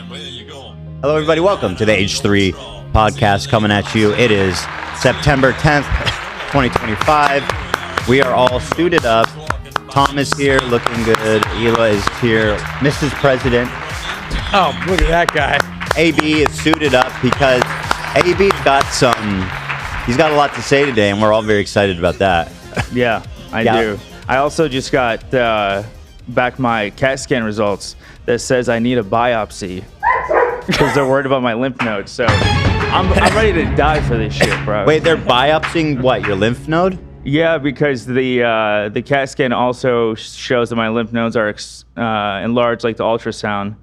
Hello, everybody. Welcome to the H3 podcast coming at you. It is September 10th, 2025. We are all suited up. Tom is here looking good. Ela is here. Mrs. President. Oh, look at that guy. AB is suited up because AB's got he's got a lot to say today, and we're all very excited about that. Yeah, I do. I also just got back my CAT scan results that says I need a biopsy because they're worried about my lymph nodes. So I'm ready to die for this shit, bro. Wait, they're biopsying what, your lymph node? Yeah, because the CAT scan also shows that my lymph nodes are enlarged like the ultrasound.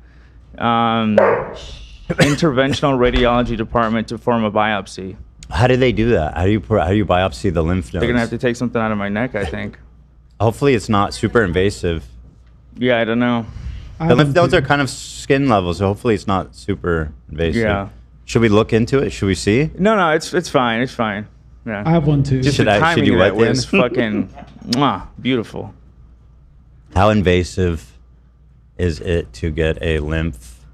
Interventional radiology department to form a biopsy. How do they do that? How do you biopsy the lymph nodes? They're gonna have to take something out of my neck, I think. Hopefully it's not super invasive. Yeah, I don't know. The lymph nodes are kind of skin level, so hopefully it's not super invasive. Yeah. Should we look into it? Should we see? No, it's fine. It's fine. Yeah. I have one too. Just Should the timing you of wet that was fucking beautiful. How invasive is it to get a lymph?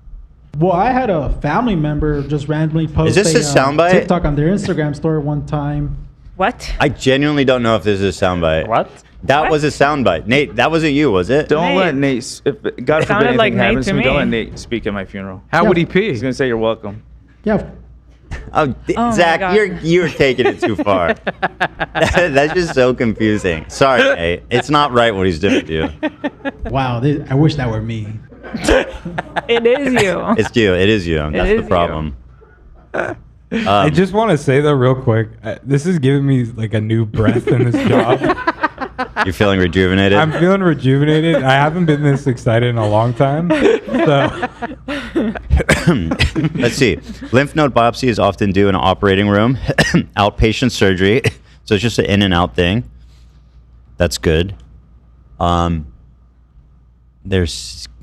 Well, I had a family member just randomly post Is this a soundbite? TikTok on their Instagram story one time. What? I genuinely don't know if this is a soundbite. What? That What? was a soundbite. Nate, that wasn't you, was it? Don't Nate. let Nate. If God forbid Sounded anything like Nate happens to to me, don't me. let Nate speak at my funeral. How would he pee? He's gonna say you're welcome. Yeah. Oh my Zach, God. you're taking it too far. That's just so confusing. Sorry, Nate. It's not right what he's doing to you. Wow. I wish that were me. It is you. It's you. It is you. That's is the problem. I just want to say though, real quick, this is giving me like a new breath in this job. You're feeling rejuvenated? I'm feeling rejuvenated. I haven't been this excited in a long time. So Let's see. Lymph node biopsy is often due in an operating room, outpatient surgery. So it's just an in and out thing. That's good. They're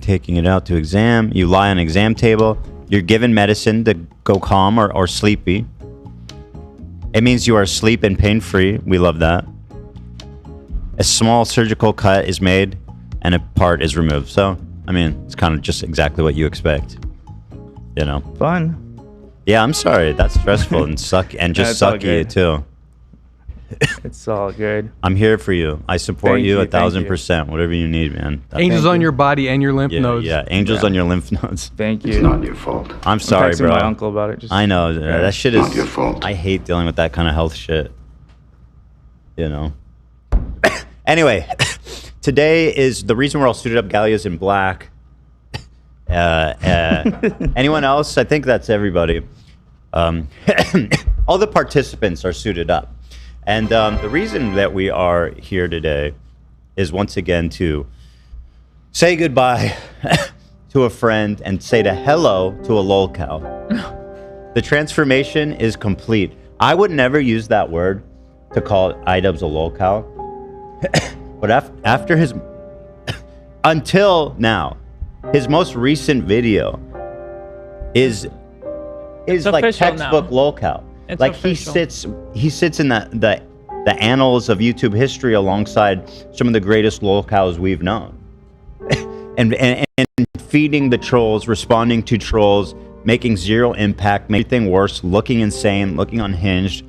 taking it out to exam. You lie on an exam table. You're given medicine to go calm or sleepy. It means you are asleep and pain-free. We love that. A small surgical cut is made and a part is removed. So, I mean, it's kind of just exactly what you expect. You know? Fun. Yeah, I'm sorry. That's stressful and just That's all sucky good. too. It's all good. I'm here for you. I support Thank you you, thank 1,000%. Whatever you need, man. angels you. on your body and your lymph Yeah, nodes. yeah. Angels on your lymph nodes. Thank you. It's not your fault. I'm sorry, texting bro. my uncle about it. Just, I know. That shit is. Not your fault. I hate dealing with that kind of health shit. You know. Anyway, today is the reason we're all suited up. Galya's in black. Anyone else? I think that's everybody. All the participants are suited up. And the reason that we are here today is once again to say goodbye to a friend and say hello to a lolcow. The transformation is complete. I would never use that word to call iDubbbz a lolcow. But after his... until now, his most recent video is like textbook lolcow. It's like official. he sits in the annals of YouTube history alongside some of the greatest lolcows we've known. and feeding the trolls, responding to trolls, making zero impact, making everything worse, looking insane, looking unhinged.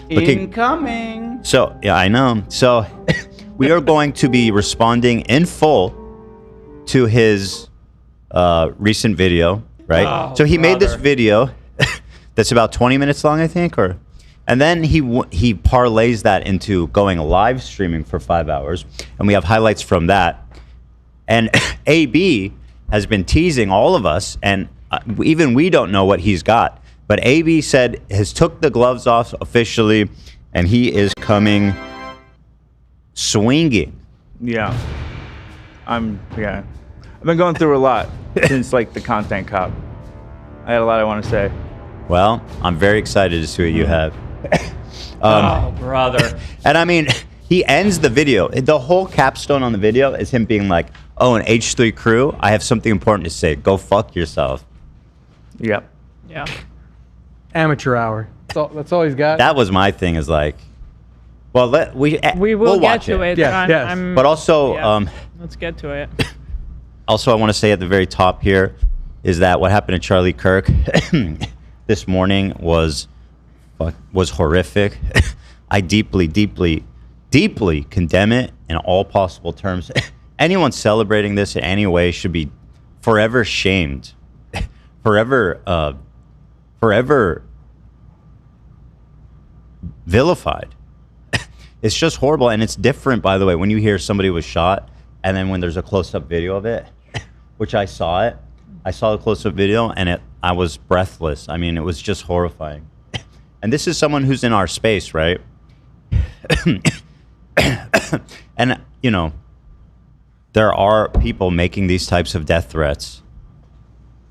Incoming. So, yeah, I know. So, we are going to be responding in full to his recent video, right? Oh, so, he made this brother. video that's about 20 minutes long, I think, and then he parlays that into going live streaming for 5 hours, and we have highlights from that. And AB has been teasing all of us, and even we don't know what he's got. But AB has took the gloves off officially, and he is coming swinging. Yeah. I've been going through a lot since like the content cop. I had a lot I want to say. Well, I'm very excited to see what you have. Oh, brother. And I mean, he ends the video. The whole capstone on the video is him being like, "Oh, an H3 crew, I have something important to say. Go fuck yourself." Yep. Yeah. Amateur hour. That's all he's got. That was my thing. Is like, well, We will we'll get watch to it. Yes, I'm- yes. I'm- But also, yeah. Let's get to it. also, I want to say at the very top here, is that what happened to Charlie Kirk this morning was horrific. I deeply, deeply, deeply condemn it in all possible terms. Anyone celebrating this in any way should be forever shamed, forever vilified. It's just horrible, and it's different, by the way, when you hear somebody was shot, and then when there's a close-up video of it, which I saw it. I saw the close-up video, and I was breathless. I mean, it was just horrifying. And this is someone who's in our space, right? And, you know, there are people making these types of death threats,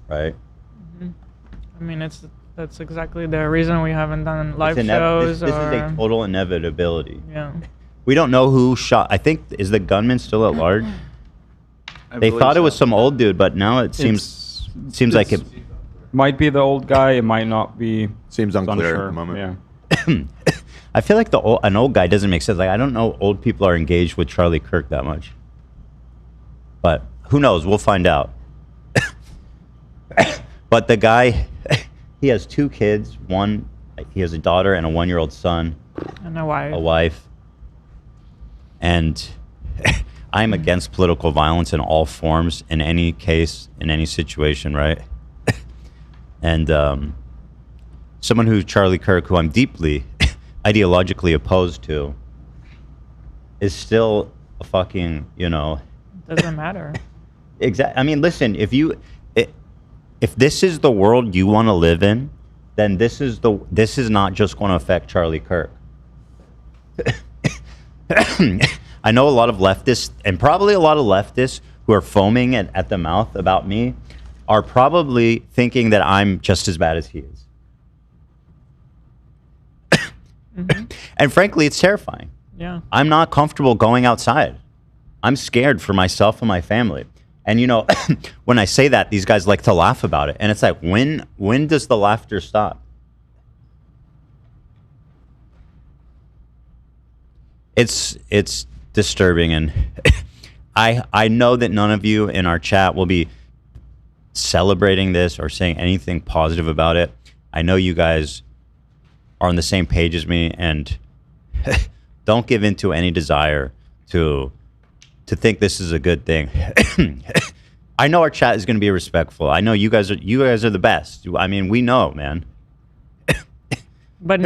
right? Mm-hmm. I mean, that's exactly the reason we haven't done live shows. This is a total inevitability. Yeah. We don't know who shot. I think, is the gunman still at large? They thought it was some old dude, but now it seems like it might be the old guy. It might not be. Seems unclear at the moment. Yeah. I feel like an old guy doesn't make sense. Like, I don't know old people are engaged with Charlie Kirk that much. But who knows? We'll find out. But the guy, he has 2 kids. He has a daughter and a 1-year-old son. And a wife. A wife. And I'm against political violence in all forms, in any case, in any situation, right? And someone who Charlie Kirk, who I'm deeply ideologically opposed to, is still a fucking, you know. Doesn't matter. Exactly. I mean, listen, if this is the world you want to live in, then this is not just going to affect Charlie Kirk. I know a lot of leftists, and probably a lot of leftists who are foaming at the mouth about me, are probably thinking that I'm just as bad as he is. Mm-hmm. And frankly, it's terrifying. Yeah. I'm not comfortable going outside. I'm scared for myself and my family. And, you know, when I say that, these guys like to laugh about it. And it's like, when does the laughter stop? It's disturbing. And I know that none of you in our chat will be celebrating this or saying anything positive about it. I know you guys are on the same page as me, and don't give in to any desire to think this is a good thing. I know our chat is going to be respectful. I know you guys are the best. I mean, we know, man. But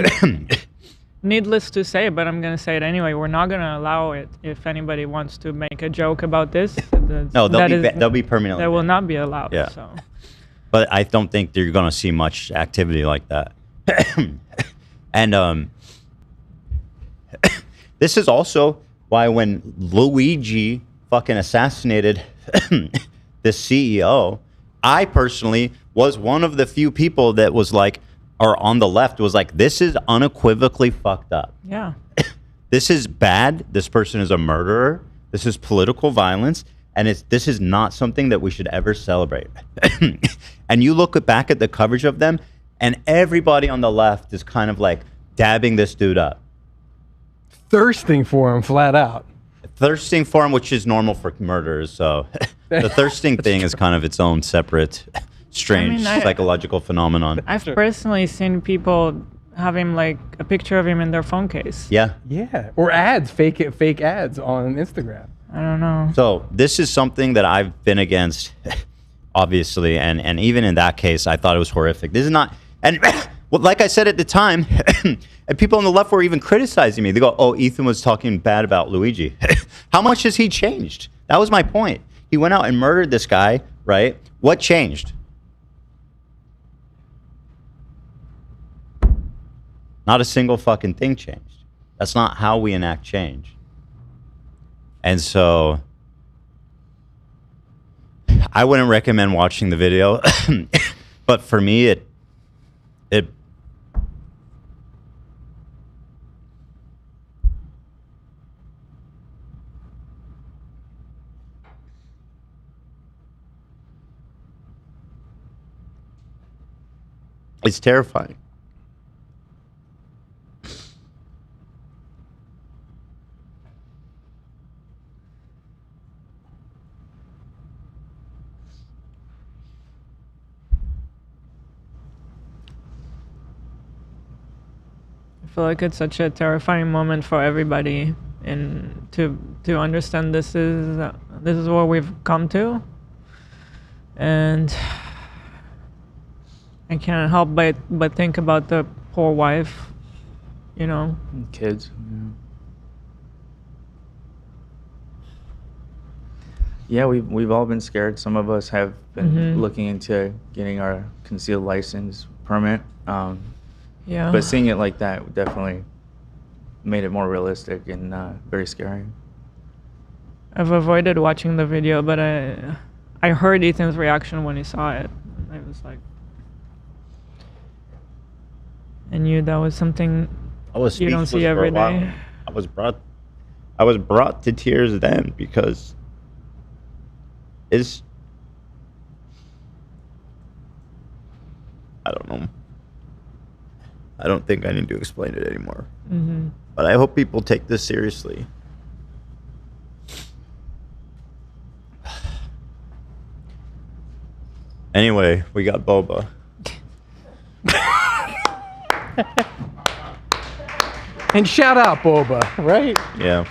needless to say, but I'm going to say it anyway, we're not going to allow it. If anybody wants to make a joke about this, no, they'll be permanently. That will not be allowed. Yeah. So. But I don't think you're going to see much activity like that. And this is also why when Luigi fucking assassinated this CEO, I personally was one of the few people that was like, or on the left was like, this is unequivocally fucked up. Yeah. This is bad. This person is a murderer. This is political violence. And this is not something that we should ever celebrate. And you look back at the coverage of them, and everybody on the left is kind of like dabbing this dude up. Thirsting for him, flat out. Thirsting for him, which is normal for murderers. So the thirsting thing is kind of its own separate, strange psychological phenomenon. I've personally seen people having like a picture of him in their phone case. Yeah. Yeah. Or ads, fake ads on Instagram. I don't know. So this is something that I've been against, obviously, and even in that case, I thought it was horrific. This is not, and well, like I said at the time, and people on the left were even criticizing me. They go, "Oh, Ethan was talking bad about Luigi." How much has he changed? That was my point. He went out and murdered this guy, right? What changed? Not a single fucking thing changed. That's not how we enact change. And so I wouldn't recommend watching the video, but for me, it it's terrifying. feel like it's such a terrifying moment for everybody, and to understand this is what we've come to, and I can't help but think about the poor wife, you know. Kids. Yeah, we've all been scared. Some of us have been looking into getting our concealed license permit. Yeah. But seeing it like that definitely made it more realistic and very scary. I've avoided watching the video, but I heard Ethan's reaction when he saw it. I was like, I knew that was something you don't see every day. I was brought to tears then because I don't know. I don't think I need to explain it anymore. But I hope people take this seriously. Anyway, we got boba. And shout out Boba, right? Yeah.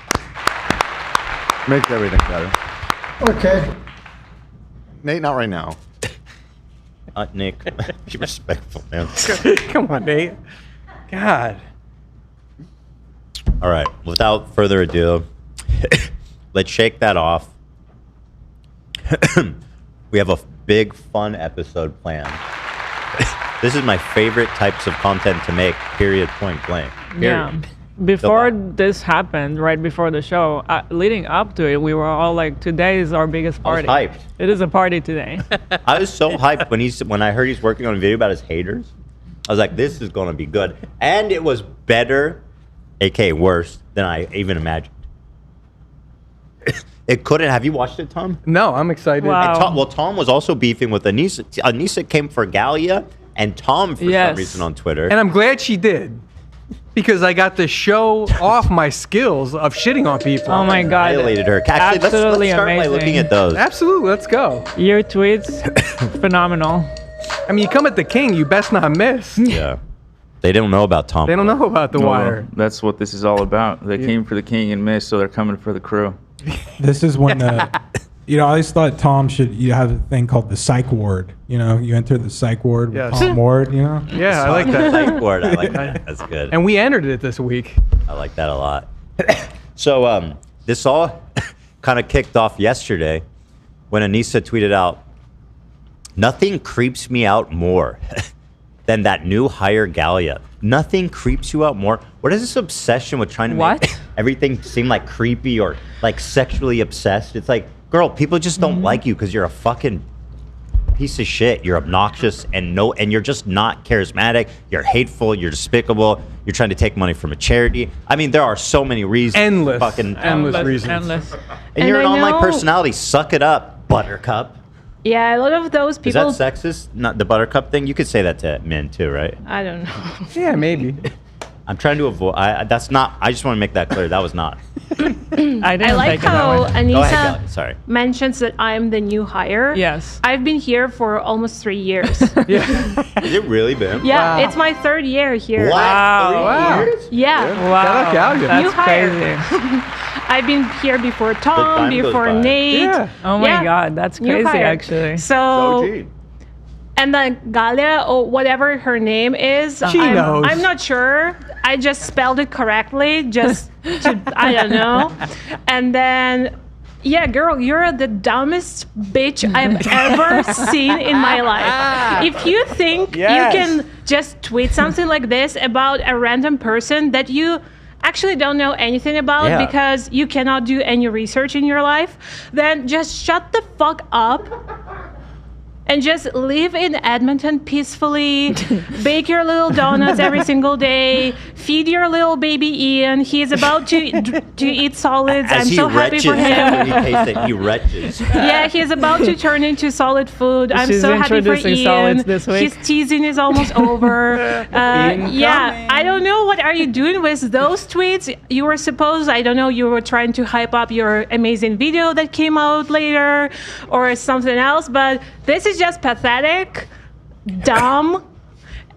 Makes everything better. Okay. Nate, not right now. Nick, be respectful, man. Come on, Nate. God. All right, without further ado, let's shake that off. We have a big, fun episode planned. This is my favorite types of content to make, period, point blank. Period. Yeah. Before this happened, right before the show, leading up to it, we were all like, today is our biggest party. I was hyped. It is a party today. I was so hyped when I heard he's working on a video about his haters. I was like, this is going to be good. And it was better, aka worse, than I even imagined. It couldn't. Have you watched it, Tom? No, I'm excited. Wow. And Tom was also beefing with Anisa. Anisa came for Galya and Tom for some reason on Twitter. And I'm glad she did. Because I got to show off my skills of shitting on people. Oh my God. Violated her. Actually, let's start amazing. by looking at those. Absolutely, let's go. Your tweets, phenomenal. I mean, you come at the king, you best not miss. Yeah. They don't know about Tom. They don't know about the wire. That's what this is all about. They came for the king and missed, so they're coming for the crew. This is when I always thought Tom should have a thing called the psych ward. You know, you enter the psych ward with Tom Ward, you know? Yeah, I like that. Psych ward, I like that. That's good. And we entered it this week. I like that a lot. So this all kind of kicked off yesterday when Anisa tweeted out, "Nothing creeps me out more than that new hire Galya. Nothing creeps you out more." What is this obsession with trying to make everything seem like creepy or like sexually obsessed? It's like, girl, people just don't like you because you're a fucking piece of shit. You're obnoxious and you're just not charismatic. You're hateful. You're despicable. You're trying to take money from a charity. I mean, there are so many reasons. Endless reasons. Endless. And you're an online personality. Suck it up, Buttercup. Yeah, a lot of those people. Is that sexist? Not the Buttercup thing? You could say that to men too, right? I don't know. Yeah, maybe. I'm trying to avoid. That's not. I just want to make that clear. That was not. I like how Anisa Sorry. mentions that I'm the new hire. Yes. I've been here for almost 3 years. Has it really been? Yeah, it's my 3rd year here. Wow. 3 years? Yeah. Wow. That's New hire. crazy. I've been here before Tom, time goes before by. Nate. Yeah. Oh my God, that's New crazy hire. actually. So, and then Galya, or whatever her name is, She knows. I'm not sure. I just spelled it correctly, I don't know. And then, yeah, girl, you're the dumbest bitch I've ever seen in my life. If you think you can just tweet something like this about a random person that you actually don't know anything about because you cannot do any research in your life, then just shut the fuck up and just live in Edmonton peacefully, bake your little donuts every single day, feed your little baby Ian. He's about to eat solids. As I'm so happy for him. He retches. Yeah, he's about to turn into solid food. I'm She's so happy for introducing Ian. solids this week. His teasing is almost over. Yeah, I don't know what are you doing with those tweets. You were supposed, I don't know, you were trying to hype up your amazing video that came out later or something else, but this is just pathetic, dumb,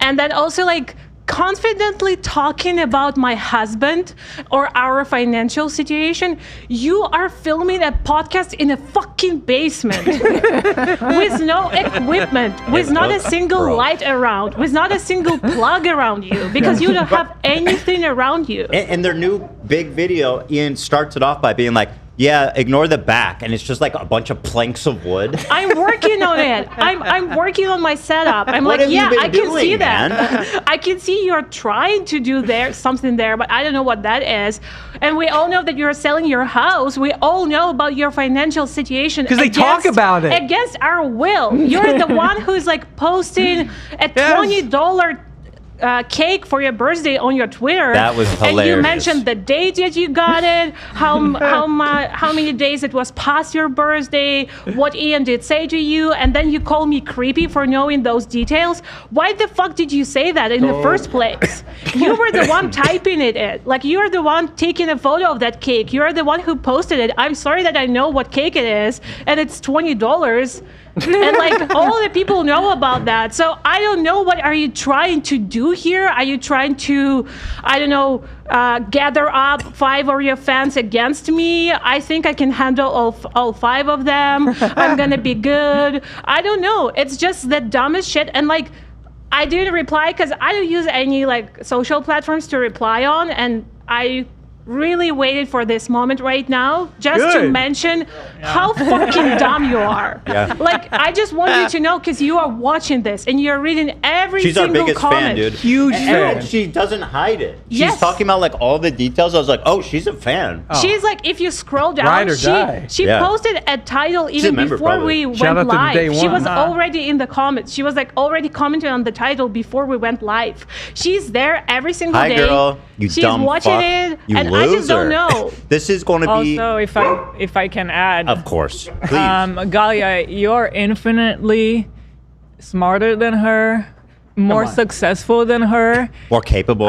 and then also like confidently talking about my husband or our financial situation. You are filming a podcast in a fucking basement with no equipment, with not a single light around, with not a single plug around you, because you don't have anything around you. And their new big video, Ian starts it off by being like, yeah, ignore the back, and it's just like a bunch of planks of wood. I'm working on it. I'm working on my setup. I'm What like, have you yeah, been I can doing, see that. man? I can see you're trying to do something there, but I don't know what that is. And we all know that you're selling your house. We all know about your financial situation. Because they talk about it. Against our will. You're the one who's like posting a $20 cake for your birthday on your Twitter. That was hilarious. And you mentioned the date that you got it, how many days it was past your birthday, what Ian did say to you, and then you call me creepy for knowing those details. Why the fuck did you say that in the first place? You were the one typing it in. Like, you're the one taking a photo of that cake. You're the one who posted it. I'm sorry that I know what cake it is, and it's $20. And like all the people know about that. So I don't know, what are you trying to do here? Are you trying to, I don't know, gather up 5 of your fans against me? I think I can handle all 5 of them. I'm gonna be good. I don't know. It's just the dumbest shit. And like, I didn't reply because I don't use any like social platforms to reply on, and I really waited for this moment right now just to mention how fucking dumb you are. Yeah. Like, I just want you to know, because you are watching this and you're reading every She's our single biggest comment. fan, dude. Huge fan. And she doesn't hide it. She's Yes. talking about like all the details. I was like, oh, she's a fan. She's like, if you scroll down, Ride or die. she Yeah. posted a title a even member, before probably. we Shout went out to the live. day She one. was already in the comments. She was like already commenting on the title before we went live. She's there every single Hi, day. girl. You She's dumb watching fuck. it, You and loser. I just don't know. This is going to be, Also, if I can add, of course. Please. Galya, you're infinitely smarter than her, more successful than her. More capable.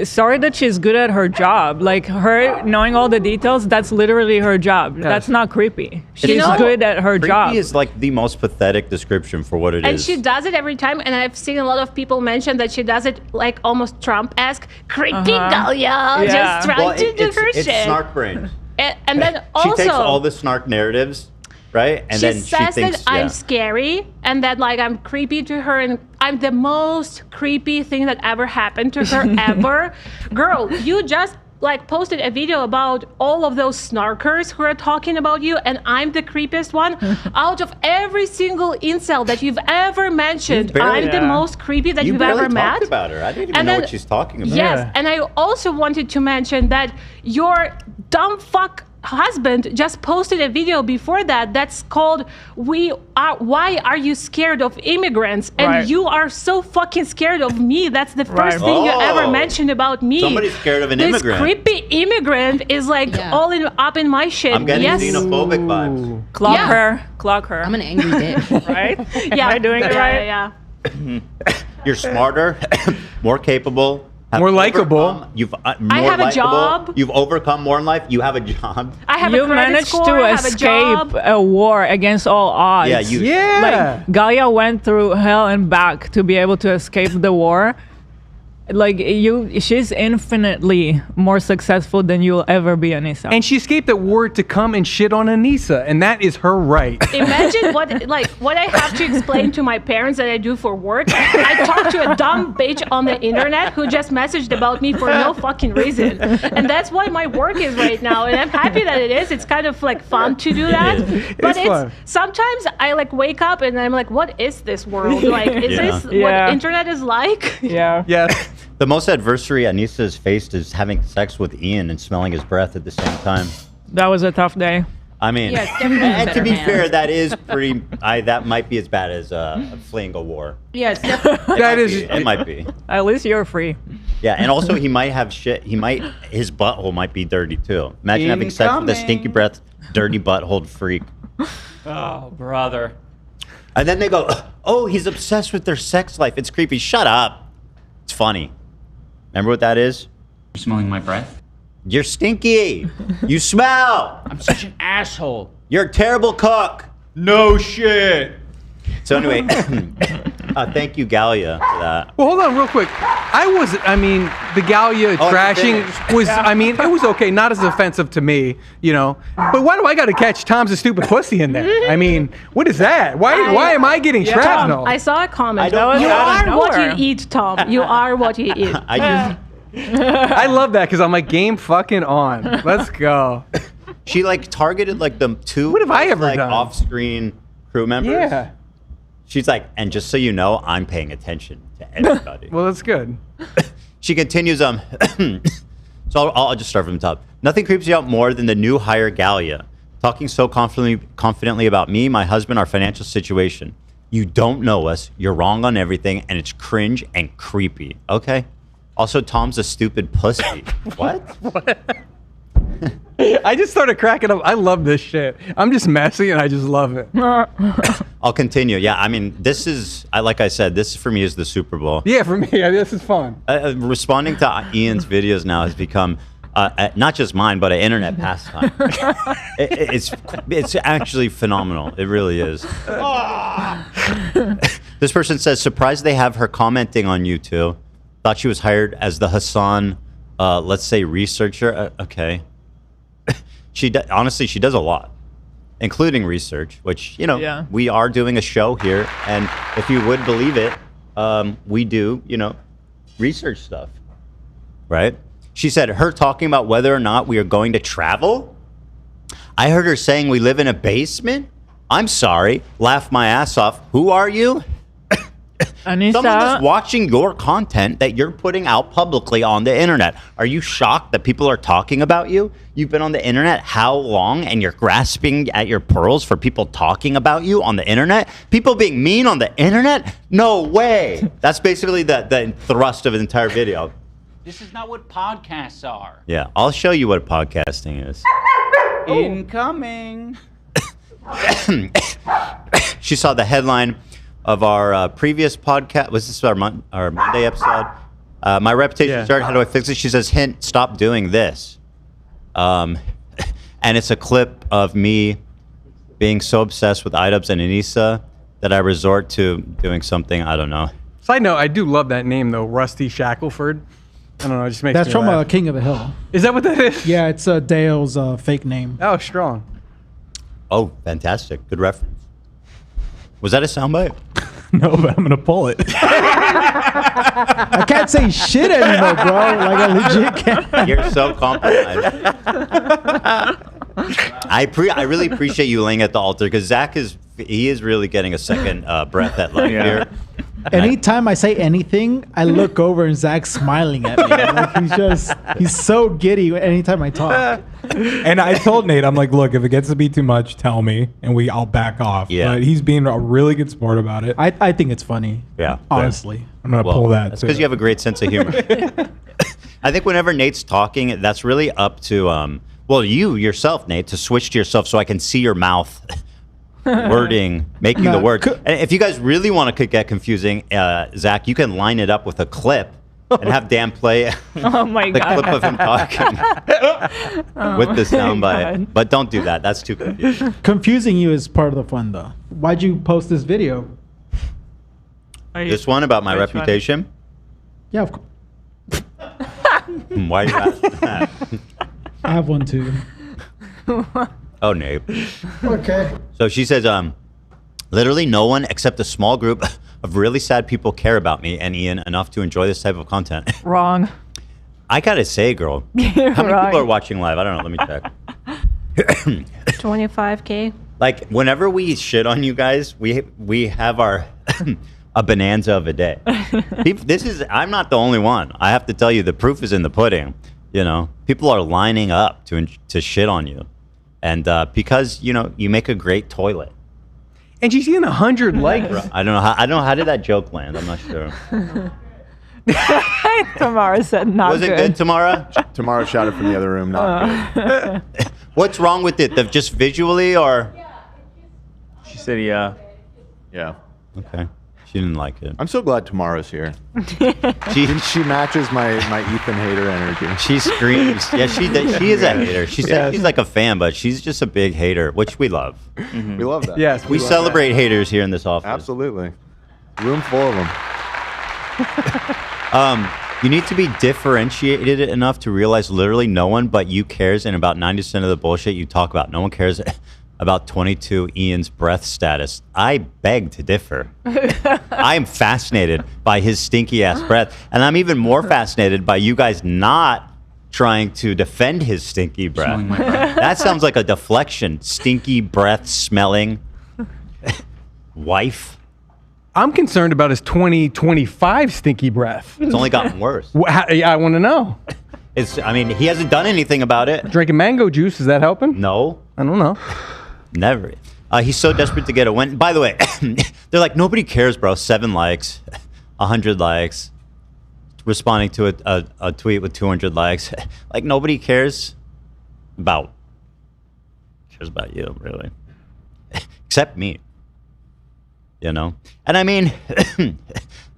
Sorry that she's good at her job. Like, her knowing all the details, that's literally her job. That's not creepy. She's know- good at her Creepy job. is like the most pathetic description for what it is. And she does it every time, and I've seen a lot of people mention that she does it like almost Trump-esque, creepy Galya, Yeah. just trying Well, to do her it's shit. snark brain. And then She also, takes all the snark narratives, right? And she then she says thinks, that I'm scary and that like I'm creepy to her, and I'm the most creepy thing that ever happened to her ever. Girl, you just like posted a video about all of those snarkers who are talking about you, and I'm the creepiest one. Out of every single incel that you've ever mentioned, barely- I'm the most creepy that you you've barely ever met. talked about her. I didn't even And know then- what she's talking about. Yes, Yeah. and I also wanted to mention that your dumb fuck husband just posted a video before that's called Why Are You Scared of Immigrants? And Right. you are so fucking scared of me. That's the first thing you ever Oh. mentioned about me. Somebody's scared of an this immigrant. creepy immigrant is like up in my shit. I'm getting yes. xenophobic vibes. Clock Yeah. her. Clock her. I'm an angry bitch. right? Yeah. Am I doing it right? Yeah. You're smarter, more capable, have More likable. overcome- You've more I have a likable, job. You've overcome more in life. You have a job. I have You a credit managed score, to I have a escape job. a war against all odds. Yeah, you. Yeah. Like, Galya went through hell and back to be able to escape the war. Like, she's infinitely more successful than you'll ever be, Anisa. And she escaped the war to come and shit on Anisa, and that is her right. Imagine what I have to explain to my parents that I do for work. I talk to a dumb bitch on the internet who just messaged about me for no fucking reason. And that's what my work is right now. And I'm happy that it is. It's kind of like fun to do that. But It's fun. sometimes I like wake up and I'm like, what is this world? Like, is Yeah. this Yeah. what internet is like? yeah. Yes. The most adversary Anisa has faced is having sex with Ian and smelling his breath at the same time. That was a tough day. I mean, Yeah, it's definitely a and to better be man. fair, that is pretty. That might be as bad as fleeing a war. Yeah, it's definitely. It might be. At least you're free. Yeah, and also he might have shit. His butthole might be dirty too. Imagine having sex with a stinky breath, dirty butthole freak. Oh, brother. And then they go, oh, he's obsessed with their sex life. It's creepy. Shut up. It's funny. Remember what that is? You're smelling my breath? You're stinky. You smell. I'm such an asshole. You're a terrible cook. No shit. So anyway, Thank you, Galya, for that. Well, hold on real quick. The Galya trashing was, it was okay. Not as offensive to me, But why do I got to catch Tom's a stupid pussy in there? What is that? Why am I getting shrapnel? Tom, I saw a comment. That was You out of are what nowhere. you eat, Tom. You are what you eat. I love that because I'm like, game fucking on. Let's go. She targeted the two. What have I ever done? Off-screen crew members. Yeah. She's like, and just so you know, I'm paying attention to everybody. Well, that's good. She continues, so I'll just start from the top. Nothing creeps you out more than the new hire Galya, talking so confidently about me, my husband, our financial situation. You don't know us, you're wrong on everything, and it's cringe and creepy. Okay? Also, Tom's a stupid pussy. What? I just started cracking up. I love this shit. I'm just messy and I just love it. I'll continue. Yeah, this is, like I said, this for me is the Super Bowl. Yeah, for me, this is fun. Responding to Ian's videos now has become not just mine, but an internet pastime. It's actually phenomenal. It really is. This person says, surprised they have her commenting on you two. Thought she was hired as the Hassan, let's say, researcher. Okay. Honestly, she does a lot, including research, which, we are doing a show here. And if you would believe it, we do, research stuff, right? She said her talking about whether or not we are going to travel. I heard her saying we live in a basement. I'm sorry. Laugh my ass off. Who are you? Anisa. Someone that's watching your content that you're putting out publicly on the internet. Are you shocked that people are talking about you? You've been on the internet how long, and you're grasping at your pearls for people talking about you on the internet? People being mean on the internet? No way. That's basically the thrust of the entire video. This is not what podcasts are. Yeah, I'll show you what podcasting is. Incoming. She saw the headline of our previous podcast. Was this our Monday episode? My reputation started. How do I fix it? She says, hint, stop doing this. And it's a clip of me being so obsessed with iDubbbz and Anisa that I resort to doing something, I don't know. Side note, I do love that name, though, Rusty Shackelford. I don't know, it just makes That's me from laugh. King of the Hill. Is that what that is? Yeah, it's Dale's fake name. Oh, strong. Oh, fantastic. Good reference. Was that a soundbite? No, but I'm going to pull it. I can't say shit anymore, bro. Like, I legit can't. You're so compromised. I really appreciate you laying at the altar, because Zach is really getting a second breath at life here. Anytime I say anything, I look over and Zach's smiling at me. Like he's so giddy anytime I talk. And I told Nate, I'm like, look, if it gets to be too much, tell me, and I'll back off. Yeah. But he's being a really good sport about it. I think it's funny. Yeah. Honestly. I'm going to pull that. That's because you have a great sense of humor. I think whenever Nate's talking, that's really up to, you yourself, Nate, to switch to yourself so I can see your mouth wording, making the word. And if you guys really want to get confusing, Zach, you can line it up with a clip and have Dan play Oh my the god. clip of him talking with the soundbite. God. But don't do that. That's too confusing. Confusing you is part of the fun, though. Why'd you post this video? This one about my Which one? reputation? Yeah, of course. Why do you ask that? I have one too. Oh, Nate. Okay. So she says, literally no one except a small group of really sad people care about me and Ian enough to enjoy this type of content. Wrong. I gotta say, girl, You're how many wrong. people are watching live? I don't know. Let me check. 25K. Like, whenever we shit on you guys, we have our a bonanza of a day. I'm not the only one. I have to tell you, the proof is in the pudding. People are lining up to shit on you, and because you make a great toilet. And she's getting 100 likes. I don't know how did that joke land? I'm not sure. Tamara said not Was it good, Tamara? Tamara shouted from the other room. Not good. What's wrong with it? Just visually, or? She said, yeah. Yeah. Okay. She didn't like it. I'm so glad Tamara's here. She matches my Ethan hater energy. She screams. Yeah, she is a hater. She said she's like a fan, but she's just a big hater, which we love. We love that. Yes, We love celebrate haters here in this office. Absolutely. Room full of them. You need to be differentiated enough to realize literally no one but you cares, and about 90% of the bullshit you talk about. No one cares about 22 Ian's breath status. I beg to differ. I am fascinated by his stinky ass breath, and I'm even more fascinated by you guys not trying to defend his stinky breath. That sounds like a deflection. Stinky breath smelling wife. I'm concerned about his 2025 stinky breath. It's only gotten worse. Yeah, I want to know. I mean, he hasn't done anything about it. Drinking mango juice, is that helping? No. I don't know. Never. He's so desperate to get a win. By the way, they're like, nobody cares, bro. 7 likes, 100 likes, responding to a tweet with 200 likes. Like, nobody cares about you, really. Except me. You know? And I mean,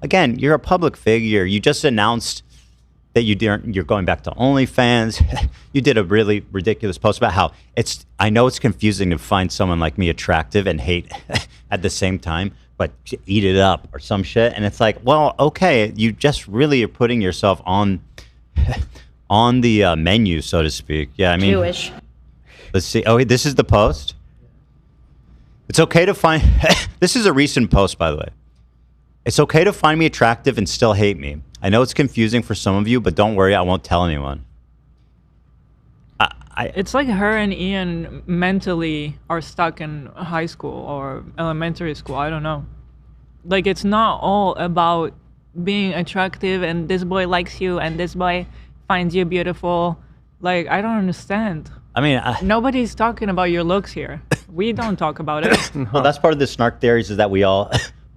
again, you're a public figure. You just announced that you're going back to OnlyFans. You did a really ridiculous post about how I know it's confusing to find someone like me attractive and hate at the same time, but eat it up or some shit. And it's like, well, okay, you just really are putting yourself on the menu, so to speak. Yeah, I mean, Jewish. Let's see. Oh, this is the post. It's okay to find. This is a recent post, by the way. It's okay to find me attractive and still hate me. I know it's confusing for some of you, but don't worry, I won't tell anyone. It's like her and Ian mentally are stuck in high school or elementary school. I don't know. Like, it's not all about being attractive and this boy likes you and this boy finds you beautiful. Like, I don't understand. I mean, nobody's talking about your looks here. We don't talk about it. Well, that's part of the snark theories is that we all.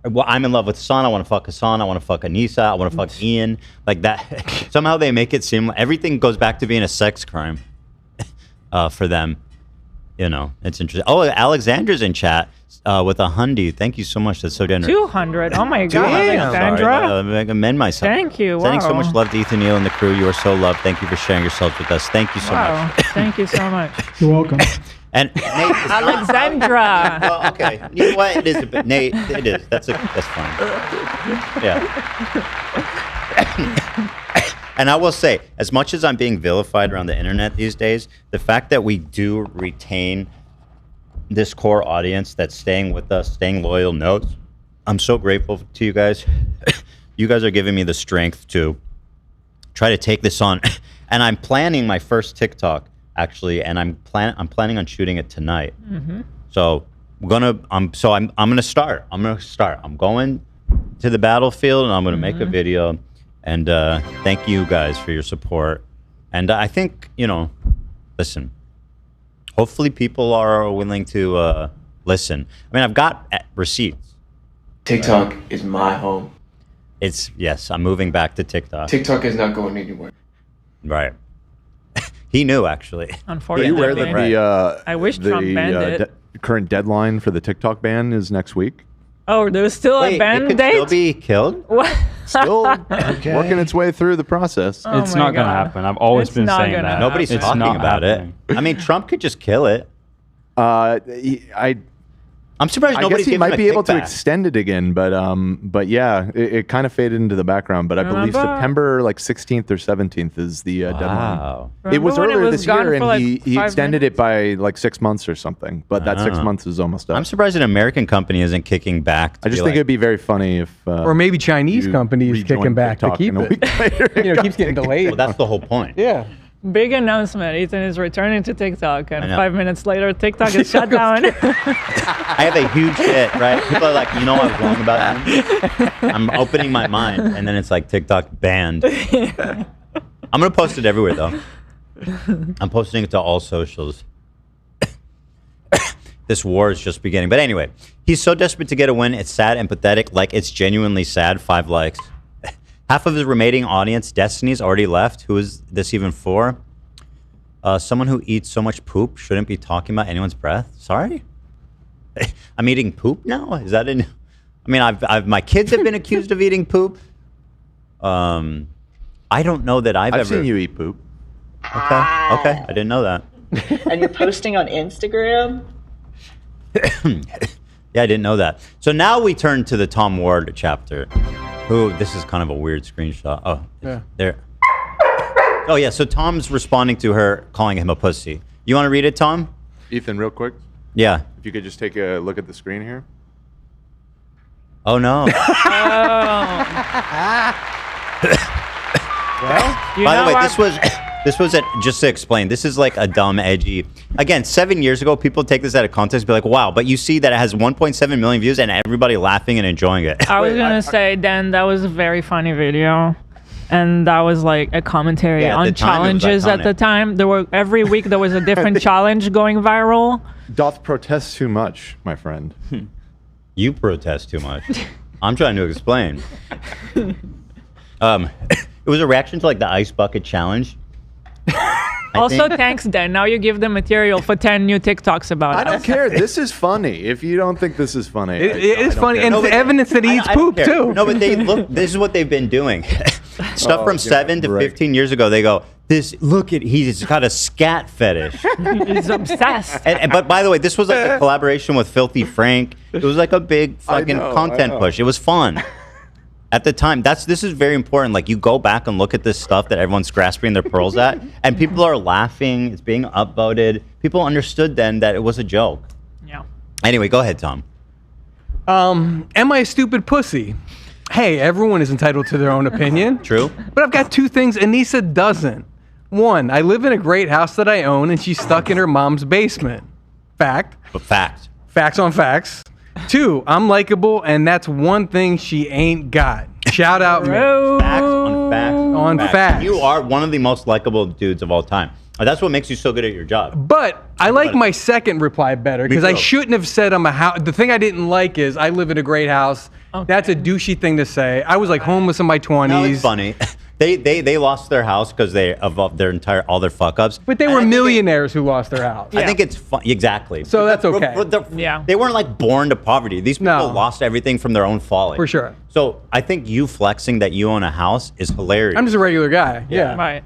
Well, I'm in love with Hassan. I want to fuck Hassan. I want to fuck Anisa. I want to fuck Ian. Like that. Somehow they make it seem like everything goes back to being a sex crime for them. You know, it's interesting. Oh, Alexandra's in chat with a hundy. Thank you so much. That's so generous. 200. Oh my God, Alexandra. I amend myself. Thank you. Sending so Wow. much love to Ethan Neal and the crew. You are so loved. Thank you for sharing yourselves with us. Thank you so Wow. much. Thank you so much. You're welcome. And Nate, it's not- Alexandra. well, okay. You know what? It is a bit. Nate, it is. That's fine. Yeah. And I will say, as much as I'm being vilified around the internet these days, the fact that we do retain this core audience that's staying with us, staying loyal, knows. I'm so grateful to you guys. You guys are giving me the strength to try to take this on. And I'm planning my first TikTok, actually, and I'm planning on shooting it tonight. Mm-hmm. So I'm gonna start. I'm going to the battlefield, and I'm gonna make a video. And thank you guys for your support. And I think, listen. Hopefully, people are willing to listen. I mean, I've got receipts. TikTok is my home. Yes, I'm moving back to TikTok. TikTok is not going anywhere. Right. He knew, actually. Are Unfortunately. you aware that I wish Trump banned it. Current deadline for the TikTok ban is next week? Oh, there's still a ban it could date? still be killed? What? Still working its way through the process. Oh It's my not going to God. happen. I've always It's been not saying gonna that. happen. Nobody's It's talking not about happening. it. I mean, Trump could just kill it. I'm surprised I nobody's guess he giving might him be a able to kickback. extend it again, but yeah, it kind of faded into the background. But I believe Remember? September 16th or 17th is the deadline. Wow. It was Remember when it earlier was this gone year, for, and like, he 5 extended it by 6 months or something. But that 6 months is almost up. I'm surprised an American company isn't kicking back. I just think it'd be very funny if, Or maybe Chinese you companies rejoin kicking back to TikTok keep and a it. week later It keeps getting delayed. Well, that's the whole point. Yeah. Big announcement. Ethan is returning to TikTok. And I know. 5 minutes later, TikTok is shut down. I have a huge hit, right? People are like, I was wrong about that. I'm opening my mind, and then it's like TikTok banned. I'm gonna post it everywhere, though. I'm posting it to all socials. This war is just beginning. But anyway, he's so desperate to get a win. It's sad and pathetic. Like, it's genuinely sad. 5 likes. Half of his remaining audience, Destiny's already left. Who is this even for? Someone who eats so much poop shouldn't be talking about anyone's breath. Sorry? I'm eating poop now? Is that in? I mean, I've my kids have been accused of eating poop. I don't know that I've ever seen you eat poop. Okay, I didn't know that. And you're posting on Instagram? Yeah, I didn't know that. So now we turn to the Tom Ward chapter. This is kind of a weird screenshot. Oh, Yeah. there. Oh yeah, so Tom's responding to her calling him a pussy. You want to read it, Tom? Ethan, real quick, Yeah. if you could just take a look at the screen here. Oh no. By the way, this was just to explain. This is like a dumb, edgy. Again, 7 years ago, people take this out of context, and be like, "Wow!" But you see that it has 1.7 million views, and everybody laughing and enjoying it. I was gonna say, Dan, that was a very funny video, and that was like a commentary Yeah, at the on time, it was challenges at the iconic. time. There were every week there was a different challenge going viral. Doth protest too much, my friend. You protest too much. I'm trying to explain. It was a reaction to like the ice bucket challenge. Also, thanks, Dan. Now you give them material for 10 new TikToks about I it. don't care. This is funny. If you don't think this is funny, It I is don't funny, care. and it's evidence that he eats I don't poop care. too. No, but this is what they've been doing. Stuff Oh, from yeah, 7 to right. 15 years ago, they go, he's got a scat fetish. He's obsessed. But by the way, this was like a collaboration with Filthy Frank. It was like a big fucking I content know. push. It was fun. At the time, this is very important. Like, you go back and look at this stuff that everyone's grasping their pearls at, and people are laughing. It's being upvoted. People understood then that it was a joke. Yeah. Anyway, go ahead, Tom. Am I a stupid pussy? Hey, everyone is entitled to their own opinion. True. But I've got two things Anisa doesn't. One, I live in a great house that I own, and she's stuck in her mom's basement. Fact. But fact. Facts on facts. Two, I'm likable, and that's one thing she ain't got. Shout out me. Facts on facts On facts. You are one of the most likable dudes of all time. That's what makes you so good at your job. But I like my second reply better because I too. shouldn't have said I'm a house. The thing I didn't like is I live in a great house. Okay. That's a douchey thing to say. I was like homeless in my 20s. No, it's funny. They lost their house because of all their fuck ups. But they were millionaires who lost their house. I think it's fun. Exactly. So that's okay. Yeah. They weren't like born to poverty. These people No. lost everything from their own folly. For sure. So I think you flexing that you own a house is hilarious. I'm just a regular guy. Yeah. Right.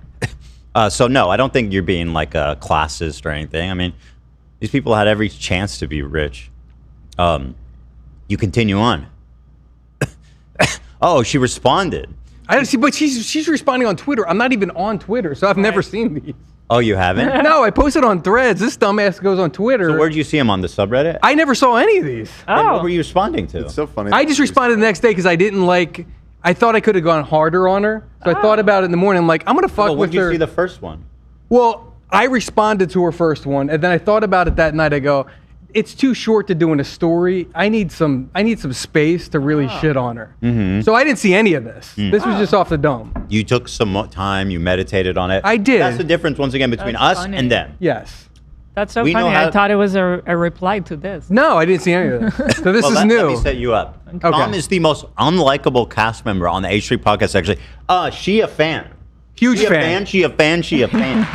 So no, I don't think you're being like a classist or anything. I mean, these people had every chance to be rich. You continue on. Oh, she responded. I don't see, but she's responding on Twitter. I'm not even on Twitter, so I've never seen these. Oh, you haven't? No, I posted on Threads. This dumbass goes on Twitter. So where'd you see him on the subreddit? I never saw any of these. Then Oh. what were you responding to? It's so funny. I just responded the next day because I didn't like. I thought I could have gone harder on her, so I thought about it in the morning. I'm like, I'm gonna fuck Well, when with did you her. see the first one? Well, I responded to her first one, and then I thought about it that night. I go, it's too short to do in a story. I need some space to really shit on her. Mm-hmm. So I didn't see any of this. This was just off the dome. You took some time. You meditated on it. I did. That's the difference once again between That's us funny. and them. Yes. That's so We know funny. how- I thought it was a reply to this. No, I didn't see any of this. So this is Let new. me set you up. Tom is the most unlikable cast member on the H3 podcast. Actually, she a fan. Huge She a fan. She a fan. She a fan.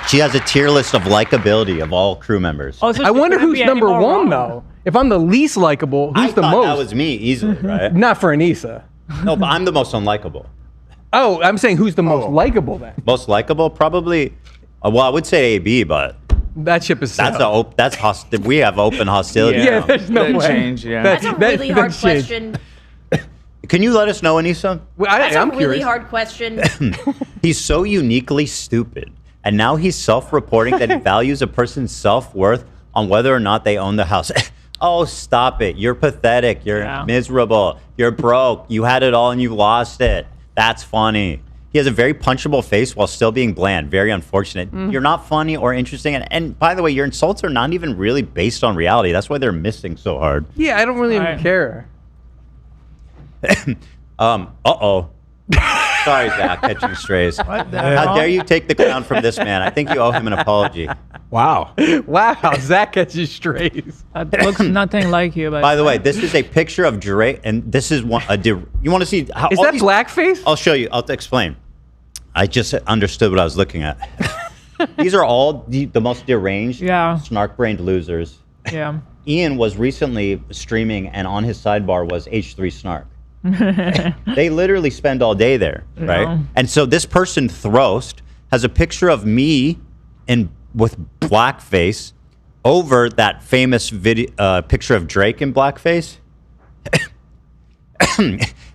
She has a tier list of likability of all crew members. Oh, so I she wonder couldn't who's be any number more one wrong. though. If I'm the least likable, I who's the thought most? that was me easily, right? Not for Anisa. No, but I'm the most unlikable. Oh, I'm saying who's the most likable then? Most likable, probably. Well, I would say AB, but That ship is that's sailed. we have open hostility. Yeah, now. there's no That way. changed, yeah. That's a really hard changed. question. Can you let us know, Anisa? Well, That's I'm a really curious. hard question. He's so uniquely stupid, and now he's self-reporting that he values a person's self-worth on whether or not they own the house. Oh, stop it! You're pathetic. You're miserable. You're broke. You had it all and you lost it. That's funny. He has a very punchable face while still being bland. Very unfortunate. You're not funny or interesting. And by the way, your insults are not even really based on reality. That's why they're missing so hard. Yeah, I don't really even Right. care. Uh-oh. Sorry, Zach, catching strays. What the How hell? dare you take the crown from this man? I think you owe him an apology. Wow. Wow, Zach catches strays. That looks nothing like you. But By the way, this is a picture of Drake, and this is one. You want to see how? Is all that these- blackface? I'll show you. I'll explain. I just understood what I was looking at. These are all the most deranged, snark-brained losers. Yeah. Ian was recently streaming, and on his sidebar was H3 Snark. They literally spend all day there, right? Yeah. And so this person, Throst, has a picture of me with blackface over that famous video picture of Drake in blackface.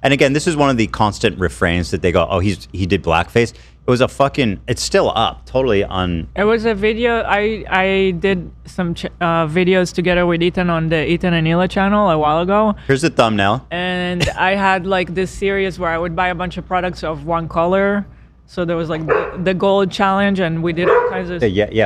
And again, this is one of the constant refrains that they go, "Oh, he did blackface." It was a fucking. It's still up, totally on. It was a video. I did some videos together with Ethan on the Ethan and Hila channel a while ago. Here's the thumbnail. And I had like this series where I would buy a bunch of products of one color. So there was like the gold challenge, and we did all kinds of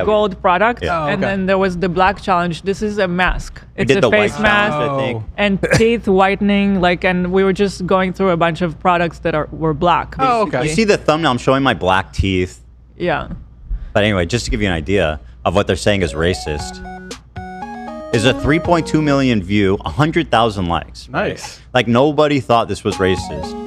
gold products. Yeah. Oh, And okay. then there was the black challenge. This is a mask. It's did a the face white mask challenge, I think. and teeth whitening. Like, and we were just going through a bunch of products that were black. Oh, okay. You see the thumbnail? I'm showing my black teeth. Yeah. But anyway, just to give you an idea of what they're saying is racist, is a 3.2 million view, 100,000 likes. Nice. Like nobody thought this was racist.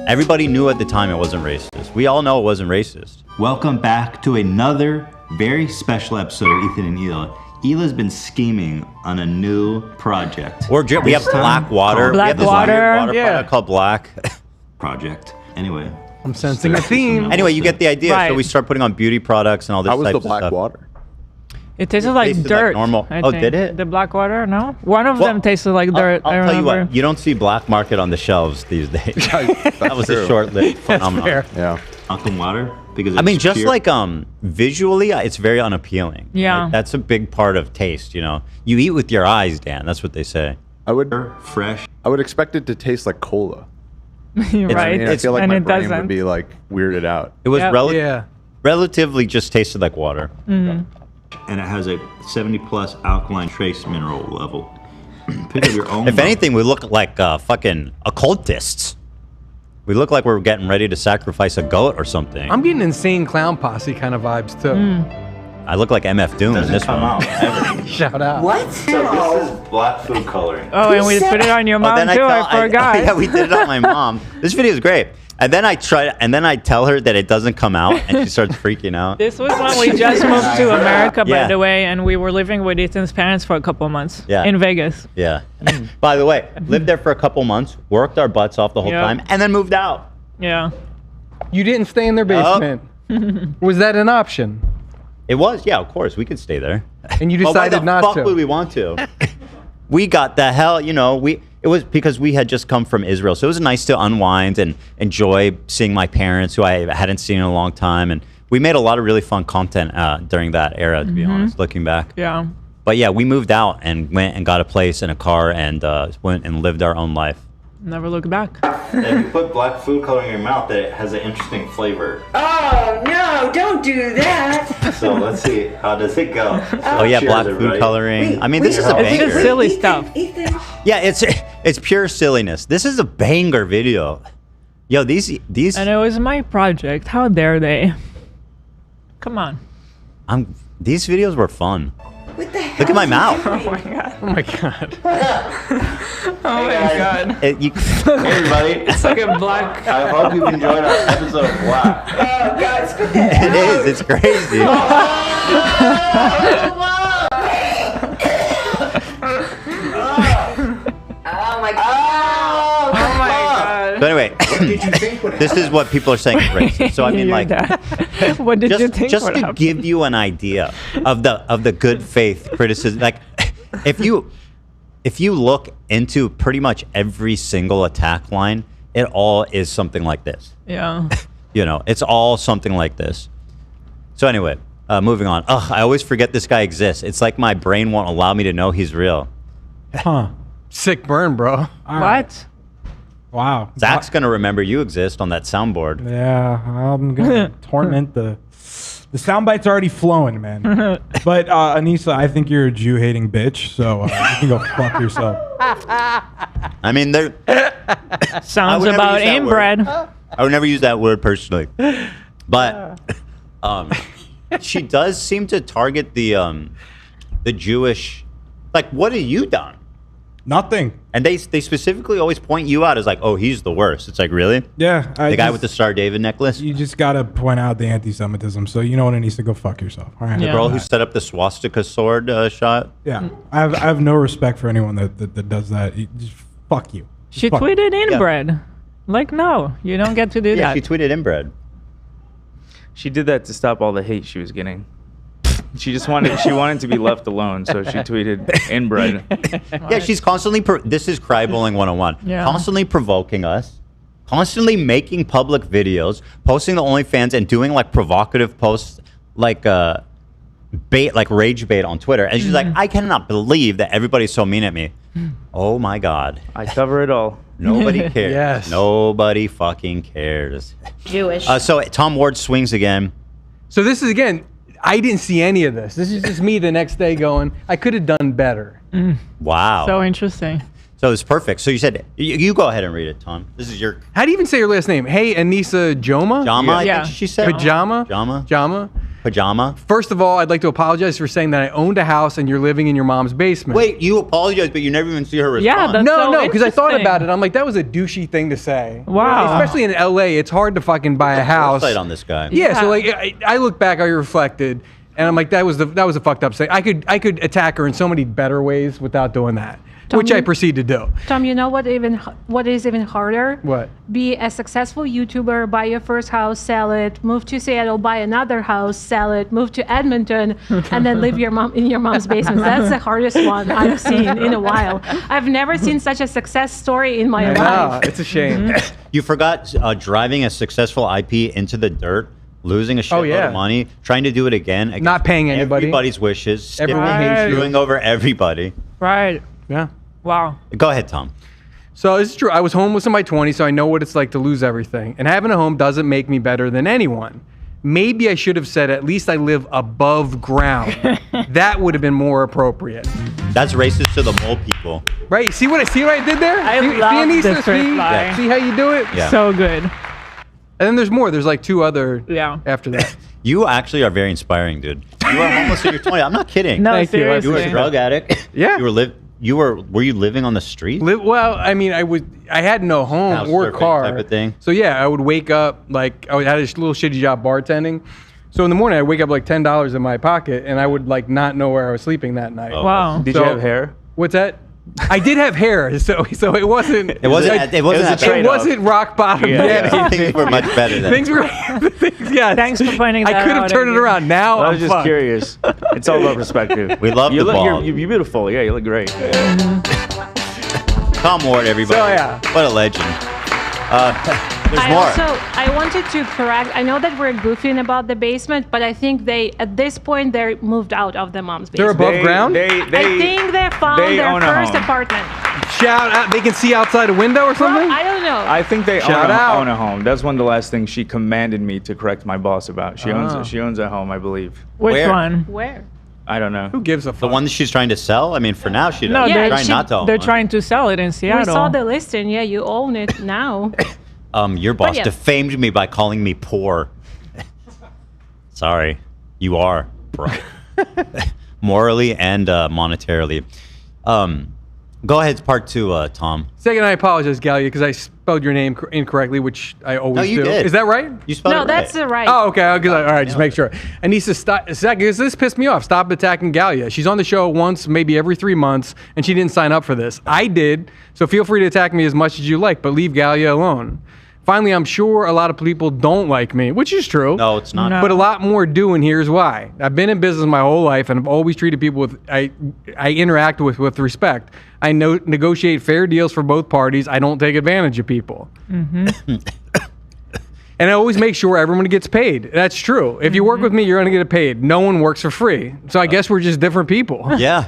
Everybody knew at the time it wasn't racist. We all know it wasn't racist. Welcome back to another very special episode of Ethan and Hila. Hila's been scheming on a new project. We have black water. Black we have this water. weird water Yeah. product called Black. Project. Anyway. I'm sensing a theme. Anyway, you get the idea. Right. So we start putting on beauty products and all this How was type the of black stuff. water? It tasted like tasted like dirt. normal. I Oh, think. did it? The black water? No. One of Well, them tasted like dirt. I'll I tell you remember. what. You don't see Black Market on the shelves these days. That was true. a short-lived phenomenon. Fair. Yeah. Alkaline water? Because I mean, it's just pure- like visually, it's very unappealing. Yeah. Like, that's a big part of taste. You know, you eat with your eyes, Dan. That's what they say. I would fresh. expect it to taste like cola. Right. I mean, I feel like and my it brain doesn't. would be like weirded out. It was Yep. Yeah. relatively just tasted like water. Mm-hmm. And it has a 70 plus alkaline trace mineral level. Pick up your own. If anything, we look like fucking occultists. We look like we're getting ready to sacrifice a goat or something. I'm getting insane clown posse kind of vibes too. I look like MF Doom in doesn't this come one. out ever. Shout out. What? So this is black food coloring. Oh, and we put it on your mom too. I forgot. yeah, we did it on my mom. This video is great. And then I tell her that it doesn't come out, and she starts freaking out. This was when we just moved to America, by Yeah. the way, and we were living with Ethan's parents for a couple months in Vegas. Yeah. By the way, lived there for a couple months, worked our butts off the whole Yep. time, and then moved out. Yeah. You didn't stay in their basement. Was that an option? It was, yeah, of course, we could stay there. And you But why decided the not fuck to. would we want to? We got the hell, it was because we had just come from Israel. So it was nice to unwind and enjoy seeing my parents who I hadn't seen in a long time. And we made a lot of really fun content during that era, to be honest, looking back. Yeah. But yeah, we moved out and went and got a place and a car and went and lived our own life. Never look back. If you put black food coloring in your mouth, that it has an interesting flavor. Oh, no, don't do that. So let's see, how does it go? Oh yeah, Cheers, black food everybody. coloring. I mean, this is a It's It's banger. just silly stuff. Ethan. Yeah, it's pure silliness. This is a banger video. Yo, these And it was my project. How dare they? Come on. these videos were fun. What the hell? Look at my mouth. Oh my god. Oh my god. Oh my god. Hey everybody, It's like a black. I hope you've enjoyed our episode of Black. Oh, God, it's good that. It is. It's crazy. Oh, my God. Oh my god. So anyway, Did you think would this is what people are saying is racist. So I mean, Your like, dad. What did you think just would to happen? give you an idea of the good faith criticism. Like, if you look into pretty much every single attack line, it all is something like this. Yeah. It's all something like this. So anyway, moving on. Ugh, I always forget this guy exists. It's like my brain won't allow me to know he's real. Huh. Sick burn, bro. All right. What? Wow. Zach's gonna remember you exist on that soundboard. Yeah, I'm gonna torment the soundbite's already flowing, man. But Anisa, I think you're a Jew-hating bitch, so you can go fuck yourself. I mean, I Sounds would never about use that inbred. I would never use that word personally, but she does seem to target the Jewish. Like, what have you done? Nothing. And they specifically always point you out as like, oh, he's the worst. It's like, really? Yeah. The guy with the Star David necklace? You just gotta point out the anti-Semitism, so you know what it needs to go fuck yourself. All right. The girl who set up the swastika sword shot? Yeah. I have no respect for anyone that does that. Just fuck you. Just She fuck you. tweeted inbred. Like, no, you don't get to do Yeah, that. she tweeted inbred. She did that to stop all the hate she was getting. She just wanted to be left alone, so she tweeted inbred. Yeah, she's constantly. This is cry bowling 101. Yeah. Constantly provoking us, constantly making public videos, posting the OnlyFans, and doing like provocative posts, like bait, like rage bait on Twitter. And she's like, I cannot believe that everybody's so mean at me. Oh my God. I cover it all. Nobody cares. Yes. Nobody fucking cares. Jewish. So Tom Ward swings again. So this is again. I didn't see any of this. This is just me the next day going, I could have done better. Wow. So interesting. So it's perfect. So you said, you go ahead and read it, Tom. This is your How do you even say your last name? Hey, Anisa Joma? Jama, Yeah. I think she said. Pajama? Jama. Jama? Pajama. First of all, I'd like to apologize for saying that I owned a house and you're living in your mom's basement. Wait, you apologize, but you never even see her respond. Yeah, that's No, so no, because I thought interesting. about it. I'm like, that was a douchey thing to say. Wow. Especially in LA, it's hard to fucking buy a house. Foresight on this guy. Yeah, so Yeah. like I look back, I reflected, and I'm like, that was a fucked up thing. I could attack her in so many better ways without doing that, which I proceed to do. Tom, you know what is even harder? What? Be a successful YouTuber, buy your first house, sell it, move to Seattle, buy another house, sell it, move to Edmonton, and then live in your mom's basement. That's the hardest one I've seen in a while. I've never seen such a success story in my No, life. it's a shame. You forgot driving a successful IP into the dirt, losing a shitload yeah. of money, trying to do it again. against Not paying anybody. Everybody's wishes. Skipping, Everyone hates you. screwing over everybody. Right. Yeah. Wow. Go ahead, Tom. So it's true. I was homeless in my 20s, so I know what it's like to lose everything. And having a home doesn't make me better than anyone. Maybe I should have said, at least I live above ground. That would have been more appropriate. That's racist to the mole people. Right? See what I did there? I see, love Anisa, this reply. see how you do it? Yeah. So good. And then there's more. There's like two other Yeah. after that. You actually are very inspiring, dude. You were homeless in your 20s. I'm not kidding. No, Thank you. I You were a seriously. drug addict. Yeah. Were you living on the street? Well, I mean, I had no home House or surfing car. type of thing. So yeah, I would wake up, like, I had a little shitty job bartending. So in the morning, I'd wake up like $10 in my pocket, and I would like not know where I was sleeping that night. Oh. Wow. Did So- you have hair? What's that? I did have hair, so it wasn't. It wasn't. It wasn't. a that bad. It trade-off. wasn't rock bottom. Yeah, yet. yeah. Things were much better then. Things were. yeah. Thanks for pointing I that could have out, turned it Adrian. around. Now I I'm was just fucked. curious. It's all about perspective. We love you the look, ball. You're beautiful. Yeah, you look great. Tom Ward, everybody. So, yeah. What a legend. There's more. I wanted to correct. I know that we're goofing about the basement, but I think at this point, they're moved out of the mom's They're basement. above ground. I think they found they their own a first home. apartment. Shout out! They can see outside a window or something. I don't know. I think they Shout own out. a home. That's one of the last things she commanded me to correct my boss about. She Oh. owns a home, I believe. Which Where? one? Where? I don't know. Who gives a The fuck? one that she's trying to sell? I mean, for now, she does. No, Yeah, they're, trying not to own they're one. trying to sell it in Seattle. We saw the listing. Yeah, you own it now. Your boss yeah. defamed me by calling me poor. Sorry. You are, bro. Morally and monetarily. Go ahead, part two, Tom. Second, I apologize, Galya, because I spelled your name incorrectly, which I always No, you do. did. Is that right? You spelled it No, right. that's right. Oh, okay. All right, just make sure. Anisa, this pissed me off. Stop attacking Galya. She's on the show once, maybe every 3 months, and she didn't sign up for this. I did, so feel free to attack me as much as you like, but leave Galya alone. Finally, I'm sure a lot of people don't like me, which is true. No, it's not. No. But a lot more do, and here's why. I've been in business my whole life, and I've always treated people I interact with respect. I negotiate fair deals for both parties. I don't take advantage of people. And I always make sure everyone gets paid. That's true. If you work with me, you're going to get paid. No one works for free. So I guess we're just different people. Yeah.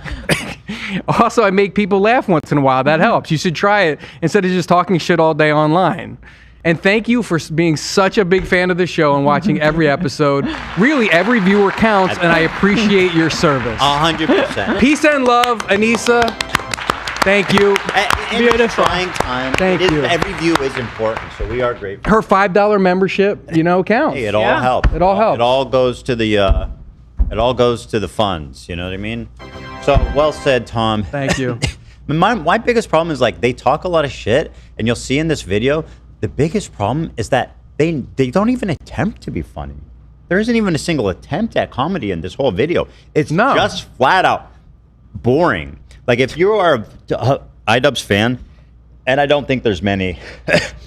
Also, I make people laugh once in a while. That helps. You should try it instead of just talking shit all day online. And thank you for being such a big fan of the show and watching every episode. Really, every viewer counts, and I appreciate your service. 100%. Peace and love, Anisa. Thank you. In this trying time, Thank you. every view is important, so we are grateful. Her $5 membership, counts. Hey, it all helps. It all helps. It all goes to the funds. You know what I mean? So well said, Tom. Thank you. My biggest problem is like they talk a lot of shit, and you'll see in this video. The biggest problem is that they don't even attempt to be funny. There isn't even a single attempt at comedy in this whole video. It's just flat out boring. Like if you are a iDubbbz fan, and I don't think there's many,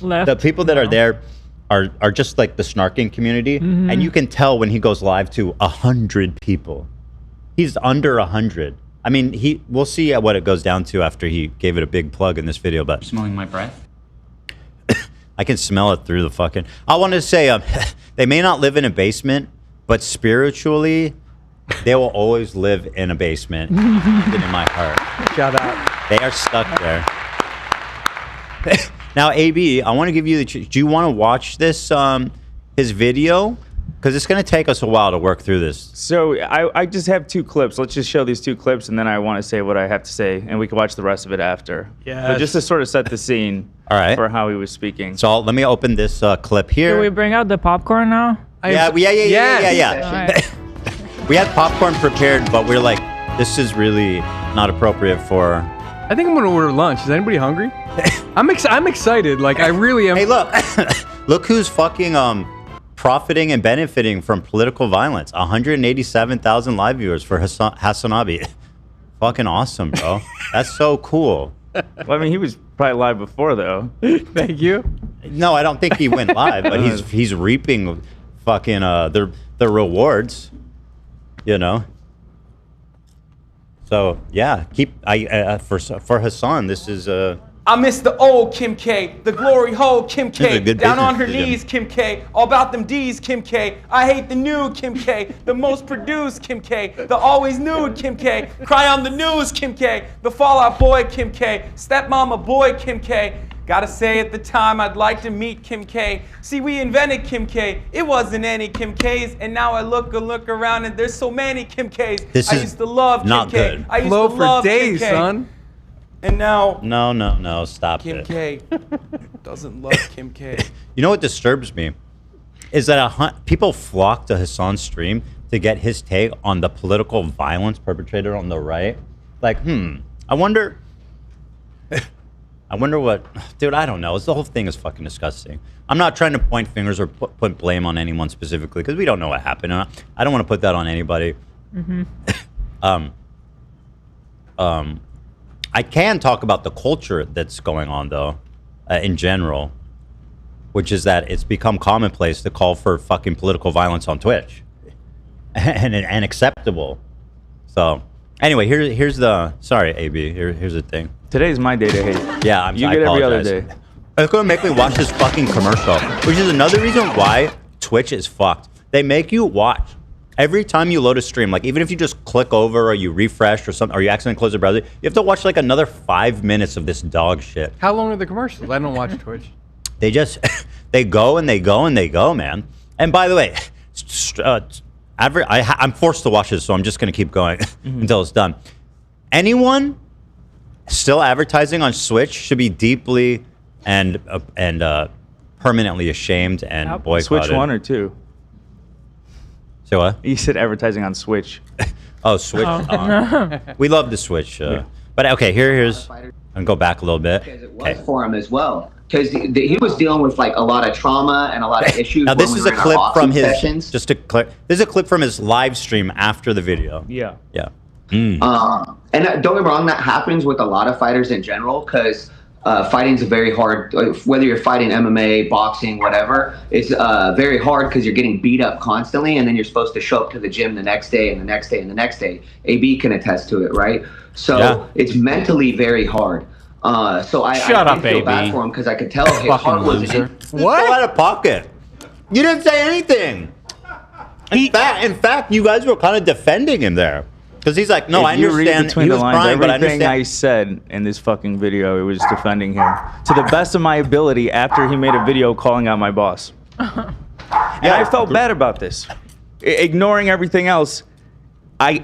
Left. the people that are there are just like the snarking community, and you can tell when he goes live to 100 people. He's under 100. I mean, we'll see what it goes down to after he gave it a big plug in this video. But Smelling my breath? I can smell it through the fucking. I want to say, they may not live in a basement, but spiritually, they will always live in a basement. Even in my heart. Shout out. They are stuck there. Now, AB, I want to give you the. Do you want to watch this? His video. Because it's going to take us a while to work through this. So I just have 2 clips. Let's just show these 2 clips, and then I want to say what I have to say, and we can watch the rest of it after. Yeah. So just to sort of set the scene. All right. For how he was speaking. So let me open this clip here. Can we bring out the popcorn now? Yeah. Right. We had popcorn prepared, but we're like, this is really not appropriate for. I think I'm gonna order lunch. Is anybody hungry? I'm excited. Like I really am. Hey, look, look who's fucking profiting and benefiting from political violence. 187,000 live viewers for Hasanabi. Fucking awesome, bro. That's so cool. Well, I mean, he was probably live before, though. Thank you. No, I don't think he went live, but he's reaping fucking the rewards. You know. So yeah, for Hassan, this is I miss the old Kim K, the glory hole Kim K, down on her business knees Kim K, all about them D's Kim K. I hate the new Kim K, the most produced Kim K, the always nude Kim K, cry on the news Kim K, the Fallout Boy Kim K, stepmama boy Kim K. Gotta say at the time I'd like to meet Kim K. See, we invented Kim K. It wasn't any Kim K's, and now I look around and there's so many Kim K's. I used to love Kim K. Good. I used Flow to for love days, Kim K. son. And now no, stop Kim it. K doesn't love Kim K. You know what disturbs me is that people flock to Hassan's stream to get his take on the political violence perpetrated on the right. Like, I wonder what, dude. I don't know. The whole thing is fucking disgusting. I'm not trying to point fingers or put blame on anyone specifically because we don't know what happened. I don't want to put that on anybody. I can talk about the culture that's going on, though, in general, which is that it's become commonplace to call for fucking political violence on Twitch and acceptable. So, anyway, here's the. Sorry, AB. Here's the thing. Today's my day to hate. Yeah, you get every other day. It's going to make me watch this fucking commercial, which is another reason why Twitch is fucked. They make you watch. Every time you load a stream, like even if you just click over or you refresh or something, or you accidentally close the browser, you have to watch like another 5 minutes of this dog shit. How long are the commercials? I don't watch Twitch. They just, they go and they go and they go, man. And by the way, I'm forced to watch this, so I'm just going to keep going until it's done. Anyone still advertising on Switch should be deeply and permanently ashamed and boycotted. Switch 1 or 2? Say what? You said advertising on Switch. Oh, Switch. We love the Switch. But okay, here's. I'm go back a little bit. It was for him as well, because he was dealing with like a lot of trauma and a lot of issues. Now this is a clip from his. Sessions. Just to clear, this is a clip from his live stream after the video. Yeah. Yeah. And don't get me wrong, that happens with a lot of fighters in general, because fighting's very hard. Whether you're fighting MMA, boxing, whatever, it's very hard because you're getting beat up constantly, and then you're supposed to show up to the gym the next day and the next day and the next day. AB can attest to it, right? So it's mentally very hard. So I feel bad for him because I could tell his heart was in. What? Out of pocket. You didn't say anything. In fact, you guys were kind of defending him there. Because he's like, no, I understand. He was crying, but I understand. Everything I said in this fucking video, it was defending him to the best of my ability after he made a video calling out my boss. And I felt bad about this. Ignoring everything else, I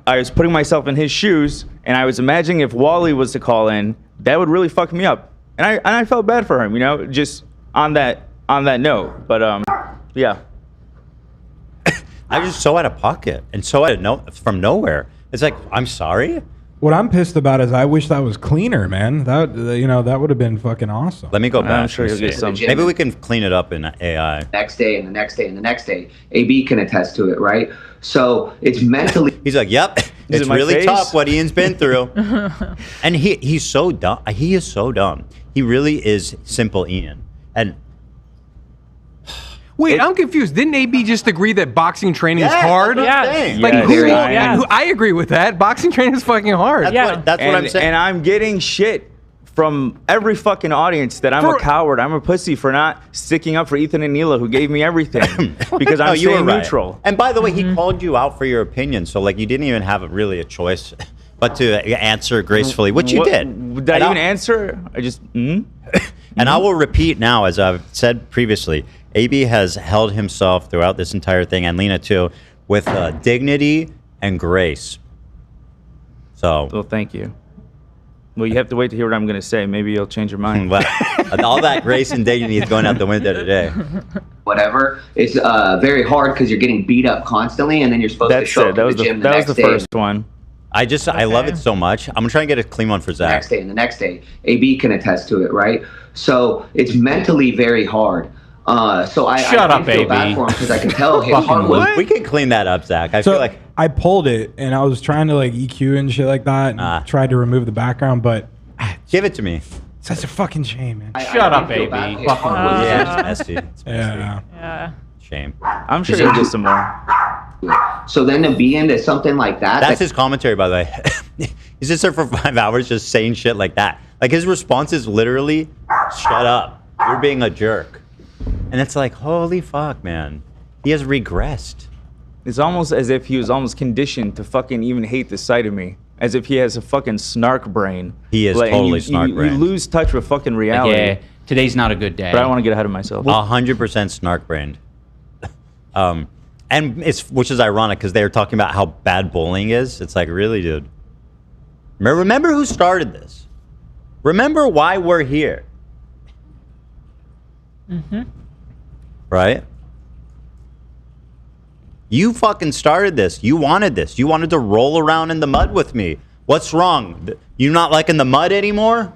was putting myself in his shoes, and I was imagining if Wally was to call in, that would really fuck me up. And I felt bad for him, you know, just on that note. But yeah. I was just so out of pocket and so from nowhere. It's like, I'm sorry. What I'm pissed about is I wish that was cleaner, man. That would have been fucking awesome. Let me go back. I'm sure you'll get some. Maybe we can clean it up in AI. Next day and the next day and the next day. AB can attest to it, right? So it's mentally. He's like, yep, it's really tough what Ian's been through. And he's so dumb. He is so dumb. He really is simple Ian. And Wait, I'm confused. Didn't AB just agree that boxing training is Yeah, hard? that's what I'm saying. Like, Yes. I agree with that. Boxing training is fucking hard. That's what I'm saying. And I'm getting shit from every fucking audience that I'm a coward. I'm a pussy for not sticking up for Ethan and Neela, who gave me everything because I'm you were staying right. neutral. And by the way, he called you out for your opinion, so like you didn't even have really a choice but to answer gracefully, which you did. Did I even answer? I just. And I will repeat now, as I've said previously, AB has held himself throughout this entire thing, and Lena too, with dignity and grace. So. Well, thank you. Well, you have to wait to hear what I'm going to say. Maybe you'll change your mind. All that grace and dignity is going out the window today. Whatever. It's very hard because you're getting beat up constantly, and then you're supposed to show up to the gym the next day. That was the first one. I love it so much. I'm trying to get a clean one for Zach. The next day. AB can attest to it, right? So it's mentally very hard. So I feel bad for him because I can tell his heart was. We can clean that up, Zach. I feel like I pulled it and I was trying to like EQ and shit like that and tried to remove the background, but give it to me. It's such a fucking shame, man. Shut up, AB. Yeah, it's messy. It's messy. Yeah. Shame. I'm sure you'll get some more. So then to be into something like that. That's his commentary, by the way. He's just there for 5 hours just saying shit like that. Like his response is literally, "Shut up. You're being a jerk." And it's like, holy fuck, man. He has regressed. It's almost as if he was almost conditioned to fucking even hate the sight of me. As if he has a fucking snark brain. He is totally snark brain. You lose touch with fucking reality. Yeah, today's not a good day. But I don't want to get ahead of myself. 100% snark brained. And which is ironic because they were talking about how bad bullying is. It's like, really, dude. Remember who started this. Remember why we're here. Right? You fucking started this. You wanted this. You wanted to roll around in the mud with me. What's wrong? You not liking the mud anymore?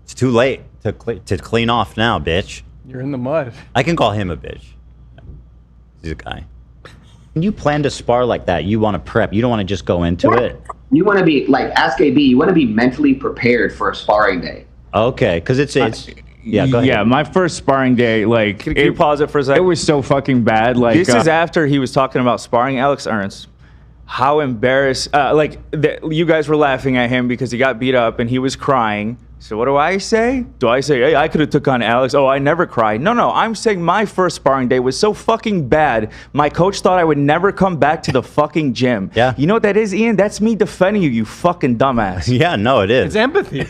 It's too late to clean off now, bitch. You're in the mud. I can call him a bitch. He's a guy. When you plan to spar like that, you want to prep. You don't want to just go into it. You want to be, like, ask AB, you want to be mentally prepared for a sparring day. Okay, because it's yeah, go ahead. Yeah, my first sparring day, like... Can you pause it for a second? It was so fucking bad. Like This is after he was talking about sparring Alex Ernst. How embarrassed... you guys were laughing at him because he got beat up and he was crying. So what do I say? Do I say, hey, I could have took on Alex? Oh, I never cried. No, I'm saying my first sparring day was so fucking bad. My coach thought I would never come back to the fucking gym. Yeah. You know what that is, Ian? That's me defending you, you fucking dumbass. Yeah, no, it is. It's empathy.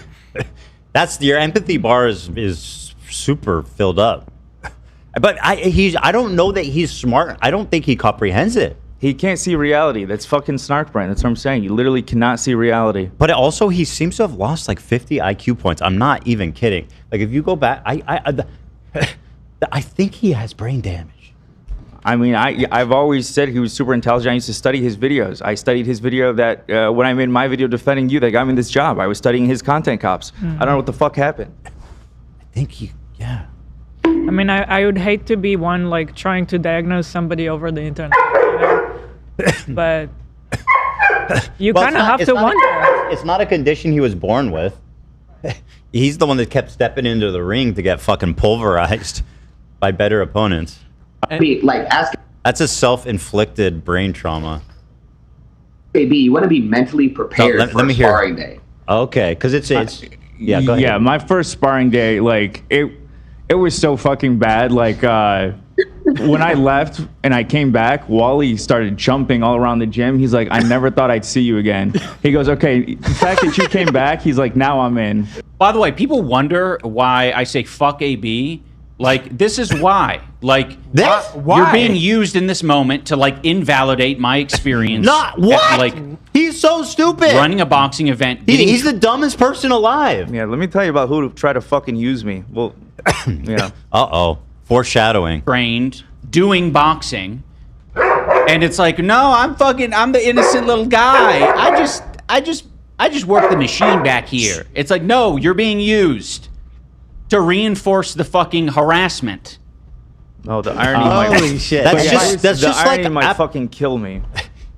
That's your empathy bar is super filled up. But I don't know that he's smart. I don't think he comprehends it. He can't see reality. That's fucking snark brain. That's what I'm saying. You literally cannot see reality. But also, he seems to have lost like 50 IQ points. I'm not even kidding. Like, if you go back, I think he has brain damage. I mean, I've always said he was super intelligent. I used to study his videos. I studied his video that when I made my video defending you that got me this job. I was studying his content cops. I don't know what the fuck happened. I think yeah. I mean, I would hate to be one like trying to diagnose somebody over the internet. You know? But you kind of have to wonder. It's not a condition he was born with. He's the one that kept stepping into the ring to get fucking pulverized by better opponents. That's a self-inflicted brain trauma. AB, you want to be mentally prepared for a sparring day. Okay, because it's yeah. Go ahead. Yeah, my first sparring day, like it was so fucking bad. Like when I left and I came back, Wally started jumping all around the gym. He's like, I never thought I'd see you again. He goes, okay, the fact that you came back, he's like, now I'm in. By the way, people wonder why I say fuck AB. Like, this is why. Like, why? You're being used in this moment to, like, invalidate my experience. Not what? Like, he's so stupid. Running a boxing event. He's the dumbest person alive. Yeah, let me tell you about who tried to fucking use me. Well, yeah. Uh-oh. Foreshadowing. Trained, doing boxing. And it's like, no, I'm the innocent little guy. I just work the machine back here. It's like, no, you're being used to reinforce the fucking harassment. Oh, the irony Holy shit. That's just irony like might fucking kill me.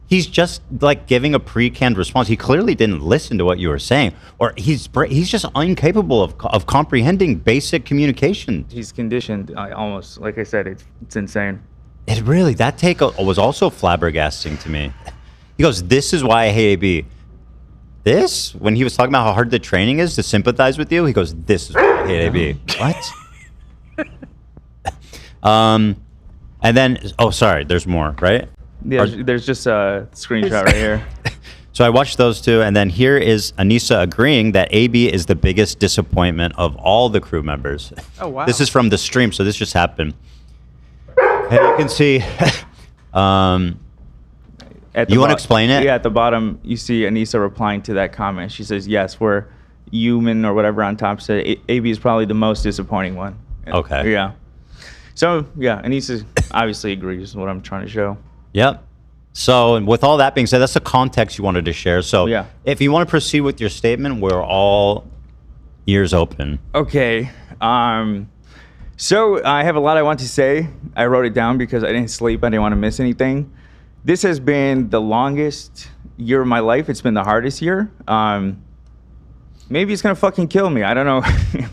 He's just like giving a pre-canned response. He clearly didn't listen to what you were saying, or he's just incapable of comprehending basic communication. He's conditioned. Almost like I said, it's insane. It really, that take was also flabbergasting to me. He goes, "This is why I hate AB." This, when he was talking about how hard the training is to sympathize with you, he goes, "This is why I hate AB." What? And then, oh, sorry, there's more, right? Yeah, there's just a screenshot right here. So I watched those two, and then here is Anisa agreeing that AB is the biggest disappointment of all the crew members. Oh, wow. This is from the stream, so this just happened. And you can see. You want to explain it? Yeah, at the bottom, you see Anisa replying to that comment. She says, "Yes, we're human," or whatever on top said. AB is probably the most disappointing one. Okay. Yeah. So, yeah, Anisa obviously agrees with what I'm trying to show. Yep. So with all that being said, that's the context you wanted to share. So yeah. If you want to proceed with your statement, we're all ears open. Okay. So I have a lot I want to say. I wrote it down because I didn't sleep. I didn't want to miss anything. This has been the longest year of my life. It's been the hardest year. Maybe it's gonna fucking kill me. I don't know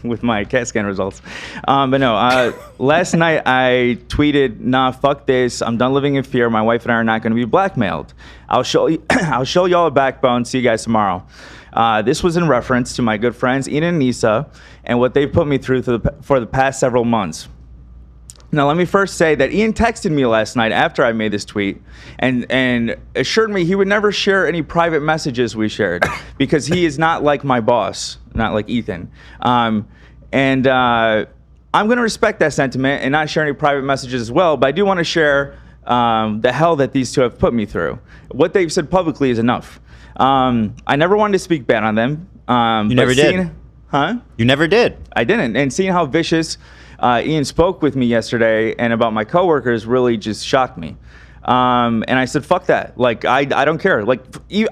with my CAT scan results. But no, last night I tweeted, "Nah, fuck this. I'm done living in fear. My wife and I are not gonna be blackmailed. I'll show y'all a backbone. See you guys tomorrow." This was in reference to my good friends Ian and Anisa and what they've put me through for the past several months. Now, let me first say that Ian texted me last night after I made this tweet and assured me he would never share any private messages we shared because he is not like my boss, not like Ethan. I'm going to respect that sentiment and not share any private messages as well, but I do want to share the hell that these two have put me through. What they've said publicly is enough. I never wanted to speak bad on them. You never did. Huh? You never did. I didn't. And seeing how vicious Ian spoke with me yesterday and about my coworkers really just shocked me. And I said, fuck that. Like, I don't care. Like,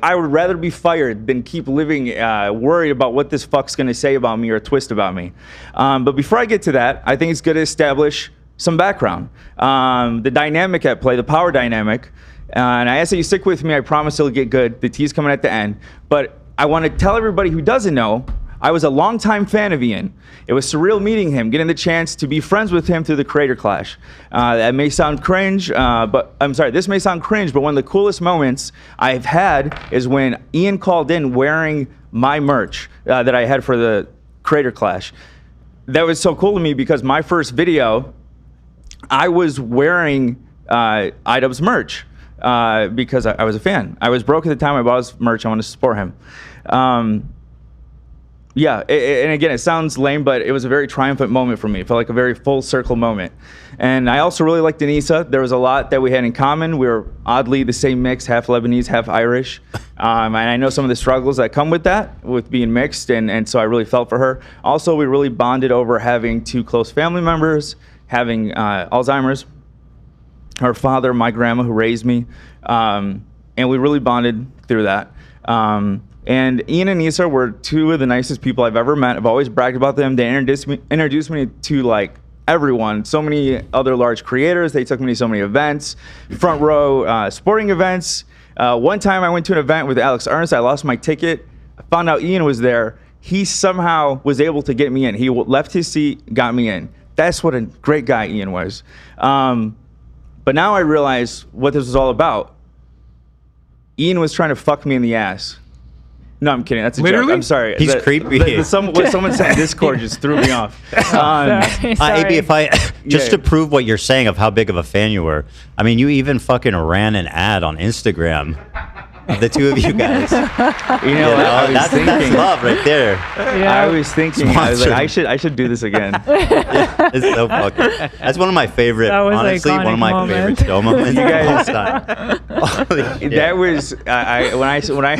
I would rather be fired than keep living worried about what this fuck's going to say about me or twist about me. But before I get to that, I think it's good to establish some background. The dynamic at play, the power dynamic. And I ask that you stick with me. I promise it'll get good. The tea's coming at the end. But I want to tell everybody who doesn't know, I was a longtime fan of Ian. It was surreal meeting him, getting the chance to be friends with him through the Creator Clash. That may sound cringe, but I'm sorry, this may sound cringe, but one of the coolest moments I've had is when Ian called in wearing my merch that I had for the Creator Clash. That was so cool to me because my first video, I was wearing iDubbbz merch because I was a fan. I was broke at the time. I bought his merch. I wanted to support him. Yeah, and again, it sounds lame, but it was a very triumphant moment for me. It felt like a very full circle moment. And I also really liked Anisa. There was a lot that we had in common. We were oddly the same mix, half Lebanese, half Irish. And I know some of the struggles that come with that, with being mixed, and so I really felt for her. Also, we really bonded over having two close family members, having Alzheimer's, her father, my grandma who raised me, and we really bonded through that. And Ian and Anisa were two of the nicest people I've ever met. I've always bragged about them. They introduced me to like everyone, so many other large creators. They took me to so many events, front row sporting events. One time I went to an event with Alex Ernst. I lost my ticket. I found out Ian was there. He somehow was able to get me in. He left his seat, got me in. That's what a great guy Ian was. But now I realize what this was all about. Ian was trying to fuck me in the ass. No, I'm kidding. That's a joke. I'm sorry. He's creepy. What someone said in Discord just threw me off. AB, if I to prove what you're saying of how big of a fan you were, I mean, you even fucking ran an ad on Instagram of the two of you guys. You know, that's love right there. Yeah. I was thinking, I was like, I should do this again. Yeah, it's so fucking. That's one of my favorite. Honestly, one of my favorite show moments. You guys, that was when I.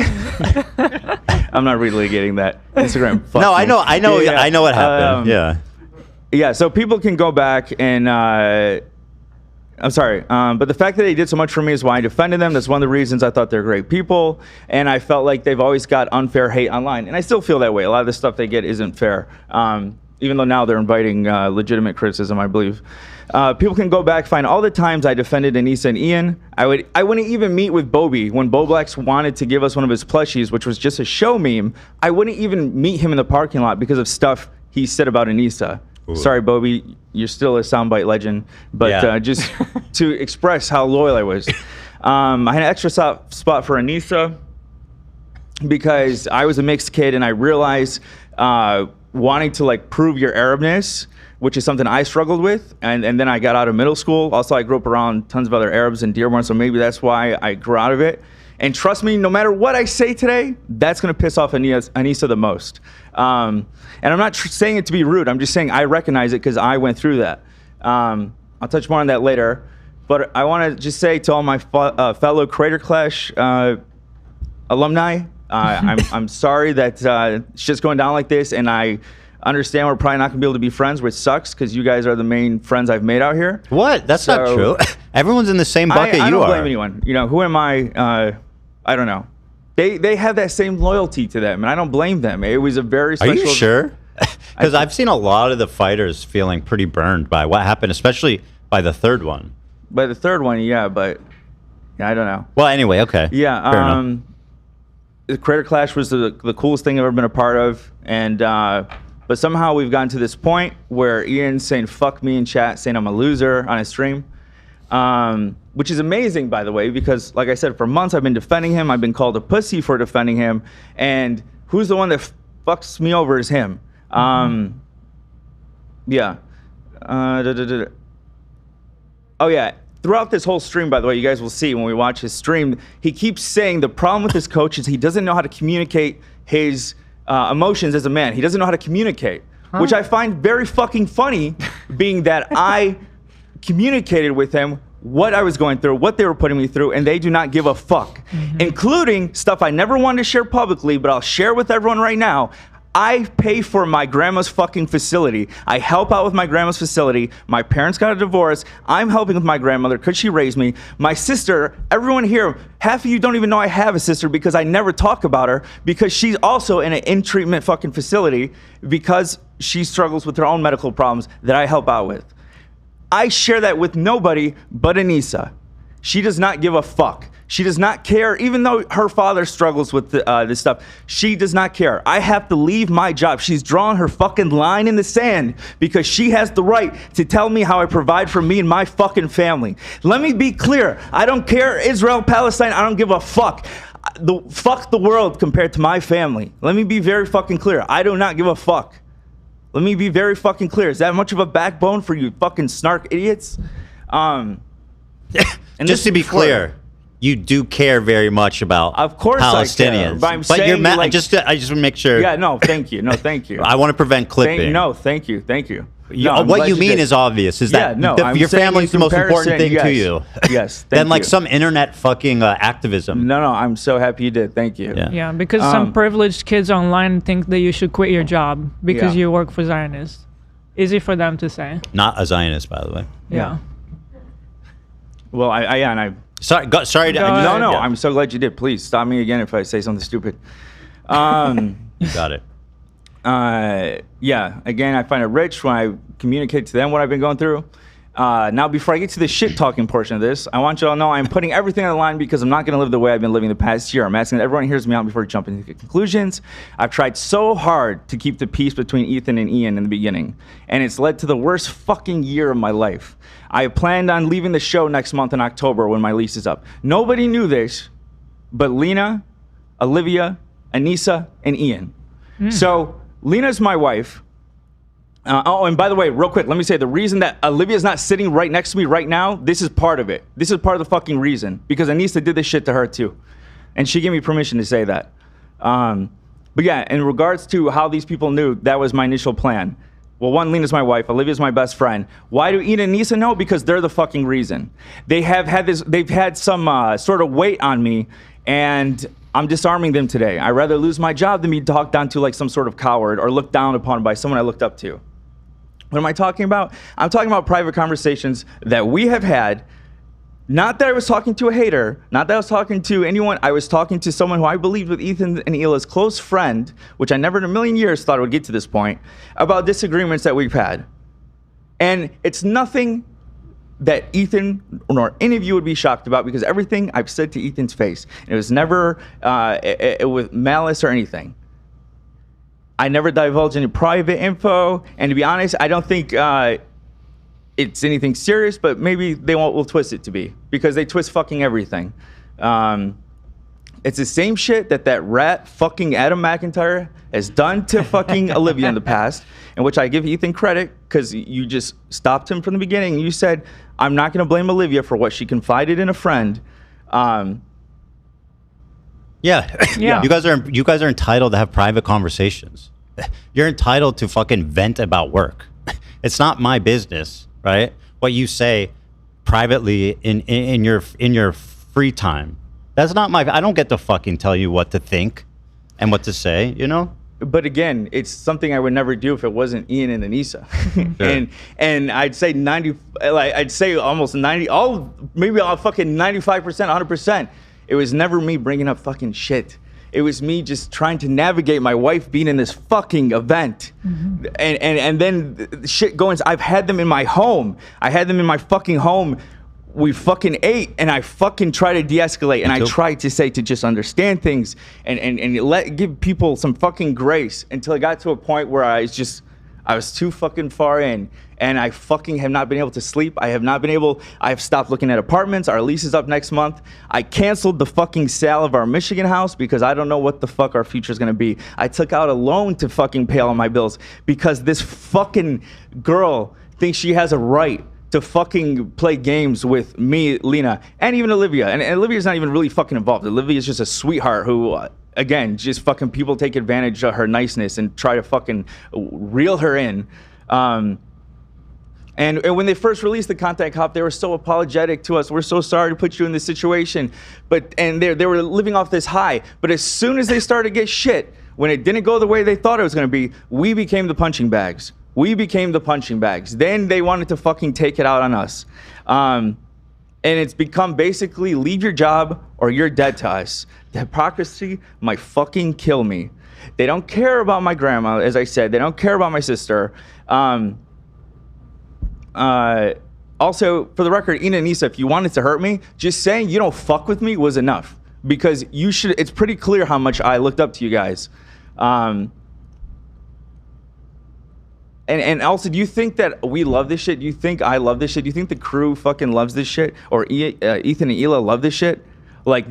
I'm not really getting that. Instagram. No, I know what happened. Yeah. So people can go back and. I'm sorry, but the fact that they did so much for me is why I defended them. That's one of the reasons I thought they're great people, and I felt like they've always got unfair hate online, and I still feel that way. A lot of the stuff they get isn't fair. even though now they're inviting legitimate criticism, I believe. People can go back, find all the times I defended Anisa and Ian. I wouldn't even meet with Bobby when Boblax wanted to give us one of his plushies, which was just a show meme. I wouldn't even meet him in the parking lot because of stuff he said about Anisa. Ooh. Sorry, Bobby, you're still a soundbite legend, but just to express how loyal I was. I had an extra spot for Anisa because I was a mixed kid and I realized wanting to like prove your Arabness, which is something I struggled with, and then I got out of middle school. Also, I grew up around tons of other Arabs in Dearborn, so maybe that's why I grew out of it. And trust me, no matter what I say today, that's gonna piss off Anisa the most. And I'm not saying it to be rude, I'm just saying I recognize it because I went through that. I'll touch more on that later, but I wanna just say to all my fellow Crater Clash alumni, I'm sorry that it's just going down like this, and I understand we're probably not gonna be able to be friends, which sucks because you guys are the main friends I've made out here. What? That's not true. Everyone's in the same bucket I you don't are. blame anyone. You know, who am I? I don't know. They have that same loyalty to them, and I don't blame them. It was a very special. Are you sure? Because I've seen a lot of the fighters feeling pretty burned by what happened, especially by the third one. By the third one, yeah, but I don't know. Well, anyway, okay. Yeah. The Crater Clash was the coolest thing I've ever been a part of, and but somehow we've gotten to this point where Ian's saying "fuck me" in chat, saying I'm a loser on his stream, which is amazing, by the way, because like I said, for months I've been defending him. I've been called a pussy for defending him, and who's the one that fucks me over is him. Yeah. Oh yeah. Throughout this whole stream, by the way, you guys will see when we watch his stream, he keeps saying the problem with this coach is he doesn't know how to communicate his emotions as a man. He doesn't know how to communicate, which I find very fucking funny, being that I communicated with him what I was going through, what they were putting me through, and they do not give a fuck, including stuff I never wanted to share publicly, but I'll share with everyone right now. I pay for my grandma's fucking facility. I help out with my grandma's facility. My parents got a divorce. I'm helping with my grandmother because she raised me. My sister, everyone here, half of you don't even know I have a sister because I never talk about her because she's also in an in-treatment fucking facility because she struggles with her own medical problems that I help out with. I share that with nobody but Anisa. She does not give a fuck. She does not care, even though her father struggles with this stuff. She does not care. I have to leave my job. She's drawn her fucking line in the sand because she has the right to tell me how I provide for me and my fucking family. Let me be clear. I don't care Israel, Palestine. I don't give a fuck. Fuck the world compared to my family. Let me be very fucking clear. I do not give a fuck. Let me be very fucking clear. Is that much of a backbone for you fucking snark idiots? And just to be clear, you do care very much about Palestinians. But I'm saying, you're I just want to make sure. Yeah, no, thank you. No, thank you. I want to prevent clipping. Thank you. What you mean is obvious. Is that your family's the most important thing to you? Yes. Than like some internet fucking activism. No, I'm so happy you did. Thank you. Yeah, because some privileged kids online think that you should quit your job because you work for Zionists. Easy for them to say. Not a Zionist, by the way. Yeah. Well, I sorry. No. I'm so glad you did. Please stop me again if I say something stupid. You got it. Yeah. Again, I find it rich when I communicate to them what I've been going through. Now, before I get to the shit talking portion of this, I want you all to know I'm putting everything on the line because I'm not going to live the way I've been living the past year. I'm asking that everyone hears me out before jumping into conclusions. I've tried so hard to keep the peace between Ethan and Ian in the beginning, and it's led to the worst fucking year of my life. I planned on leaving the show next month in October when my lease is up. Nobody knew this, but Lena, Olivia, Anisa, and Ian. So Lena's my wife. And by the way, real quick, let me say the reason that Olivia's not sitting right next to me right now, this is part of it. This is part of the fucking reason. Because Anisa did this shit to her too. And she gave me permission to say that. But yeah, in regards to how these people knew, that was my initial plan. Well, one, Lena's my wife. Olivia's my best friend. Why do Ian and Anisa know? Because they're the fucking reason. They've had some sort of weight on me, and I'm disarming them today. I'd rather lose my job than be talked down to like some sort of coward or looked down upon by someone I looked up to. What am I talking about? I'm talking about private conversations that we have had Not that I was talking to a hater, not that I was talking to anyone. I was talking to someone who I believed with Ethan and Hila's close friend, which I never in a million years thought it would get to this point, about disagreements that we've had. And it's nothing that Ethan nor any of you would be shocked about, because everything I've said to Ethan's face, and it was never with malice or anything. I never divulge any private info, and to be honest, I don't think it's anything serious, but maybe they will twist it to be, because they twist fucking everything. It's the same shit that rat fucking Adam McIntyre has done to fucking Olivia in the past, in which I give Ethan credit, because you just stopped him from the beginning. You said, I'm not going to blame Olivia for what she confided in a friend. Yeah. You guys are entitled to have private conversations. You're entitled to fucking vent about work. It's not my business, right? What you say privately in your free time. That's not my. I don't get to fucking tell you what to think and what to say, you know? But again, it's something I would never do if it wasn't Ian and Anisa. Sure. and I'd say almost 90, maybe all fucking 95%, 100%. It was never me bringing up fucking shit. It was me just trying to navigate my wife being in this fucking event. Mm-hmm. And then shit going. I've had them in my home. I had them in my fucking home. We fucking ate, and I fucking try to de-escalate, and I try to say to just understand things and give people some fucking grace, until it got to a point where I was too fucking far in, and I fucking have not been able to sleep. I have stopped looking at apartments. Our lease is up next month. I canceled the fucking sale of our Michigan house because I don't know what the fuck our future is gonna be. I took out a loan to fucking pay all my bills because this fucking girl thinks she has a right to fucking play games with me, Lena, and even Olivia. And Olivia's not even really fucking involved. Olivia's just a sweetheart who, again, just fucking people take advantage of her niceness and try to fucking reel her in. And when they first released the Contact Cop, they were so apologetic to us. We're so sorry to put you in this situation. And they were living off this high. But as soon as they started to get shit, when it didn't go the way they thought it was gonna be, we became the punching bags. Then they wanted to fucking take it out on us. And it's become basically leave your job or you're dead to us. The hypocrisy might fucking kill me. They don't care about my grandma, as I said. They don't care about my sister. Also, for the record, Ina and Anisa, if you wanted to hurt me, just saying you don't fuck with me was enough. Because it's pretty clear how much I looked up to you guys. And also, do you think that we love this shit? Do you think I love this shit? Do you think the crew fucking loves this shit? Or Ethan and Hila love this shit? Like,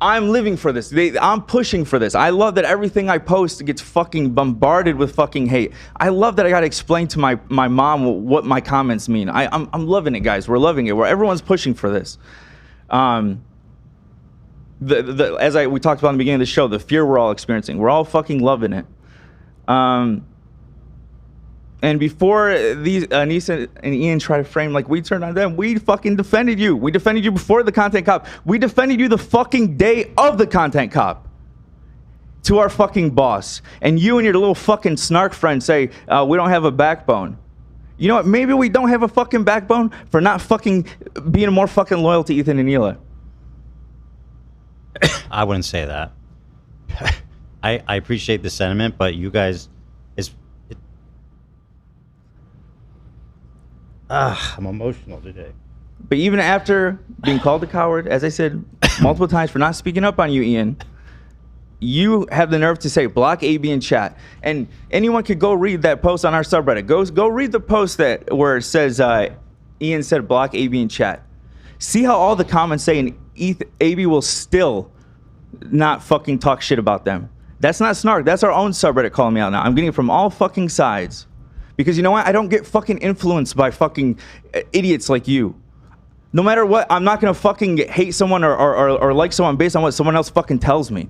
I'm living for this. I'm pushing for this. I love that everything I post gets fucking bombarded with fucking hate. I love that I gotta explain to my mom what my comments mean. I'm loving it, guys. We're loving it. Everyone's pushing for this. As we talked about in the beginning of the show, the fear we're all experiencing. We're all fucking loving it. And before these Anisa and Ian try to frame like we turned on them, we fucking defended you. We defended you before the Content Cop. We defended you the fucking day of the Content Cop to our fucking boss. And you and your little fucking snark friend say, we don't have a backbone. You know what? Maybe we don't have a fucking backbone for not fucking being more fucking loyal to Ethan and Hila. I wouldn't say that. I appreciate the sentiment, but you guys, I'm emotional today. But even after being called a coward, as I said multiple times for not speaking up on you, Ian, you have the nerve to say block AB in chat. And anyone could go read that post on our subreddit. Go read the post where it says Ian said block AB in chat. See how all the comments say and AB will still not fucking talk shit about them. That's not snark. That's our own subreddit calling me out now. I'm getting it from all fucking sides. Because you know what? I don't get fucking influenced by fucking idiots like you. No matter what, I'm not gonna fucking hate someone or like someone based on what someone else fucking tells me.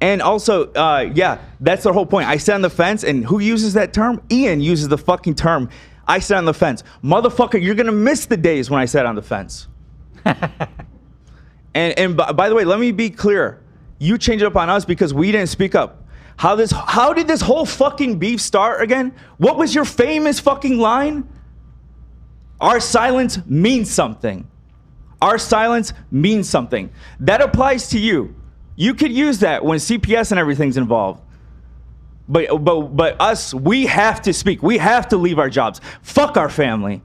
And also, yeah, that's the whole point. I sit on the fence, and who uses that term? Ian uses the fucking term, I sit on the fence. Motherfucker, you're gonna miss the days when I sat on the fence. and by the way, let me be clear. You changed up on us because we didn't speak up. How did this whole fucking beef start again? What was your famous fucking line? Our silence means something. Our silence means something. That applies to you. You could use that when CPS and everything's involved. But us, we have to speak. We have to leave our jobs. Fuck our family.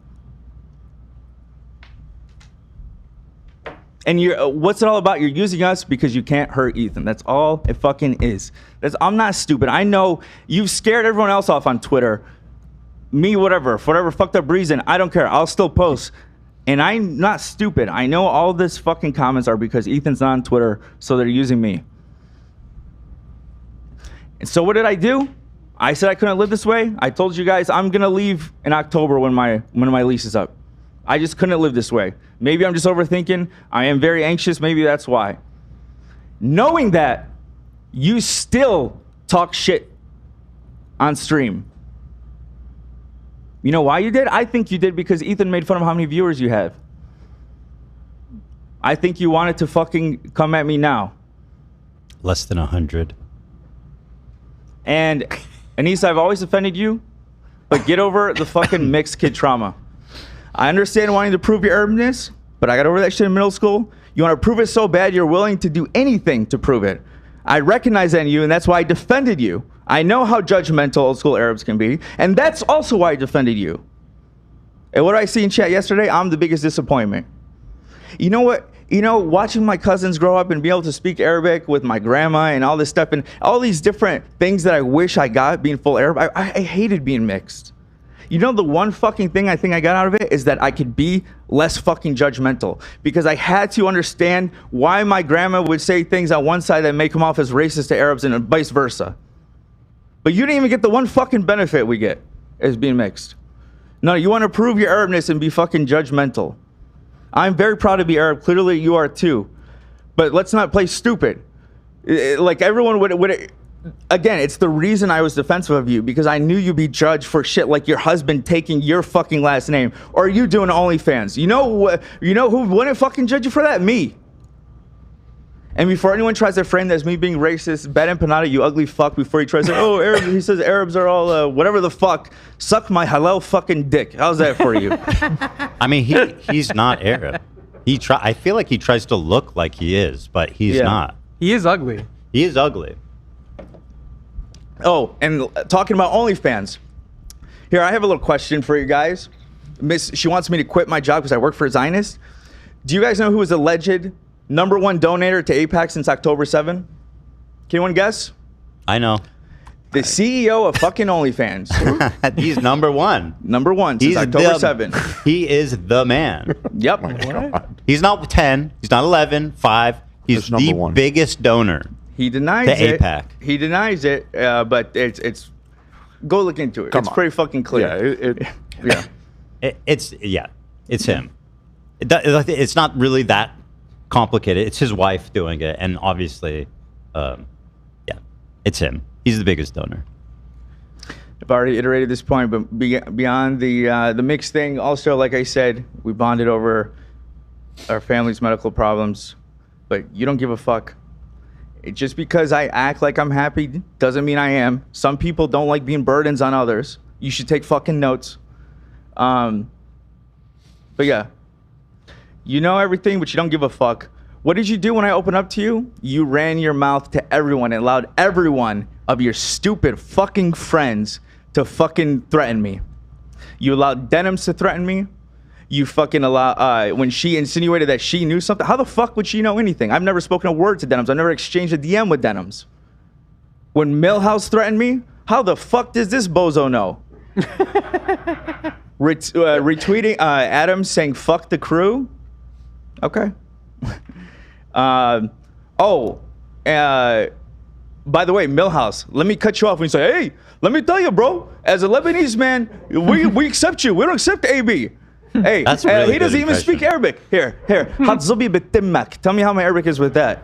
And what's it all about? You're using us because you can't hurt Ethan. That's all it fucking is. I'm not stupid. I know you've scared everyone else off on Twitter. Me, whatever, for whatever fucked up reason, I don't care. I'll still post. And I'm not stupid. I know all this fucking comments are because Ethan's not on Twitter, so they're using me. And so what did I do? I said I couldn't live this way. I told you guys I'm gonna leave in October when my lease is up. I just couldn't live this way. Maybe I'm just overthinking. I am very anxious. Maybe that's why. Knowing that, you still talk shit on stream. You know why you did? I think you did because Ethan made fun of how many viewers you have. I think you wanted to fucking come at me now. Less than 100. And Anisa, I've always offended you, but get over the fucking mixed kid trauma. I understand wanting to prove your urban-ness, but I got over that shit in middle school. You want to prove it so bad you're willing to do anything to prove it. I recognize that in you, and that's why I defended you. I know how judgmental old school Arabs can be, and that's also why I defended you. And what did I see in chat yesterday? I'm the biggest disappointment. You know what? You know, watching my cousins grow up and be able to speak Arabic with my grandma and all this stuff and all these different things that I wish I got being full Arab, I hated being mixed. You know, the one fucking thing I think I got out of it is that I could be less fucking judgmental because I had to understand why my grandma would say things on one side that make them off as racist to Arabs and vice versa. But you didn't even get the one fucking benefit we get as being mixed. No, you want to prove your Arabness and be fucking judgmental. I'm very proud to be Arab. Clearly you are too. But let's not play stupid. Like everyone would again, it's the reason I was defensive of you because I knew you'd be judged for shit like your husband taking your fucking last name or you doing OnlyFans. You know who wouldn't fucking judge you for that? Me. And before anyone tries to frame that as me being racist, bad empanada, you ugly fuck, before he tries to say, oh, Arabs, he says Arabs are all whatever the fuck, suck my halal fucking dick. How's that for you? I mean, he's not Arab. I feel like he tries to look like he is, but he's not. He is ugly. He is ugly. Oh, and talking about OnlyFans. Here, I have a little question for you guys. She wants me to quit my job because I work for a Zionist. Do you guys know who was alleged #1 donator to AIPAC since October 7? Can anyone guess? I know. The CEO of fucking OnlyFans. He's #1. #1 since October 7. He is the man. Yep. He's not 10. He's not 11. 5. He's the biggest donor. He denies to it. AIPAC. He denies it, but it's go look into it. It's pretty fucking clear. It's him. It's not really that complicated. It's his wife doing it, and obviously, it's him. He's the biggest donor. I've already iterated this point, but beyond the mixed thing, also, like I said, we bonded over our family's medical problems, but you don't give a fuck. Just because I act like I'm happy doesn't mean I am. Some people don't like being burdens on others. You should take fucking notes. But yeah, you know everything, but you don't give a fuck. What did you do when I opened up to you? You ran your mouth to everyone and allowed every one of your stupid fucking friends to fucking threaten me. You allowed Denims to threaten me. You fucking allow, when she insinuated that she knew something, how the fuck would she know anything? I've never spoken a word to Denims. I've never exchanged a DM with Denims. When Millhouse threatened me, how the fuck does this bozo know? Retweeting Adam saying fuck the crew? Okay. By the way, Millhouse, let me cut you off when you say, hey, let me tell you, bro, as a Lebanese man, we accept you. We don't accept AB. Hey, that's really he doesn't even speak Arabic. Here. Hatzubi bitimmak. Tell me how my Arabic is with that.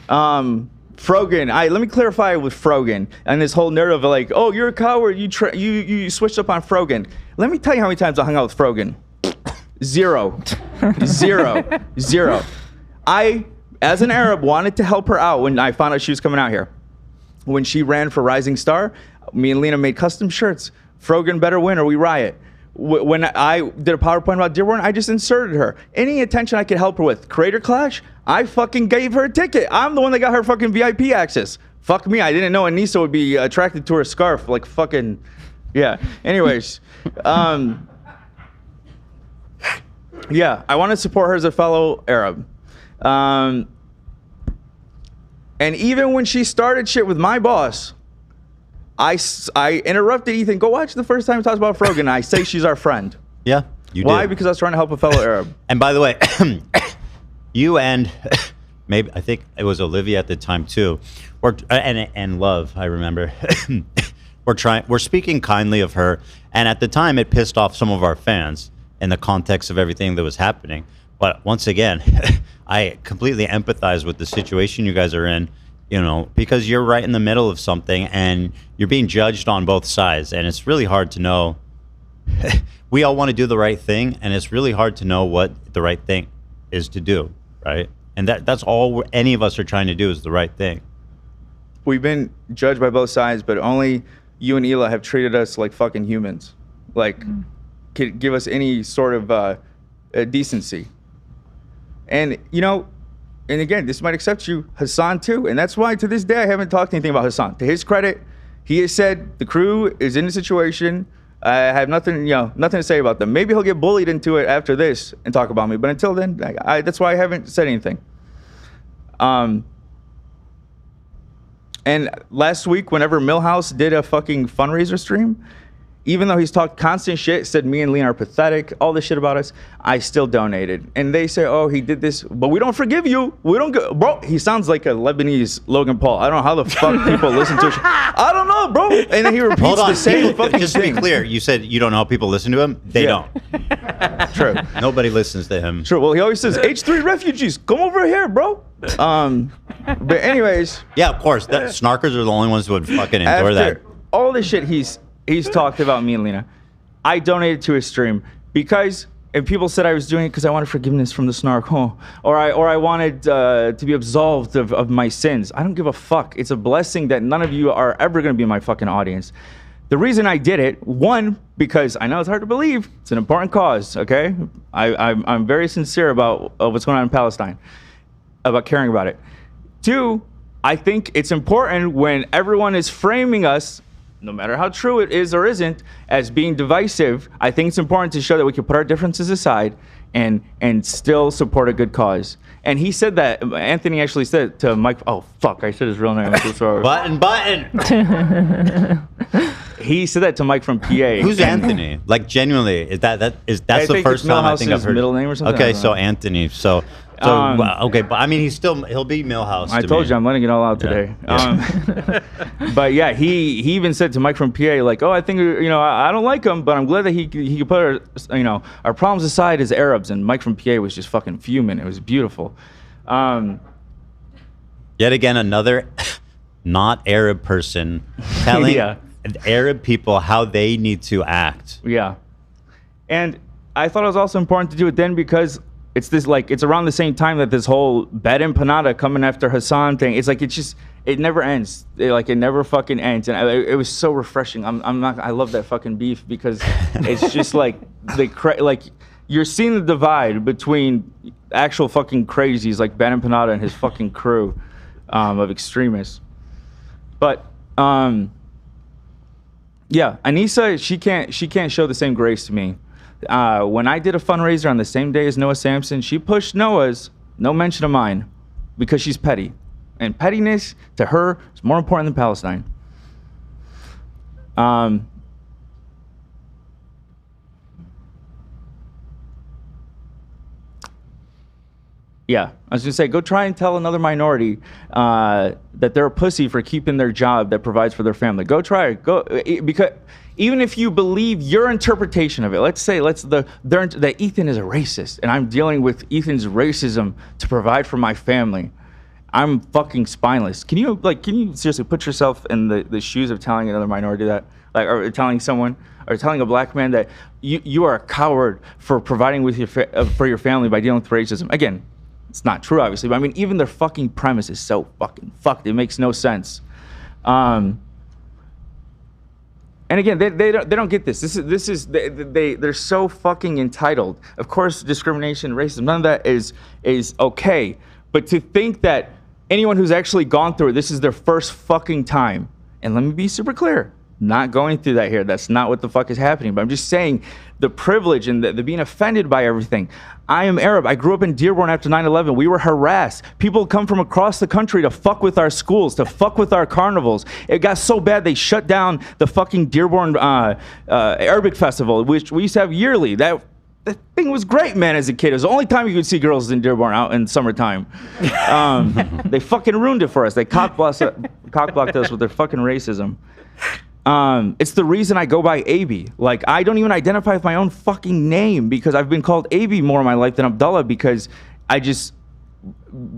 Frogan. Let me clarify with Frogan and this whole narrative of like, oh, you're a coward. You switched up on Frogan. Let me tell you how many times I hung out with Frogan. Zero. I, as an Arab, wanted to help her out when I found out she was coming out here. When she ran for Rising Star, me and Lena made custom shirts. Frogan better win or we riot. When I did a PowerPoint about Dearborn, I just inserted her. Any attention I could help her with. Creator Clash, I fucking gave her a ticket. I'm the one that got her fucking VIP access. Fuck me, I didn't know Anisa would be attracted to her scarf. Like fucking, yeah. Anyways, yeah, I want to support her as a fellow Arab. And even when she started shit with my boss, I interrupted Ethan. Go watch the first time he talks about Frogan. I say she's our friend. Yeah, you Why? did. Because I was trying to help a fellow Arab. And by the way, you and maybe I think it was Olivia at the time too, and Love. I remember we're speaking kindly of her, and at the time it pissed off some of our fans in the context of everything that was happening. But once again, I completely empathize with the situation you guys are in. You know, because you're right in the middle of something and you're being judged on both sides. And it's really hard to know. We all want to do the right thing. And it's really hard to know what the right thing is to do. Right. And that's all any of us are trying to do is the right thing. We've been judged by both sides, but only you and Hila have treated us like fucking humans. Like, could give us any sort of decency. And, you know, and again, this might accept you, Hassan too. And that's why to this day, I haven't talked anything about Hassan. To his credit, he has said the crew is in a situation. I have nothing, nothing to say about them. Maybe he'll get bullied into it after this and talk about me. But until then, that's why I haven't said anything. And last week, whenever Millhouse did a fucking fundraiser stream, even though he's talked constant shit, said me and Lean are pathetic, all this shit about us, I still donated. And they say, oh, he did this, but we don't forgive you. We don't go, bro. He sounds like a Lebanese Logan Paul. I don't know how the fuck people listen to it. I don't know, bro. And then he repeats the same fucking Just to thing. be clear, you said you don't know how people listen to him. They don't. True. Nobody listens to him. True. Well, he always says, H3 refugees, come over here, bro. But anyways. Yeah, of course. Snarkers are the only ones who would fucking endure that. All the shit he's talked about me and Lena, I donated to his stream because, and people said I was doing it because I wanted forgiveness from the snark, or I wanted to be absolved of my sins. I don't give a fuck. It's a blessing that none of you are ever going to be in my fucking audience. The reason I did it, one, because I know it's hard to believe, it's an important cause, okay? I'm very sincere about what's going on in Palestine, about caring about it. Two, I think it's important when everyone is framing us, no matter how true it is or isn't, as being divisive. I think it's important to show that we can put our differences aside and still support a good cause. And he said that, Anthony actually said to Mike, oh fuck, I said his real name, I'm so sorry. Button. He said that to Mike from PA. Who's Anthony? Like genuinely, that's the first time I think I've heard middle name or something. Okay, so Anthony. So okay, but I mean, he'll be Millhouse. I told you I'm letting it all out today. Yeah. But yeah, he even said to Mike from PA, like, oh, I think I don't like him, but I'm glad that he could put our problems aside as Arabs. And Mike from PA was just fucking fuming. It was beautiful. Yet again, another not Arab person telling Arab people how they need to act. Yeah, and I thought it was also important to do it then because it's around the same time that this whole Bed and Panada coming after Hassan thing. It's like it never ends. It never fucking ends, and it was so refreshing. I love that fucking beef because it's just like you're seeing the divide between actual fucking crazies like Bed and Panada and his fucking crew of extremists. But yeah, Anisa, she can't show the same grace to me. When I did a fundraiser on the same day as Noah Samson, she pushed Noah's, no mention of mine, because she's petty. And pettiness, to her, is more important than Palestine. Yeah, I was gonna say, go try and tell another minority that they're a pussy for keeping their job that provides for their family. Go try it. Because even if you believe your interpretation of it, let's say that Ethan is a racist, and I'm dealing with Ethan's racism to provide for my family. I'm fucking spineless. Can you seriously put yourself in the shoes of telling another minority that, or telling someone, or telling a black man that you are a coward for providing with for your family by dealing with racism? Again, it's not true, obviously, but I mean, even their fucking premise is so fucking fucked. It makes no sense. And again, they don't get this. They're so fucking entitled. Of course, discrimination, racism, none of that is okay. But to think that anyone who's actually gone through it, this is their first fucking time. And let me be super clear. Not going through that here. That's not what the fuck is happening. But I'm just saying the privilege and the being offended by everything. I am Arab. I grew up in Dearborn after 9/11. We were harassed. People come from across the country to fuck with our schools, to fuck with our carnivals. It got so bad they shut down the fucking Dearborn Arabic Festival, which we used to have yearly. That thing was great, man, as a kid. It was the only time you could see girls in Dearborn out in summertime. They fucking ruined it for us. They cock-blocked us with their fucking racism. It's the reason I go by AB. Like, I don't even identify with my own fucking name because I've been called AB more in my life than Abdullah because I just,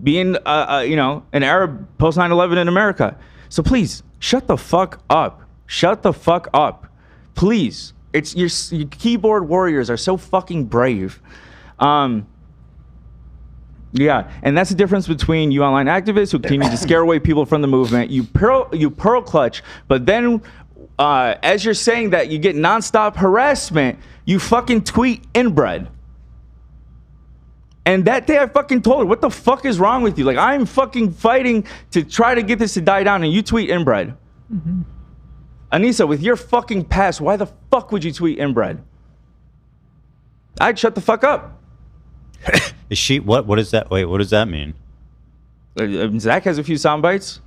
being, an Arab post 9/11 in America. So please, shut the fuck up. Shut the fuck up. Please. It's your keyboard warriors are so fucking brave. Yeah, and that's the difference between you online activists who continue to scare away people from the movement. You pearl clutch, but then as you're saying that, you get nonstop harassment. You fucking tweet inbred. And that day I fucking told her, what the fuck is wrong with you? Like, I'm fucking fighting to try to get this to die down, and you tweet inbred. Mm-hmm. Anisa, with your fucking past, why the fuck would you tweet inbred? I'd shut the fuck up. Is she, what is that? Wait, what does that mean? Zach has a few sound bites.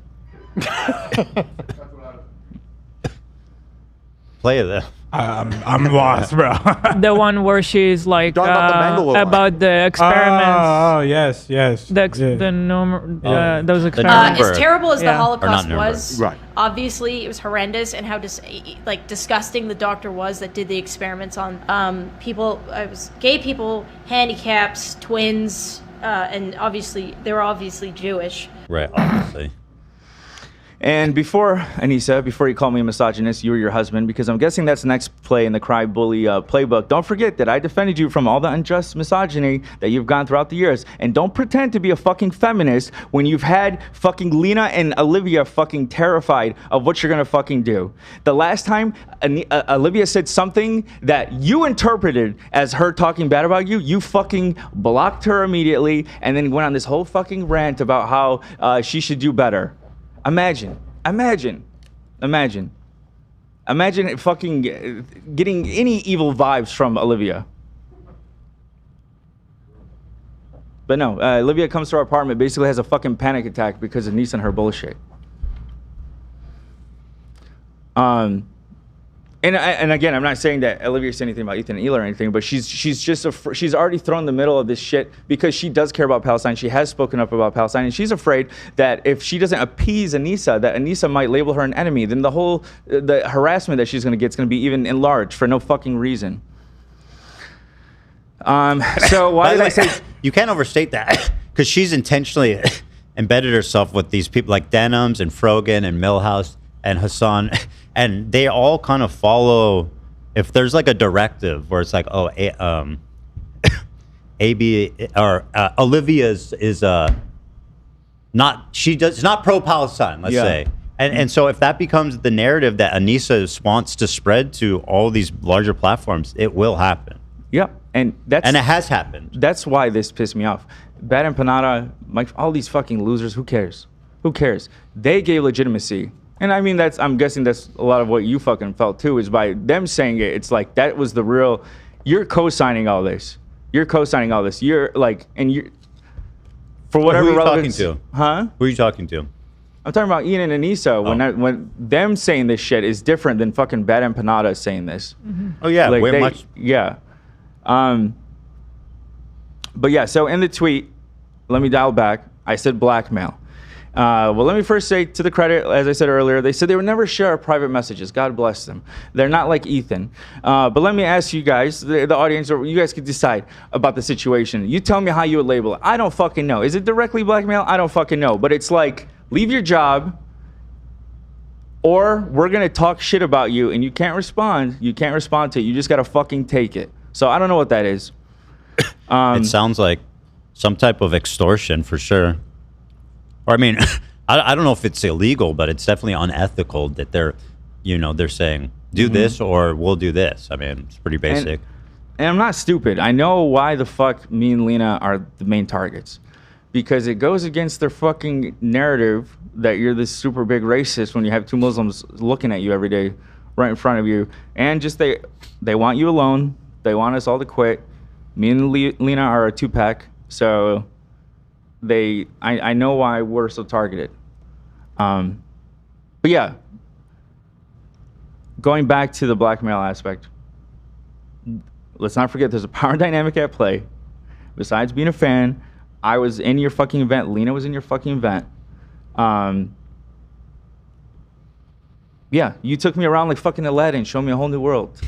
Play it. I'm lost, bro. The one where she's like about the experiments. Oh, yes. Those experiments. As terrible as the Holocaust was, right. Obviously it was horrendous, and how disgusting the doctor was that did the experiments on people. It was gay people, handicaps, twins, and obviously they were obviously Jewish. Right, obviously. And before you call me a misogynist, you or your husband, because I'm guessing that's the next play in the Cry Bully playbook, don't forget that I defended you from all the unjust misogyny that you've gone throughout the years. And don't pretend to be a fucking feminist when you've had fucking Lena and Olivia fucking terrified of what you're gonna fucking do. The last time Olivia said something that you interpreted as her talking bad about you, you fucking blocked her immediately and then went on this whole fucking rant about how she should do better. Imagine fucking getting any evil vibes from Olivia. But no, Olivia comes to our apartment, basically has a fucking panic attack because of Anisa and her bullshit. And again, I'm not saying that Olivia said anything about Ethan and Ela or anything, but she's she's already thrown in the middle of this shit because she does care about Palestine. She has spoken up about Palestine, and she's afraid that if she doesn't appease Anisa, that Anisa might label her an enemy. Then the harassment that she's gonna get is gonna be even enlarged for no fucking reason. So why did I say you can't overstate that? Because she's intentionally embedded herself with these people like Denims and Frogan and Millhouse and Hassan. And they all kind of follow, if there's like a directive where it's like, oh, AB or Olivia's is not pro-Palestine, let's say. And so if that becomes the narrative that Anisa wants to spread to all these larger platforms, it will happen. Yep, and it has happened. That's why this pissed me off. Bad Empanada, all these fucking losers, who cares? Who cares? They gave legitimacy. And I mean, I'm guessing that's a lot of what you fucking felt too, is by them saying it, it's like, that was the real, you're co-signing all this. You're co-signing all this. You're like, and you're, for whatever who are you relevance. talking to? Huh? Who are you talking to? I'm talking about Ian and Anisa, when them saying this shit is different than fucking Bad Empanada saying this. Mm-hmm. Oh yeah, like way much. Yeah. But yeah, so in the tweet, let me dial back. I said blackmail. Well, let me first say, to the credit, as I said earlier, they said they would never share our private messages. God bless them. They're not like Ethan. But let me ask you guys, the audience, or you guys can decide about the situation. You tell me how you would label it. I don't fucking know. Is it directly blackmail? I don't fucking know. But it's like, leave your job, or we're going to talk shit about you, and you can't respond. You can't respond to it. You just got to fucking take it. So I don't know what that is. It sounds like some type of extortion for sure. Or I mean, I don't know if it's illegal, but it's definitely unethical that they're saying, do this or we'll do this. I mean, it's pretty basic. And I'm not stupid. I know why the fuck me and Lena are the main targets. Because it goes against their fucking narrative that you're this super big racist when you have two Muslims looking at you every day right in front of you. And just they want you alone. They want us all to quit. Me and Lena are a 2-pack. So I know why we're so targeted. But yeah, going back to the blackmail aspect, let's not forget there's a power dynamic at play. Besides being a fan, I was in your fucking event. Lena was in your fucking event. Yeah, you took me around like fucking Aladdin, showed me a whole new world.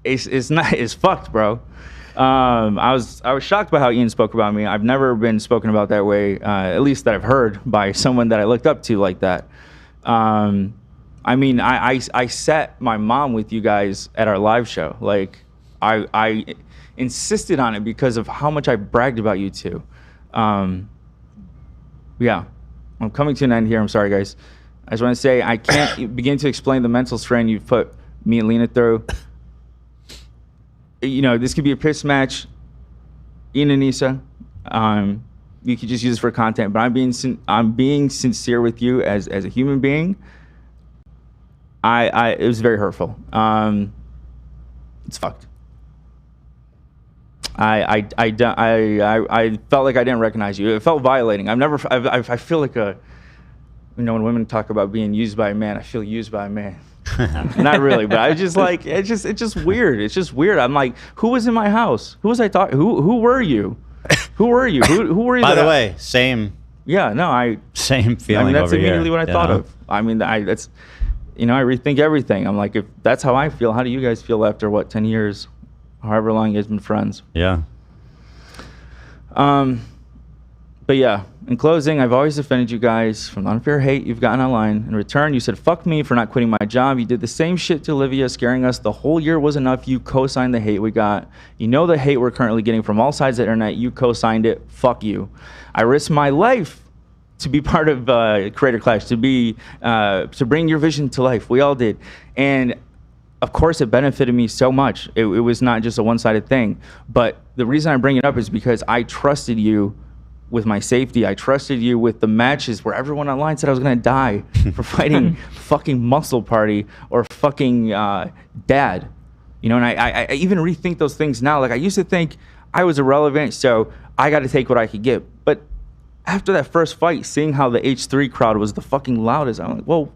It's fucked, bro. I was shocked by how Ian spoke about me. I've never been spoken about that way, at least that I've heard by someone that I looked up to like that. I mean, I sat my mom with you guys at our live show. Like, I insisted on it because of how much I bragged about you two. Yeah, I'm coming to an end here. I'm sorry, guys. I just want to say I can't begin to explain the mental strain you've put me and Lena through. You know, this could be a piss match. Ian and Anisa, you could just use this for content, but I'm being sincere with you as a human being. It was very hurtful. It's fucked. I felt like I didn't recognize you. It felt violating. I feel like when women talk about being used by a man, I feel used by a man. Not really, but I just like it's just weird. It's just weird. I'm like, who was in my house? Who was I talking? Who were you? Who were you? Who were you? By the way, same. Yeah, no, same feeling. I mean, that's over immediately here, what I thought of. I mean, that's, I rethink everything. I'm like, if that's how I feel, how do you guys feel after 10 years, however long you guys been friends? Yeah. But yeah, in closing, I've always defended you guys from the unfair hate you've gotten online. In return, you said, fuck me for not quitting my job. You did the same shit to Olivia, scaring us. The whole year was enough. You co-signed the hate we got. You know the hate we're currently getting from all sides of the internet. You co-signed it. Fuck you. I risked my life to be part of Creator Clash, to bring your vision to life. We all did. And of course, it benefited me so much. It was not just a one-sided thing. But the reason I bring it up is because I trusted you with my safety. I trusted you with the matches where everyone online said I was gonna die for fighting fucking Muscle Party or fucking Dad. You know, and I even rethink those things now. Like, I used to think I was irrelevant, so I got to take what I could get. But after that first fight, seeing how the H3 crowd was the fucking loudest, I'm like, well,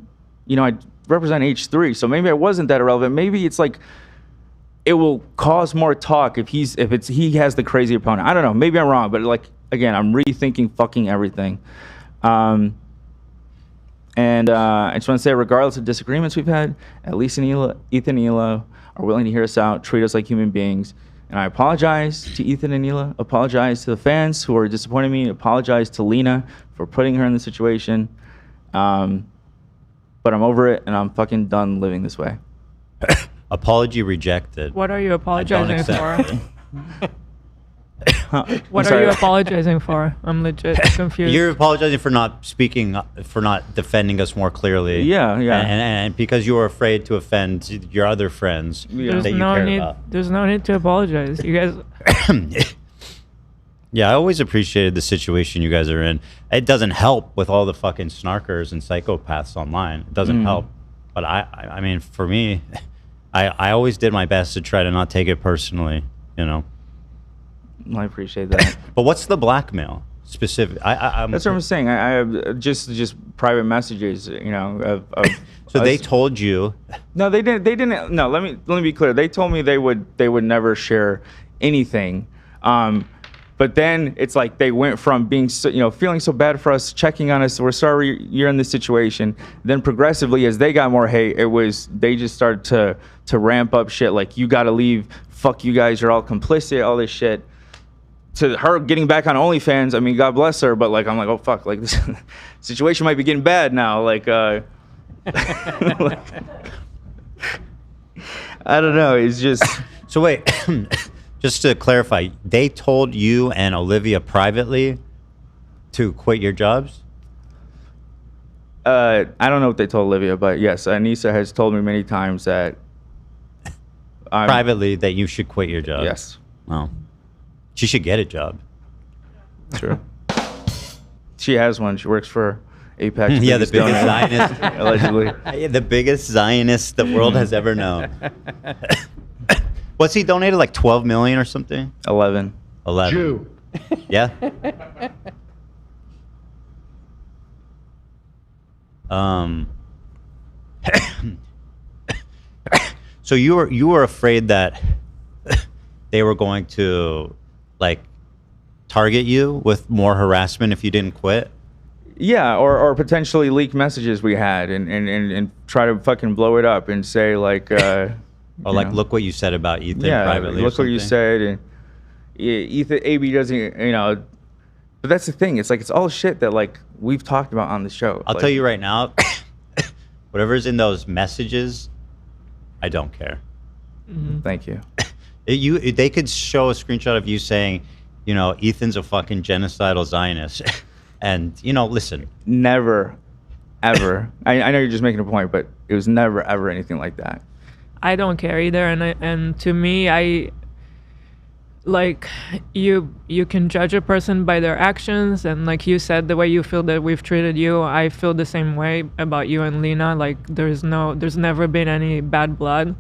I represent H3, so maybe I wasn't that irrelevant. Maybe it's like it will cause more talk if he has the crazy opponent. I don't know. Maybe I'm wrong, but like, again, I'm rethinking fucking everything. I just want to say, regardless of disagreements we've had, at least Ethan and Hila are willing to hear us out, treat us like human beings. And I apologize to Ethan and Hila, apologize to the fans who are disappointing me, apologize to Lena for putting her in the situation. But I'm over it, and I'm fucking done living this way. Apology rejected. What are you apologizing for? What I'm are you sorry. apologizing for? I'm legit confused. You're apologizing for not speaking, for not defending us more clearly. Yeah. And because you were afraid to offend your other friends that you care about. There's no need to apologize. You guys. Yeah, I always appreciated the situation you guys are in. It doesn't help with all the fucking snarkers and psychopaths online. It doesn't help. But I mean, for me, I always did my best to try to not take it personally, I appreciate that. But what's the blackmail specific? That's what I'm saying. I have just private messages, So they told you? No, they didn't. No, let me be clear. They told me they would never share anything. But then it's like they went from being feeling so bad for us, checking on us. We're sorry you're in this situation. Then progressively, as they got more hate, they just started to ramp up shit like, you got to leave. Fuck you guys. You're all complicit. All this shit. To her getting back on OnlyFans, I mean, God bless her, but like, I'm like, oh fuck, like this situation might be getting bad now. Like, I don't know. It's just. So wait, just to clarify, they told you and Olivia privately to quit your jobs? I don't know what they told Olivia, but yes, Anisa has told me many times that privately that you should quit your job. Yes. Well, she should get a job. True. She has one. She works for Apex. Yeah, the biggest Zionist. Allegedly. The biggest Zionist the world has ever known. What's he donated, like 12 million or something? 11. Jew. Yeah. So you were afraid that they were going to like target you with more harassment if you didn't quit? Yeah, or potentially leak messages we had and try to fucking blow it up and say like or like, look what you said about Ethan privately. Look what you said, and Ethan AB doesn't, but that's the thing. It's like it's all shit that like we've talked about on the show. I'll tell you right now, whatever's in those messages, I don't care. Mm-hmm. Thank you. They could show a screenshot of you saying, Ethan's a fucking genocidal Zionist, and listen. Never, ever. I know you're just making a point, but it was never ever anything like that. I don't care either, and to me, I like you can judge a person by their actions, and like you said, the way you feel that we've treated you, I feel the same way about you and Lena. Like there's never been any bad blood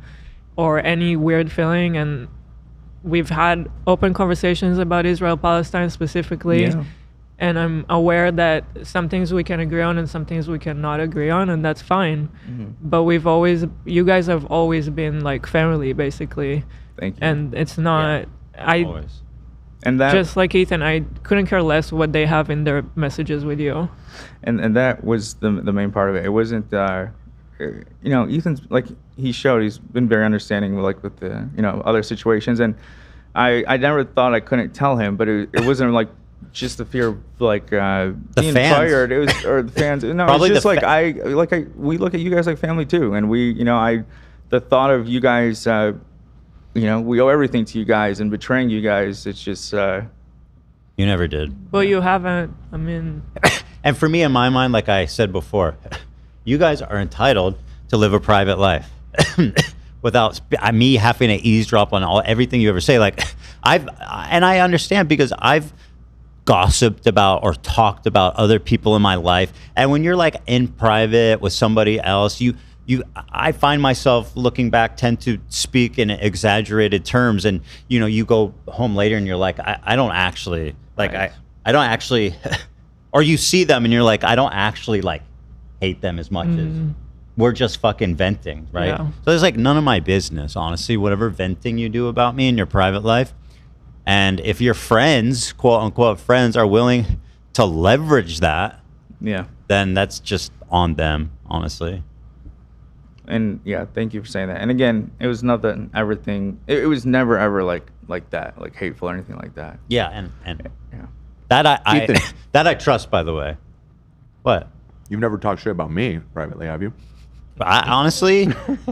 or any weird feeling, and we've had open conversations about Israel-Palestine specifically. Yeah. And I'm aware that some things we can agree on and some things we cannot agree on, and that's fine. Mm-hmm. But you guys have always been like family, basically. Thank you. And it's not, Always. And that, just like Ethan, I couldn't care less what they have in their messages with you. And that was the main part of it. It wasn't, Ethan's like he showed. He's been very understanding, like with the other situations, and I never thought I couldn't tell him, but it wasn't like just the fear of like being fans. fired. It was or the fans. No, Probably it's just we look at you guys like family too, and we the thought of you guys. We owe everything to you guys, and betraying you guys, it's just. You never did. Well, you haven't. I mean. And for me, in my mind, like I said before, you guys are entitled to live a private life without me having to eavesdrop on everything you ever say. Like I understand because I've gossiped about or talked about other people in my life, and when you're like in private with somebody else, I find myself looking back tend to speak in exaggerated terms, and you go home later and you're like, I don't actually like right. I don't actually or you see them and you're like, I don't actually like hate them as much as we're just fucking venting, right? Yeah. So it's like none of my business, honestly, whatever venting you do about me in your private life. And if your friends, quote unquote friends, are willing to leverage that, then that's just on them, honestly. And yeah, thank you for saying that. And again, it was nothing, everything. It was never ever like that, like hateful or anything like that. Yeah, and that I trust. By the way, what? You've never talked shit about me privately, have you? I honestly,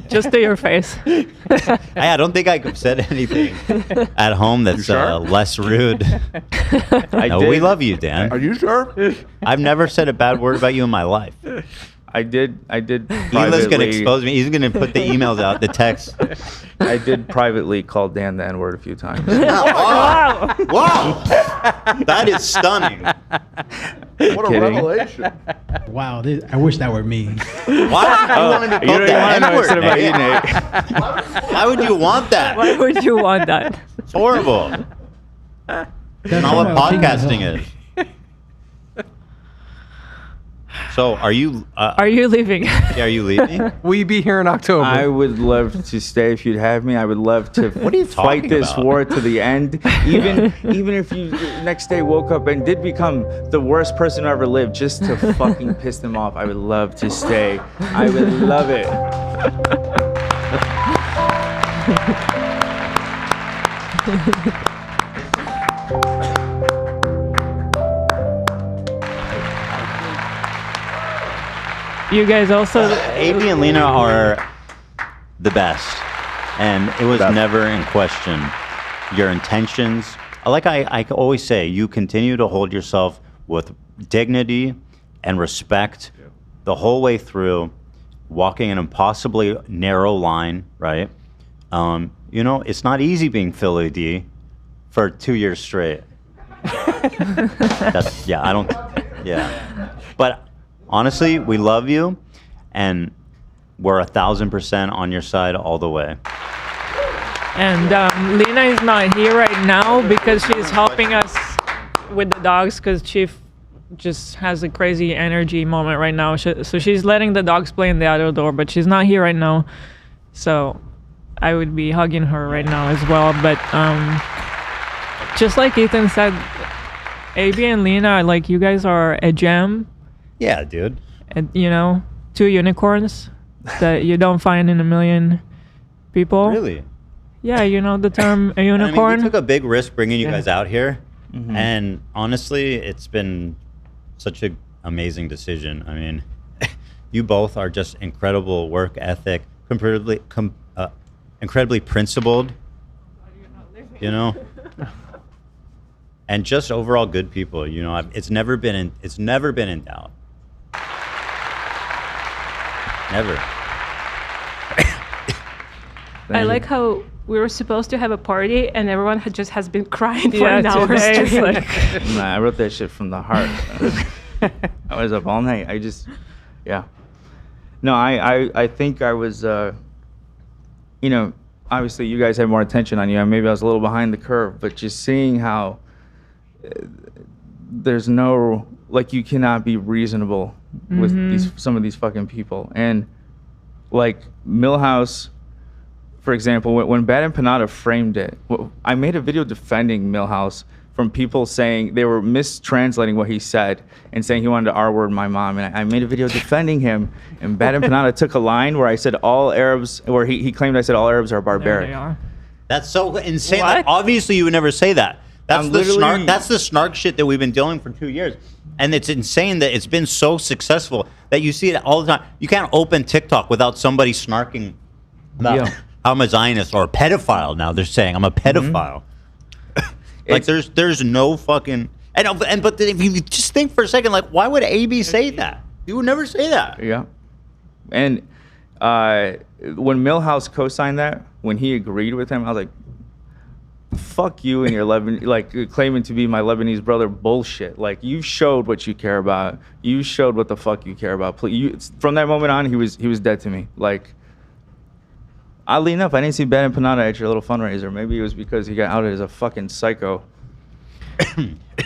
just to your face. I don't think I said anything at home that's less rude. No, we love you, Dan. Are you sure? I've never said a bad word about you in my life. I did. Eli's gonna expose me. He's gonna put the emails out, the text. I did privately call Dan the N-word a few times. Wow! Wow! That is stunning. What a revelation! Wow, I wish that were me. Why would you want to be called the N-word, Nate? Why would you want that? Why would you want that? It's horrible. That's not what podcasting is. So, are you leaving? Yeah, are you leaving? Will you be here in October? I would love to stay if you'd have me. I would love to fight this war to the end. Even if you next day woke up and did become the worst person who ever lived, just to fucking piss them off, I would love to stay. I would love it. You guys also. AB and Lena are the best, and it was never in question. Your intentions, like I always say, you continue to hold yourself with dignity and respect the whole way through, walking an impossibly narrow line, right? You know, it's not easy being Philly D for 2 years straight. But honestly, we love you, and we're 1,000% on your side all the way. And Lena is not here right now because she's helping us with the dogs because Chief just has a crazy energy moment right now. So she's letting the dogs play in the other door, but she's not here right now. So I would be hugging her right now as well. But just like Ethan said, AB and Lena, like, you guys are a gem. Yeah, dude. And, you know, 2 unicorns that you don't find in a million people. Really? Yeah, you know the term a unicorn? I mean, we took a big risk bringing you guys out here. And honestly, it's been such an amazing decision. I mean, you both are just incredible work ethic, incredibly principled, you know, and just overall good people. You know, it's never been in doubt. Never. I like how we were supposed to have a party and everyone has been crying for an hour straight. Nah, I wrote that shit from the heart. I was up all night. No, I think I was, you know, obviously you guys had more attention on you. Maybe I was a little behind the curve, but just seeing how there's no, like, you cannot be reasonable with some of these fucking people. And like Milhouse, for example, when Bad Empanada framed it, I made a video defending Milhouse from people saying they were mistranslating what he said and saying he wanted to R-word my mom. And I made a video defending him. And Bad Empanada took a line where I said all Arabs, where he claimed I said all Arabs are barbaric. There they are. That's so insane. Like, obviously, you would never say that. That's the snark. That's the snark shit that we've been dealing for 2 years. And it's insane that it's been so successful that you see it all the time. You can't open TikTok without somebody snarking about I'm a Zionist or a pedophile. Now they're saying I'm a pedophile. Like there's no fucking but if you just think for a second, like, why would AB say that? You would never say that. Yeah. And when Milhouse co-signed that, when he agreed with him, I was like, fuck you and your like claiming to be my Lebanese brother bullshit. Like, you showed what you care about. You showed what the fuck you care about. From that moment on, he was dead to me. Like, oddly enough, I didn't see Bad Empanada at your little fundraiser. Maybe it was because he got outed as a fucking psycho.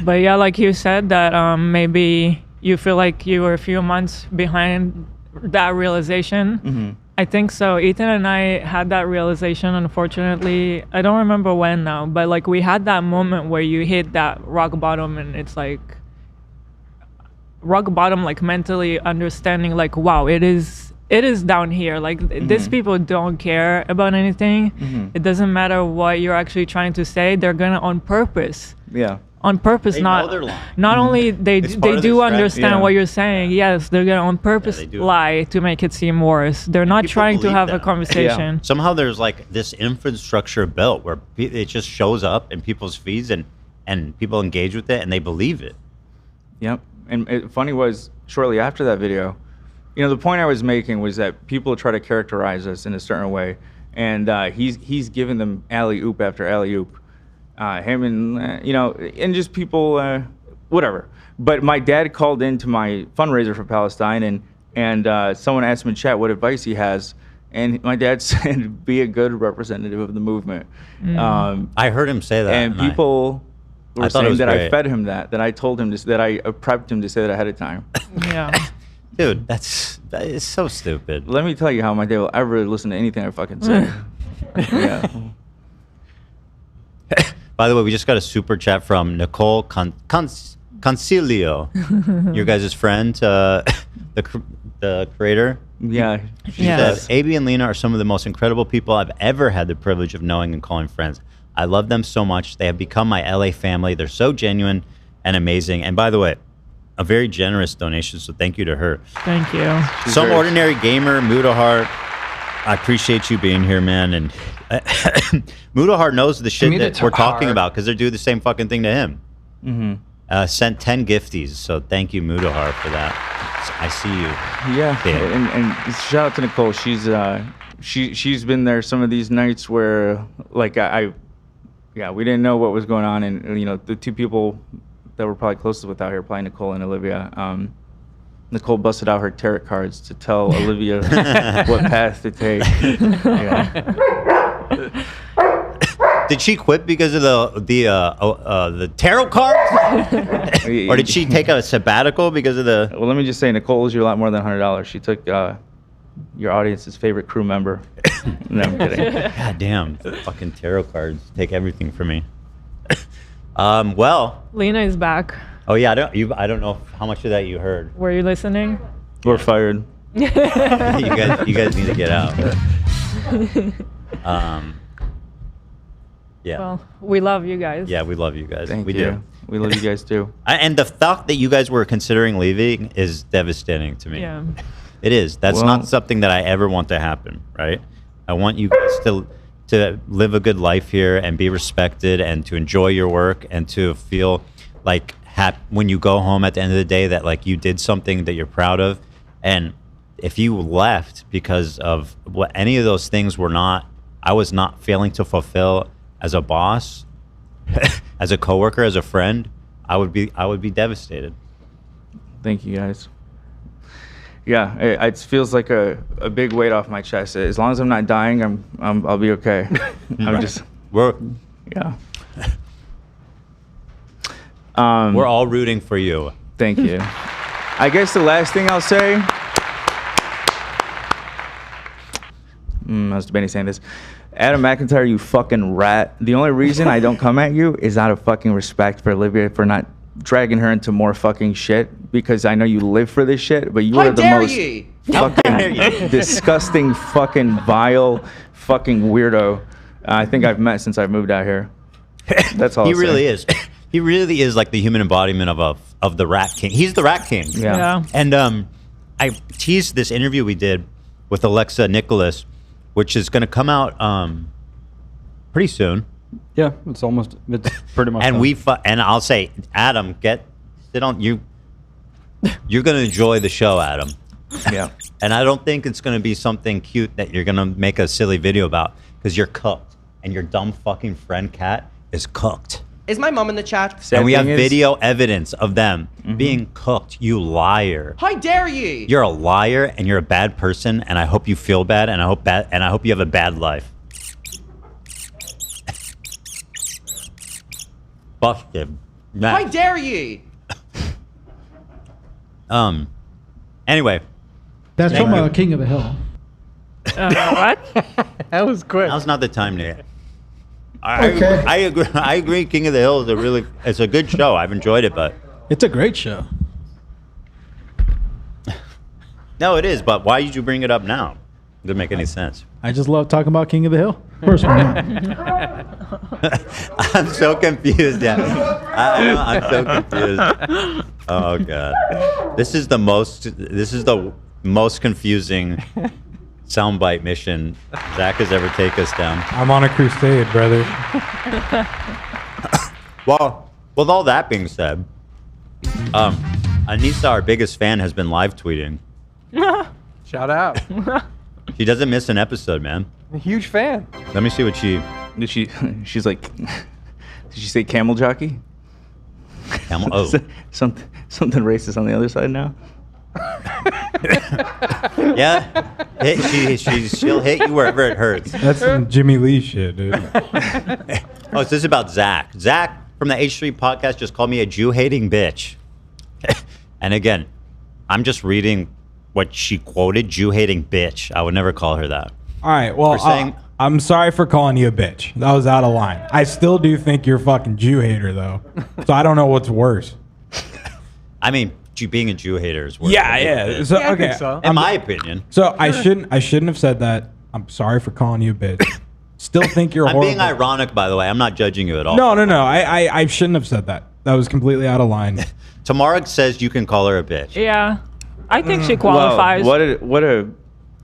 But yeah, like you said, that maybe you feel like you were a few months behind that realization. I think so. Ethan and I had that realization, unfortunately. I don't remember when now, but like we had that moment where you hit that rock bottom, and it's like rock bottom, like mentally understanding, like, wow, it is down here. Like these people don't care about anything. It doesn't matter what you're actually trying to say. They're gonna on purpose. On purpose, not only they do understand what you're saying. Yes, they're gonna on purpose lie to make it seem worse. They're not trying to have a conversation. Somehow there's like this infrastructure built where it just shows up in people's feeds and people engage with it and they believe it. Yep. And funny was, shortly after that video, you know, the point I was making was that people try to characterize us in a certain way, and he's giving them alley-oop after alley-oop. Him and, you know, and just people, whatever. But my dad called into my fundraiser for Palestine, and someone asked him in chat what advice he has, and my dad said, be a good representative of the movement. I heard him say that. And people were saying that I fed him that I told him that I prepped him to say that ahead of time. Yeah. Dude, that is so stupid. Let me tell you how my dad will ever listen to anything I fucking say. Yeah. By the way, we just got a super chat from Nicole Concilio, your guys' friend, the creator. Yeah. She said, AB and Lena are some of the most incredible people I've ever had the privilege of knowing and calling friends. I love them so much. They have become my LA family. They're so genuine and amazing. And by the way, a very generous donation, so thank you to her. Thank you. Some ordinary gamer, Mudahart. I appreciate you being here, man. And Mudahart knows the shit that we're talking about because they're doing the same fucking thing to him. sent 10 gifties. So thank you, Mudahar, for that. I see you. Yeah, and shout out to Nicole. She's been there some of these nights where like we didn't know what was going on, and you know the two people that were probably closest with out here, probably Nicole and Olivia. Nicole busted out her tarot cards to tell Olivia what path to take. Yeah. Did she quit because of the tarot cards, or did she take a sabbatical because of the? Well, let me just say, Nicole owes you a lot more than $100. She took your audience's favorite crew member. No, I'm kidding. God damn, fucking tarot cards take everything from me. Well, Lena is back. Oh yeah, I don't know how much of that you heard. Were you listening? We're fired. you guys need to get out. Yeah. Well, we love you guys. Yeah, we love you guys. Thank we you. do. We love you guys too. And the thought that you guys were considering leaving is devastating to me. Yeah. It is. That's not something that I ever want to happen, right? I want you guys to live a good life here and be respected and to enjoy your work and to feel like when you go home at the end of the day that like you did something that you're proud of. And if you left because of what any of those things I was not failing to fulfill as a boss, as a coworker, as a friend, I would be devastated. Thank you guys. Yeah, it feels like a big weight off my chest. As long as I'm not dying, I'll be okay. Yeah. We're all rooting for you. Thank you. I guess the last thing I'll say. I was debating saying this. Adam McIntyre, you fucking rat. The only reason I don't come at you is out of fucking respect for Olivia for not dragging her into more fucking shit, because I know you live for this shit, but you are the most fucking disgusting, fucking vile, fucking weirdo I think I've met since I've moved out here. That's all. He really is. He really is like the human embodiment of the Rat King. He's the Rat King. Yeah. And I teased this interview we did with Alexa Nicholas, which is going to come out pretty soon. Yeah, it's pretty much. And done. and I'll say, Adam, sit on you. You're going to enjoy the show, Adam. Yeah. And I don't think it's going to be something cute that you're going to make a silly video about, because you're cooked, and your dumb fucking friend Kat is cooked. Is my mom in the chat? And we have video evidence of them being cooked. You liar! How dare you? You're a liar, and you're a bad person. And I hope you feel bad, and I hope you have a bad life. Busted. How dare you? Anyway. That's from King of the Hill. What? That was quick. Now's not the time to. I agree. I agree. King of the Hill is it's a good show. I've enjoyed it, but it's a great show. No, it is. But why did you bring it up now? It doesn't make any sense. I just love talking about King of the Hill. First one. I'm so confused. Yeah, I'm so confused. Oh god, this is the most confusing soundbite mission Zach has ever taken us down. I'm on a crusade, brother. Well, with all that being said, Anisa, our biggest fan, has been live tweeting. Shout out. She doesn't miss an episode, man. A huge fan. Let me see what she's like. Did she say camel jockey? Camel. Oh, something racist on the other side now. Yeah, she'll hit you wherever it hurts. That's some Jimmy Lee shit, dude. Oh, so this is about Zach. Zach from the H Street podcast just called me a Jew-hating bitch. And again, I'm just reading what she quoted, Jew-hating bitch. I would never call her that. All right, well, I'm sorry for calling you a bitch. That was out of line. I still do think you're a fucking Jew hater, though. So I don't know what's worse. I mean, being a Jew hater is worse. Yeah. So, I okay. think so. In my opinion. So I shouldn't have said that. I'm sorry for calling you a bitch. Still think you're horrible. I'm being ironic, by the way. I'm not judging you at all. No. I shouldn't have said that. That was completely out of line. Tamara says you can call her a bitch. Yeah, I think she qualifies. Wow, what a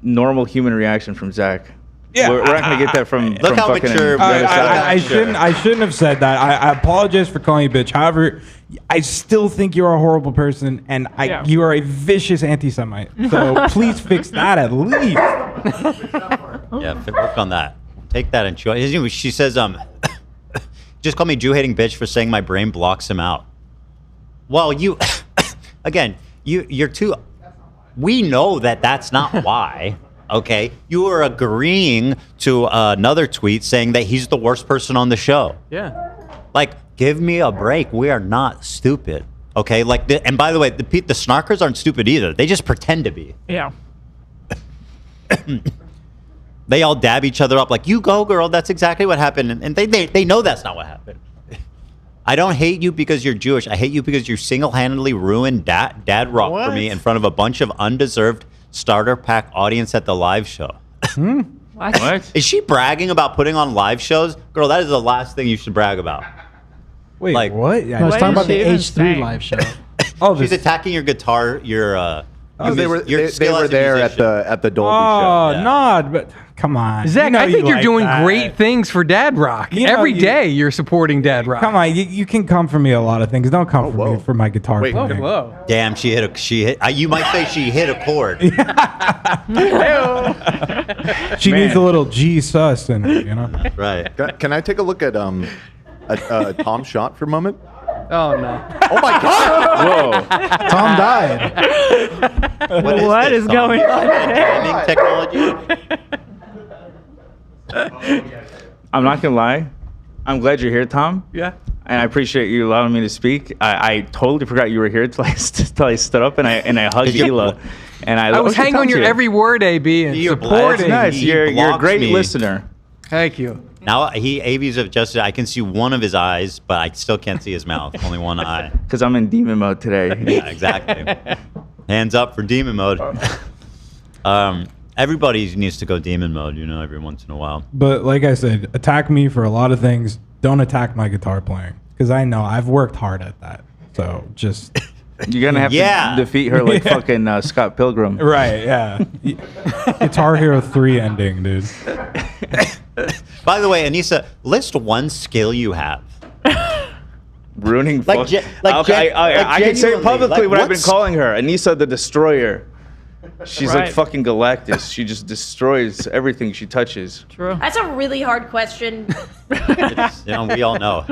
normal human reaction from Zach. Yeah, we're not gonna get that from. Look from how fucking mature- the other side. I shouldn't have said that. I apologize for calling you bitch. However, I still think you're a horrible person, and you are a vicious anti-Semite. So please fix that at least. Yeah, work on that. Take that and chew. She says, just call me Jew-hating bitch for saying my brain blocks him out. Well, you, again, you're too. We know that that's not why. Okay, you are agreeing to another tweet saying that he's the worst person on the show. Yeah. Like, give me a break. We are not stupid. Okay, like, and by the way, the snarkers aren't stupid either. They just pretend to be. Yeah. They all dab each other up like, you go, girl. That's exactly what happened. And they know that's not what happened. I don't hate you because you're Jewish. I hate you because you single-handedly ruined Dad Rock for me in front of a bunch of undeserved starter pack audience at the live show. What? Is she bragging about putting on live shows? Girl, that is the last thing you should brag about. Wait, like, what? No, I was talking about the H3 live show. She's attacking your guitar, your they were skill as a there musician. at the Dolby Oh, show. no, but come on. Zach, You know I think you you're like doing that. great things for Dad Rock. You know Every you- day you're supporting Dad Rock. Come on, you can come for me a lot of things. Don't come for me for my guitar playing. Damn, she hit. You might say she hit a chord. She needs a little G sus in her, you know? Right. Can I take a look at Tom's shot for a moment? Oh, no. Oh, my God. Whoa. Tom died. What is going on? Timing technology. I'm not gonna lie. I'm glad you're here, Tom. Yeah. And I appreciate you allowing me to speak. I totally forgot you were here till I stood up and I hugged Hila. And I was hanging on your every word, AB, and supporting. Nice. You're a great listener. Thank you. Now AB's adjusted. I can see one of his eyes, but I still can't see his mouth. Only one eye. Because I'm in demon mode today. Yeah, exactly. Hands up for demon mode. Everybody needs to go demon mode, every once in a while. But like I said, attack me for a lot of things. Don't attack my guitar playing. Because I know I've worked hard at that. So just... You're going to have to defeat her like fucking Scott Pilgrim. Right, yeah. Guitar Hero 3 ending, dude. By the way, Anisa, list one skill you have. Ruining Like, I can say genuinely, publicly like, what I've been what's- calling her, Anisa the Destroyer. She's like Right. fucking Galactus. She just destroys everything she touches. True. That's a really hard question. We all know.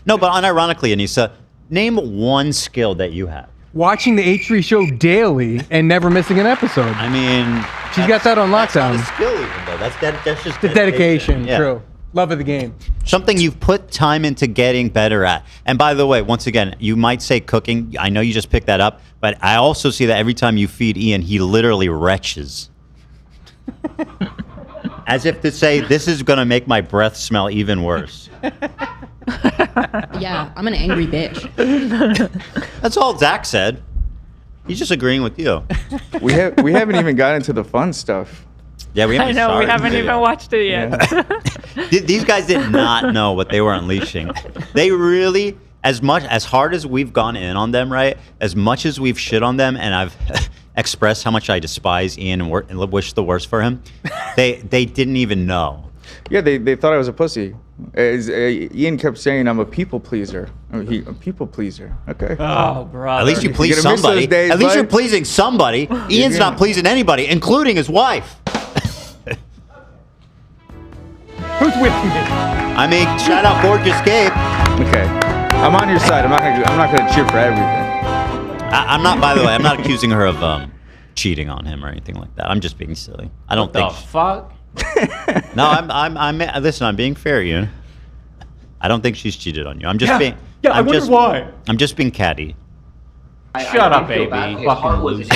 No, but unironically, Anisa, name one skill that you have. Watching the H3 show daily and never missing an episode. I mean, She's got that on that's not lockdown. a skill even though. That's just The dedication, Yeah. true. Love of the game. Something you've put time into getting better at. And by the way, once again, you might say cooking. I know you just picked that up, but I also see that every time you feed Ian, he literally retches. As if to say, this is going to make my breath smell even worse. Yeah, I'm an angry bitch. That's all Zach said. He's just agreeing with you. We haven't even gotten into the fun stuff. Yeah, we haven't I know, we started haven't the even video. watched it yet. These guys did not know what they were unleashing. They really, as hard as we've gone in on them, right? As much as we've shit on them, and I've expressed how much I despise Ian and wish the worst for him, they didn't even know. Yeah, they thought I was a pussy. Ian kept saying I'm a people pleaser. A people pleaser. Okay. Oh, brother. At least you please You're gonna miss somebody. those days, At least bud. you're pleasing somebody. Ian's not pleasing anybody, including his wife. Who's with me? I mean, shout out Gorgeous Gabe. Okay. I'm on your side. I'm not gonna cheer for everything. I'm not. By the way, I'm not accusing her of cheating on him or anything like that. I'm just being silly. I don't think. Fuck. No, I'm. Listen, I'm being fair, Ian. I don't think she's cheated on you. I'm just being. Yeah, I wonder why. I'm just being catty. Shut up, baby. Fucking loser.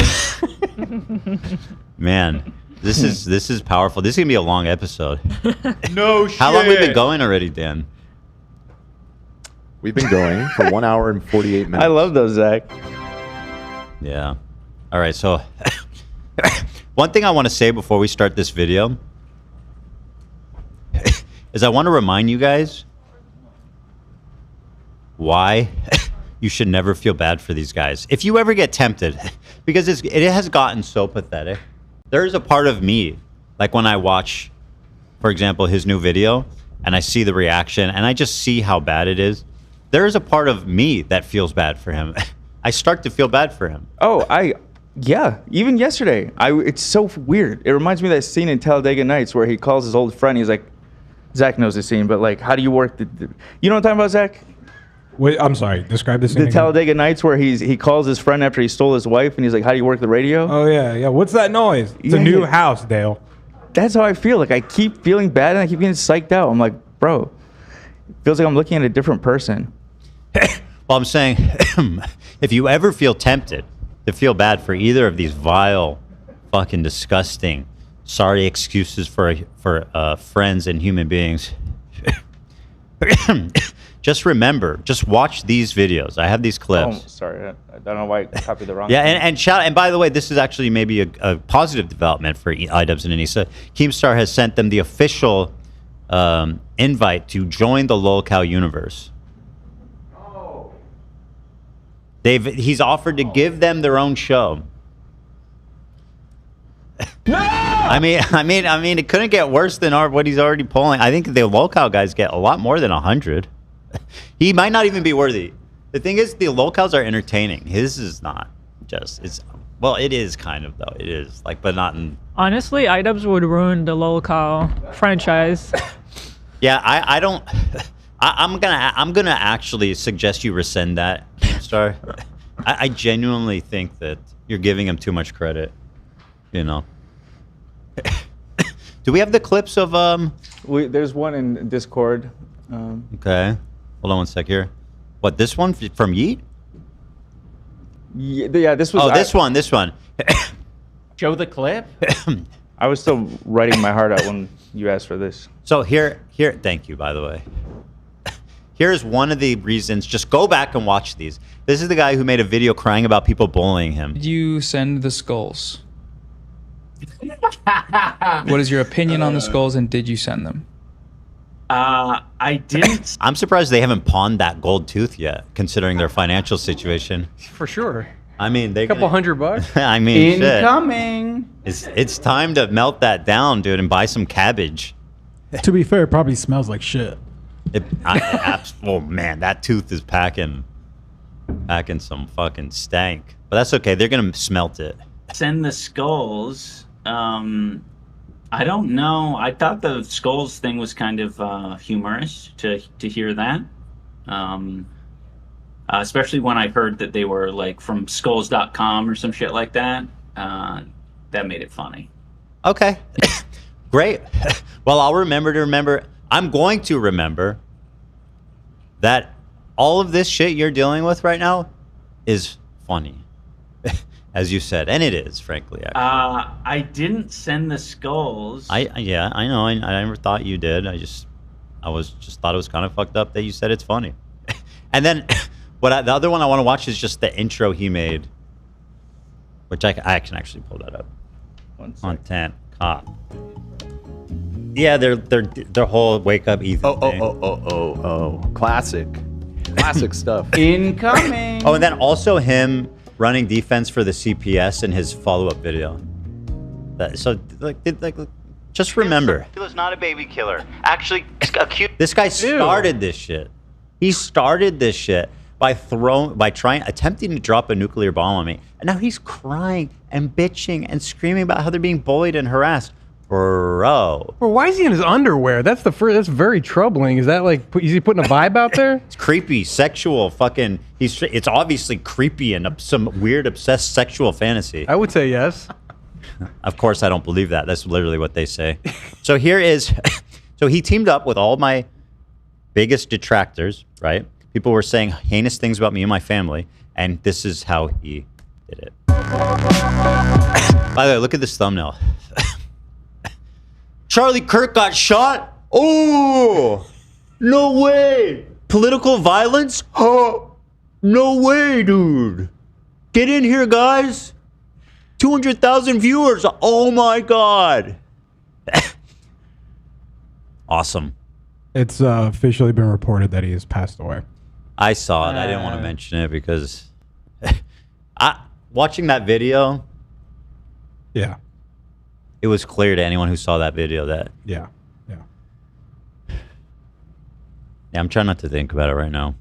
Man, this is powerful. This is gonna be a long episode. No shit. How long have we been going already, Dan? We've been going for 1 hour and 48 minutes. I love those, Zach. Yeah. All right. So, one thing I want to say before we start this video is I want to remind you guys why you should never feel bad for these guys. If you ever get tempted, because it has gotten so pathetic. There's a part of me, like when I watch for example, his new video, and I see the reaction, and I just see how bad it is, there is a part of me that feels bad for him. I start to feel bad for him. Oh, yeah. Even yesterday, it's so weird. It reminds me of that scene in Talladega Nights where he calls his old friend. He's like, Zach knows the scene, but like, how do you work the you know what I'm talking about, Zach? Wait, I'm sorry. Describe this scene The again. Talladega Nights where he calls his friend after he stole his wife, and he's like, how do you work the radio? Oh, yeah. What's that noise? It's a new house, Dale. That's how I feel. Like, I keep feeling bad, and I keep getting psyched out. I'm like, bro, it feels like I'm looking at a different person. Well, I'm saying, if you ever feel tempted to feel bad for either of these vile, fucking disgusting, sorry excuses for friends and human beings, just remember, just watch these videos. I have these clips. Oh, sorry. I don't know why I copied the wrong Yeah, thing. and by the way, this is actually maybe a positive development for iDubbbz and Anisa. Keemstar has sent them the official invite to join the LolCow universe. He's offered to give them their own show. No! I mean, it couldn't get worse than what he's already pulling. I think the LolCow guys get a lot more than 100. He might not even be worthy. The thing is, the LolCows are entertaining. His is not. Well, it is kind of though. It is like, but not in. Honestly, iDubbbz would ruin the LolCow franchise. Yeah, I don't. I'm gonna actually suggest you rescind that, Star. I genuinely think that you're giving him too much credit. You know. Do we have the clips of There's one in Discord. Okay, hold on one sec here. What, this one from Yeet? Yeah, this was. Oh, this one. Show the clip. I was still writing my heart out when you asked for this. So here. Thank you, by the way. Here's one of the reasons. Just go back and watch these. This is the guy who made a video crying about people bullying him. Did you send the skulls? What is your opinion on the skulls, and did you send them? I didn't. I'm surprised they haven't pawned that gold tooth yet, considering their financial situation. For sure. I mean, A couple $100. I mean, Incoming. It's time to melt that down, dude, and buy some cabbage. To be fair, it probably smells like shit. Oh man, that tooth is packing some fucking stank. But that's okay. They're gonna smelt it. Send the skulls. I don't know. I thought the skulls thing was kind of humorous to hear that. Especially when I heard that they were like from skulls.com or some shit like that. That made it funny. Okay. Great. Well, I'll remember. I'm going to remember that all of this shit you're dealing with right now is funny. As you said, and it is, frankly. Actually. I didn't send the skulls. I know. I never thought you did. I just thought it was kind of fucked up that you said it's funny. And then, the other one I want to watch is just the intro he made, which I can actually pull that up. Content cop. Yeah, their whole wake up Ethan thing. Classic stuff. Incoming. Oh, and then also him running defense for the CPS in his follow-up video. Just remember. He was not a baby killer. Actually, this guy started this shit. He started this shit by attempting to drop a nuclear bomb on me. And now he's crying and bitching and screaming about how they're being bullied and harassed. Bro. Well, why is he in his underwear? That's very troubling. Is that like, is he putting a vibe out there? It's creepy, sexual, fucking. It's obviously creepy and some weird, obsessed sexual fantasy. I would say yes. Of course, I don't believe that. That's literally what they say. So here is, so he teamed up with all my biggest detractors, right? People were saying heinous things about me and my family, and this is how he did it. By the way, look at this thumbnail. Charlie Kirk got shot? Oh, no way. Political violence? Oh, no way, dude. Get in here, guys. 200,000 viewers. Oh, my God. Awesome. It's officially been reported that he has passed away. I saw it. I didn't want to mention it because watching that video. Yeah. It was clear to anyone who saw that video that. Yeah. Yeah, I'm trying not to think about it right now.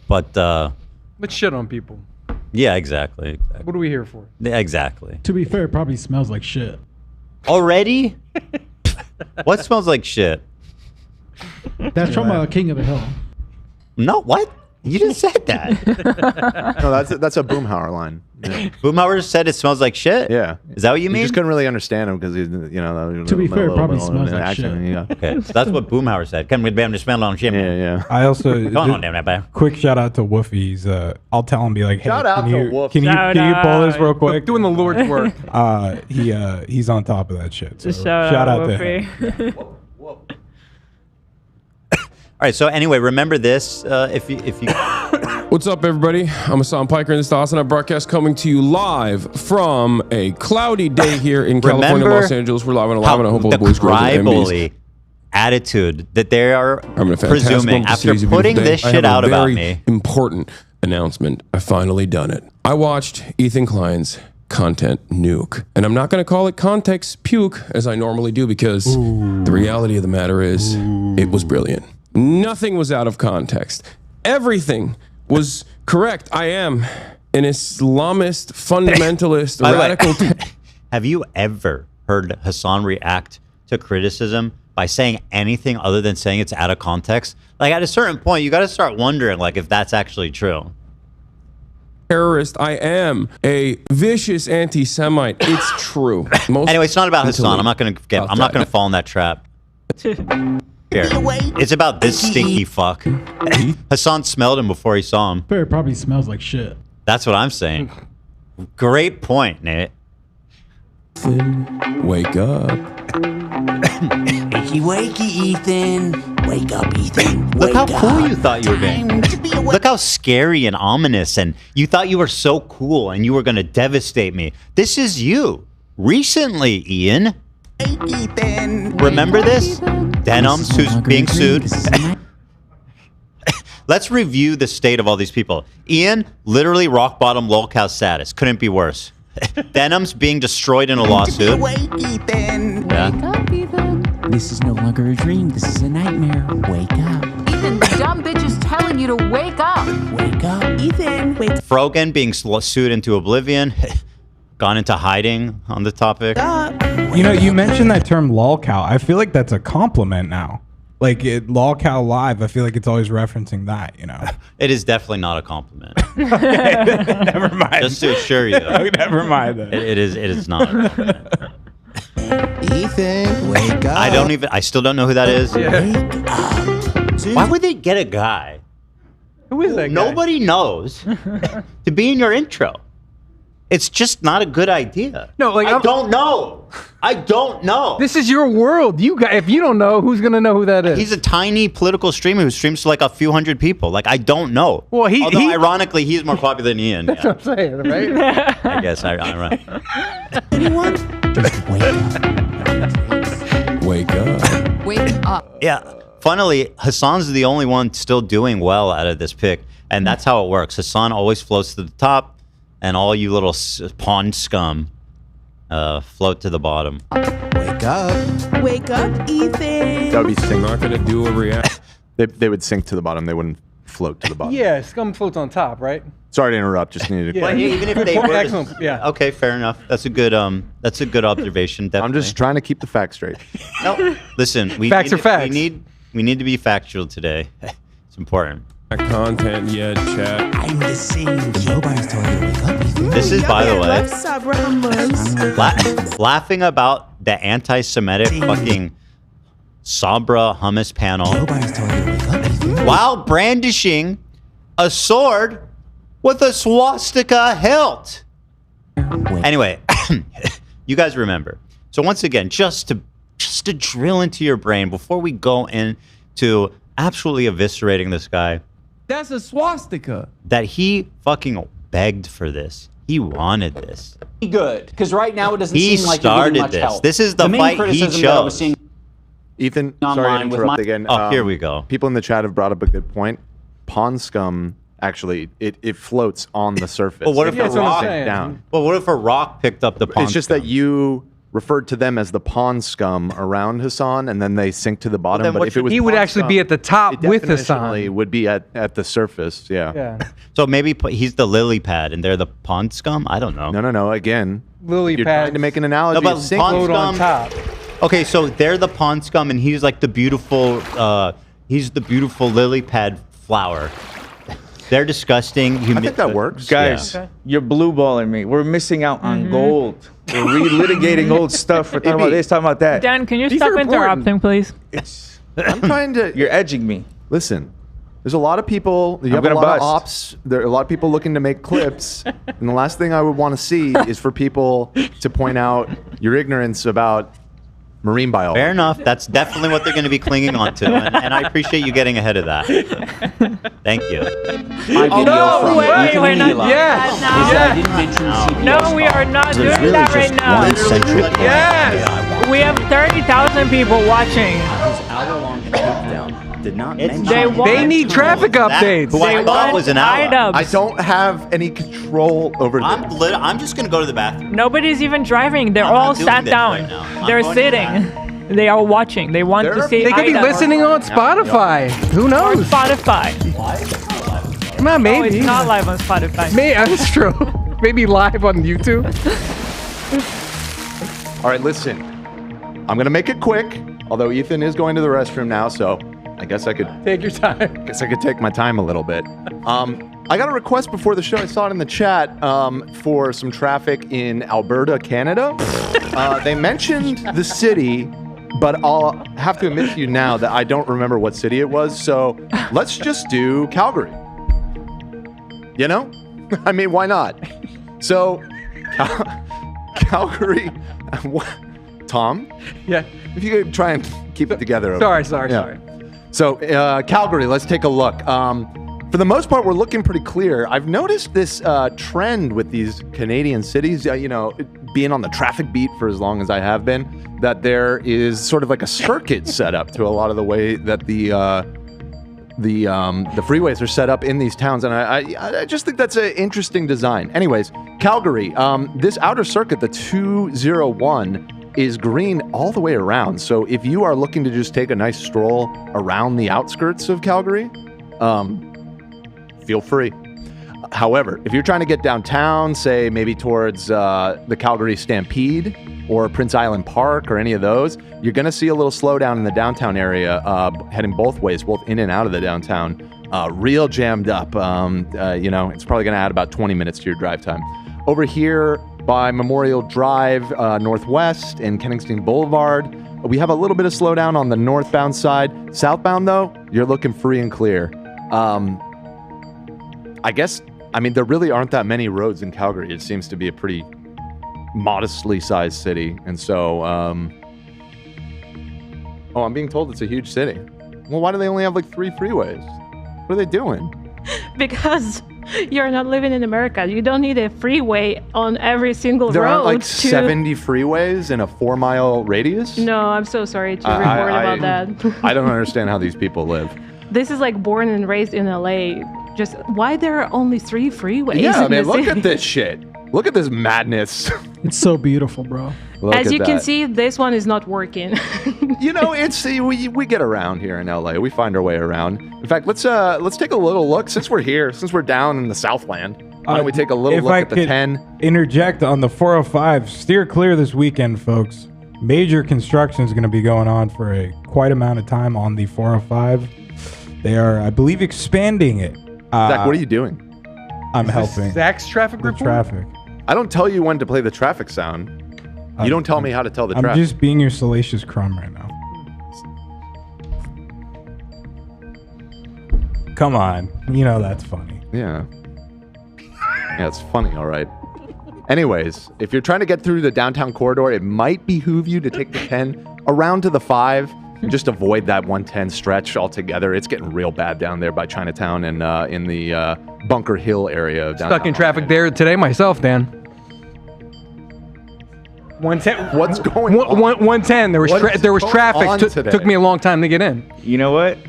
But Let's shit on people. yeah, exactly. What are we here for? Yeah, exactly. To be fair, it probably smells like shit. Already? What smells like shit? That's from King of the Hill. No, what? You just said that. No, that's a Boomhauer line. Yeah. Boomhauer said it smells like shit? Yeah. Is that what you mean? You just couldn't really understand him because he's, you know. To be fair, it probably smells like action, shit. Yeah. Okay, so that's what Boomhauer said. Come with them to smell on shit. Yeah. I also Go on, damn that bad. quick shout out to Woofy's. I'll tell him, be like, hey, Shout out to Woof. can you pull this real quick? Doing the Lord's work. He's on top of that shit. So Shout out to Woofy. him. All right, so anyway, remember this. If you What's up, everybody? I'm Hassan Piker, and this is the Awesome Night Broadcast coming to you live from a cloudy day here in California, Remember Los Angeles. We're live and alive, and I hope all the the boys girls and MBs. cribally attitude that they are I'm a fantastic presuming one to see after these putting today. this I shit have a out about very me. Important announcement. I finally done it. I watched Ethan Klein's content nuke, and I'm not going to call it context puke as I normally do because the reality of the matter is it was brilliant. Nothing was out of context. Everything was correct. I am an Islamist, fundamentalist, By the way, radical. have you ever heard Hassan react to criticism by saying anything other than saying it's out of context? Like at a certain point, you got to start wondering like if that's actually true. Terrorist. I am a vicious anti-Semite. It's true. Anyway, it's not about Hassan. I'm not going to fall in that trap. Here. It's about this stinky fuck. Hassan smelled him before he saw him. Fair, it probably smells like shit. That's what I'm saying. Great point, Nate. Wake up. Wakey, Ethan. Wake up, Ethan. Look how Wake cool up. you thought you were being. Look how scary and ominous, and you thought you were so cool and you were going to devastate me. This is you. Recently, Ian. Ethan. Remember this? Denims, who's being sued. Let's review the state of all these people. Ian, literally rock bottom lolcow status. Couldn't be worse. Denims being destroyed in a lawsuit. Wake, Ethan. Yeah. Wake up, Ethan. This is no longer a dream. This is a nightmare. Wake up. Ethan, the dumb bitch is telling you to wake up. Wake up, Ethan. Wake up. Frogan being sued into oblivion. Gone into hiding on the topic. You know, you mentioned that term lolcow. I feel like that's a compliment now. Like lolcow live, I feel like it's always referencing that, you know. It is definitely not a compliment. Never mind. Just to assure you. Never mind that. It is not a compliment. Ethan, wake up. I still don't know who that is. Wake up. Why would they get a guy Who is that guy? nobody knows to be in your intro? It's just not a good idea. No, like I don't know. I don't know. This is your world. You got. If you don't know, who's gonna know who that is? He's a tiny political streamer who streams to like a few hundred people. Like I don't know. Well, although ironically, he's more popular than Ian. That's Yeah. what I'm saying, right? I guess I'm right. Anyone? Just wake up. Wake up. Wake up. Yeah. Funnily, Hassan's the only one still doing well out of this pick, and that's how it works. Hassan always floats to the top, and all you little pawn scum float to the bottom. Wake up. Wake up, Ethan. That would be sink. I'm not gonna do a react. They would sink to the bottom. They wouldn't float to the bottom. Yeah, scum floats on top, right? Sorry to interrupt. Just needed to. Yeah. Well, even if they were, Excellent. Yeah. Okay, fair enough. That's a good observation. Definitely. I'm just trying to keep the facts straight. No, listen. Facts are facts. We need to be factual today. It's important. Content yet, chat. I'm the same. Nobody's told you to wake up, Ethan. This is, by the way, laughing about the anti-Semitic fucking Sabra hummus panel Nobody's told you to wake up, Ethan. while brandishing a sword with a swastika hilt. Anyway, you guys remember. So once again, just to drill into your brain before we go into absolutely eviscerating this guy, That's a swastika. that he fucking begged for this. He wanted this. Good, because right now it doesn't He seem like you're getting started much this. help. This is the main fight he criticism that I was chose. seeing Ethan, sorry to online with interrupt my- again. Oh, here we go. People in the chat have brought up a good point. Pawn scum actually it floats on the surface. Well, what if It a doesn't rock sink down? Well, what if a rock picked up the pawn It's just scum? that you referred to them as the pond scum around Hassan, and then they sink to the bottom. then But what if it was He would pond actually scum, be at the top it with definitionally Hassan. would be at the surface. Yeah. Yeah. So maybe he's the lily pad and they're the pond scum? I don't know. No. Again, Lily you're pads trying to make an analogy. No, but of sink pond float on scum- top. Okay, so they're the pond scum and he's like the beautiful lily pad flower. They're disgusting. I think that works. Guys, you're blue balling me. We're missing out on gold. We're relitigating old stuff. We're talking about this, talking about that. Dan, can you These stop are important. interrupting, please? I'm trying to. You're edging me. Listen, there's a lot of people. You have a gonna lot of bust. ops. There are a lot of people looking to make clips, and the last thing I would want to see is for people to point out your ignorance about marine biology. Fair enough. That's definitely what they're going to be clinging on to. And I appreciate you getting ahead of that. Thank you. No way, we're not doing Yes. that now. No, we are not doing that right now. Yes. We have 30,000 people watching. Did not They need traffic updates. Who I thought was an ally. iDubbbz. I don't have any control over this. I'm just going to go to the bathroom. Nobody's even driving. They're I'm all not doing sat this down. right now. I'm They're going to the sitting. They are watching. They want to see They could be iDubbbz. listening on Spotify. Who Or knows? Spotify. Come on, Oh, maybe. it's not live on Spotify. Maybe that's true. Maybe live on YouTube. All right, listen. I'm gonna make it quick. Although Ethan is going to the restroom now, so I guess I could take your time. Guess I could take my time a little bit. I got a request before the show. I saw it in the chat for some traffic in Alberta, Canada. They mentioned the city, but I'll have to admit to you now that I don't remember what city it was. So let's just do Calgary. You know? I mean, why not? So, Calgary. Tom? Yeah. If you could try and keep it together. Sorry. So, Calgary, let's take a look. For the most part, we're looking pretty clear. I've noticed this trend with these Canadian cities, being on the traffic beat for as long as I have been, that there is sort of like a circuit set up to a lot of the way that the freeways are set up in these towns, and I just think that's an interesting design. Anyways, Calgary, this outer circuit, the 201, is green all the way around. So if you are looking to just take a nice stroll around the outskirts of Calgary, feel free. However, if you're trying to get downtown, say maybe towards the Calgary Stampede or Prince Island Park or any of those, you're going to see a little slowdown in the downtown area, heading both ways, both in and out of the downtown. Real jammed up. It's probably going to add about 20 minutes to your drive time. Over here by Memorial Drive Northwest and Kennington Boulevard, we have a little bit of slowdown on the northbound side. Southbound, though, you're looking free and clear. There really aren't that many roads in Calgary. It seems to be a pretty modestly sized city. And so, I'm being told it's a huge city. Well, why do they only have like 3 freeways? What are they doing? Because you're not living in America. You don't need a freeway on every single There road. aren't like 70 freeways in a 4-mile radius? No, I'm so sorry to report about that. I don't understand how these people live. This is like born and raised in LA. Just why there are only 3 freeways? Yeah, in man, the look city? at this shit. Look at this madness. It's so beautiful, bro. As you can see, this one is not working. We get around here in LA. We find our way around. In fact, let's take a little look since we're here, since we're down in the Southland. Why don't we take a little look at the 10? Interject on the 405. Steer clear this weekend, folks. Major construction is going to be going on for a quite amount of time on the 405. They are, I believe, expanding it. Zach, what are you doing? I'm helping. Zach's traffic report? Traffic. I don't tell you when to play the traffic sound. You don't tell me how to tell the I'm traffic. just being your salacious crumb right now. Come on. You know that's funny. Yeah. Yeah, it's funny, all right. Anyways, if you're trying to get through the downtown corridor, it might behoove you to take the 10 around to the 5 and just avoid that 110 stretch altogether. It's getting real bad down there by Chinatown and in the Bunker Hill area of downtown. Stuck in traffic there today myself, Dan. 110. What's going on? 110. There was traffic. Took me a long time to get in. You know what?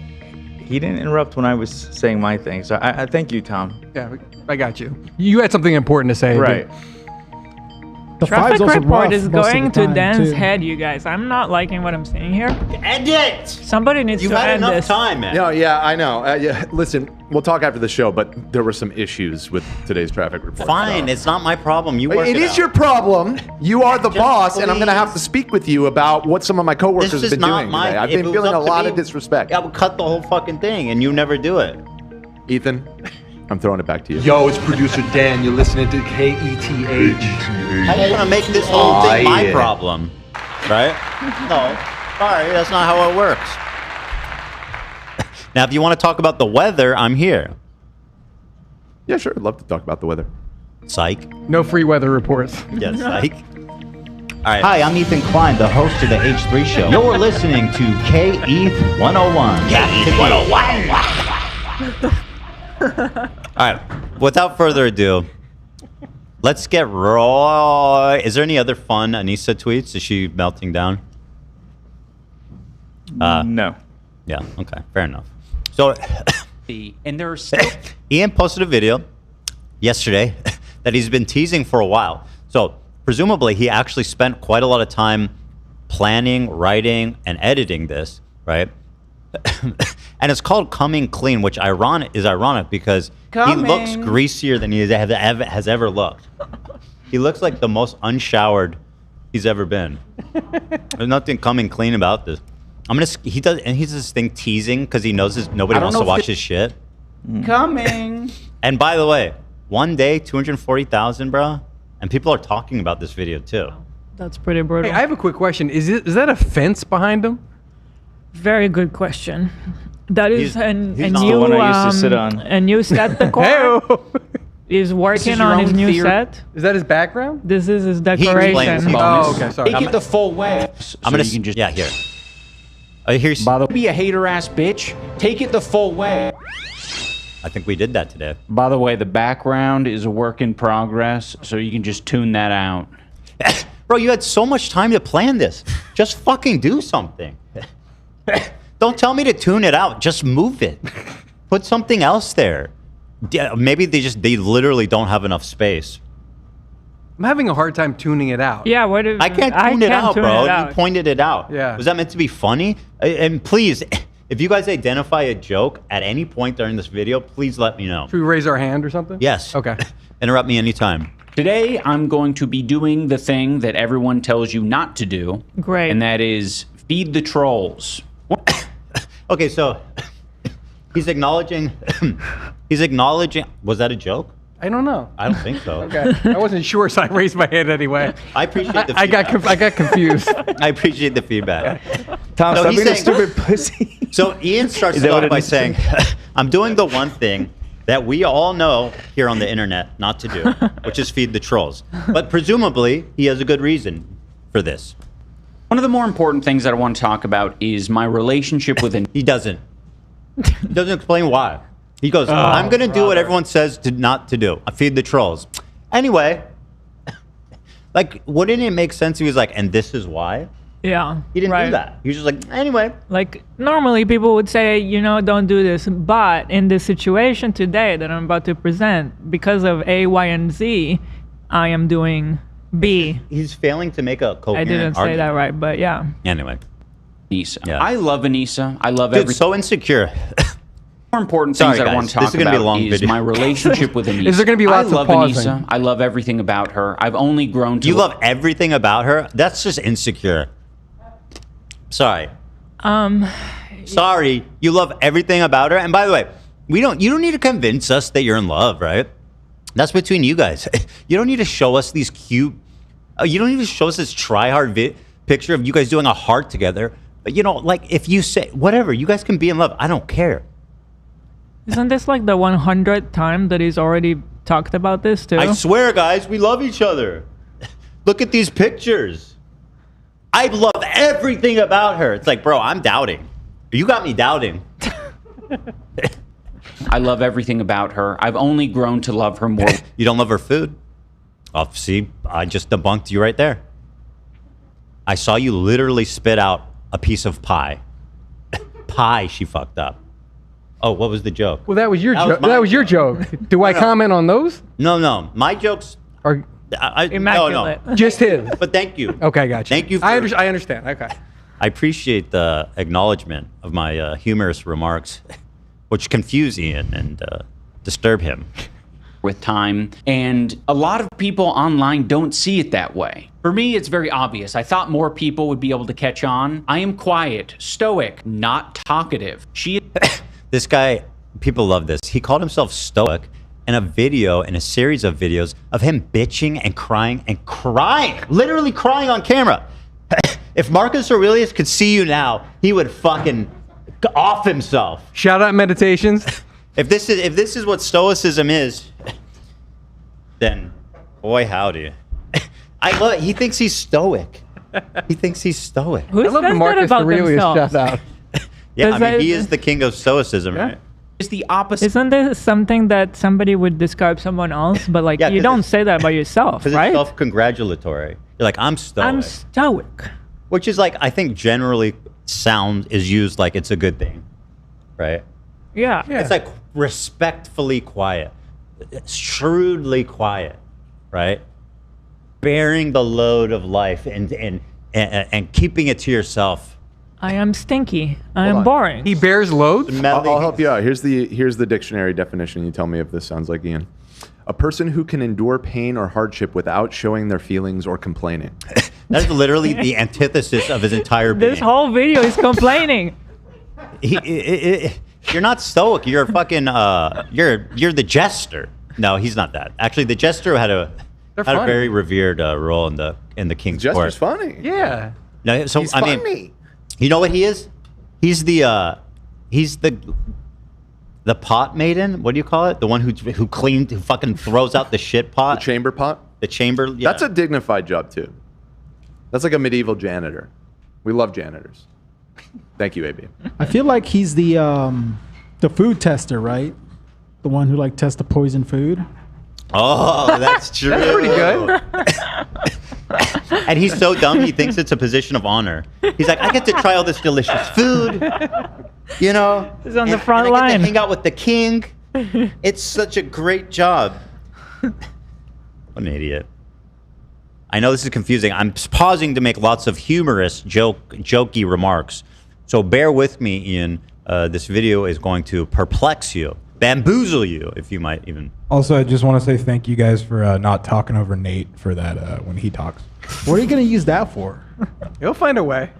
He didn't interrupt when I was saying my thing, so I thank you, Tom. Yeah, I got you. You had something important to say. Right. The Traffic five's also report rough is most of going the to time, Dan's too. head, you guys. I'm not liking what I'm seeing here. End it! Somebody needs You've to had end enough this. time, man. No, yeah, I know. Yeah, listen, we'll talk after the show, but there were some issues with today's traffic report. Fine, it's not my problem. You work It is out. your problem. You are the Just boss, and I'm going to have to please. speak with you about what some of my coworkers This have is been not doing my. today. I've if been it was feeling a up to lot me, of disrespect. I would cut the whole fucking thing, and you never do it. Ethan, I'm throwing it back to you. Yo, it's producer Dan. You're listening to KETH. How are you gonna make this whole thing my problem? Right? No. Sorry, that's not how it works. Now, if you want to talk about the weather, I'm here. Yeah, sure. I'd love to talk about the weather. Psych. No free weather reports. Yes, psych. All right. Hi, I'm Ethan Klein, the host of the H3 Show. You're listening to KETH 101. KETH 101. All right. Without further ado, let's get raw. Is there any other fun Anisa tweets? Is she melting down? No. Yeah. Okay. Fair enough. So, And there are still Ian posted a video yesterday that he's been teasing for a while. So, presumably, he actually spent quite a lot of time planning, writing, and editing this, right? And it's called Coming Clean, which is ironic because he looks greasier than he has ever looked. He looks like the most unshowered he's ever been. There's nothing coming clean about this. He does this thing teasing because he knows nobody wants to watch his shit. coming. And by the way, one day 240,000, bro, and people are talking about this video too. That's pretty brutal. Hey, I have a quick question. Is that a fence behind him? Very good question. That is a not new the one I used to sit on. a new set decor. He's working on his new set. Is that his background? This is his explains decoration. it. Oh, okay, sorry. Take it the full way. I'm gonna you can just yeah here. Here's. be a hater ass bitch. Take it the full way. I think we did that today. By the way, the background is a work in progress, so you can just tune that out. Bro, you had so much time to plan this. Just fucking do something. Don't tell me to tune it out. Just move it. Put something else there. Yeah, maybe they literally don't have enough space. I'm having a hard time tuning it out. Yeah, what if I can't tune it out, bro. It out. You pointed it out. Yeah. Was that meant to be funny? And please, if you guys identify a joke at any point during this video, please let me know. Should we raise our hand or something? Yes. Okay. Interrupt me anytime. Today, I'm going to be doing the thing that everyone tells you not to do. Great. And that is feed the trolls. Okay, so he's acknowledging. Was that a joke? I don't know. I don't think so. Okay. I wasn't sure, so I raised my hand anyway. I appreciate the I feedback. got confused. I appreciate the feedback. Tom, So stop he's being a saying- stupid pussy. So Ian starts Is it that what off it by is? saying, I'm doing the one thing that we all know here on the internet not to do, which is feed the trolls. But presumably, he has a good reason for this. One of the more important things that I want to talk about is my relationship with He doesn't. He doesn't explain why. He goes, I'm going to do what everyone says not to do. I feed the trolls. Anyway, like, wouldn't it make sense? He was like, and this is why? Yeah. He didn't right. do that. He was just like, anyway. Like, normally people would say, don't do this. But in this situation today that I'm about to present, because of A, Y, and Z, I am doing B. He's failing to make a coherent I didn't say argument. that right, but yeah. Anyway. Anisa. Yeah. I love Anisa. I love Dude, everything. so insecure. More important Sorry, things that I guys. want to This talk is gonna be a about long is video. my relationship with Anisa. Is there gonna be lots of I love pausing? Anisa. I love everything about her. I've only grown to You love everything about her? That's just insecure. Sorry. Sorry. You love everything about her? And by the way, you don't need to convince us that you're in love, right? That's between you guys. You don't need to show us these cute... you don't need to show us this try-hard picture of you guys doing a heart together. But, like, if you say... Whatever, you guys can be in love. I don't care. Isn't this like the 100th time that he's already talked about this too? I swear, guys, we love each other. Look at these pictures. I love everything about her. It's like, bro, I'm doubting. You got me doubting. I love everything about her. I've only grown to love her more. You don't love her food? Oh, see, I just debunked you right there. I saw you literally spit out a piece of pie. Pie she fucked up. Oh, what was the joke? Well, that was your That was joke. my That was your joke. Do I comment on those? No. My jokes Or immaculate. No. Just his. But thank you. Okay, gotcha. Thank you. I understand. Okay. I appreciate the acknowledgement of my humorous remarks, which confuse Ian and disturb him. With time, and a lot of people online don't see it that way. For me, it's very obvious. I thought more people would be able to catch on. I am quiet, stoic, not talkative. This guy, people love this. He called himself stoic in a series of videos of him bitching and crying, literally crying on camera. If Marcus Aurelius could see you now, he would fucking off himself. Shout out Meditations. If this is what stoicism is, then boy howdy. I love it. He thinks he's stoic. He thinks he's stoic. Who says that about themselves? Shout out. Yeah, I mean, he is the king of stoicism, right? It's the opposite. Isn't this something that somebody would describe someone else? But like, you don't say that about yourself, Because right? it's self-congratulatory. You're like, I'm stoic. I'm stoic. Which is like, I think generally sound is used like it's a good thing, right? Yeah. It's like respectfully quiet, shrewdly quiet, right? Bearing the load of life and keeping it to yourself. I am stinky. I am boring. He bears loads? I'll help you out. Here's the dictionary definition. You tell me if this sounds like Ian. A person who can endure pain or hardship without showing their feelings or complaining. That's literally the antithesis of his entire being. This whole video is complaining. You're not stoic. You're fucking. You're the jester. No, he's not that. Actually, the jester had a very revered role in the king's court. Jester's funny. Yeah. No, so He's I funny. mean, you know what he is? He's the pot maiden. What do you call it? The one who fucking throws out the shit pot. The chamber pot. The chamber. Yeah. That's a dignified job too. That's like a medieval janitor. We love janitors. Thank you, AB. I feel like he's the food tester, right? The one who like tests the poison food. Oh, that's true. That's pretty good. And he's so dumb, he thinks it's a position of honor. He's like, I get to try all this delicious food. You know? He's on the I front get line. to hang out with the king. It's such a great job. What an idiot. I know this is confusing. I'm pausing to make lots of humorous, jokey remarks. So bear with me, Ian. This video is going to perplex you, bamboozle you, if you might even. Also, I just want to say thank you guys for not talking over Nate for that when he talks. What are you going to use that for? He'll find a way.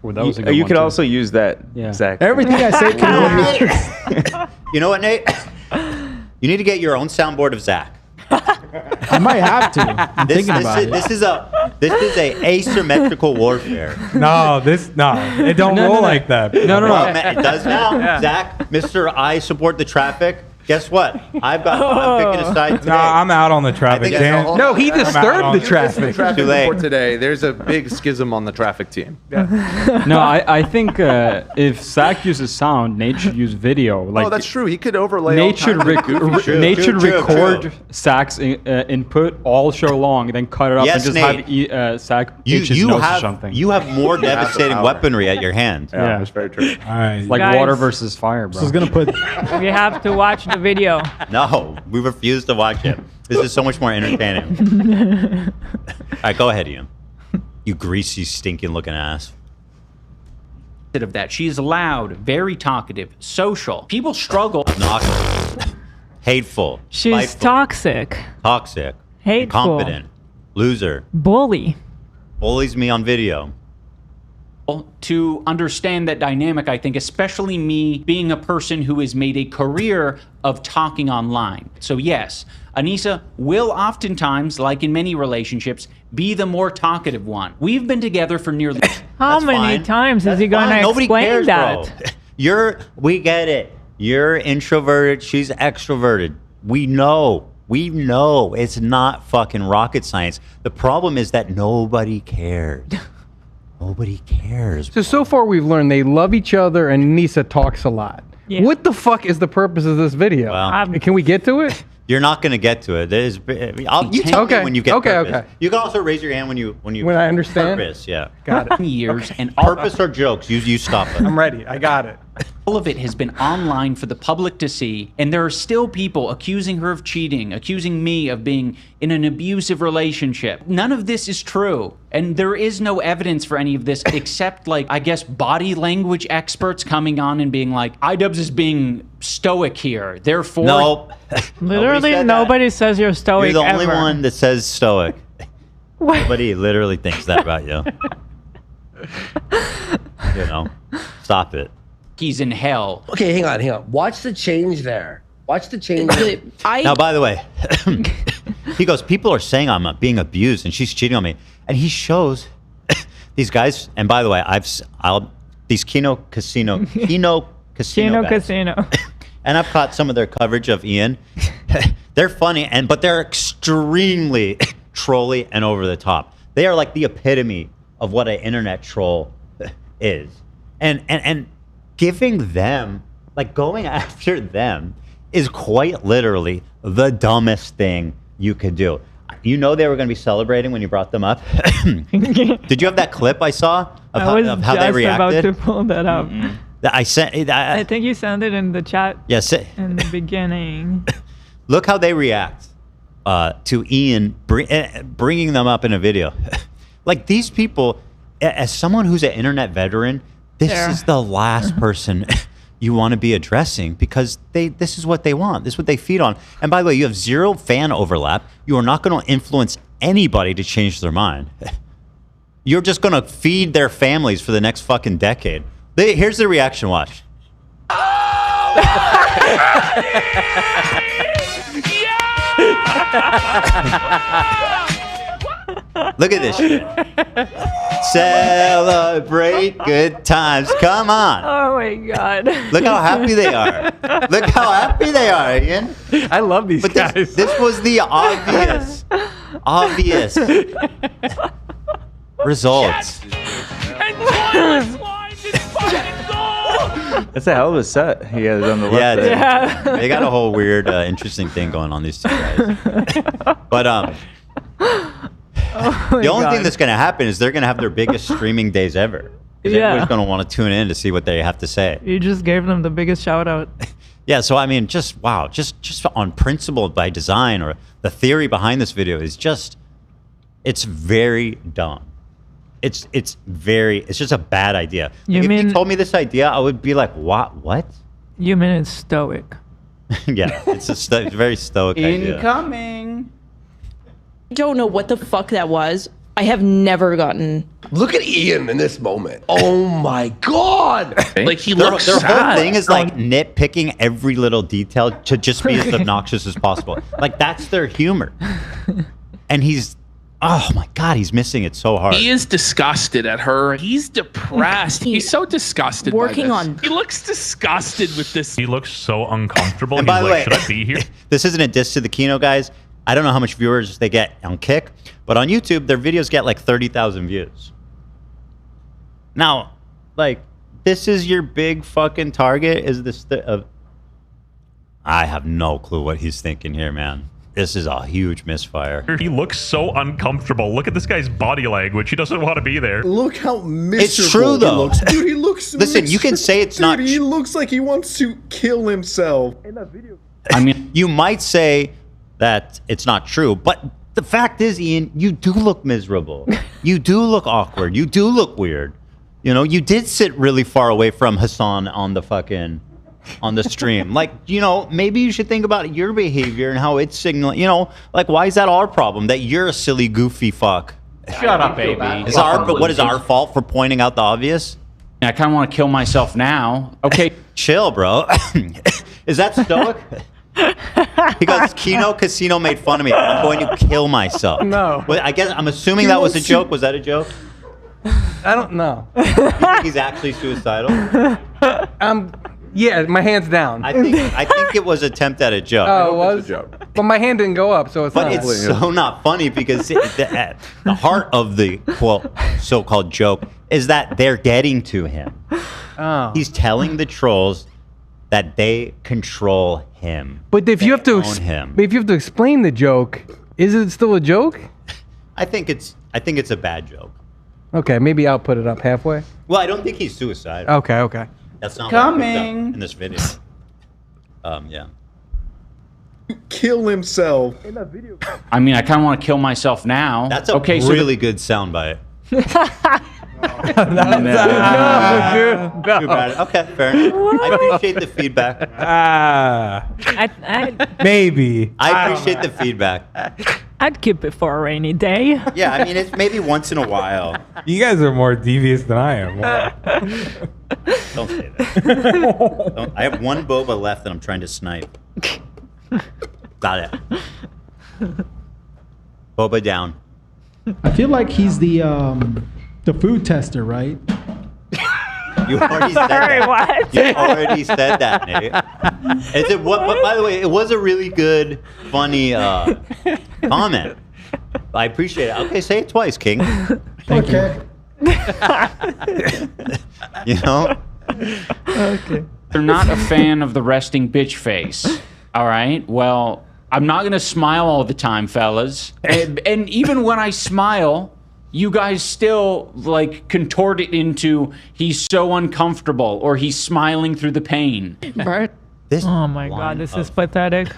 Well, that was a good You one, could too. also use that, Zach. Everything I say can be used. You know what, Nate? You need to get your own soundboard of Zach. I might have to. I'm thinking about it. This is a asymmetrical warfare. It don't roll like that. Well, it does now. Yeah. Zach, Mr. I support the traffic. Guess what? I'm picking a side today. No, I'm out on the traffic. Dan. No, he disturbed the traffic. Too late. For today, there's a big schism on the traffic team. No, I think if Zach uses sound, Nate should use video. Like, Oh, that's true. He could overlay. Nate should, Nate should True. record Zach's input all show long, then cut it up Yes, and just have Zach pitch his You notes or have something. you have more devastating power. weaponry at your hand. Yeah, that's very true. All right. Like Guys. water versus fire, bro. So I was going to put... We have to watch the video. No, we refuse to watch it. This is so much more entertaining. All right, go ahead, Ian. You greasy, stinking looking ass. Of that, she is loud, very talkative, social. People struggle. Obnoxious, hateful, She's spiteful, toxic, toxic, hateful, incompetent, loser, bully. bullies me on video. To understand that dynamic, I think, especially me being a person who has made a career of talking online. So yes, Anisa will oftentimes, like in many relationships, be the more talkative one. We've been together for nearly... How That's many fine. times That's is he going to fine. Nobody explain cares, that? Bro. We get it. You're introverted. She's extroverted. We know. It's not fucking rocket science. The problem is that nobody cares. Nobody cares. So far we've learned they love each other and Anisa talks a lot. Yeah. What the fuck is the purpose of this video? Well, Can we get to it? You're not going to get to it. You tell me when you get purpose. Okay. You can also raise your hand when I understand. Purpose, yeah. Got it. years and Purpose or jokes, you stop it. I'm ready. I got it. All of it has been online for the public to see, and there are still people accusing her of cheating, accusing me of being in an abusive relationship. None of this is true, and there is no evidence for any of this except, like, I guess body language experts coming on and being like, iDubbbz is being stoic here, therefore... No. Literally, nobody says you're stoic. You're the only ever. one that says stoic. Nobody literally thinks that about you. You know, stop it. He's in hell. Okay, hang on. Watch the change there. Watch the change. Now, by the way, he goes, people are saying I'm being abused and she's cheating on me. And he shows these guys. And by the way, these Kino Casino guys. And I've caught some of their coverage of Ian. They're funny, but they're extremely trolly and over the top. They are like the epitome of what an internet troll is. And giving them, like going after them, is quite literally the dumbest thing you could do. You know they were going to be celebrating when you brought them up. Did you have that clip I saw of how they reacted? I was just about to pull that up. I sent. I think you sent it in the chat. Yes. In the beginning. Look how they react to Ian bringing them up in a video. Like these people, as someone who's an internet veteran, this is the last person you want to be addressing because this is what they want. This is what they feed on. And by the way, you have zero fan overlap. You are not going to influence anybody to change their mind. You're just going to feed their families for the next fucking decade. Here's the reaction. Watch. Look at this shit. Celebrate good times. Come on. Oh my God. Look how happy they are. Look how happy they are, Ian. I love these guys. This was the obvious results. That's a hell of a set he has on the left. Yeah, they got a whole weird, interesting thing going on, these two guys. But the only thing that's going to happen is they're going to have their biggest streaming days ever. Everybody's going to want to tune in to see what they have to say. You just gave them the biggest shout out. Yeah, so I mean, just wow, just on principle by design, or the theory behind this video is just, it's very dumb. It's just a bad idea. If you told me this idea, I would be like, what? You mean it's stoic? Yeah, it's a very stoic idea. Incoming. I don't know what the fuck that was. I have never gotten. Look at Ian in this moment. Oh my God! Like he Their looks whole sad. thing is like nitpicking every little detail to just be as obnoxious as possible. Like that's their humor. And he's, oh my God, he's missing it so hard. He is disgusted at her. He's depressed. He's so disgusted. Working by this. on. He looks disgusted with this. He looks so uncomfortable. And He's by the like, way, should I be here? This isn't a diss to the Kino guys. I don't know how much viewers they get on Kick, but on YouTube, their videos get like 30,000 views. Now, like, this is your big fucking target? Is this I have no clue what he's thinking here, man. This is a huge misfire. He looks so uncomfortable. Look at this guy's body language. He doesn't want to be there. Look how miserable It's true, though. he looks. Dude, he looks Listen, you can say it's not... He looks like he wants to kill himself. I mean, you might say that it's not true, but the fact is, Ian, you do look miserable. You do look awkward. You do look weird. You know, you did sit really far away from Hassan on the stream. Like, you know, maybe you should think about your behavior and how it's signaling, you know, like, why is that our problem? That you're a silly, goofy fuck. Shut up, baby. What is our fault for pointing out the obvious? I kind of want to kill myself now. Okay. Chill, bro. Is that stoic? He goes, Kino Casino made fun of me. I'm going to kill myself. No. Well, I guess I'm assuming that was a joke. Was that a joke? I don't know. You think he's actually suicidal? Yeah, my hand's down. I think it was an attempt at a joke. Oh, it was? But my hand didn't go up, so it's But not. it's so not funny because the heart of the quote so-called joke is that they're getting to him. Oh. He's telling the trolls that they control him. But if you have to explain the joke, is it still a joke? I think it's a bad joke. Okay, maybe I'll put it up halfway. Well, I don't think he's suicidal. Okay. That's not coming in this video. Yeah. Kill himself. I mean, I kind of want to kill myself now. That's a really good soundbite. Okay, fair enough. I appreciate the feedback. Maybe. I appreciate the feedback. I'd keep it for a rainy day. Yeah, I mean, it's maybe once in a while. You guys are more devious than I am. Don't say that. I have one boba left that I'm trying to snipe. Got it. Boba down. I feel like he's the food tester, right? You already said that. What? You already said that, Nate. But by the way, it was a really good, funny comment. I appreciate it. Okay, say it twice, King. Okay. You know? Okay. They're not a fan of the resting bitch face. All right. Well, I'm not gonna smile all the time, fellas. And even when I smile, you guys still like contort it into he's so uncomfortable or he's smiling through the pain. Right. Oh my God, this is pathetic.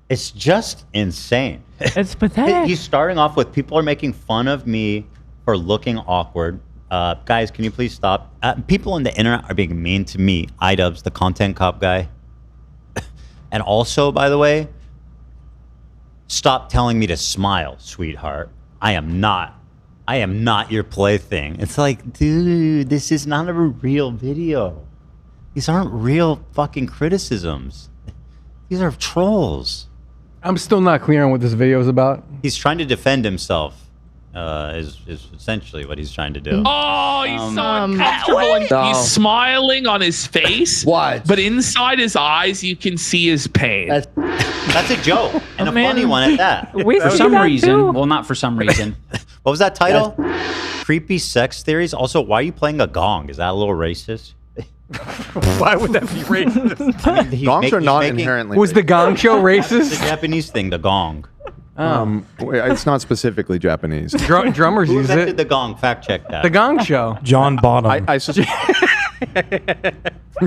It's just insane. It's pathetic. He's starting off with people are making fun of me for looking awkward. Guys, can you please stop? People on the internet are being mean to me. iDubbbz, the content cop guy. And also, by the way, stop telling me to smile, sweetheart. I am not your plaything. It's like, dude, this is not a real video. These aren't real fucking criticisms. These are trolls. I'm still not clear on what this video is about. He's trying to defend himself. Is essentially what he's trying to do. Oh, he's so uncomfortable. And he's smiling on his face. What? But inside his eyes, you can see his pain. That's a joke. And a funny one at that. For some reason. Well, not for some reason. What was that title? Creepy sex theories. Also, why are you playing a gong? Is that a little racist? Why would that be racist? I mean, Gongs are not inherently Was the Gong Show racist? It's a Japanese thing, the gong. It's not specifically Japanese. Drummers Who use invented it. the gong? Fact check that. The Gong Show. John Bonham. I suspect.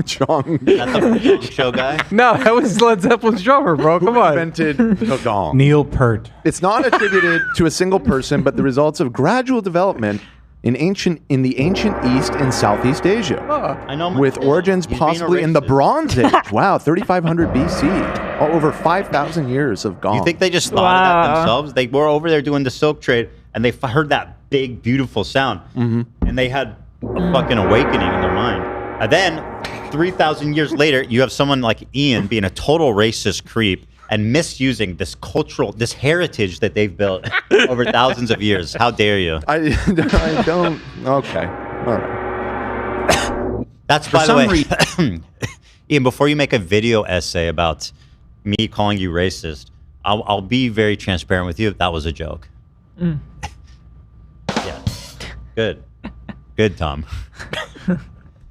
John. Not the gong show guy. No, that was Led Zeppelin's drummer, bro. Come on. Invented the gong. Neil Peart. It's not attributed to a single person, but the results of gradual development in the ancient East and Southeast Asia. I know. With origins possibly in the Bronze Age. Wow, 3500 BC. Over 5,000 years of gong. You think they just thought of that themselves? They were over there doing the silk trade, and they heard that big, beautiful sound, and they had a fucking awakening in their mind. And then, 3,000 years later, you have someone like Ian being a total racist creep and misusing this heritage that they've built over thousands of years. How dare you? I don't. Okay. All right. That's, by the way, Ian, before you make a video essay about me calling you racist, I'll be very transparent with you. That was a joke. Yeah. Good, Tom.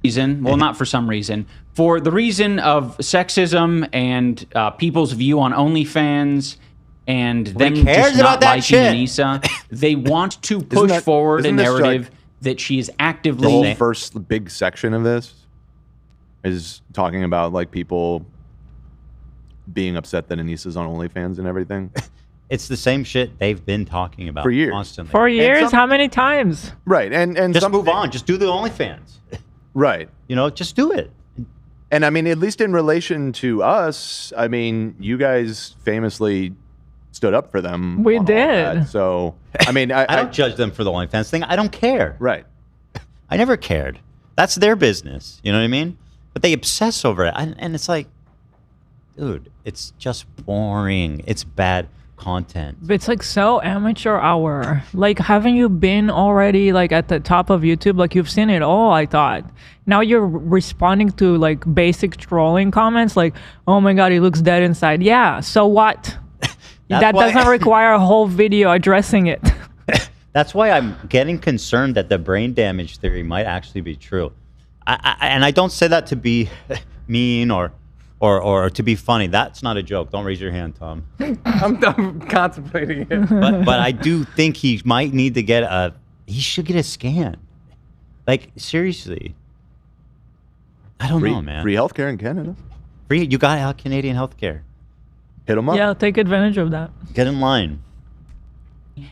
Well, not for some reason. For the reason of sexism and people's view on OnlyFans and them cares just about not that liking shit? Anisa, they want to push forward a isn't this narrative that she is The actively... whole first big section of this is talking about like people being upset that Anisa's on OnlyFans and everything. It's the same shit they've been talking about For years. constantly. 4 years? How many times? Right, and just move on. Just do the OnlyFans. Right. You know, just do it. And I mean, at least in relation to us, I mean, you guys famously stood up for them. We on all did. that. So, I mean, I don't judge them for the OnlyFans thing. I don't care. Right. I never cared. That's their business. You know what I mean? But they obsess over it. And it's like, dude, it's just boring. It's bad content. But it's like so amateur hour. Like, haven't you been already like at the top of YouTube? Like, you've seen it all, I thought. Now you're responding to like basic trolling comments like, oh my God, he looks dead inside. Yeah, so what? That doesn't require a whole video addressing it. That's why I'm getting concerned that the brain damage theory might actually be true. And I don't say that to be mean or to be funny. That's not a joke. Don't raise your hand, Tom. I'm contemplating it. But I do think he might need to he should get a scan. Like, seriously. I don't know, man. Free healthcare in Canada. Free, you got Canadian healthcare. Hit them up. Yeah, take advantage of that. Get in line.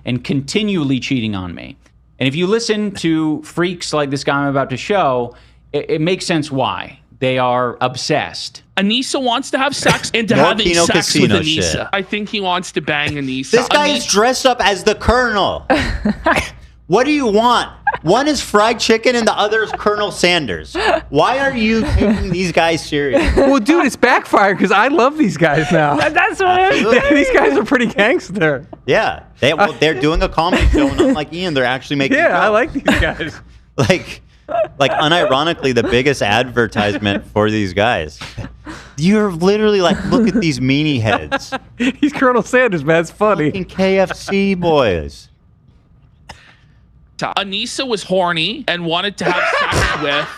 And continually cheating on me. And if you listen to freaks like this guy I'm about to show, it makes sense why. They are obsessed. Anisa wants to have sex into having sex with Anisa. I think he wants to bang Anisa. This guy is dressed up as the Colonel. What do you want? One is fried chicken and the other is Colonel Sanders. Why are you taking these guys serious? Well, dude, it's backfired because I love these guys now. That's what I'm saying. These guys are pretty gangster. Yeah, they're doing a comedy show, and unlike Ian, they're actually making. Yeah, jokes. I like these guys. like unironically, the biggest advertisement for these guys. You're literally like, look at these meanie heads. He's Colonel Sanders, man. It's funny. Fucking KFC boys. Anisa was horny and wanted to have sex with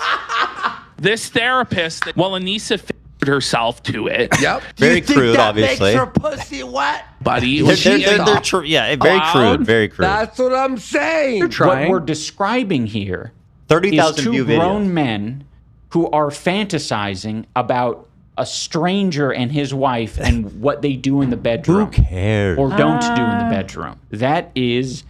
this therapist. Well, Anisa figured herself to it. Yep. Very crude, obviously. Makes her pussy wet. Buddy, They're very crude. Very crude. That's what I'm saying. What we're describing here 30,000 is two view videos. grown men who are fantasizing about a stranger and his wife and what they do in the bedroom. Who cares? Or don't do in the bedroom. That is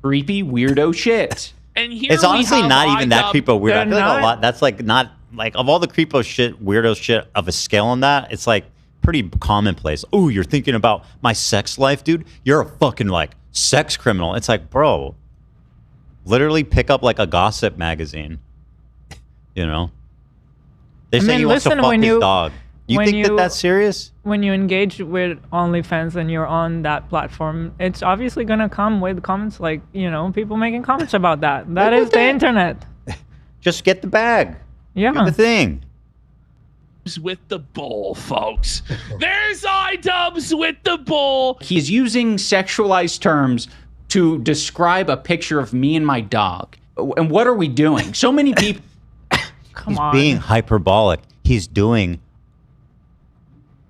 creepy weirdo shit. And here It's honestly not even that creepo weird. I feel like not- a lot. That's like not like of all the creepo shit, weirdo shit of a scale on that. It's like pretty commonplace. Oh, you're thinking about my sex life, dude? You're a fucking like sex criminal. It's like, bro, literally pick up like a gossip magazine. You know, they're saying he wants to fuck his dog. You think that's serious? When you engage with OnlyFans and you're on that platform, it's obviously gonna come with comments like, people making comments about that. That is the internet. Just get the bag. Yeah. Do the thing. With the bull, folks. There's iDubbbz with the bull. He's using sexualized terms to describe a picture of me and my dog. And what are we doing? So many people. He's being hyperbolic. He's doing.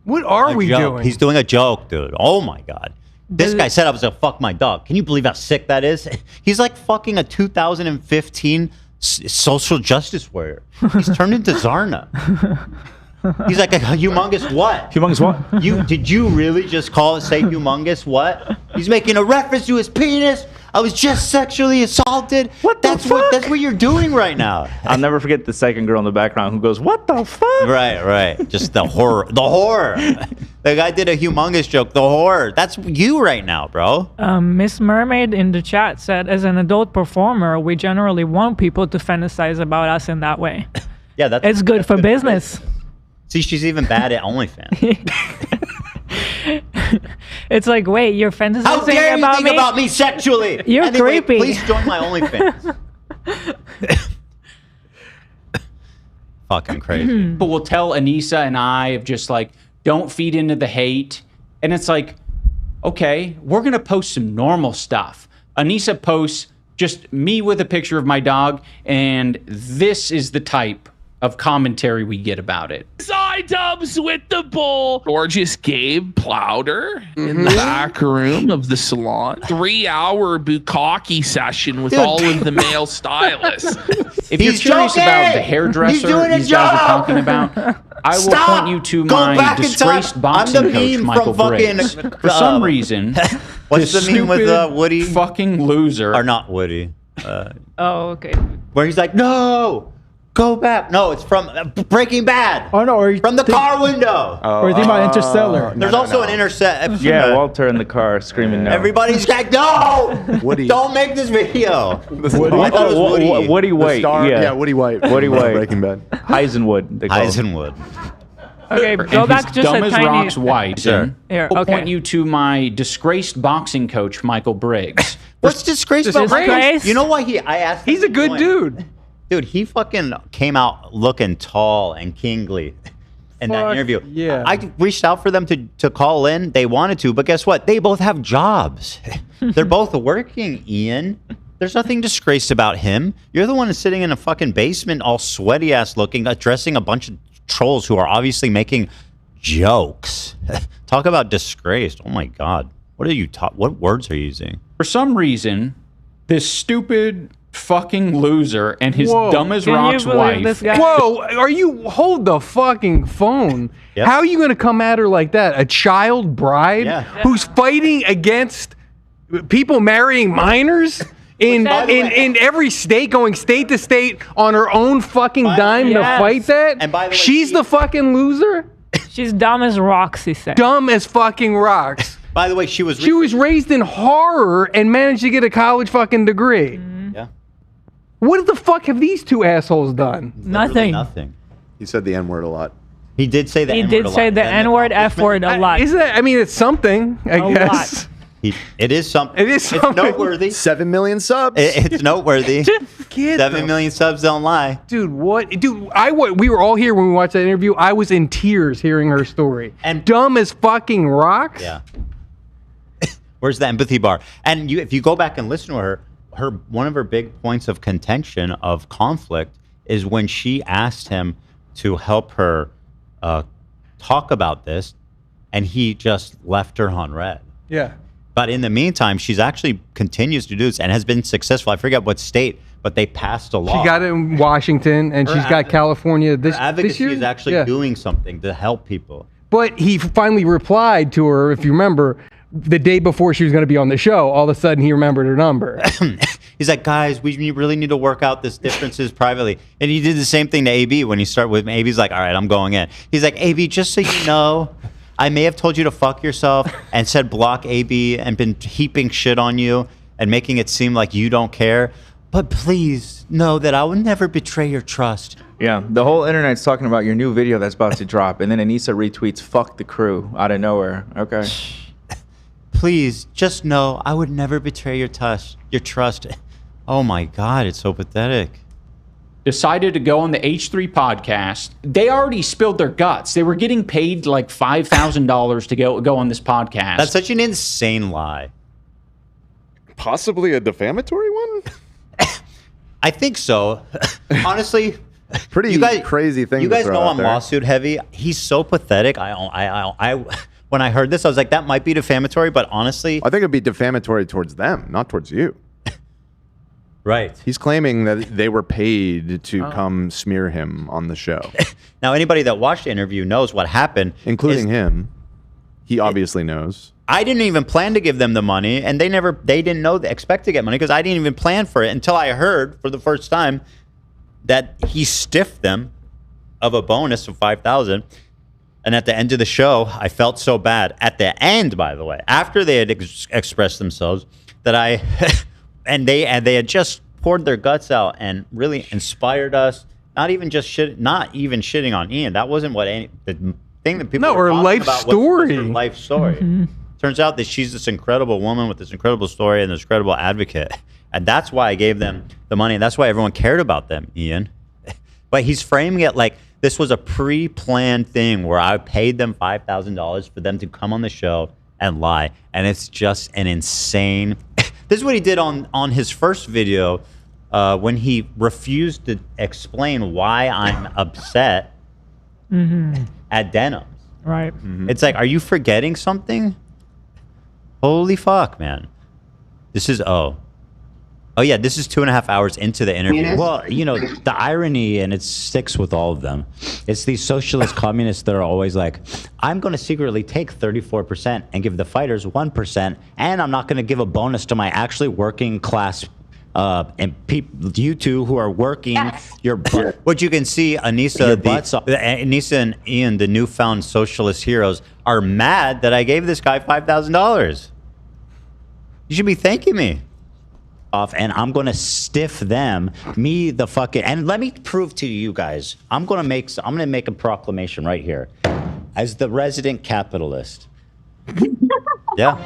What are we joke. doing? He's doing a joke, dude. Oh my god. This guy said I was gonna fuck my dog. Can you believe how sick that is? He's like fucking a 2015 social justice warrior. He's turned into Zarna. He's like a humongous what? Humongous what? Did you really just say humongous what? He's making a reference to his penis. I was just sexually assaulted. That's what you're doing right now. I'll never forget the second girl in the background who goes, "What the fuck?" Right. Just the horror. The horror. The guy did a humongous joke. The horror. That's you right now, bro. Miss Mermaid in the chat said, as an adult performer, we generally want people to fantasize about us in that way. Yeah, it's good for business. See, she's even bad at OnlyFans. It's like, wait, you're fantasizing How dare you think me? about me sexually? You're Anyway, creepy. Please join my OnlyFans. Fucking crazy. People will tell Anisa and I of just like, don't feed into the hate. And it's like, okay, we're going to post some normal stuff. Anisa posts just me with a picture of my dog, and this is the type of commentary we get about it. iDubbbz with the bull. Gorgeous Gabe Plowder in the back room of the salon. 3-hour bukkake session with all of the male stylists. If you're curious about the hairdresser these guys are talking about, I will point you to my disgraced boxing coach, Michael Briggs. For some reason, what's the meme with Woody? Fucking loser. Or not Woody. Oh, okay. Where he's like, no! Go back. No, it's from Breaking Bad. Oh, no. Or from the car window. Or you think about Interstellar. There's also an Intercept. Yeah, Walter in the car screaming no. Everybody's like, no! Woody. Don't make this video. Woody. I thought it was Woody. Woody White. Yeah, Woody White. Woody White. Breaking Bad. Heisenwood. They call him. Heisenwood. Okay, go back just dumb a as tiny... rocks white. Sure. Here, I'll okay. point you to my disgraced boxing coach, Michael Briggs. What's disgraced about Disgrace? You know why I asked him He's a this good point. dude. Dude, he fucking came out looking tall and kingly in that interview. Yeah. I reached out for them to call in. They wanted to, but guess what? They both have jobs. They're both working, Ian. There's nothing disgraced about him. You're the one who's sitting in a fucking basement all sweaty ass looking, addressing a bunch of trolls who are obviously making jokes. Talk about disgraced. Oh my God. What are you what words are you using? For some reason, this stupid fucking loser and his dumb as rocks wife. Whoa, hold the fucking phone. Yep. How are you going to come at her like that? A child bride who's fighting against people marrying minors in every state, going state to state on her own fucking dime to fight that? And by the way, she's the fucking loser? She's dumb as rocks, he said. Dumb as fucking rocks. By the way, she was raised in horror and managed to get a college fucking degree. Yeah. What the fuck have these two assholes done? Nothing. He said the N-word a lot. He did say the He N-word did a say lot. the N-word, F-word a lot. It's something, I guess. It is something. It is something. It's noteworthy. 7 million subs. It's noteworthy. 7 million subs don't lie. Dude, what? Dude, we were all here when we watched that interview. I was in tears hearing her story. And dumb as fucking rocks. Yeah. Where's the empathy bar? And if you go back and listen to her one of her big points of contention, of conflict, is when she asked him to help her talk about this, and he just left her on red. Yeah. But in the meantime, she's actually continues to do this and has been successful. I forget what state, but they passed a law. She got it in Washington, and she's got California this advocacy year. is actually doing something to help people. But he finally replied to her, if you remember, the day before she was going to be on the show. All of a sudden, he remembered her number. He's like, guys, we really need to work out this differences privately. And he did the same thing to AB when he started with me. AB's like, all right, I'm going in. He's like, AB, just so you know, I may have told you to fuck yourself and said block AB and been heaping shit on you and making it seem like you don't care. But please know that I will never betray your trust. Yeah, the whole internet's talking about your new video that's about to drop, and then Anisa retweets "fuck the crew" out of nowhere. Okay. Please, just know I would never betray your trust. Oh my God, it's so pathetic. Decided to go on the H3 podcast. They already spilled their guts. They were getting paid like $5,000 to go on this podcast. That's such an insane lie. Possibly a defamatory one? I think so. Honestly, pretty crazy thing. You guys to throw know out I'm there. lawsuit heavy. He's so pathetic. I when I heard this, I was like, that might be defamatory, but honestly, I think it'd be defamatory towards them, not towards you. Right. He's claiming that they were paid to come smear him on the show. Now, anybody that watched the interview knows what happened, including him. He obviously knows. I didn't even plan to give them the money, and they didn't expect to get money because I didn't even plan for it until I heard for the first time that he stiffed them of a bonus of $5,000. And at the end of the show, I felt so bad. At the end, by the way, after they had expressed themselves, that and they had just poured their guts out and really inspired us. Not even shitting on Ian. That wasn't the thing that people were talking life about story. was her life story. Turns out that she's this incredible woman with this incredible story and this incredible advocate. And that's why I gave them the money. And that's why everyone cared about them, Ian. But he's framing it like this was a pre-planned thing where I paid them $5,000 for them to come on the show and lie. And it's just an insane... This is what he did on his first video when he refused to explain why I'm upset at Denim's. Right. It's like, are you forgetting something? Holy fuck, man. This is, oh yeah, this is 2.5 hours into the interview. Well, you know, the irony, and it sticks with all of them, it's these socialist communists that are always like, I'm going to secretly take 34% and give the fighters 1%, and I'm not going to give a bonus to my actually working class and you two who are working your butt. What you can see, Anisa and Ian, the newfound socialist heroes, are mad that I gave this guy $5,000. You should be thanking me. And I'm gonna stiff them, and let me prove to you guys. I'm gonna make a proclamation right here, as the resident capitalist. Yeah.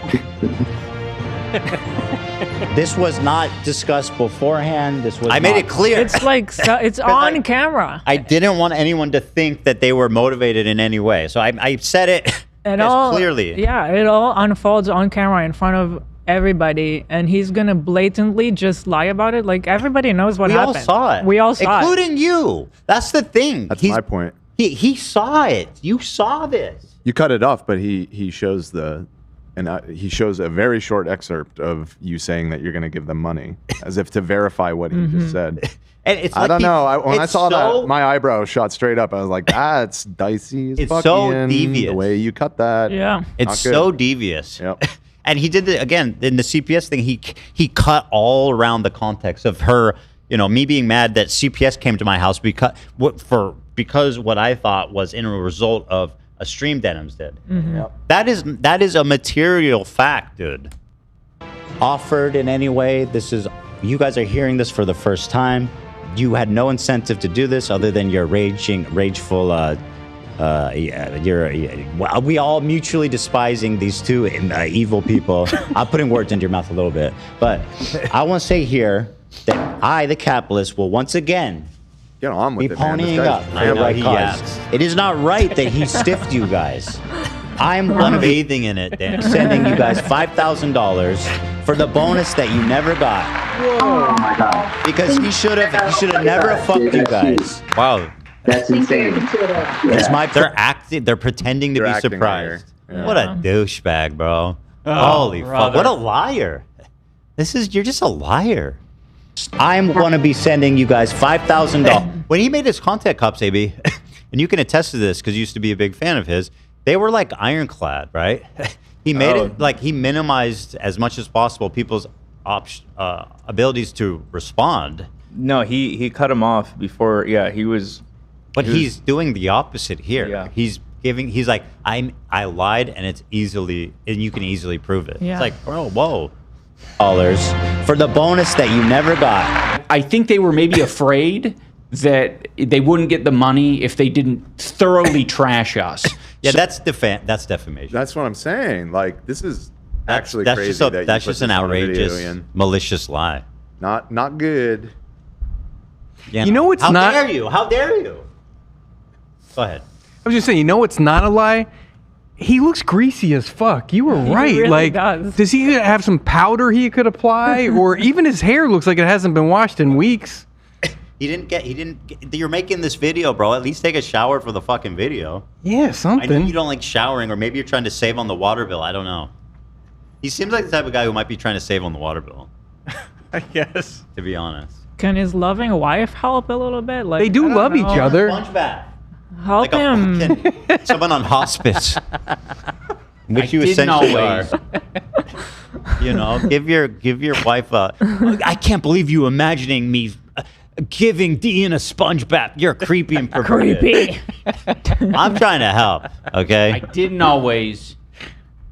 This was not discussed beforehand. I made it clear. It's like it's on camera. I didn't want anyone to think that they were motivated in any way, so I said it clearly. Yeah, it all unfolds on camera in front of everybody, and he's gonna blatantly just lie about it. Like, everybody knows what happened. We all saw it. We all saw it, including you. That's the thing. That's my point. He saw it. You saw this. You cut it off, but he shows the And he shows a very short excerpt of you saying that you're going to give them money, as if to verify what he just said. And it's I like don't know. When I saw so, that, my eyebrow shot straight up. I was like, that's dicey as it's fucking so devious. The way you cut that. Yeah. It's so devious. Yep. And he did it again in the CPS thing. He cut all around the context of her, me being mad that CPS came to my house because what I thought was in a result of a stream Denims did. Yep. That is a material fact, dude. Offered in any way, you guys are hearing this for the first time. You had no incentive to do this other than your rageful. We all mutually despising these two evil people. I'm putting words into your mouth a little bit, but I want to say here that I, the capitalist, will once again get on with be ponying up for the right cause. It is not right that he stiffed you guys. I'm bathing in it, Dan. Sending you guys $5,000 for the bonus that you never got. Whoa. Oh my God. Because he should have never fucked you guys. Wow. That's insane. It's my they're pretending to be surprised. Yeah. What a douchebag, bro. Oh, Holy brother. fuck. What a liar. You're just a liar. I'm going to be sending you guys $5,000. When he made his contact cops, AB, and you can attest to this because you used to be a big fan of his, they were like ironclad, right? He made it like he minimized as much as possible people's abilities to respond. No, he cut him off before. Yeah, he was. But he's doing the opposite here. Yeah. He's like, I lied, and you can easily prove it. Yeah. It's like, bro, whoa. Dollars for the bonus that you never got. I think they were maybe afraid that they wouldn't get the money if they didn't thoroughly trash us. Yeah, that's defamation. That's what I'm saying. Like, this is actually that's crazy. That's just an outrageous, malicious lie. Not good. You know what's How not? dare you? How dare you? Go ahead. I was just saying, you know what's not a lie? He looks greasy as fuck. You were right. really Like, does he have some powder he could apply? Or even his hair looks like it hasn't been washed in weeks. You're making this video, bro. At least take a shower for the fucking video. Yeah, something. I know you don't like showering, or maybe you're trying to save on the water bill. I don't know. He seems like the type of guy who might be trying to save on the water bill. I guess. To be honest. Can his loving wife help a little bit? Like, They do love each other. Sponge bath. Help him. Someone on hospice. Which you didn't essentially always. are. Give your wife a. I can't believe you imagining me giving Dean a sponge bath. You're creepy and perverted. Creepy. I'm trying to help. Okay. I didn't always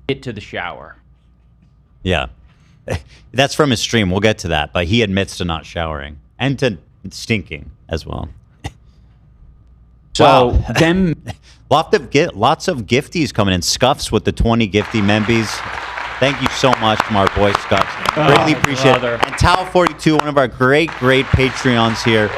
get to the shower. Yeah. That's from his stream. We'll get to that. But he admits to not showering and to stinking as well. So them lots of gifties coming in. Scuffs with the 20 gifty membies. Thank you so much from our boy Scuffs. Greatly appreciate it. And Tao42, one of our great Patreons here.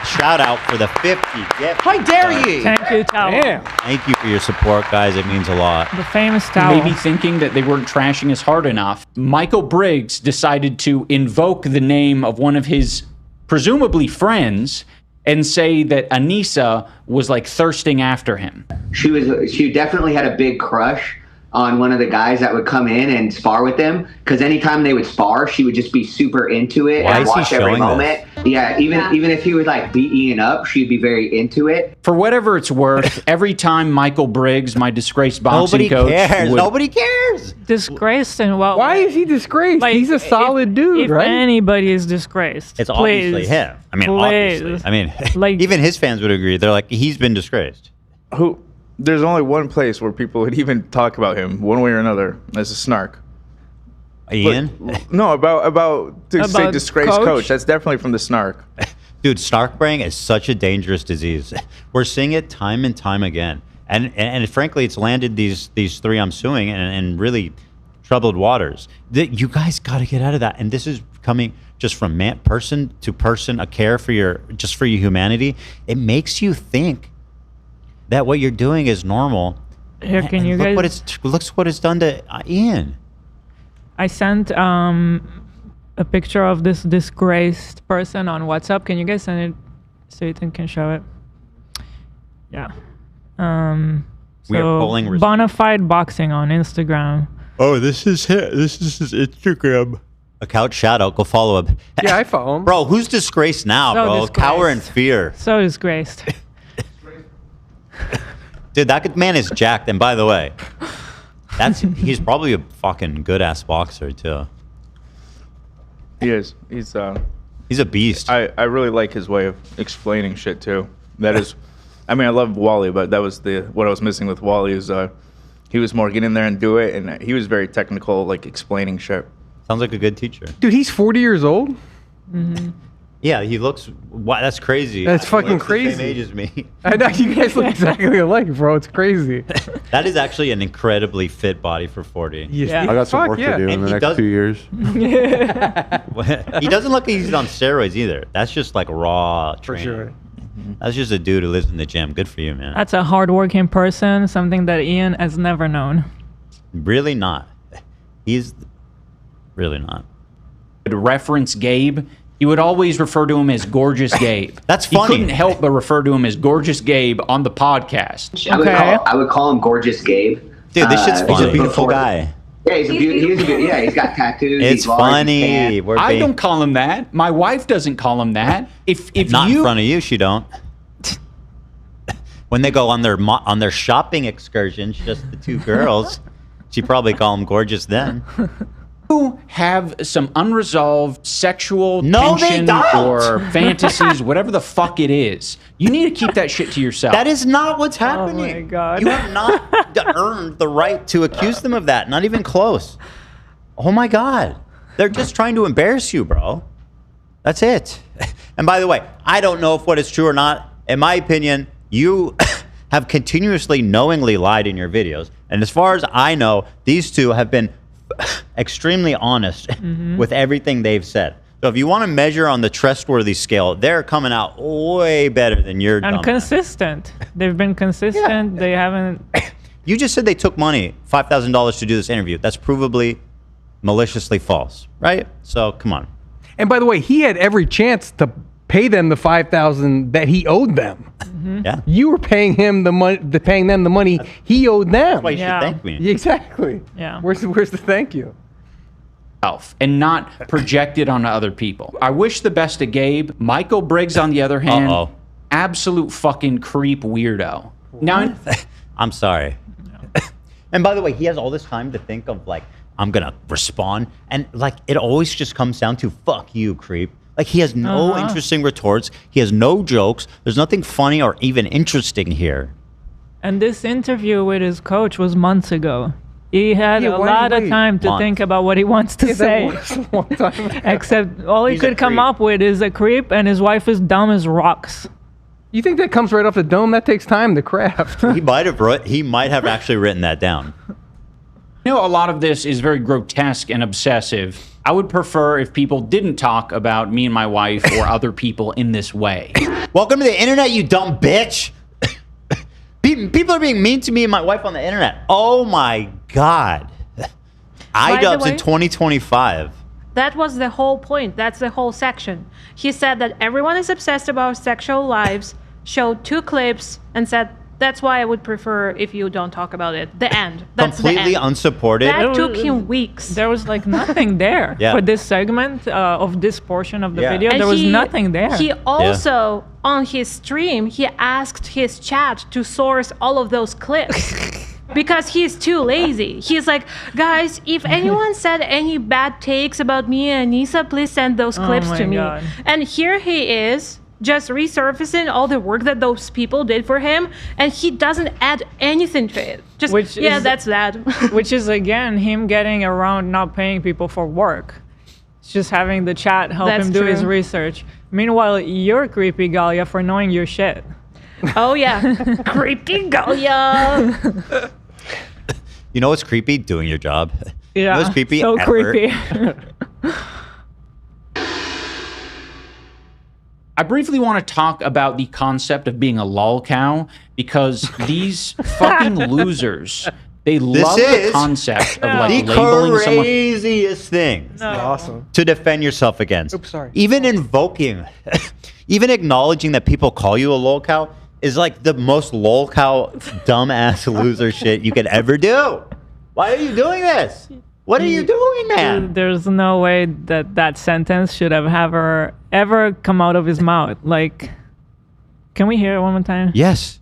Shout out for the 50 gift. How dare you? Thank you, Tao. Yeah. Thank you for your support, guys. It means a lot. The famous Tao. Maybe thinking that they weren't trashing us hard enough, Michael Briggs decided to invoke the name of one of his presumably friends and say that Anisa was like thirsting after him. She definitely had a big crush on one of the guys that would come in and spar with them, because anytime they would spar, she would just be super into it and watch every moment. Yeah, even if he would like beat Ian up, she'd be very into it. For whatever it's worth, every time Michael Briggs, my disgraced boxing coach, Nobody cares. Disgraced and well. Why is he disgraced? Like, He's a solid dude, if right? anybody is disgraced, It's please, obviously him. I mean, please. obviously. I mean, like even his fans would agree. They're like, he's been disgraced. There's only one place where people would even talk about him one way or another. That's a snark. Ian? But, no, about say disgraced coach. That's definitely from the snark. Dude, snark brain is such a dangerous disease. We're seeing it time and time again. And frankly, it's landed these three I'm suing in really troubled waters. You guys got to get out of that. And this is coming just from person to person, a care for your humanity. It makes you think that what you're doing is normal. Here, can you guys look what it's done to Ian. I sent a picture of this disgraced person on WhatsApp. Can you guys send it so Ethan can show it? Yeah. We are polling results. Bonafide Boxing on Instagram Oh, this is his Instagram. A couch shadow. Go follow him. Yeah, I follow him. Bro, who's disgraced now, So bro? disgraced. Cower in fear. So disgraced. Dude, that man is jacked. And by the way, he's probably a fucking good ass boxer too. He is. He's a beast. I really like his way of explaining shit too. That is, I mean, I love Wally, but that was what I was missing with Wally is he was more get in there and do it, and he was very technical, like explaining shit. Sounds like a good teacher. Dude, he's 40 years old. Mm-hmm. Yeah, he looks. Wow, that's crazy. That's He fucking looks the crazy. same age as me. I know you guys look exactly alike, bro. It's crazy. That is actually an incredibly fit body for 40. Yeah. I got some work to do in the next 2 years. He doesn't look like he's on steroids either. That's just like raw training. sure. That's just a dude who lives in the gym. Good for you, man. That's a hardworking person, something that Ian has never known. Really not. He's really not. To reference Gabe, he would always refer to him as Gorgeous Gabe. That's funny. He couldn't help but refer to him as Gorgeous Gabe on the podcast. I would call him Gorgeous Gabe. Dude, this shit's He's funny. a beautiful guy. Yeah, he's got tattoos. It's he's large, funny. he's tan. I don't call him that. My wife doesn't call him that. If Not you in front of you, she don't. When they go on their shopping excursions, just the two girls, she probably call him gorgeous then. you have some unresolved sexual No, they tension don't. or fantasies, whatever the fuck it is, you need to keep that shit to yourself. That is not what's happening. Oh my God. You have not earned the right to accuse them of that. Not even close. Oh my God. They're just trying to embarrass you, bro. That's it. And by the way, I don't know if what is true or not. In my opinion, you have continuously knowingly lied in your videos. And as far as I know, these two have been extremely honest with everything they've said. So if you want to measure on the trustworthy scale, they're coming out way better than your And dumbass. consistent. They've been consistent. They haven't. You just said they took money, $5,000 to do this interview. That's provably maliciously false, right? So come on. And by the way, he had every chance to pay them the $5,000 that he owed them. Yeah. You were paying him the money, paying them the money he owed them. That's why you should thank me. Exactly. Yeah. Where's the thank you? And not projected onto other people. I wish the best to Gabe. Michael Briggs, on the other hand, absolute fucking creep weirdo. Now, I'm sorry. And by the way, he has all this time to think of like, I'm gonna respond, and like it always just comes down to fuck you, creep. Like he has no interesting retorts. He has no jokes. There's nothing funny or even interesting here. And this interview with his coach was months ago. He had a lot of time to think about what he wants to say. That was a long time. Except all he could come up with is a creep, and his wife is dumb as rocks. You think that comes right off the dome? That takes time to craft. He might have actually written that down. I know a lot of this is very grotesque and obsessive. I would prefer if people didn't talk about me and my wife or other people in this way. Welcome to the internet, you dumb bitch. People are being mean to me and my wife on the internet. Oh my God. iDubbbz in 2025. That was the whole point. That's the whole section. He said that everyone is obsessed about sexual lives, showed 2 clips, and said, that's why I would prefer if you don't talk about it. The end. That's Completely the end. unsupported. That took him weeks. There was like nothing there for this segment of this portion of the video. And there was nothing there. He also, on his stream, he asked his chat to source all of those clips. Because he's too lazy. He's like, guys, if anyone said any bad takes about me and Anisa, please send those clips to me. God. And here he is, just resurfacing all the work that those people did for him, and he doesn't add anything to it. Just, that's that. Which is, again, him getting around not paying people for work. It's just having the chat help him do his research. Meanwhile, you're creepy, Galya, for knowing your shit. Oh, yeah. Creepy Galya. You know what's creepy? Doing your job. Yeah, you know what's creepy? so Effort. creepy. I briefly want to talk about the concept of being a lol cow because these fucking losers, they love the concept of like the labeling someone. craziest thing. Awesome. To defend yourself against. Oops, sorry. Even invoking, even acknowledging that people call you a lol cow is like the most lol cow dumbass loser shit you could ever do. Why are you doing this? What are you doing, man? There's no way that sentence should have ever come out of his mouth. Like, can we hear it one more time? Yes.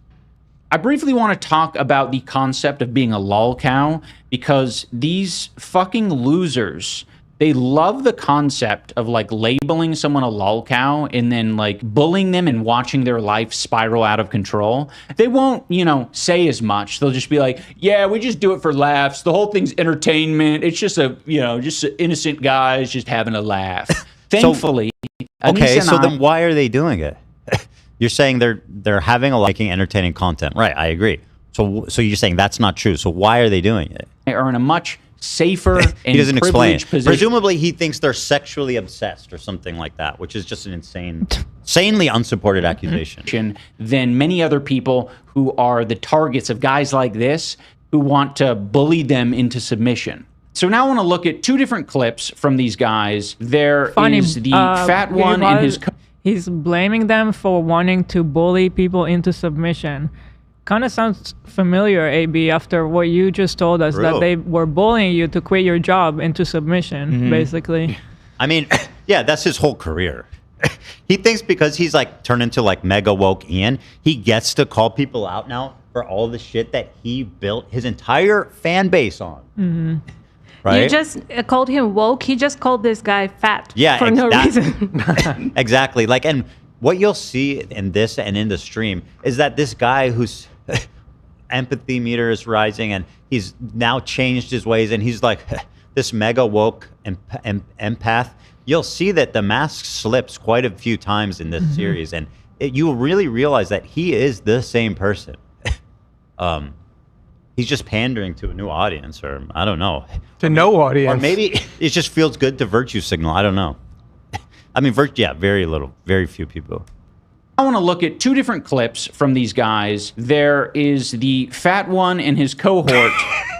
I briefly want to talk about the concept of being a lol cow because these fucking losers, they love the concept of like labeling someone a lol cow and then like bullying them and watching their life spiral out of control. They won't, say as much. They'll just be like, yeah, we just do it for laughs. The whole thing's entertainment. It's just just innocent guys just having a laugh. Thankfully. Okay, so then why are they doing it? You're saying they're having making entertaining content. Right, I agree. So you're saying that's not true. So why are they doing it? They are in a much safer and he doesn't explain. Position. Presumably he thinks they're sexually obsessed or something like that, which is just an insanely unsupported accusation. Than many other people who are the targets of guys like this who want to bully them into submission. So now I want to look at two different clips from these guys. There is the fat one and his... He's blaming them for wanting to bully people into submission. Kind of sounds familiar, AB, after what you just told us, that they were bullying you to quit your job into submission, basically. I mean, yeah, that's his whole career. He thinks because he's like turned into like mega woke Ian, he gets to call people out now for all the shit that he built his entire fan base on. Right? You just called him woke. He just called this guy fat for no reason. Exactly. Like, and what you'll see in this and in the stream is that this guy whose empathy meter is rising and he's now changed his ways and he's like this mega woke empath. You'll see that the mask slips quite a few times in this series, and you will really realize that he is the same person. He's just pandering to a new audience, or I don't know. To no audience. Or maybe it just feels good to virtue signal. I don't know. I mean, very few people. I want to look at two different clips from these guys. There is the fat one and his cohort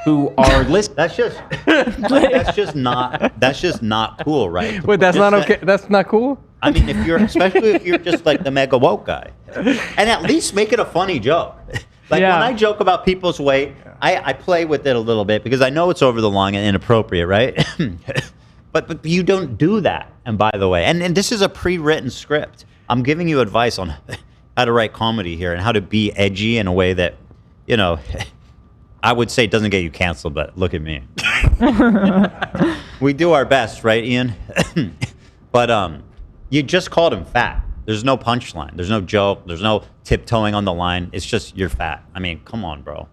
who are listed. That's just not cool, right? Wait, that's not okay. That's not cool? I mean, especially if you're just like the mega woke guy, and at least make it a funny joke. Like when I joke about people's weight, I play with it a little bit because I know it's over the line and inappropriate, right? but you don't do that. And by the way, and this is a pre-written script. I'm giving you advice on how to write comedy here and how to be edgy in a way that, I would say doesn't get you canceled, but look at me. We do our best, right, Ian? But you just called him fat. There's no punchline. There's no joke. There's no tiptoeing on the line. It's just you're fat. I mean, come on, bro.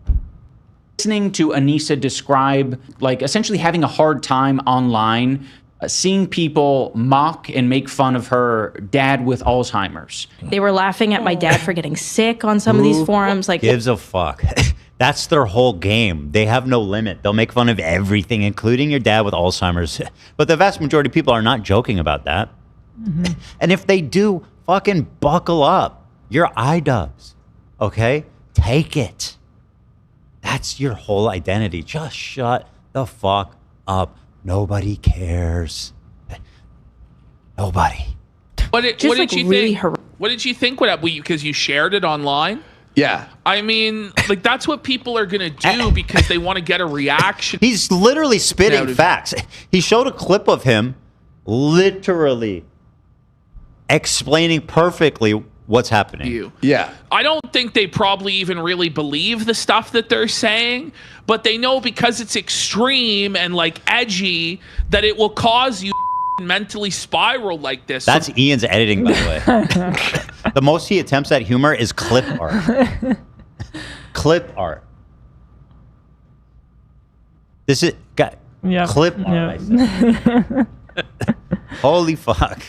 Listening to Anisa describe, like, essentially having a hard time online, seeing people mock and make fun of her dad with Alzheimer's. They were laughing at my dad for getting sick on some of these forums. Like, gives a fuck? That's their whole game. They have no limit. They'll make fun of everything, including your dad with Alzheimer's. But the vast majority of people are not joking about that. And if they do, fucking buckle up. You're iDubbbz, okay? Take it. That's your whole identity. Just shut the fuck up. Nobody cares. Nobody. What did you think? What did you think? Because you shared it online? Yeah. I mean, like, that's what people are going to do because they want to get a reaction. He's literally spitting facts. He showed a clip of him literally explaining perfectly what's happening. Yeah. I don't think they probably even really believe the stuff that they're saying, but they know because it's extreme and like edgy that it will cause you mentally spiral like this. That's Ian's editing, by the way. The most he attempts at humor is clip art. Clip art. This is clip art. I said. Holy fuck.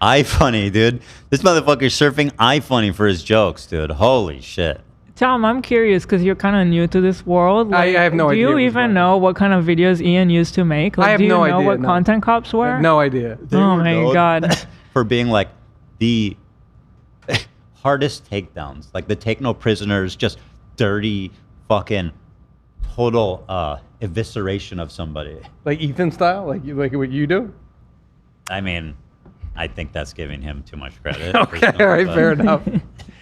iFunny, dude. This motherfucker's surfing iFunny for his jokes, dude. Holy shit. Tom, I'm curious because you're kind of new to this world. Like, I have no idea. Do you even know what kind of videos Ian used to make? Like, I have do you no know idea, what no. content cops were? I have no idea. Oh my god. For being like the hardest takedowns, like the take no prisoners, just dirty fucking total evisceration of somebody. Like Ethan style, like what you do. I mean, I think that's giving him too much credit. Okay, all right, fair enough.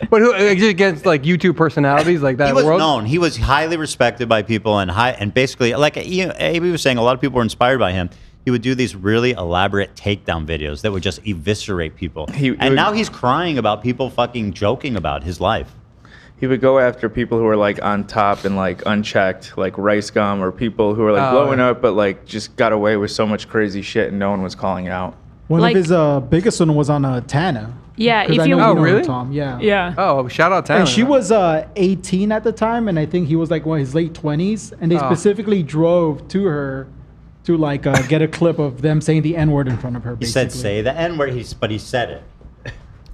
But who against like YouTube personalities like that? He was world? known. He was highly respected by people, and basically, like AB was saying, a lot of people were inspired by him. He would do these really elaborate takedown videos that would just eviscerate people. Now he's crying about people fucking joking about his life. He would go after people who are like on top and like unchecked, like Rice Gum, or people who are like blowing up, but like just got away with so much crazy shit and no one was calling out. One of his biggest one was on Tana. Yeah, if you know really? Tom, yeah. Yeah. Oh, shout out Tana. And she was 18 at the time, and I think he was like his late 20s, and they specifically drove to her to like get a clip of them saying the N-word in front of her. He Basically. said say the N-word, but he said it.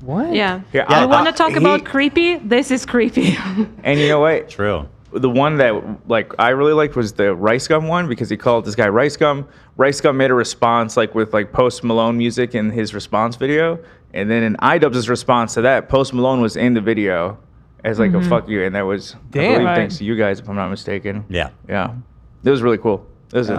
What? Yeah. Here, You want to talk about creepy? This is creepy. And you know what? True. The one that like I really liked was the Rice Gum one because he called this guy Rice Gum. Rice Gum made a response like with like Post Malone music in his response video, and then in iDubbbz's response to that, Post Malone was in the video as like a fuck you, and that was I believe, thanks to you guys if I'm not mistaken. Yeah. Yeah. It was really cool. It was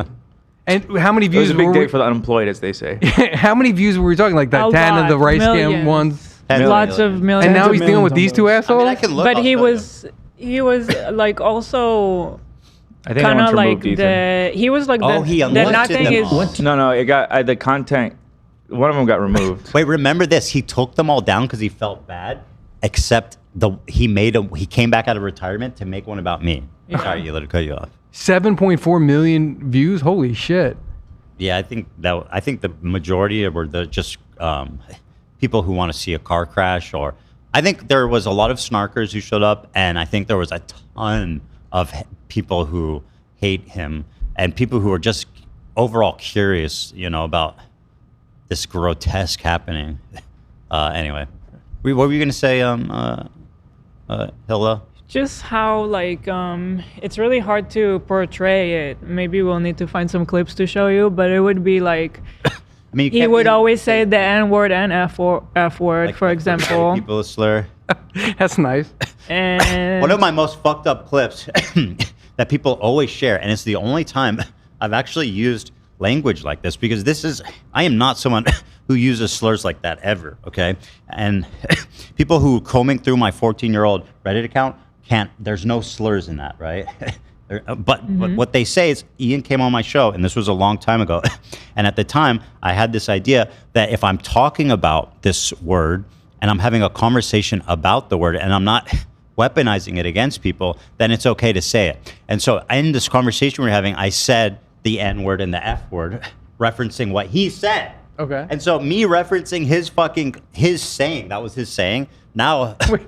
And how many it views? was a big day for the unemployed, as they say. How many views were we talking? Like that A Tana, lot. the Rice Gum Millions. ones. Lots of millions. And now he's Millions dealing with on these two those. assholes. I can look. But I'll he show you. was like also I think kind I of once like removed the he was like Oh, the he the unlifted nothing them is all. No, it got the content. One of them got removed. Wait, remember this? He took them all down because he felt bad. Except he came back out of retirement to make one about me. Yeah. Sorry, you let it cut you off. 7.4 million views. Holy shit. Yeah, I think the majority were just people who want to see a car crash, or I think there was a lot of snarkers who showed up, and I think there was a ton of people who hate him and people who are just overall curious, about this grotesque happening. Anyway, what were you gonna say, Hilda? just how like it's really hard to portray it. Maybe we'll need to find some clips to show you, but it would be like he would always say the N word and F word, Like for example. People slur. That's nice. And one of my most fucked up clips that people always share, and it's the only time I've actually used language like this, because I am not someone who uses slurs like that ever, okay? And people who combing through my 14-year-old Reddit account there's no slurs in that, right? But what they say is, Ian came on my show, and this was a long time ago, and at the time, I had this idea that if I'm talking about this word, and I'm having a conversation about the word, and I'm not weaponizing it against people, then it's okay to say it. And so in this conversation we're having, I said the N word and the F word, referencing what he said. Okay. And so me referencing his saying, that was his saying. Now that's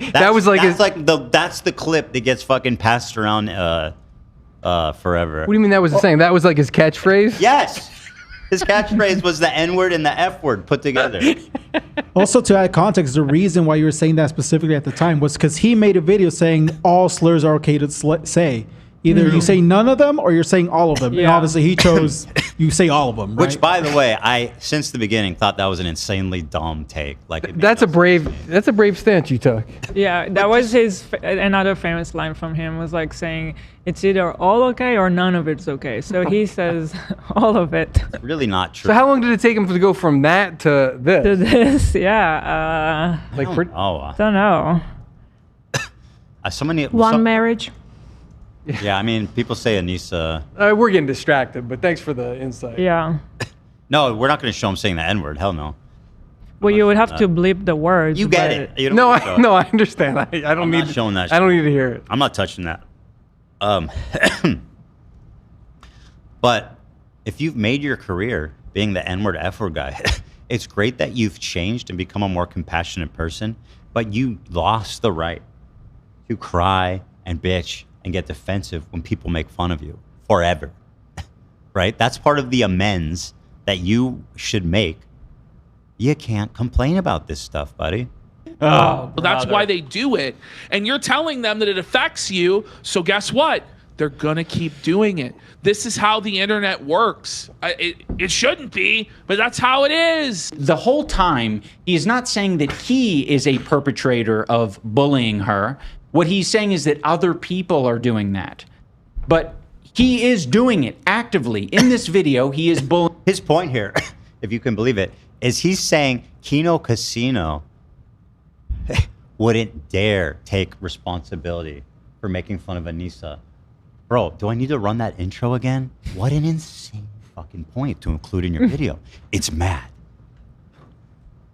the clip that gets fucking passed around forever. What do you mean that was the saying? That was like his catchphrase? Yes. His catchphrase was the N word and the F word put together. Also, to add context, the reason why you were saying that specifically at the time was because he made a video saying all slurs are okay to say. Either you say none of them or you're saying all of them. And obviously he chose you say all of them, right? Which, by the way, I since the beginning thought that was an insanely dumb take. Like that's a brave stance you took. Yeah, that was another famous line from him was like saying it's either all okay or none of it's okay. So he says all of it. It's really not true. So how long did it take him to go from that to this? To this, yeah. I don't know. One marriage. Yeah, I mean, people say Anisa. We're getting distracted, but thanks for the insight. Yeah. No, we're not going to show him saying the N word. Hell no. Well, you would have to bleep the words. You get it. You don't No, need to show it. I understand. I don't I'm need not showing that. I don't need to hear it. I'm not touching that. But if you've made your career being the N word, F word guy, it's great that you've changed and become a more compassionate person. But you lost the right to cry and bitch and get defensive when people make fun of you forever, right? That's part of the amends that you should make. You can't complain about this stuff, buddy. Well, that's why they do it. And you're telling them that it affects you. So guess what? They're going to keep doing it. This is how the internet works. It shouldn't be, but that's how it is. The whole time, he's not saying that he is a perpetrator of bullying her. What he's saying is that other people are doing that. But he is doing it actively. In this video, he is bullying. His point here, if you can believe it, is he's saying Kino Casino wouldn't dare take responsibility for making fun of Anisa. Bro, do I need to run that intro again? What an insane fucking point to include in your video. It's mad.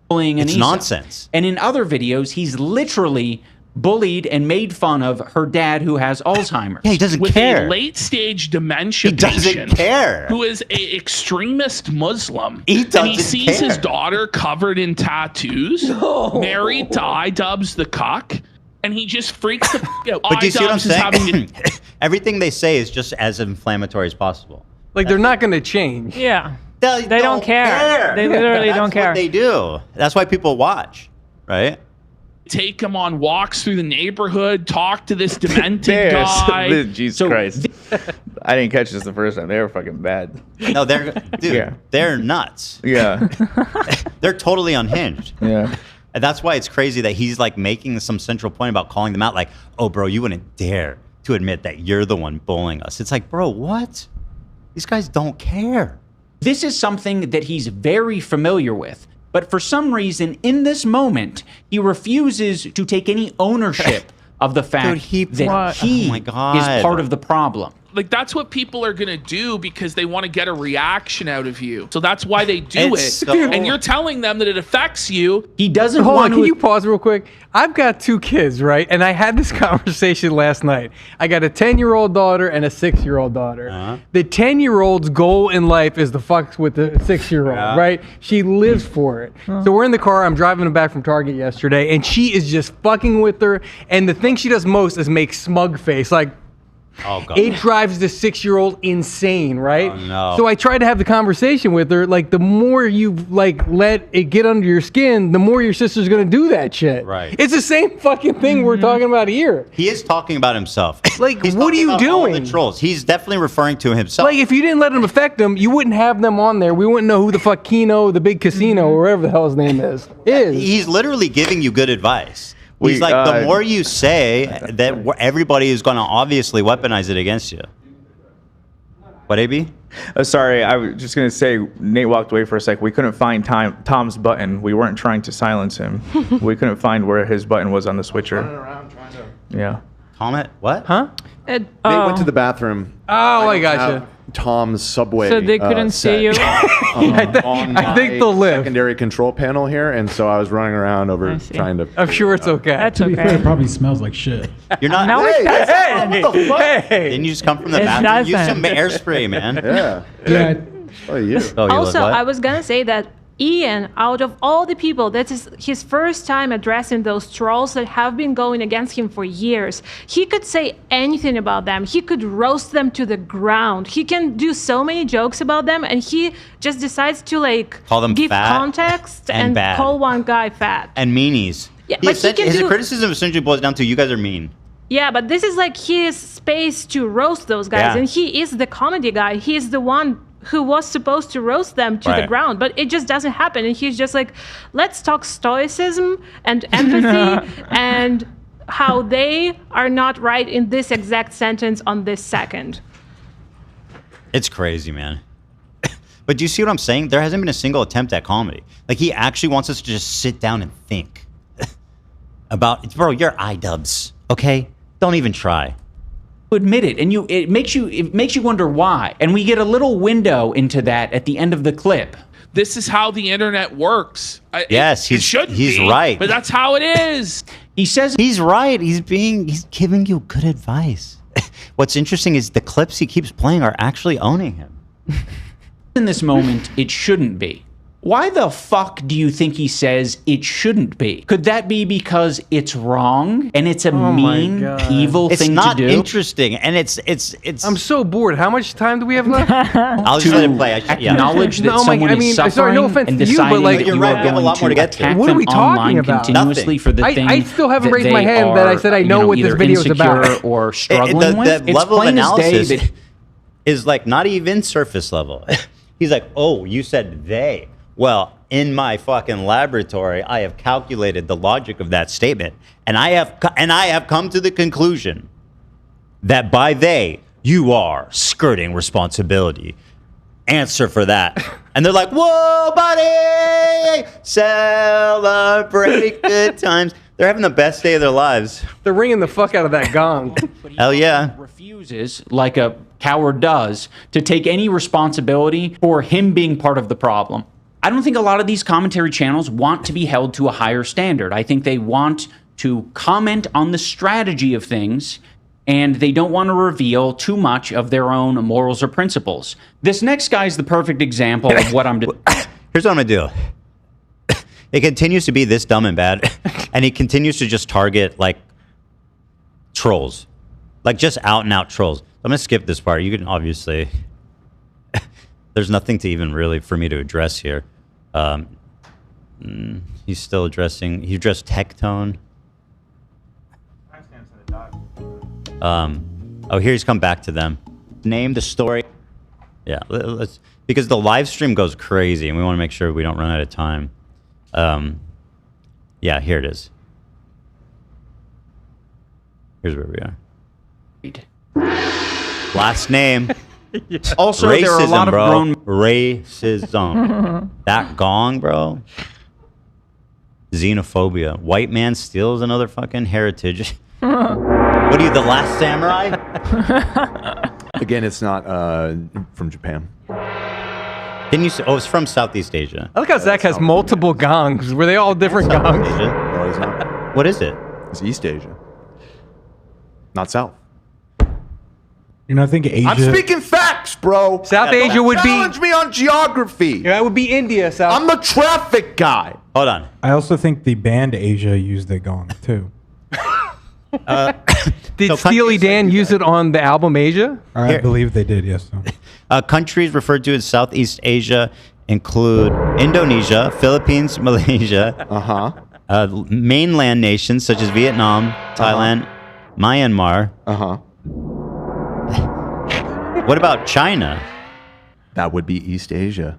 Bullying It's Anisa. nonsense. And in other videos, he's literally bullied and made fun of her dad who has Alzheimer's. Yeah, he doesn't With care. a late-stage dementia He doesn't patient care. who is a extremist Muslim. He and doesn't he sees his care. daughter covered in tattoos, married to iDubbbz the cuck, and he just freaks the f*** out. But do you see what I'm iDubbbz is having saying? to Everything they say is just as inflammatory as possible. Like they're not going to change. Yeah. They don't care. They literally don't care. That's what they do. That's why people watch, right? take him on walks through the neighborhood, talk to this demented guy. Jesus Christ. I didn't catch this the first time. They were fucking bad. No, they're nuts. Yeah. They're totally unhinged. Yeah. And that's why it's crazy that he's like making some central point about calling them out. Like, oh, bro, you wouldn't dare to admit that you're the one bullying us. It's like, bro, what? These guys don't care. This is something that he's very familiar with. But for some reason, in this moment, he refuses to take any ownership of the fact that he is part of the problem. Like, that's what people are going to do because they want to get a reaction out of you. So that's why they do It's it. so- And you're telling them that it affects you. He doesn't Hold on, can you pause real quick? I've got 2 kids, right? And I had this conversation last night. I got a 10-year-old daughter and a 6-year-old daughter. The 10-year-old's goal in life is to fuck with the 6-year-old, right? She lives for it. So we're in the car. I'm driving back from Target yesterday, and she is just fucking with her. And the thing she does most is make smug face, like. Oh, God. It drives the 6-year-old insane, right? Oh, no. So I tried to have the conversation with her. Like, the more you like let it get under your skin, the more your sister's gonna do that shit. Right. It's the same fucking thing we're talking about here. He is talking about himself. Like, He's what are talking you about all doing? the trolls. He's definitely referring to himself. Like, if you didn't let them affect them, you wouldn't have them on there. We wouldn't know who the fuck Kino, the big casino, or whatever the hell his name is. He's literally giving you good advice. He's like, the more you say that everybody is going to obviously weaponize it against you. What, AB? Sorry, I was just going to say, Nate walked away for a sec. We couldn't find Tom's button. We weren't trying to silence him. We couldn't find where his button was on the switcher. Running around trying to... Yeah. Tom, what? Huh? They went to the bathroom. Oh, I don't gotcha. have Tom's subway. So they couldn't see you? On I think my they'll live. secondary control panel here, and so I was running around over trying to. I'm sure it's okay. That's To be fair, okay. it probably smells like shit. You're not. No, it doesn't. What the fuck? Didn't you just come from the It bathroom? Use doesn't. some airspray, man. Yeah. Yeah. Oh, you. Oh, you Also, look what? I was gonna say that Ian, out of all the people, that is his first time addressing those trolls that have been going against him for years. He could say anything about them. He could roast them to the ground. He can do so many jokes about them, and he just decides to like Call them give fat context and bad. call one guy fat. And meanies. Yeah, but he can his do- criticism essentially boils down to you guys are mean. Yeah, but this is like his space to roast those guys, Yeah. and he is the comedy guy. He is the one who was supposed to roast them to the Right. ground, but it just doesn't happen. And he's just like, let's talk stoicism and empathy and how they are not right in this exact sentence on this second. It's crazy, man. But do you see what I'm saying? There hasn't been a single attempt at comedy. Like, he actually wants us to just sit down and think about, bro, you're iDubbbz, okay? Don't even try. Admit it, and it makes you wonder why. And we get a little window into that at the end of the clip. This is how the internet works. Yes, it shouldn't he's be, right. But that's how it is. He says he's right. He's giving you good advice. What's interesting is the clips he keeps playing are actually owning him. in this moment, it shouldn't be. Why the fuck do you think he says it shouldn't be? Could that be because it's wrong and it's a mean, evil It's thing not to do? interesting, and it's. I'm so bored. How much time do we have left? I'll just let it play. Acknowledge that someone is suffering sorry, no offense and to you, deciding but like, that you are going to attack What are them we talking online about? continuously for the thing I still haven't that raised my they hand that I said I are, know what this either video is about. insecure or struggling with. The It's level of plain as day analysis that is like not even surface level. He's like, oh, you said they. Well, in my fucking laboratory, I have calculated the logic of that statement, and I have come to the conclusion that by they, you are skirting responsibility. Answer for that. And they're like, whoa, buddy, celebrate good times. They're having the best day of their lives. They're ringing the fuck out of that gong. Hell yeah. Refuses, like a coward does, to take any responsibility for him being part of the problem. I don't think a lot of these commentary channels want to be held to a higher standard. I think they want to comment on the strategy of things, and they don't want to reveal too much of their own morals or principles. This next guy is the perfect example of what I'm doing. Here's what I'm going to do. It continues to be this dumb and bad, and he continues to just target, like, trolls. Like, just out-and-out trolls. I'm going to skip this part. You can obviously... There's nothing to even really for me to address here. He's still addressing... He addressed Tectone. Oh, here he's come back to them. Name the story. Yeah, let's... Because the live stream goes crazy, and we want to make sure we don't run out of time. Yeah, here it is. Here's where we are. Last name. Also, racism, there are a lot of bro. grown... Racism. That gong, bro. Xenophobia. White man steals another fucking heritage. What are you, the last samurai? Again, it's not from Japan. Didn't you say? Oh, it's from Southeast Asia. I like how Zach has multiple gongs. Were they all different gongs? No, it's not. What is it? It's East Asia. Not South. You know, I think Asia... I'm speaking facts, bro. South Asia would be... Challenge me on geography. Yeah, that would be India, South. I'm the traffic guy. Hold on. I also think the band Asia used the gong, too. Did Steely Dan use it on the album Asia? I believe they did, yes. Countries referred to as Southeast Asia include Indonesia, Philippines, Malaysia, mainland nations such as Vietnam, Thailand, Myanmar. What about China? That would be East Asia.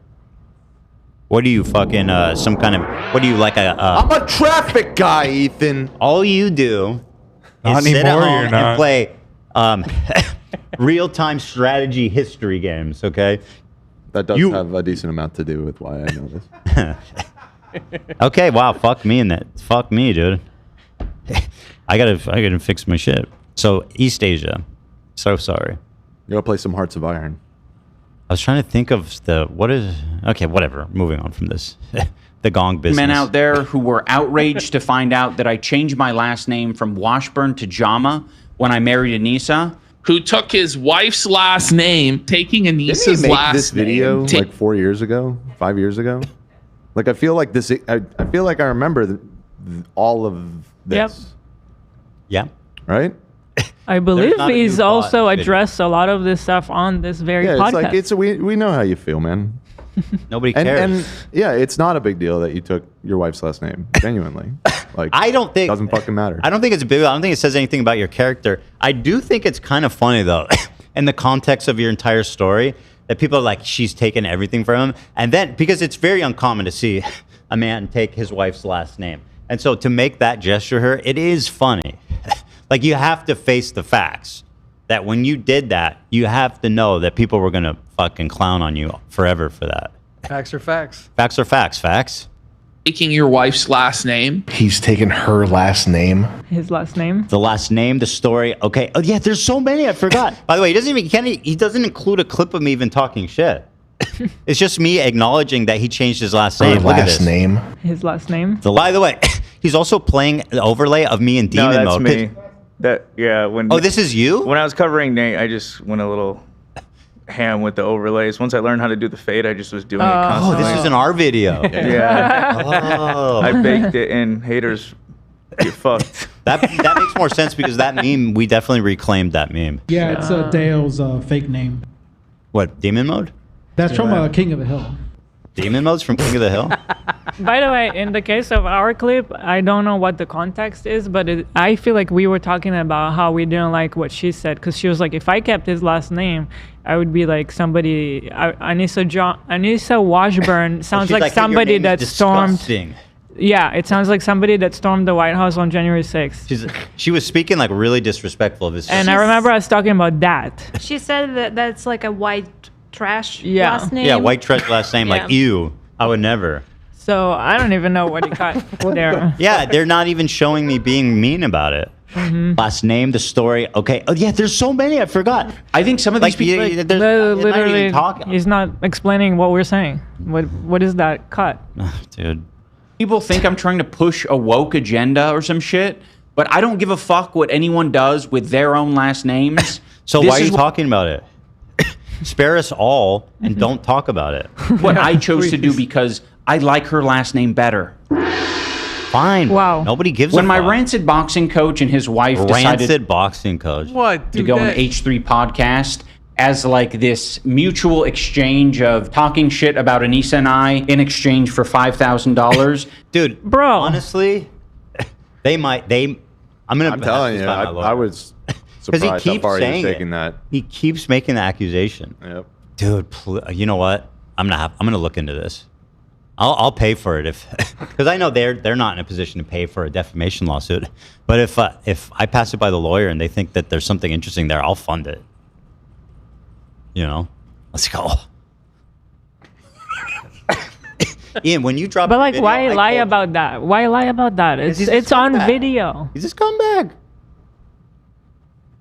What are you fucking some kind of? What are you like a? I'm a traffic guy, Ethan. All you do Not is sit at anymore, home you're not. and play real-time strategy history games. Okay. That does have a decent amount to do with why I know this. Okay. Wow. Fuck me in that. Fuck me, dude. I gotta fix my shit. So East Asia. So sorry. You gotta play some Hearts of Iron. I was trying to think of okay, whatever. Moving on from this. The gong business. Men out there who were outraged to find out that I changed my last name from Washburn to Jama when I married Anisa. Who took his wife's last name, taking Anisa's Didn't he make last this video name. like 4 years ago, 5 years ago? Like I feel like this. I feel like I remember all of this. Yeah. Right. I believe not a he's new also plot addressed a lot of this stuff on this very Yeah, podcast. it's like we know how you feel, man. Nobody cares. And yeah, it's not a big deal that you took your wife's last name. Genuinely, like I don't think doesn't fucking matter. I don't think it's a big deal. I don't think it says anything about your character. I do think it's kind of funny though, in the context of your entire story, that people are like, she's taken everything from him, and then because it's very uncommon to see a man take his wife's last name, and so to make that gesture her, it is funny. Like you have to face the facts. That when you did that, you have to know that people were gonna fucking clown on you forever for that. Facts are facts. Facts are facts. Facts. Taking your wife's last name. He's taken her last name. His last name. The last name, the story. Okay. Oh yeah, there's so many I forgot. By the way, he doesn't include a clip of me even talking shit. It's just me acknowledging that he changed his last name. Look at this. Name. His last name. By the way, he's also playing the overlay of me in demon that's mode. me. When this is you? When I was covering Nate, I just went a little ham with the overlays. Once I learned how to do the fade, I just was doing it constantly. Oh, this is in our video. Yeah. Oh. I baked it in. Haters get fucked. That makes more sense because that meme, we definitely reclaimed that meme. Yeah, it's Dale's fake name. What, demon mode? That's from King of the Hill. Demon mode's from King of the Hill? By the way, in the case of our clip, I don't know what the context is, but I feel like we were talking about how we didn't like what she said, because she was like, if I kept his last name, I would be like somebody. Anisa Washburn sounds like somebody that stormed. Yeah, it sounds like somebody that stormed the White House on January 6th. She was speaking like really disrespectful of his. And I remember us talking about that. She said that that's like a white trash Yeah. last name. Yeah, white trash last name. Yeah. Like, ew. I would never. So I don't even know what he got there. Yeah, they're not even showing me being mean about it. Last name, the story. Okay. Oh, yeah, there's so many. I forgot. I think some of these people. Literally, he's not explaining what we're saying. What is that cut? Dude. People think I'm trying to push a woke agenda or some shit, but I don't give a fuck what anyone does with their own last names. So This why are is you talking about it? Spare us all and don't talk about it. what I chose to do because I like her last name better. Fine. Wow. Nobody gives When a my fuck. rancid boxing coach and his wife Rancid decided boxing coach. What? to Dude, go on that- H3 podcast as like this mutual exchange of talking shit about Anisa and I in exchange for $5,000. Dude, bro. Honestly, I'm telling you, I was because he surprised how keeps far he was saying taking it. that. He keeps making the accusation. Yep. Dude, you know what? I'm gonna look into this. I'll pay for it if because I know they're not in a position to pay for a defamation lawsuit. But if I pass it by the lawyer and they think that there's something interesting there, I'll fund it. You know, let's go. Ian, when you drop, But like, video, why I lie told you- about that? Why lie about that? It's on video. He's a scumbag.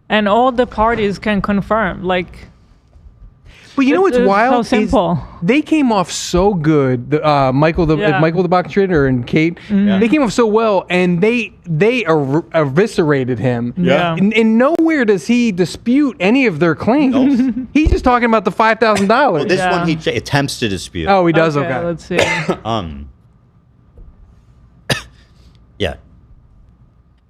And all the parties can confirm. Like, But you know what's it's wild? so simple. Is they came off so good. Michael the box trader and Kate, they came off so well, and they eviscerated him. Yeah. And nowhere does he dispute any of their claims. He's just talking about the $5,000. Well, this one he attempts to dispute. Oh, he does. Okay. Let's see. Yeah.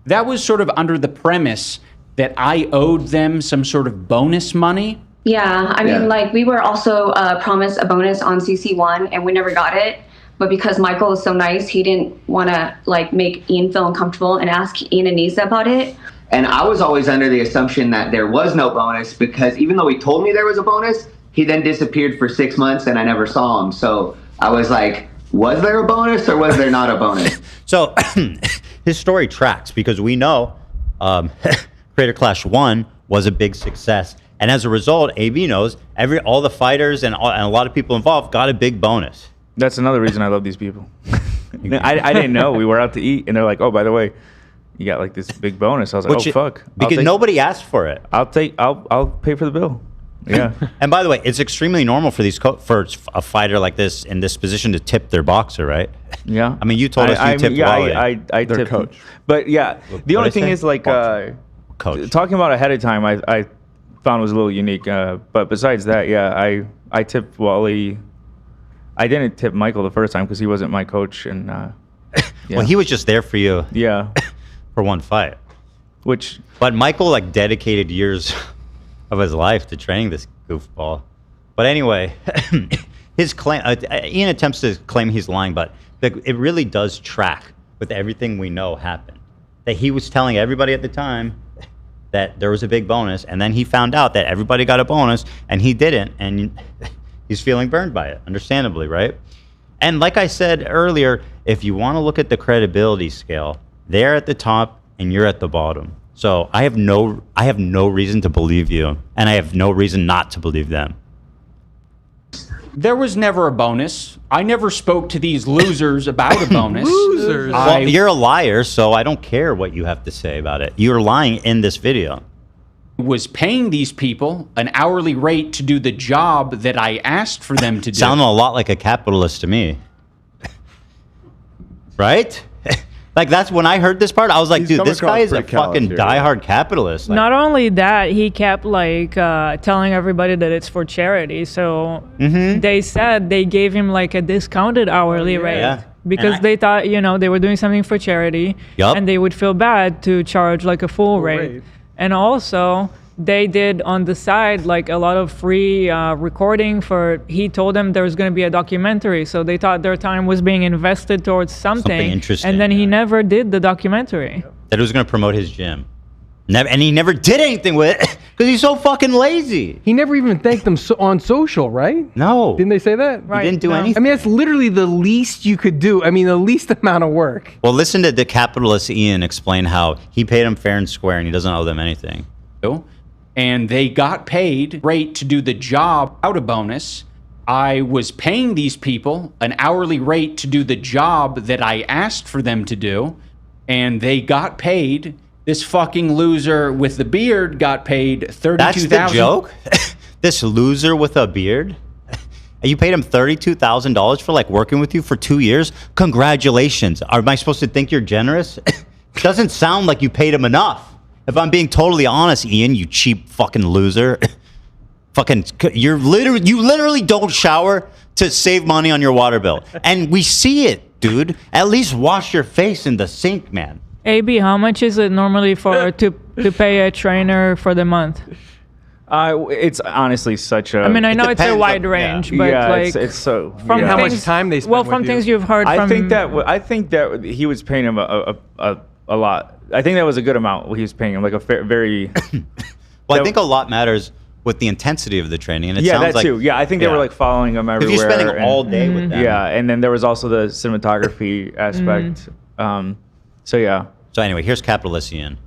That was sort of under the premise that I owed them some sort of bonus money. Yeah, I mean, like, we were also promised a bonus on CC1, and we never got it. But because Michael was so nice, he didn't want to, like, make Ian feel uncomfortable and ask Ian and Anisa about it. And I was always under the assumption that there was no bonus because even though he told me there was a bonus, he then disappeared for 6 months and I never saw him. So I was like, was there a bonus or was there not a bonus? So his story tracks because we know Creator Clash 1 was a big success. And as a result, AB knows all the fighters and a lot of people involved got a big bonus. That's another reason I love these people. I didn't know. We were out to eat, and they're like, "Oh, by the way, you got like this big bonus." I was like, fuck!" Because nobody asked for it. I'll pay for the bill. Yeah. And by the way, it's extremely normal for for a fighter like this in this position to tip their boxer, right? Yeah. I mean, you told us you tipped Wally. I Their tipped him. coach. But yeah, the only What'd I thing say? is like Coach. talking about ahead of time. I found was a little unique. But besides that, yeah, I tipped Wally. I didn't tip Michael the first time because he wasn't my coach, and yeah. Well, he was just there for you. Yeah. For one fight. Which. But Michael like dedicated years of his life to training this goofball. But anyway, his claim. Ian attempts to claim he's lying, but it really does track with everything we know happened. That he was telling everybody at the time that there was a big bonus, and then he found out that everybody got a bonus, and he didn't, and he's feeling burned by it, understandably, right? And like I said earlier, if you want to look at the credibility scale, they're at the top, and you're at the bottom. So I have no reason to believe you, and I have no reason not to believe them. There was never a bonus. I never spoke to these losers about a bonus. Losers. Well, you're a liar, so I don't care what you have to say about it. You're lying in this video. Was paying these people an hourly rate to do the job that I asked for them to do. Sound a lot like a capitalist to me. Right? Like, that's when I heard this part, I was like, dude, this guy is a fucking diehard capitalist. Like, Not only that, he kept like telling everybody that it's for charity. So they said they gave him like a discounted hourly rate. Yeah. Because they thought, they were doing something for charity. Yup. And they would feel bad to charge like a full rate. And also, they did on the side like a lot of free recording he told them there was going to be a documentary. So they thought their time was being invested towards something interesting, and then he never did the documentary. that he was going to promote his gym. And he never did anything with it because he's so fucking lazy. He never even thanked them on social, right? No. Didn't they say that? He didn't do anything. I mean, that's literally the least you could do. I mean, the least amount of work. Well, listen to the capitalist Ian explain how he paid him fair and square and he doesn't owe them anything. and they got paid rate to do the job without a bonus. I was paying these people an hourly rate to do the job that I asked for them to do, and they got paid. This fucking loser with the beard got paid $32,000. That's the joke? This loser with a beard? And you paid him $32,000 for like working with you for 2 years? Congratulations. Am I supposed to think you're generous? Doesn't sound like you paid him enough. If I'm being totally honest, Ian, you cheap fucking loser. You literally don't shower to save money on your water bill. And we see it, dude. At least wash your face in the sink, man. AB, how much is it normally for to pay a trainer for the month? It's honestly such a. I mean, I know it's a wide range, but like it's so. From how much time they spend. Well, from things you've heard from. I think that he was paying him a lot. I think that was a good amount. He was paying him like a very. Well, I think a lot matters with the intensity of the training, and it yeah, sounds that like, too. Yeah, I think they were like following him everywhere. If you're spending all day with them. Yeah, and then there was also the cinematography aspect. So yeah. So anyway, here's capitalist Ian.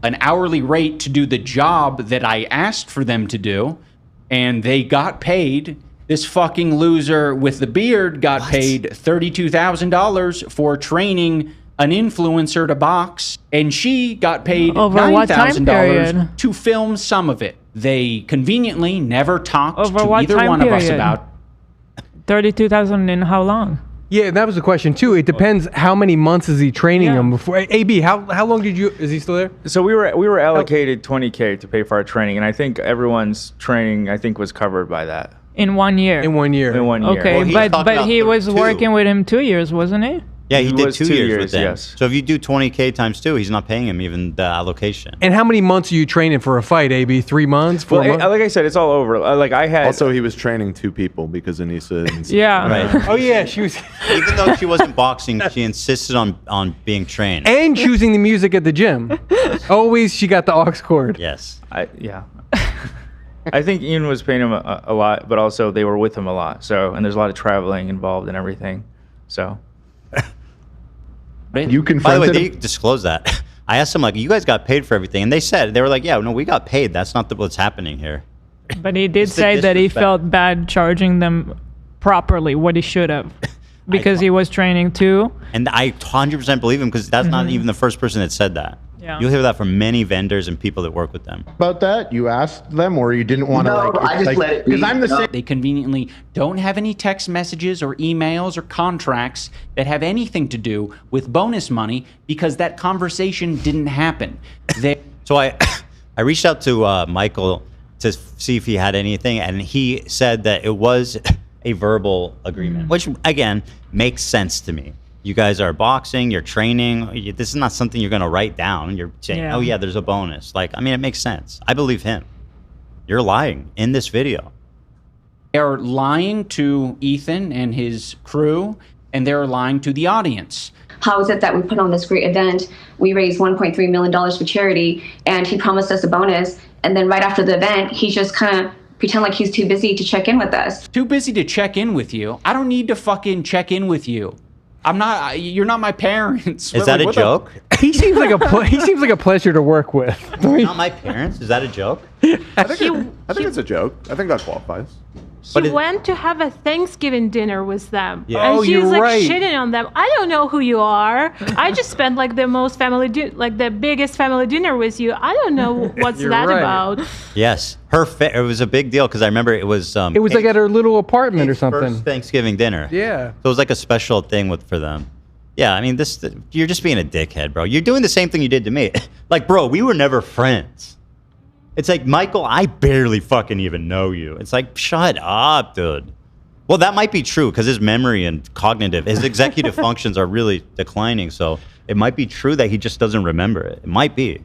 An hourly rate to do the job that I asked for them to do, and they got paid. This fucking loser with the beard got paid $32,000 for training an influencer to box, and she got paid $9,000 to film some of it. They conveniently never talked to either one of us about. 32,000 in how long? Yeah, that was the question too. It depends how many months is he training him before. AB, how long did you? Is he still there? So we were allocated $20K to pay for our training, and I think everyone's training was covered by that. In 1 year. In 1 year. In 1 year. Okay, but he was working with him 2 years, wasn't he? Yeah, he did 2 years with them. Yes. So if you do 20K times 2, he's not paying him even the allocation. And how many months are you training for a fight, AB? 3 months? 4 months? Like I said, it's all over. Like I had. Also, he was training 2 people because Anisa. Yeah. Right. Oh yeah, she was. Even though she wasn't boxing, she insisted on being trained. And choosing the music at the gym. Always, she got the aux cord. Yes. Yeah. I think Ian was paying him a lot, but also they were with him a lot. So, and there's a lot of traveling involved and everything. So. You confronted By the way, they disclosed that. I asked them, like, you guys got paid for everything. And they were like, yeah, no, we got paid. That's not what's happening here. But he did say that he felt bad charging them properly what he should have. Because he was training too. And I 100% believe him because that's not even the first person that said that. Yeah. You'll hear that from many vendors and people that work with them. about that? You asked them, or you didn't want to? No, I just let it be. Because I'm the same. They conveniently don't have any text messages or emails or contracts that have anything to do with bonus money because that conversation didn't happen. So I reached out to Michael to see if he had anything, and he said that it was a verbal agreement, which again makes sense to me. You guys are boxing, you're training. This is not something you're going to write down. You're saying, oh yeah, there's a bonus. Like, I mean, it makes sense. I believe him. You're lying in this video. They're lying to Ethan and his crew, and they're lying to the audience. How is it that we put on this great event? We raised $1.3 million for charity, and he promised us a bonus. And then right after the event, he just kind of pretend like he's too busy to check in with us. Too busy to check in with you? I don't need to fucking check in with you. I'm not. You're not my parents. Is that a joke? He seems like a pleasure to work with. Not my parents. Is that a joke? I think it's a joke. I think that qualifies. He went to have a Thanksgiving dinner with them. Yeah. And Oh, she's you're like right. shitting on them. I don't know who you are. I just spent like the most like the biggest family dinner with you. I don't know what's You're that right. about. Yes. It was a big deal because I remember it was. It was like at her little apartment or something. First Thanksgiving dinner. Yeah. So it was like a special thing for them. Yeah, I mean, you're just being a dickhead, bro. You're doing the same thing you did to me. Like, bro, we were never friends. It's like, Michael, I barely fucking even know you. It's like, shut up, dude. Well, that might be true because his memory and his executive functions are really declining. So it might be true that he just doesn't remember it. It might be.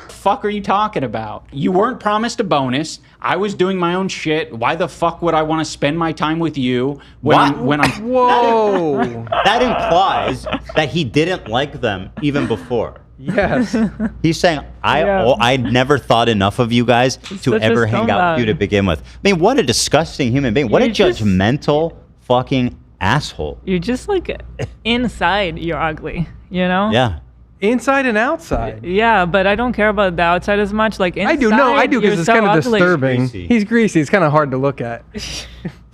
Fuck are you talking about? You weren't promised a bonus. I was doing my own shit. Why the fuck would I want to spend my time with you when I'm Whoa. That implies that he didn't like them even before. Yes. He's saying, I never thought enough of you guys to ever hang out with you to begin with. I mean, what a disgusting human being. What a judgmental fucking asshole. You're just like inside, you're ugly, you know? Yeah. Inside and outside. Yeah, but I don't care about the outside as much. Like inside, I do. No, I do because you're it's so kind of ugly. disturbing. He's greasy. It's kind of hard to look at.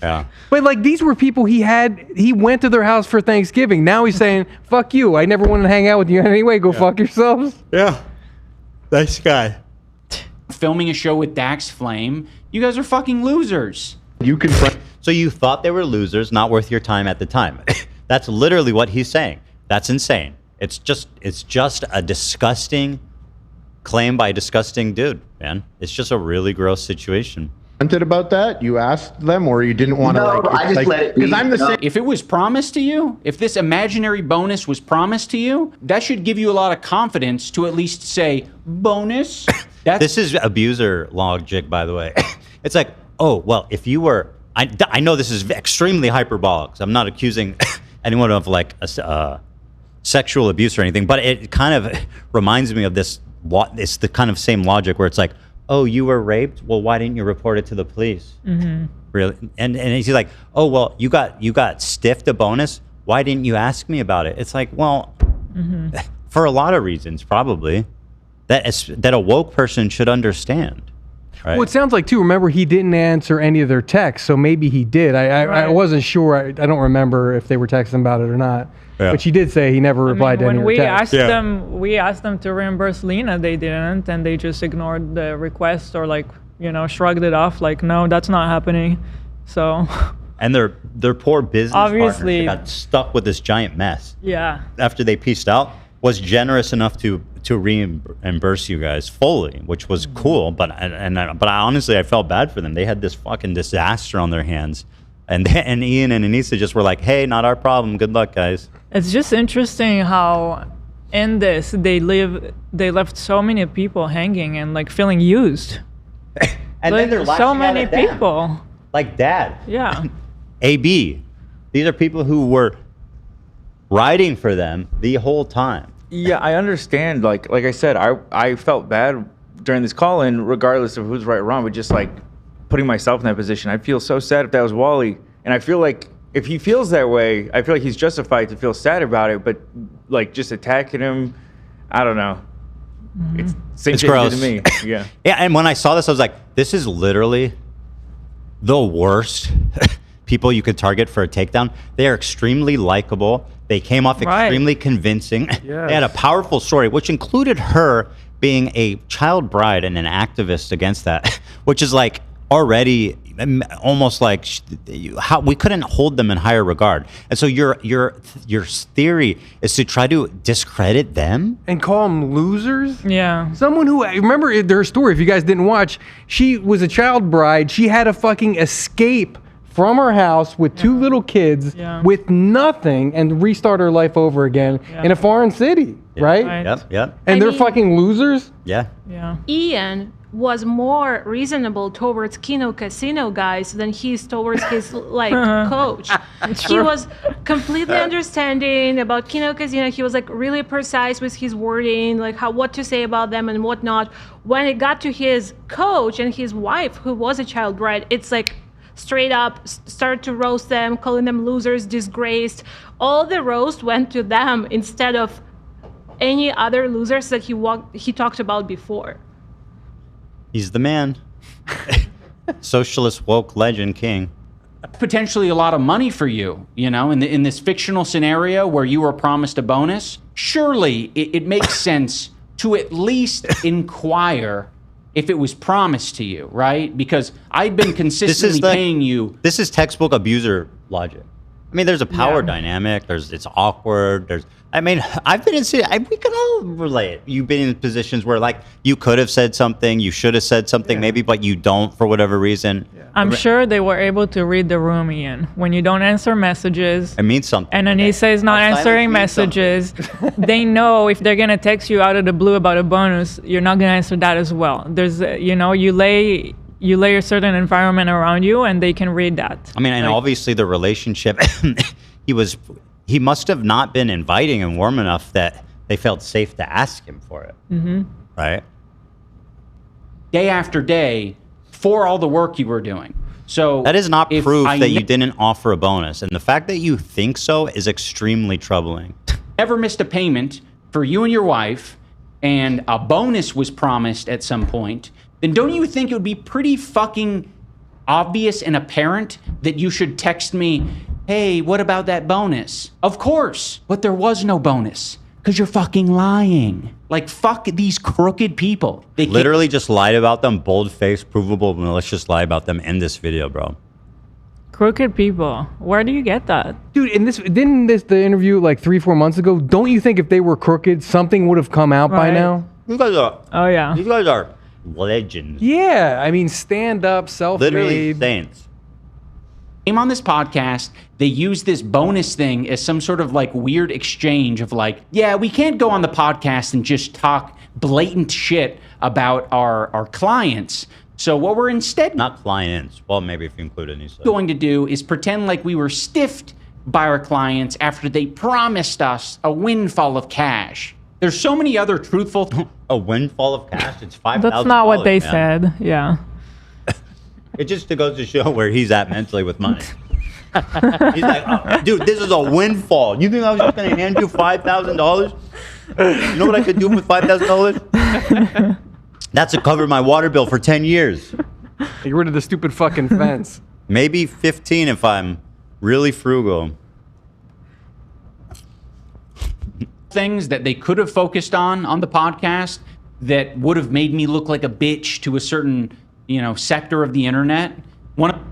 Yeah. But like these were people he went to their house for Thanksgiving. Now he's saying, "Fuck you. I never wanted to hang out with you anyway. Go fuck yourselves." Yeah. Nice guy. Filming a show with Dax Flame. You guys are fucking losers. You confront. So you thought they were losers, not worth your time at the time. That's literally what he's saying. That's insane. It's just a disgusting claim by a disgusting dude, man. It's just a really gross situation. About that, you asked them, or you didn't want to I just let it be. because I'm the same. If it was promised to you, if this imaginary bonus was promised to you, that should give you a lot of confidence to at least say, bonus. This is abuser logic, by the way. It's like, oh, well, if you were, I know this is extremely hyperbolic. So I'm not accusing anyone of like a sexual abuse or anything, but it kind of reminds me of this. It's the kind of same logic where it's like, oh, you were raped? Well, why didn't you report it to the police? Mm-hmm. Really? And he's like, oh, well, you got stiffed a bonus. Why didn't you ask me about it? It's like, well, for a lot of reasons, probably that a woke person should understand. Right? Well, it sounds like too. Remember, he didn't answer any of their texts, so maybe he did. I wasn't sure. I don't remember if they were texting about it or not. Yeah. But she did say he never replied to any of her texts. We asked them to reimburse Lena, they didn't, and they just ignored the request or shrugged it off. Like, no, that's not happening. So. And their poor business obviously partners got stuck with this giant mess. Yeah. After they pieced out, was generous enough to reimburse you guys fully, which was cool. But I honestly, I felt bad for them. They had this fucking disaster on their hands. And Ian and Anisa just were like, hey, not our problem. Good luck, guys. It's just interesting how in this they left so many people hanging and feeling used. And then they're so many people. Like Dad. Yeah. AB. These are people who were riding for them the whole time. Yeah, I understand. Like I said, I felt bad during this call-in, regardless of who's right or wrong, but just putting myself in that position. I feel so sad if that was Wally. And I feel like if he feels that way, I feel like he's justified to feel sad about it, but just attacking him, I don't know. It's same It's shit gross. he did to me. Yeah. Yeah, and when I saw this, I was like, this is literally the worst people you could target for a takedown. They are extremely likable. They came off extremely convincing. Yes. They had a powerful story, which included her being a child bride and an activist against that, which is already almost how we couldn't hold them in higher regard. And so your theory is to try to discredit them and call them losers. Yeah. Someone who, remember their story, if you guys didn't watch, she was a child bride. She had to fucking escape from her house with two little kids with nothing and restart her life over again in a foreign city, right? Yep. And they're fucking losers? Yeah. Ian was more reasonable towards Kino Casino guys than he is towards his coach. He was completely understanding about Kino Casino. He was really precise with his wording, what to say about them and whatnot. When it got to his coach and his wife, who was a child bride, it's straight up start to roast them, calling them losers, disgraced. All the roast went to them instead of any other losers that he talked about before. He's the man. Socialist woke legend king. Potentially a lot of money for you, in this fictional scenario where you were promised a bonus. Surely it makes sense to at least inquire if it was promised to you, right? Because I've been consistently paying you. This is textbook abuser logic. I mean, there's a power dynamic. It's awkward. I've been we can all relate. You've been in positions where you could have said something, you should have said something maybe, but you don't for whatever reason. I'm sure they were able to read the room, Ian. When you don't answer messages, it means something. And Anisa is not answering messages. They know if they're gonna text you out of the blue about a bonus, you're not gonna answer that as well. There's, you lay a certain environment around you, and they can read that. I mean, and obviously the relationship, he must have not been inviting and warm enough that they felt safe to ask him for it. Mm-hmm. Right? Day after day for all the work you were doing. So that is not proof that you didn't offer a bonus. And the fact that you think so is extremely troubling. Never missed a payment for you and your wife, and a bonus was promised at some point, then don't you think it would be pretty fucking obvious and apparent that you should text me, hey, what about that bonus? Of course, but there was no bonus because you're fucking lying. Like, fuck these crooked people. They literally just lied about them, bold-faced, provable, malicious lie about them in this video, bro. Crooked people. Where do you get that? Dude, didn't the interview like 3-4 months ago, don't you think if they were crooked, something would have come out by now? You guys are. Oh, yeah. These guys are legends. Yeah, I mean, stand up, self-made. Literally saints. Came on this podcast, they use this bonus thing as some sort of like weird exchange of like, yeah, we can't go on the podcast and just talk blatant shit about our clients. So what we're instead not clients, well, maybe if you include Anisa, going to do is pretend like we were stiffed by our clients after they promised us a windfall of cash. There's so many other truthful a windfall of cash. It's $5,000. That's not what they said. Yeah. It just goes to show where he's at mentally with money. He's like, oh, dude, this is a windfall. You think I was just gonna hand you $5,000? You know what I could do with $5,000? That's to cover my water bill for 10 years. Get rid of the stupid fucking fence. Maybe 15 if I'm really frugal. Things that they could have focused on the podcast that would have made me look like a bitch to a certain, sector of the internet. One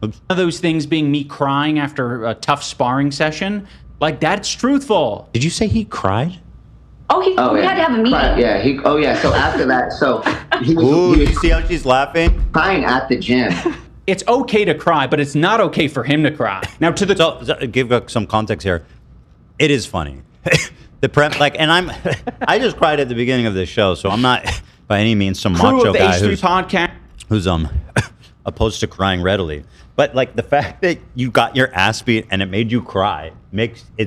of those things being me crying after a tough sparring session. Like, that's truthful. Did you say he cried? We had to have a meeting. Yeah. So after that, he was. You see how she's laughing? Crying at the gym. It's okay to cry, but it's not okay for him to cry. Now, so give some context here. It is funny. I just cried at the beginning of this show, so I'm not by any means some macho guy who's opposed to crying readily. But like the fact that you got your ass beat and it made you cry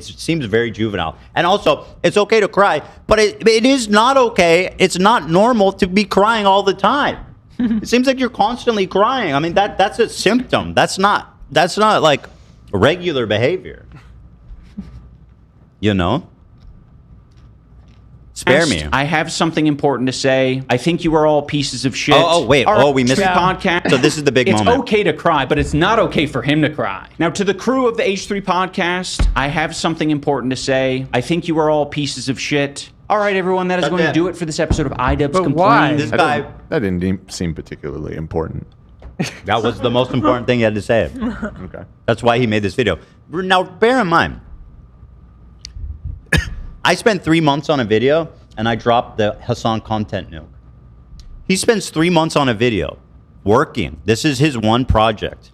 seems very juvenile. And also, it's okay to cry, but it is not okay. It's not normal to be crying all the time. It seems like you're constantly crying. I mean, that's a symptom. That's not like regular behavior. Spare me. I have something important to say. I think you are all pieces of shit. Wait. We missed it. Podcast. So this is the big moment. It's okay to cry, but it's not okay for him to cry. Now, to the crew of the H3 podcast, I have something important to say. I think you are all pieces of shit. All right, everyone, that is going to do it for this episode of iDubbbz Complain. Why? This guy... That didn't seem particularly important. That was the most important thing he had to say. Okay. That's why he made this video. Now, bear in mind, I spent 3 months on a video, and I dropped the Hassan content nuke. He spends 3 months on a video, working. This is his one project.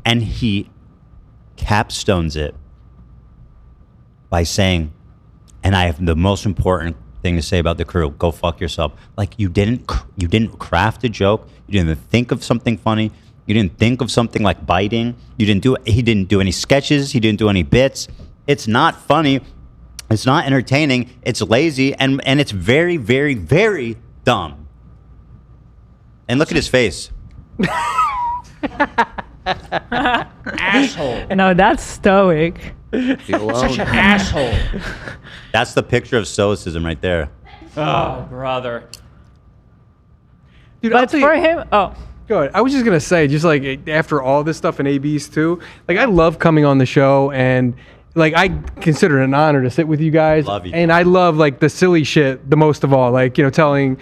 And he capstones it by saying, and I have the most important thing to say about the crew, go fuck yourself. Like, you didn't craft a joke. You didn't think of something funny. You didn't think of something like biting. He didn't do any sketches. He didn't do any bits. It's not funny. It's not entertaining. It's lazy, and it's very, very, very dumb. And look at his face. Asshole. No, that's stoic. Such an asshole. That's the picture of stoicism right there. Oh, brother. Dude, But for him, Go ahead. I was just gonna say, just like after all this stuff in ABs too, like I love coming on the show, and like I consider it an honor to sit with you guys. Love you. And I love like the silly shit the most of all, like telling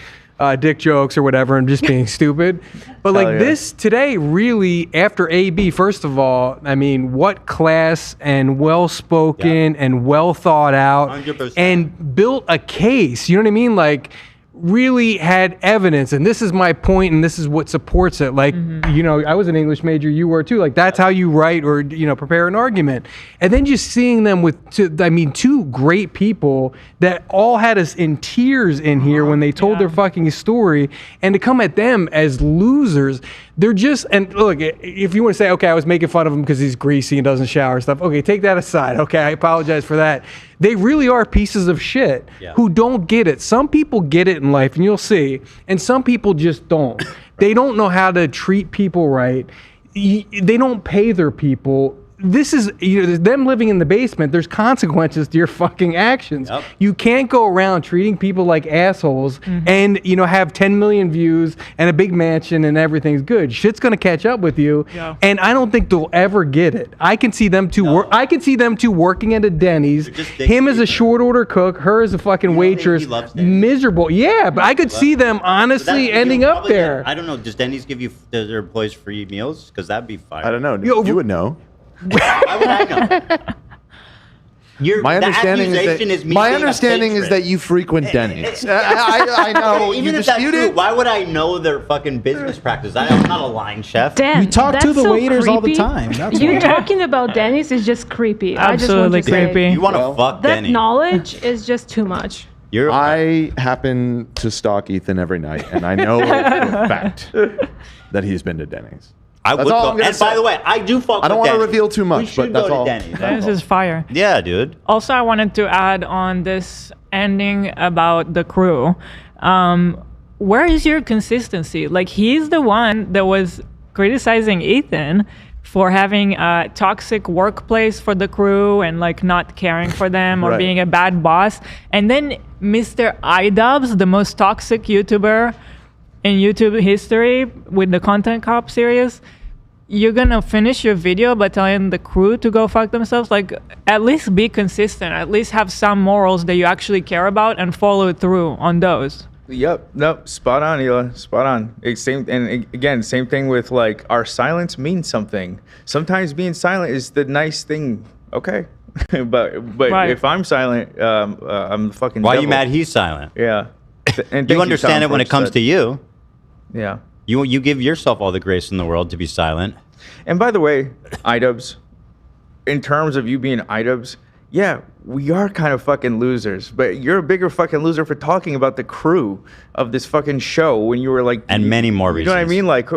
dick jokes or whatever and just being stupid. But like this today, really after AB, first of all, I mean, what class and well spoken and well thought out 100%. and built a case. You know what I mean? Like, really had evidence, and this is my point, and this is what supports it. Like, I was an English major, you were too. Like, that's how you write or prepare an argument. And then just seeing them with two great people that all had us in tears in here when they told their fucking story, and to come at them as losers. They're just, and look, if you want to say, okay, I was making fun of him because he's greasy and doesn't shower and stuff, okay, take that aside. Okay, I apologize for that. They really are pieces of shit who don't get it. Some people get it in life, and you'll see, and some people just don't. They don't know how to treat people right. They don't pay their people. this is them living in the basement. There's consequences to your fucking actions. Yep. You can't go around treating people like assholes and have 10 million views and a big mansion and everything's good. Shit's gonna catch up with you, and I don't think they'll ever get it. I can see them two. I can see them two working at a Denny's. Him as a short order cook, her as a fucking waitress. Miserable. Yeah, but I could see them honestly ending up there. I don't know. Does Denny's give you their employees free meals? Because that'd be fire. I don't know. You would know. Why would I know? My understanding is that you frequent Denny's. I know. Even if that's true, why would I know their fucking business practice? I'm not a line chef. Dan, you talk to the waiters all the time. That's you talking about Denny's is just creepy. Absolutely I just want to creepy. say, You want to fuck that Denny? knowledge is just too much. I happen to stalk Ethan every night, and I know for a fact that he's been to Denny's. That's all I'm gonna say. By the way, I do fuck. I don't want to reveal too much, but that's all. Denny's is fire. Yeah, dude. Also, I wanted to add on this ending about the crew. Where is your consistency? Like, he's the one that was criticizing Ethan for having a toxic workplace for the crew and like not caring for them or being a bad boss. And then Mr. iDubbbz, the most toxic YouTuber in YouTube history with the Content Cop series, you're gonna finish your video by telling the crew to go fuck themselves. Like, at least be consistent. At least have some morals that you actually care about and follow through on those. Yep. Nope. Spot on, Hila. Spot on. Same thing with like our silence means something. Sometimes being silent is the nice thing. Okay. but if I'm silent, I'm the fucking. Why are devil. you mad? He's silent. Yeah. And you understand it when it comes to you. Yeah. You give yourself all the grace in the world to be silent. And by the way, iDubbbz, in terms of you being iDubbbz, yeah, we are kind of fucking losers, but you're a bigger fucking loser for talking about the crew of this fucking show when you were like, and many more reasons. You know what I mean? Like,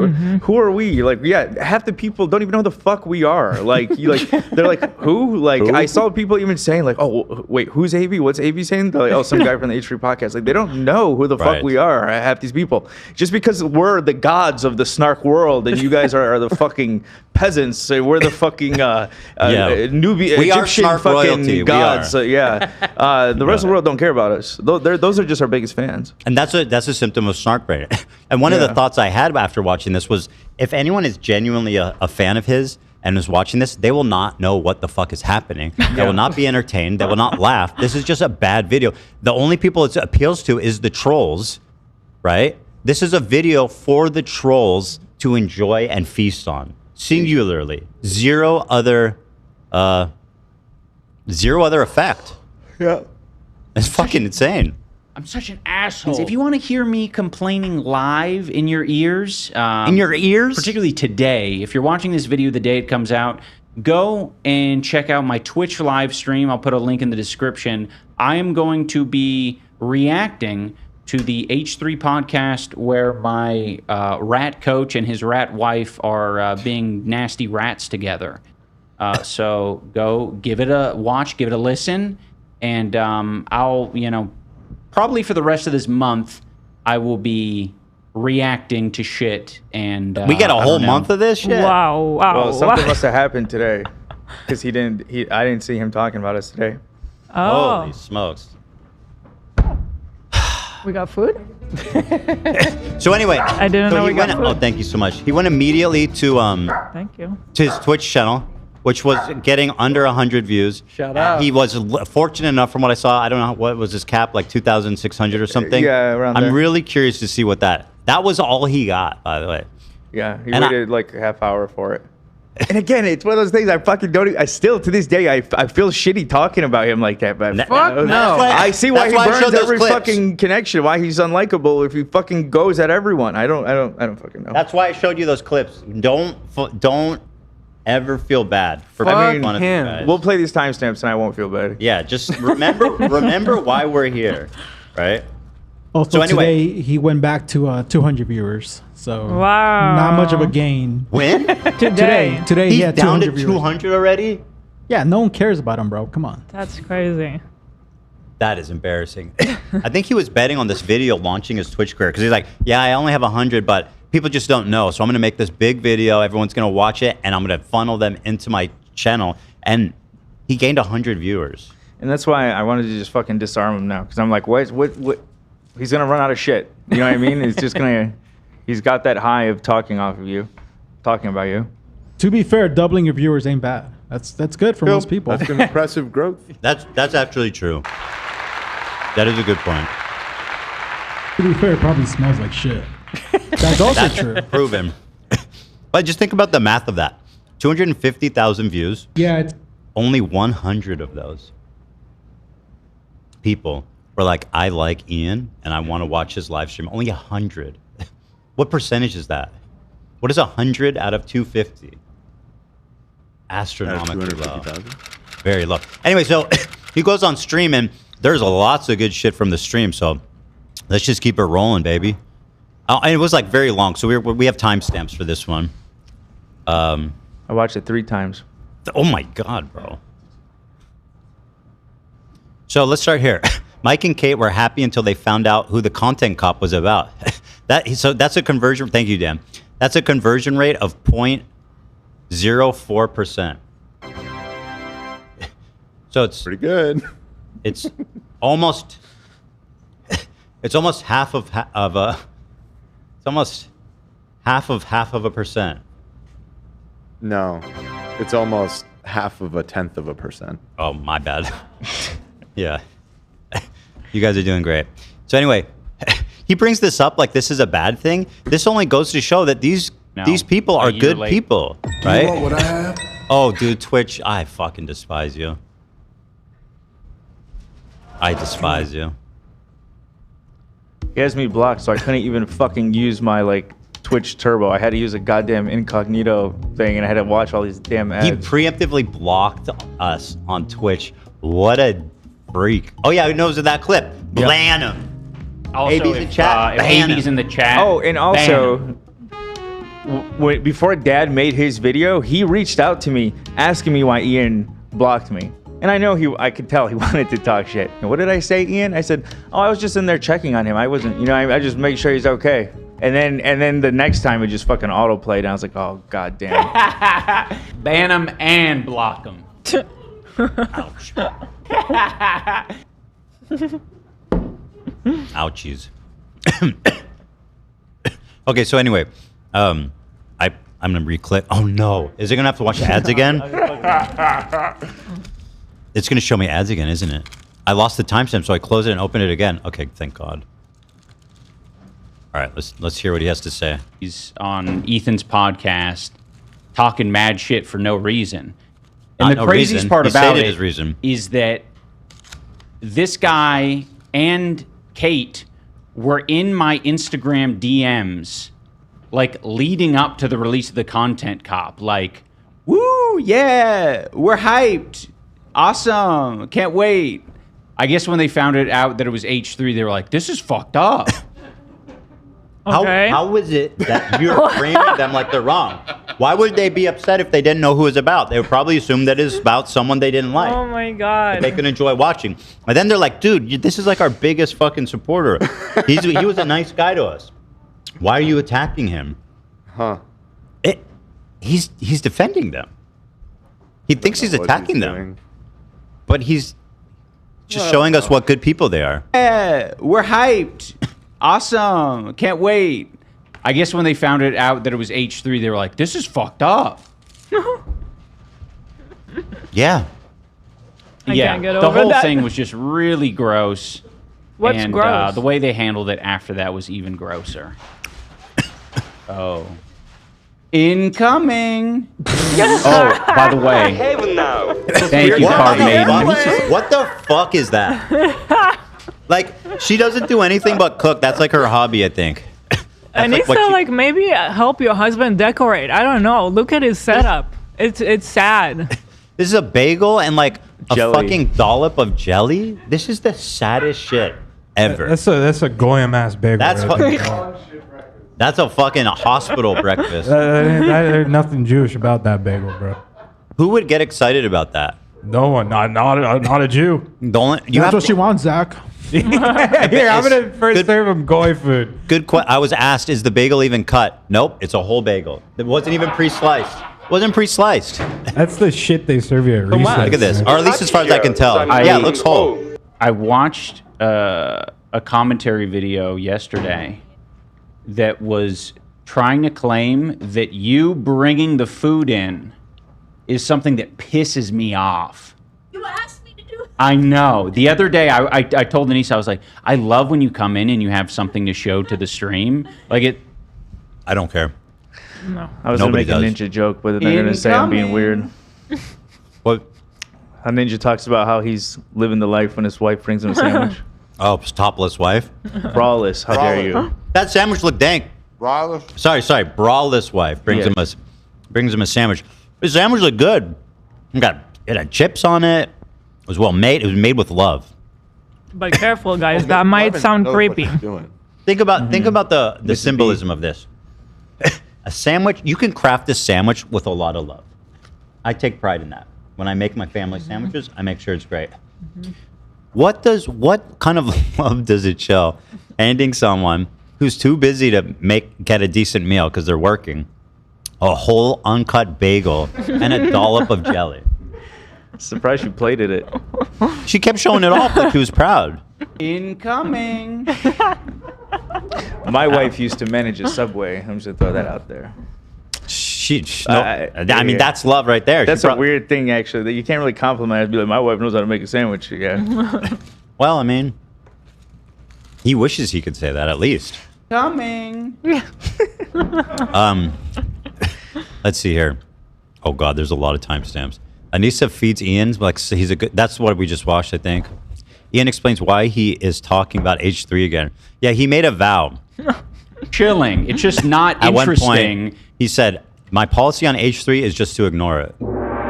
who are we? Like, yeah, half the people don't even know who the fuck we are. Like, they're like, who? Like, who? I saw people even saying like, oh, wait, who's AV? What's AV saying? They're like, oh, some guy from the H3 podcast. Like, they don't know who the fuck we are. Half these people, just because we're the gods of the snark world and you guys are the fucking peasants. So we're the fucking newbie we Egyptian are fucking royalty. gods. So, yeah, the rest of the world don't care about us. Those are just our biggest fans. And that's a symptom of snark brain. And one of the thoughts I had after watching this was, if anyone is genuinely a fan of his and is watching this, they will not know what the fuck is happening. They will not be entertained. They will not laugh. This is just a bad video. The only people it appeals to is the trolls, right? This is a video for the trolls to enjoy and feast on, singularly. Zero other effect. Yeah. It's fucking insane. I'm such an asshole. If you want to hear me complaining live in your ears, particularly today, if you're watching this video the day it comes out, go and check out my Twitch live stream. I'll put a link in the description. I am going to be reacting to the H3 podcast where my rat coach and his rat wife are being nasty rats together. So go give it a watch, give it a listen, and I'll, probably for the rest of this month, I will be reacting to shit. And we got a whole month of this shit. Wow. Well, something must have happened today, because I didn't see him talking about us today. Oh. Holy smokes. We got food? So anyway, I didn't know we got food. Oh, thank you so much. He went immediately to thank you. To his Twitch channel, which was getting under 100 views. Shout out. He was fortunate enough, from what I saw, I don't know what was his cap, like 2,600 or something. Yeah, around there. I'm really curious to see what that was all he got, by the way. Yeah, he waited like a half hour for it. And again, it's one of those things I fucking don't. I still, to this day, I feel shitty talking about him like that. But fuck no. I see why he burns every clips. fucking connection. Why he's unlikable if he fucking goes at everyone. I don't fucking know. That's why I showed you those clips. Don't ever feel bad for making fun of these guys. We'll play these timestamps and I won't feel bad. Yeah, just remember why we're here, right? Also, So anyway- today he went back to 200 viewers. So Wow. not much of a gain. When? Today He's he had down 200 to viewers. 200 already? Yeah, no one cares about him, bro. Come on. That's crazy. That is embarrassing. I think he was betting on this video launching his Twitch career, because he's like, yeah, I only have 100, but people just don't know. So I'm going to make this big video. Everyone's going to watch it, and I'm going to funnel them into my channel, and he gained 100 viewers. And that's why I wanted to just fucking disarm him now, because I'm like, what? He's gonna run out of shit. You know what I mean? He's just gonna. He's got that high of talking about you. To be fair, doubling your viewers ain't bad. That's good for most people. That's an impressive growth. That's actually true. That is a good point. To be fair, it probably smells like shit. That's also true. Proven. But just think about the math of that. 250,000 views. Yeah. It's only 100 of those people were like, I like Ian and I want to watch his live stream. Only 100. What percentage is that? What is 100 out of 250? Astronomically low. Very low. Anyway, so he goes on stream and there's lots of good shit from the stream. So let's just keep it rolling, baby. And it was like very long. So we have timestamps for this one. I watched it 3 times. Oh my God, bro. So let's start here. Mike and Kate were happy until they found out who the content cop was about. So that's a conversion. Thank you, Dan. That's a conversion rate of 0.04%. So it's pretty good. It's almost. It's almost half of a. It's almost half of a percent. No, it's almost 0.1%. Oh, my bad. Yeah. You guys are doing great. So anyway, he brings this up like this is a bad thing. This only goes to show that these people are good people, right? You want what I have? Oh, dude, Twitch, I fucking despise you. I despise you. He has me blocked, so I couldn't even fucking use my Twitch Turbo. I had to use a goddamn incognito thing, and I had to watch all these damn ads. He preemptively blocked us on Twitch. What a freak! Oh yeah, he knows that clip. Ban him. Also, AB's in chat. if AB's in the chat. Oh, and also, before Dad made his video, he reached out to me asking me why Ian blocked me. And I know I could tell he wanted to talk shit. And what did I say, Ian? I said, oh, I was just in there checking on him. I wasn't, I just make sure he's okay. And then the next time it just fucking auto-played. And I was like, oh, god damn. Ban him and block him. Ouch. Ouchies. Okay, so anyway, I'm gonna re-click. Oh no, is it gonna have to watch ads again? It's gonna show me ads again, isn't it? I lost the timestamp, so I closed it and opened it again. Okay, thank God. All right, let's hear what he has to say. He's on Ethan's podcast, talking mad shit for no reason. And the craziest part about it is that this guy and Kate were in my Instagram DMs, leading up to the release of the content cop. Woo, yeah, we're hyped. Awesome, can't wait. I guess when they found it out that it was H3, they were like, this is fucked up. Okay. How is it that you're framing them like they're wrong? Why would they be upset if they didn't know who it was about? They would probably assume that it's about someone they didn't like. Oh my God. They could enjoy watching. And then they're like, dude, this is our biggest fucking supporter. He was a nice guy to us. Why are you attacking him? Huh. He's defending them. He thinks he's attacking them. But he's just showing us what good people they are. Yeah, we're hyped. Awesome, can't wait. I guess when they found it out that it was H3, they were like, this is fucked up. Yeah. I can't get the over whole that. thing was just really gross. What's and, gross? The way they handled it after that was even grosser. Oh. Incoming. Oh, by the way. Thank you, Card Maiden. What the fuck is that? She doesn't do anything but cook. That's her hobby, I think. Anisa, maybe help your husband decorate. I don't know. Look at his setup. It's sad. This is a bagel and a jelly. fucking dollop of jelly. This is the saddest shit ever. That's a goyim ass bagel. That's a fucking hospital breakfast. There's nothing Jewish about that bagel, bro. Who would get excited about that? No one. Not a Jew. That's what she wants, Zach. Here, I'm gonna first serve him goy food. Good question. I was asked, is the bagel even cut? Nope, it's a whole bagel. It wasn't even pre-sliced. Wasn't pre-sliced. That's the shit they serve you at recess. Look at this. Or at least as far as I can tell. Yeah, it looks whole. I watched a commentary video yesterday that was trying to claim that you bringing the food in is something that pisses me off. You asked me to do it. I know. The other day, I told Anisa, I was like, I love when you come in and you have something to show to the stream. Like it. I don't care. No. I was going to make a ninja joke, but then they're going to say I'm being weird. What? A ninja talks about how he's living the life when his wife brings him a sandwich. Oh, his topless wife? Braless. How dare you? That sandwich looked dank. Braless? Sorry. Braless wife brings him a sandwich. The sandwich looked good. It had chips on it. It was well made. It was made with love. But careful, guys. That might sound creepy. Think about the symbolism of this. A sandwich, you can craft this sandwich with a lot of love. I take pride in that. When I make my family sandwiches, I make sure it's great. What kind of love does it show handing someone who's too busy to get a decent meal because they're working a whole uncut bagel and a dollop of jelly? Surprised you plated it. She kept showing it off like she was proud. Incoming. My wife used to manage a Subway. I'm just gonna throw that out there. I mean, that's love right there. That's a weird thing, actually, that you can't really compliment. I'd be like, my wife knows how to make a sandwich. Yeah. Well, I mean, he wishes he could say that at least. Coming. Let's see here. Oh God, there's a lot of timestamps. Anisa feeds Ian like he's a good. That's what we just watched, I think. Ian explains why he is talking about H3 again. Yeah, he made a vow. Chilling. It's just not At interesting. one point, he said, "My policy on H3 is just to ignore it."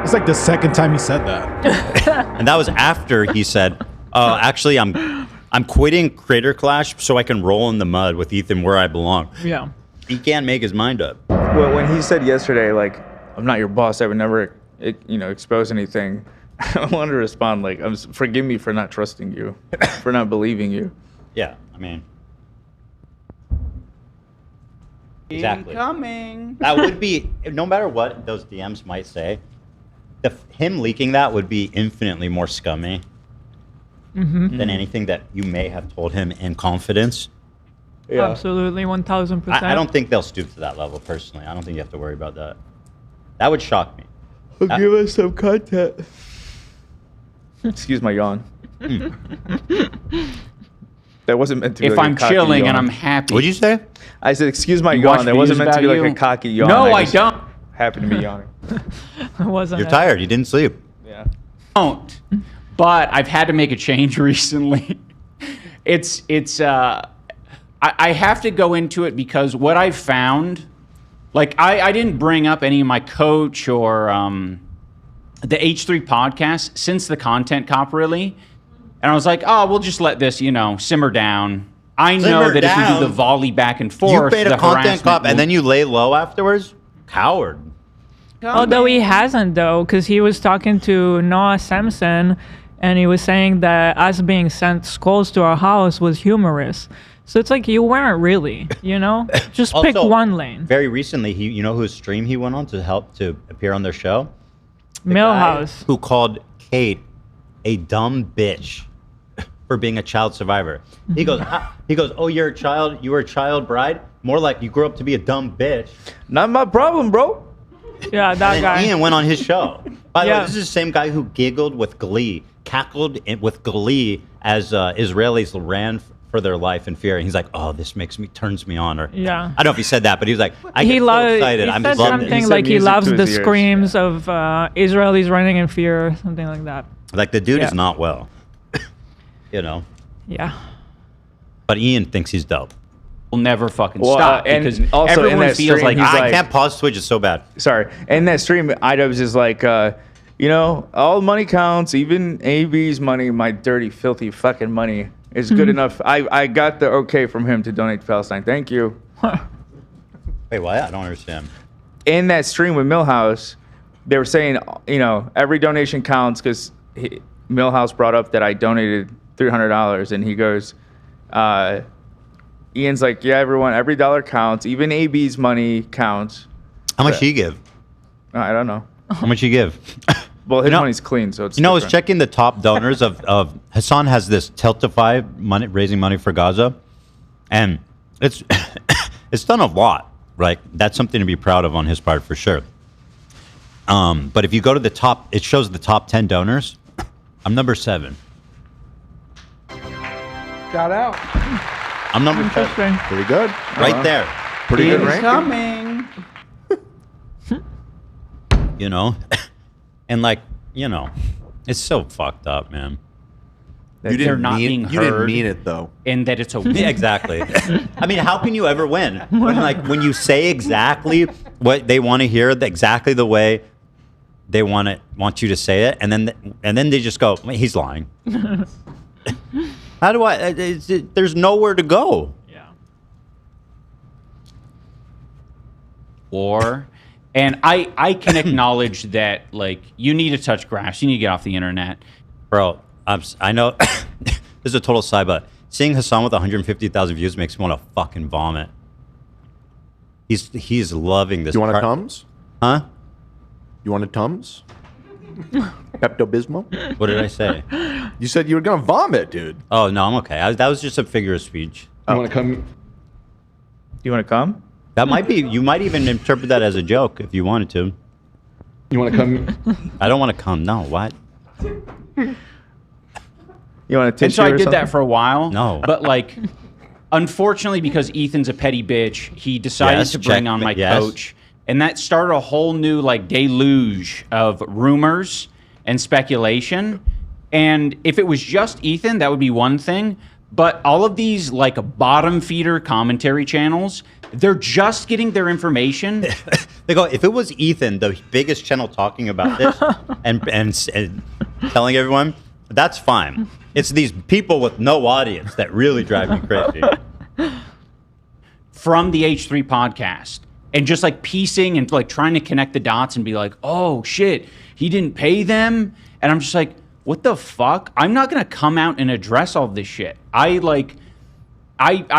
It's like the second time he said that. And that was after he said, actually, I'm quitting Crater Clash so I can roll in the mud with Ethan where I belong." Yeah. He can't make his mind up. Well, when he said yesterday, like, I'm not your boss, I would never, expose anything. I wanted to respond like, forgive me for not trusting you, for not believing you. Yeah, I mean. Exactly. Incoming. That would be, no matter what those DMs might say, him leaking that would be infinitely more scummy than anything that you may have told him in confidence. Yeah. Absolutely, 1000%. I don't think they'll stoop to that level personally. I don't think you have to worry about that. That would shock me. Give us some content. Excuse my yawn. That wasn't meant to be If like I'm a cocky chilling yawn. and I'm happy. What'd you say? I said, excuse my You yawn. watch That wasn't videos meant to be about like you? a cocky yawn. No, I don't. Happened to be yawning. I wasn't. You're tired. You didn't sleep. Yeah. Don't. But I've had to make a change recently. I have to go into it because what I've found, like I didn't bring up any of my coach or the H3 podcast since the content cop really. And I was like, oh, we'll just let this, simmer down. I know that if we do the volley back and forth, You made a content cop and then you lay low afterwards? Coward. Although he hasn't, though, because he was talking to Noah Samson, and he was saying that us being sent skulls to our house was humorous. So it's like you weren't really, Just pick Also, one lane. Very recently, whose stream he went on to help to appear on their show? Millhouse. Who called Kate a dumb bitch for being a child survivor. He goes, oh, you were a child bride? More like you grew up to be a dumb bitch. Not my problem, bro. Yeah, that And guy. Ian went on his show. By the Yeah. way, this is the same guy who giggled with glee, cackled with glee as Israelis ran for their life in fear. And he's like, oh, this turns me on. Or Yeah. I don't know if he said that, but he was like, I He get so loves. excited. He I'm said just loving something it. like he music loves to the his ears. screams of Israelis running in fear, or something like that. Like the dude Yeah. is not well. Yeah. But Ian thinks he's dope. Will never fucking Well, stop and because also in everyone that feels stream, like he's I can't pause Twitch. It's so bad. Sorry. In that stream, iDubbbz is like, all money counts, even AB's money, my dirty, filthy fucking money is good enough. I got the okay from him to donate to Palestine. Thank you. Wait, what? I don't understand. In that stream with Millhouse, they were saying, every donation counts because Millhouse brought up that I donated $300 and he goes, Ian's like, yeah, every dollar counts. Even AB's money counts. How much did he give? I don't know. How much you give? Well, his money's clean, so it's. I was checking the top donors of Hassan has this Tiltify money raising money for Gaza, and it's it's done a lot. Right, that's something to be proud of on his part for sure. But if you go to the top, it shows the top 10 donors. I'm number 7. Shout out. I'm number 7. Pretty good. Right there. Pretty good ranking. Coming. You know, and like, you know, it's so fucked up, man. You They're not being You didn't heard. mean it though. And that it's a win. Yeah, exactly. I mean, how can you ever win when you say exactly what they want to hear, exactly the way they want you to say it, and then they just go, "Wait, he's lying." How do I? There's nowhere to go. Yeah. And I can acknowledge that, like, you need to touch grass. You need to get off the internet. Bro, I know this is a total side, but seeing Hassan with 150,000 views makes me want to fucking vomit. He's loving this. You want a Tums? Huh? You want a Tums? Pepto-Bismol? What did I say? You said you were gonna vomit, dude. Oh no, I'm okay. That was just a figure of speech. You want to come? Do you want to come? That might be. You might even interpret that as a joke if you wanted to. You want to come? I don't want to come. No, what? You want to? And so I did that for a while. No. But like, unfortunately, because Ethan's a petty bitch, he decided Yes, to bring check- on my yes. coach, and that started a whole new like deluge of rumors and speculation. And if it was just Ethan, that would be one thing. But all of these like bottom feeder commentary channels, they're just getting their information. They go, if it was Ethan, the biggest channel talking about this and telling everyone, that's fine. It's these people with no audience that really drive me crazy. From the H3 podcast, and just like piecing and like trying to connect the dots and be like, oh shit, he didn't pay them. And I'm just like, what the fuck? I'm not gonna come out and address all this shit. I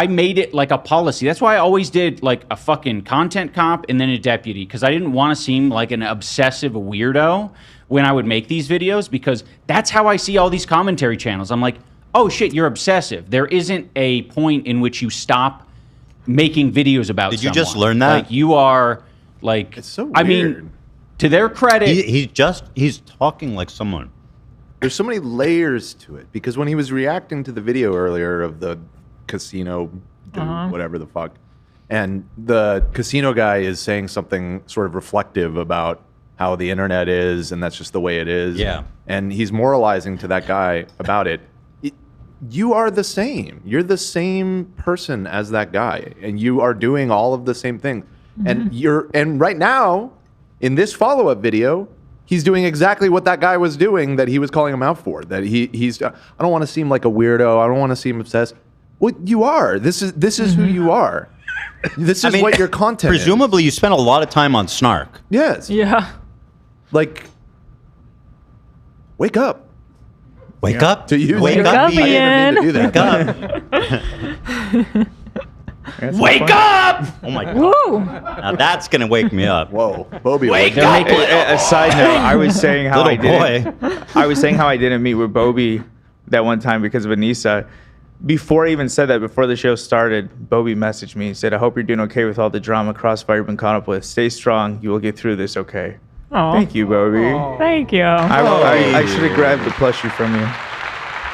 made it like a policy. That's why I always did like a fucking content cop and then a deputy, because I didn't want to seem like an obsessive weirdo when I would make these videos, because that's how I see all these commentary channels. I'm like, oh shit, you're obsessive. There isn't a point in which you stop making videos about Did you just learn that? Like, you are like, It's so I weird. mean, to their credit, he's talking like someone. There's so many layers to it, because when he was reacting to the video earlier of the casino dude, whatever the fuck, and the casino guy is saying something sort of reflective about how the internet is, and that's just the way it is. Yeah. And he's moralizing to that guy about it. You are the same. You're the same person as that guy, and you are doing all of the same thing. And right now, in this follow-up video, he's doing exactly what that guy was doing that he was calling him out for. That he's I don't want to seem like a weirdo. I don't want to seem obsessed. Well, you are. This is who you are. This is what your content is. Presumably, you spent a lot of time on Snark. Yes. Yeah. Like, wake up. Wake up. To you. Wake up, I didn't mean to do that. Wake up. Wake up! Oh my god. Woo! Now that's gonna wake me up. Whoa, Bobby. Wake They're up! making a side note. I was saying how Little I was saying how I didn't meet with Bobby that one time because of Anisa. Before I even said that, before the show started, Bobby messaged me and said, "I hope you're doing okay with all the drama crossfire you've been caught up with. Stay strong. You will get through this, okay?" Oh, Thank you, Bobby. thank you. I should have grabbed the plushie from you.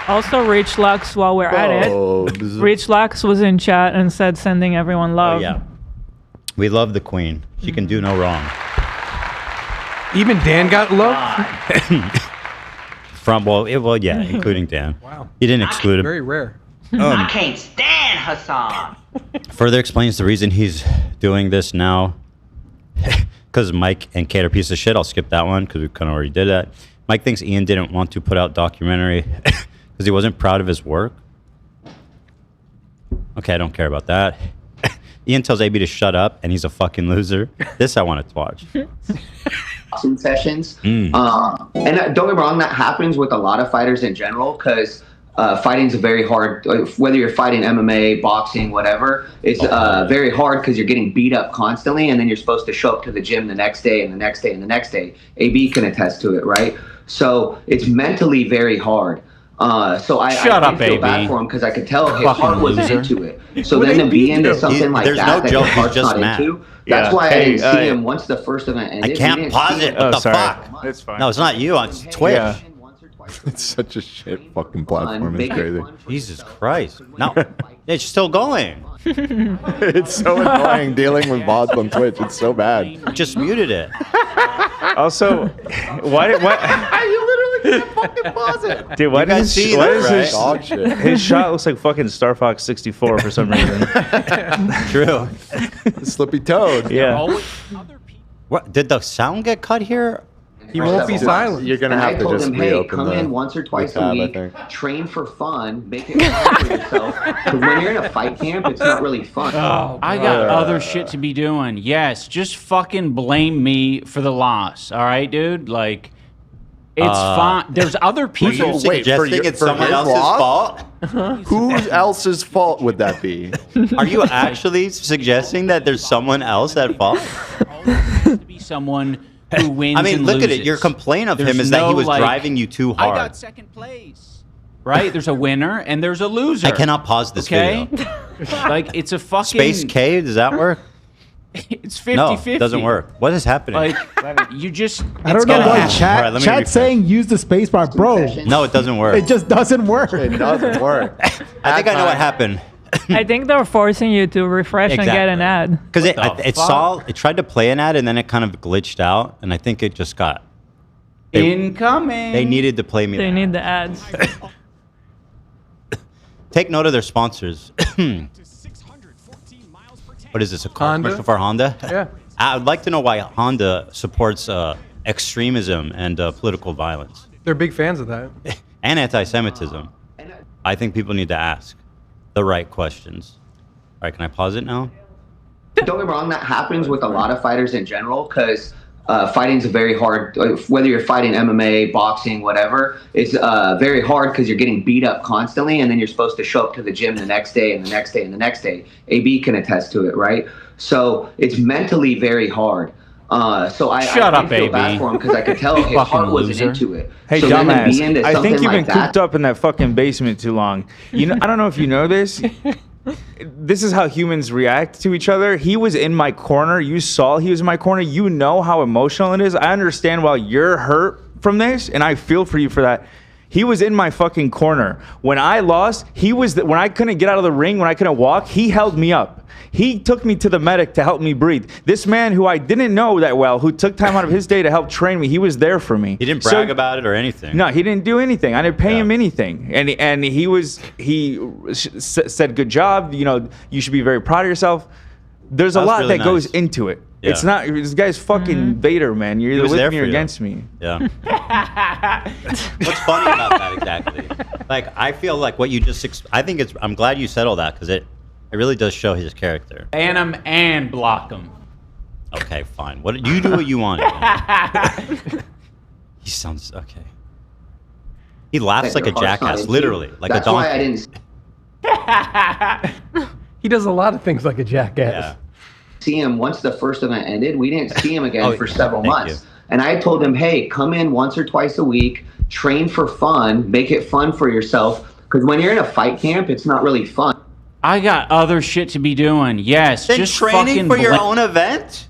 Also, Rich Lux, while we're at it, Rich Lux was in chat and said sending everyone Oh love. yeah. We love the queen. She can do no wrong. Even Dan got love. Yeah, including Dan. Wow. He didn't exclude him. Very rare. I can't stand Hassan. Further explains the reason he's doing this now. Because Mike and Kate are a piece of shit. I'll skip that one because we kind of already did that. Mike thinks Ian didn't want to put out documentary because he wasn't proud of his work. Okay, I don't care about that. Ian tells AB to shut up, and he's a fucking loser. This I wanted to watch. Sessions. And don't get me wrong, that happens with a lot of fighters in general, because fighting's a very hard, whether you're fighting MMA, boxing, whatever, it's very hard because you're getting beat up constantly, and then you're supposed to show up to the gym the next day and the next day and the next day. AB can attest to it, right? So it's mentally very hard. So I feel bad for him because I could tell his heart wasn't into it. So then to be into something like that, his heart's not into, that's why I didn't see him once the first event ended. I can't pause it. What the fuck? It's fine. No, it's not you. It's Twitch. Yeah. It's such a shit fucking platform. It's crazy. Jesus Christ. No, it's still going. It's so annoying dealing with bots on Twitch. It's so bad. Just muted it. Also, why? You literally can't fucking pause it. Dude, why does Dog shit. his shot looks like fucking Star Fox 64 for some reason? True. Slippy Toad. Yeah. What did the sound get cut here? He won't be silent. You're gonna have to just reopen come in once or twice a week, train for fun, make it fun for yourself. Because when you're in a fight camp, it's not really fun. I got other shit to be doing. Yes, just fucking blame me for the loss. All right, dude? Like, it's fine. There's other people. Wait, Suggesting it's someone else's fault? Whose else's fault would that be? Are you actually suggesting that there's someone else at fault? To be someone who wins. I mean, and look loses. at it. Your complaint of him There's is that he no, was like, driving you too hard. I got second place. Right? There's a winner and there's a loser. I cannot pause this video. Like, it's a fucking... Space K, does that work? It's 50-50. No, it doesn't work. What is happening? Like, you just... I don't know why All right, chat let me chat refresh. saying use the spacebar, bro. No, it doesn't work. It just doesn't work. It doesn't work. I think I know what happened. I think they're forcing you to refresh and get an ad. Because it tried to play an ad and then it kind of glitched out, and I think it just got incoming. They needed to play me. They need the ads. Take note of their sponsors. What is this? A car commercial for Honda? Yeah. I would like to know why Honda supports extremism and political violence They're big fans of that. and anti-Semitism. I think people need to ask the right questions. All right, can I pause it now? Don't get me wrong, that happens with a lot of fighters in general because fighting's a very hard, whether you're fighting MMA, boxing, whatever, it's very hard because you're getting beat up constantly, and then you're supposed to show up to the gym the next day and the next day and the next day. AB can attest to it, right? So it's mentally very hard. So I feel bad for him because I could tell his heart wasn't into it. Hey, so dumbass, I think you've been like cooped up in that fucking basement too long. You know, I don't know if you know this. This is how humans react to each other. He was in my corner. You saw he was in my corner. You know how emotional it is. I understand why you're hurt from this, and I feel for you for that. He was in my fucking corner. When I lost, he was when I couldn't get out of the ring, when I couldn't walk, he held me up. He took me to the medic to help me breathe. This man who I didn't know that well, who took time out of his day to help train me, he was there for me. He didn't brag about it or anything. No, he didn't do anything. I didn't pay him anything. And he said, good job. You know, you should be very proud of yourself. There's a lot really that goes into it. Yeah. It's not, this guy's fucking Vader, man. You're either with me or against me. Yeah. What's funny about that exactly? Like, I feel like what you just, I'm glad you said all that because it really does show his character. Ban him and block him. Okay, fine. You do what you want. He sounds, okay. He laughs like a jackass, literally. Like That's a donkey. why I didn't He does a lot of things like a jackass. see him once the first event ended. We didn't see him again for several months. And I told him, hey, come in once or twice a week, train for fun, make it fun for yourself. Because when you're in a fight camp, it's not really fun. I got other shit to be doing. Yes, Then just training fucking for your own event?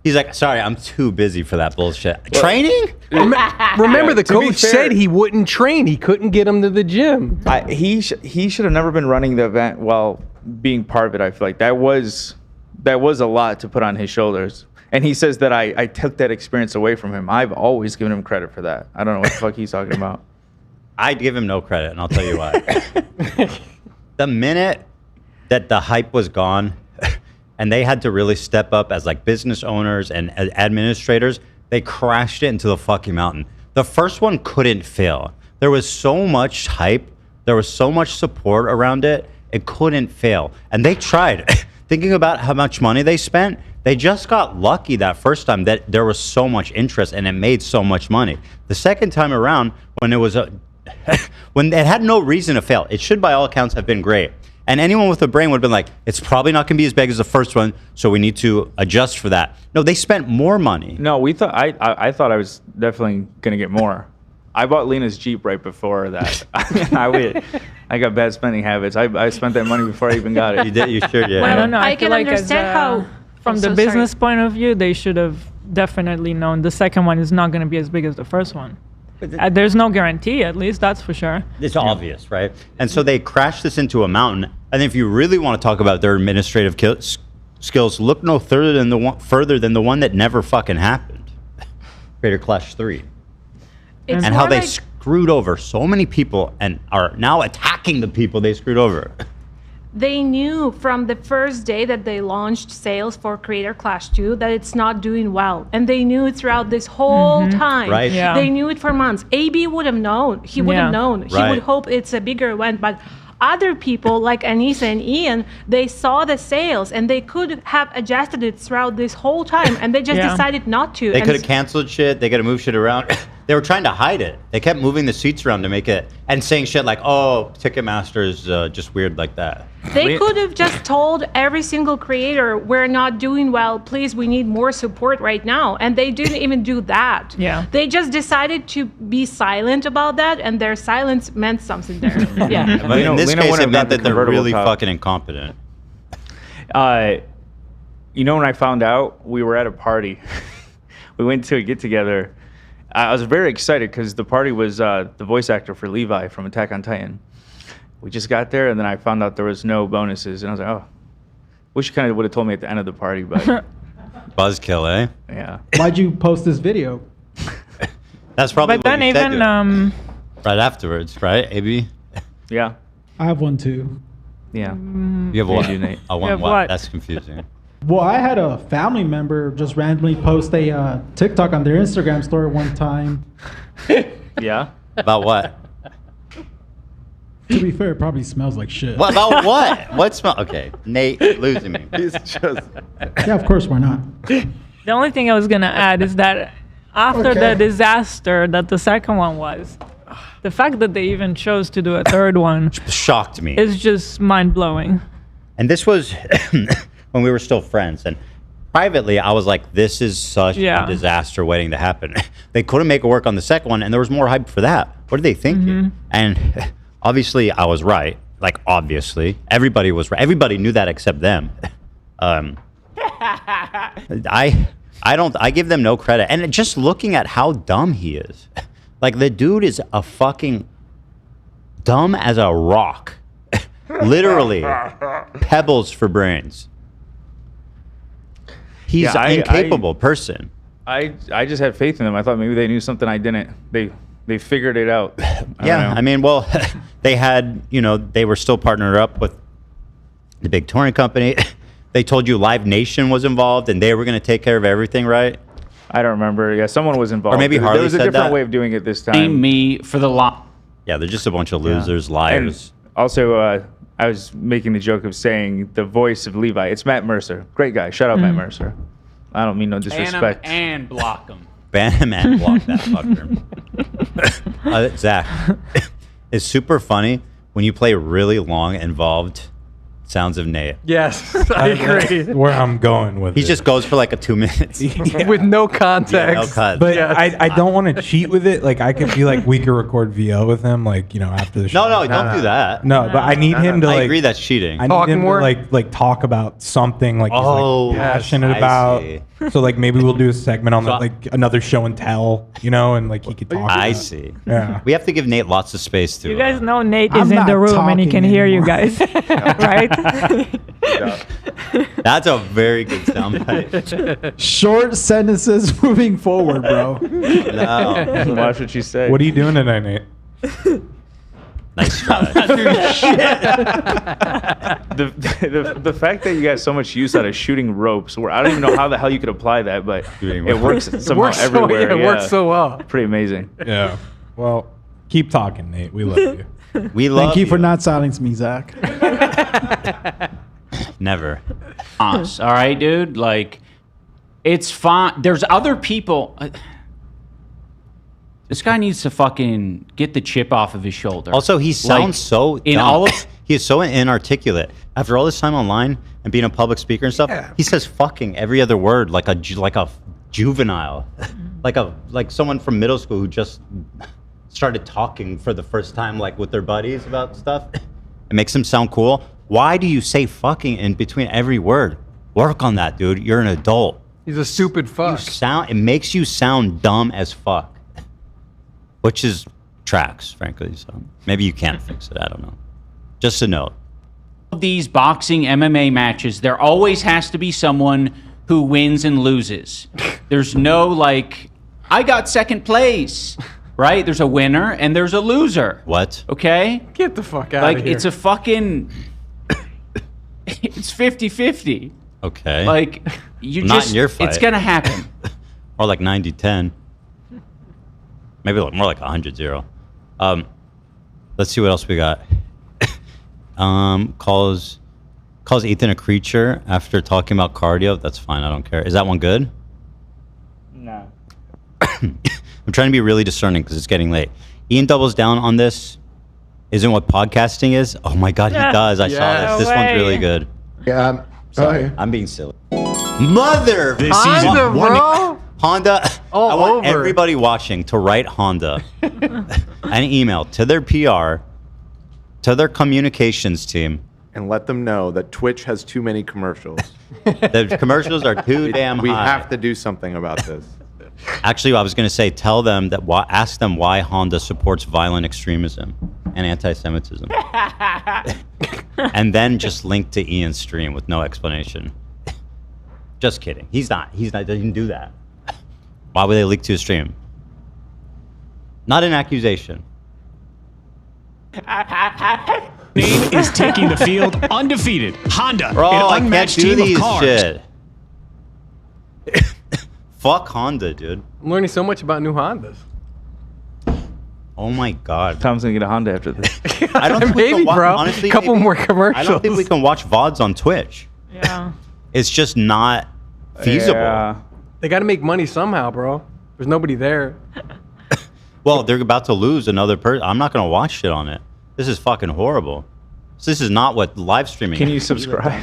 He's like, sorry, I'm too busy for that bullshit. Training? Remember, the coach said he wouldn't train. He couldn't get him to the gym. He should have never been running the event while being part of it. I feel like that was a lot to put on his shoulders. And he says that I took that experience away from him. I've always given him credit for that. I don't know what the fuck he's talking about. I'd give him no credit, and I'll tell you why. The minute that the hype was gone, and they had to really step up as like business owners and administrators, they crashed it into the fucking mountain. The first one couldn't fail. There was so much hype. There was so much support around it. It couldn't fail. And they tried. Thinking about how much money they spent, They just got lucky that first time that there was so much interest and it made so much money. The second time around, when it was when it had no reason to fail, it should by all accounts have been great. And anyone with a brain would have been like, it's probably not going to be as big as the first one, so we need to adjust for that. No, they spent more money. No, we thought I thought I was definitely going to get more. I bought Lena's Jeep right before that. I got bad spending habits. I spent that money before I even got it. You did, you sure did. Well, I don't know. I feel can like understand how. From Oh, the so business sorry. point of view, they should have definitely known the second one is not going to be as big as the first one. There's no guarantee, at least, that's for sure. It's obvious, right? And so they crashed this into a mountain. And if you really want to talk about their administrative skills, look no further than the one that never fucking happened. Creator Clash 3. It's And how more they like- screwed over so many people and are now attacking the people they screwed over. They knew from the first day that they launched sales for Creator Clash 2 that it's not doing well. And they knew it throughout this whole time. Right. Yeah. They knew it for months. AB would have known. He would have known. He Right. would hope it's a bigger event. But other people like Anisa and Ian, they saw the sales and they could have adjusted it throughout this whole time. And they just decided not to. They And could have canceled shit. They could have moved shit around. They were trying to hide it. They kept moving the seats around to make it and saying shit like, "Oh, Ticketmaster is just weird like that." They could have just told every single creator, we're not doing well, please, we need more support right now. And they didn't even do that. Yeah. They just decided to be silent about that, and their silence meant something there. Yeah. But in this Lena case, wouldn't it have meant got the that they're convertible really top. fucking incompetent. You know, when I found out, we were at a party. We went to a get together. I was very excited because the party was the voice actor for Levi from Attack on Titan. We just got there, and then I found out there was no bonuses, and I was like, oh, wish you kind of would have told me at the end of the party, but Buzzkill, eh? yeah. Why'd you post this video? That's probably But then what we said to even him. Right afterwards, right, AB? Yeah. I have one too. Yeah. You have Yeah, what? you do, Nate. I You want have what? what? That's confusing. Well, I had a family member just randomly post a TikTok on their Instagram story one time. Yeah. About what? To be fair, it probably smells like shit. What about what? What smell? Okay, Nate, you're losing me. He's just. Yeah, of course, why not? The only thing I was going to add is that after Okay. the disaster that the second one was, the fact that they even chose to do a third one Shocked me. is just mind-blowing. And this was when we were still friends. And privately, I was like, this is such a disaster waiting to happen. They couldn't make it work on the second one, and there was more hype for that. What are they thinking? And obviously, I was right. Like, obviously. Everybody was right. Everybody knew that except them. I give them no credit. And just looking at how dumb he is. Like, the dude is a fucking dumb as a rock. Literally. Pebbles for brains. He's Yeah, an incapable person. I just had faith in them. I thought maybe they knew something I didn't. They figured it out. I mean, well, they had, they were still partnered up with the big touring company. They told you Live Nation was involved and they were going to take care of everything, right? I don't remember. Yeah, someone was involved. Or maybe There Harley was a said different that. way of doing it this time. Blame me for the lot. Yeah, they're just a bunch of losers, liars. And also, I was making the joke of saying the voice of Levi. It's Matt Mercer. Great guy. Shout out Matt Mercer. I don't mean no disrespect. Ban him and block him. Ban him and block that fucker. Zach, it's super funny when you play really long, involved sounds of Nate. Yes, I agree. That's where I'm going with He it. just goes for like a 2 minutes. With no context. Yeah, no cut. But I don't want to cheat with it. Like I could feel like we could record VO with him, like after the show. No, don't do that. No, but I need him to I like. agree that's cheating. I need Talking him more? to like talk about something like he's Oh, like passionate yes, I about. see. So like maybe we'll do a segment on like another show and tell, and like he could talk. I about it. see. Yeah. We have to give Nate lots of space too. You guys know Nate I'm is in not the room and he talking can hear you anymore. guys, right? That's a very good soundbite. Short sentences moving forward, bro. No. Watch what you say. What are you doing tonight, Nate? Nice try. The fact that you got so much use out of shooting ropes, where I don't even know how the hell you could apply that, but Shooting it ropes. works somehow Works so, everywhere. it works so well. Pretty amazing. Yeah. Well, keep talking, Nate. We love you. We love Thank you for not silencing me, Zach. Never. All right, dude. Like, It's fine. There's other people. This guy needs to fucking get the chip off of his shoulder. Also, he sounds so dumb. in all of. He is so inarticulate. After all this time online and being a public speaker and stuff, he says "fucking" every other word like a juvenile, like someone from middle school who just started talking for the first time, like with their buddies about stuff. It makes him sound cool. Why do you say "fucking" in between every word? Work on that, dude. You're an adult. He's a stupid fuck. It makes you sound dumb as fuck, which is tracks, frankly. So maybe you can't fix it. I don't know. Just a note. These boxing MMA matches, there always has to be someone who wins and loses. There's no like, I got second place, right? There's a winner and there's a loser. What? Okay? Get the fuck out of here. Like, it's a fucking, it's 50-50. Okay. Like, you Not just, in your fight. it's gonna happen. Or like 90-10. Maybe more like 100-0. Let's see what else we got. Calls Ethan a creature after talking about cardio. That's fine. I don't care. Is that one good? No. I'm trying to be really discerning because it's getting late. Ian doubles down on this. Isn't what podcasting is? Oh my God, he does. I saw this. This one's really good. Yeah. Sorry, I'm being silly. Mother. This season, bro. Honda. All I want over. everybody watching to write Honda an email to their PR, to their communications team, and let them know that Twitch has too many commercials. The commercials are too damn high. We have to do something about this. Actually, I was going to say, tell them that. Ask them why Honda supports violent extremism and anti-Semitism, and then just link to Ian's stream with no explanation. Just kidding. He's not. Doesn't do that. Why would they link to his stream? Not an accusation. Name is taking the field undefeated. Honda, Bro, an unmatched I can't do team these of cars. shit. Fuck Honda, dude. I'm learning so much about new Hondas. Oh my God. Tom's gonna get a Honda after this. I don't think we Maybe, can watch, bro. honestly, Couple more commercials. I don't think we can watch VODs on Twitch. Yeah. It's just not feasible. Yeah. They got to make money somehow, bro. There's nobody there. Well, they're about to lose another person. I'm not going to watch shit on it. This is fucking horrible. So this is not what live streaming Can is. you subscribe?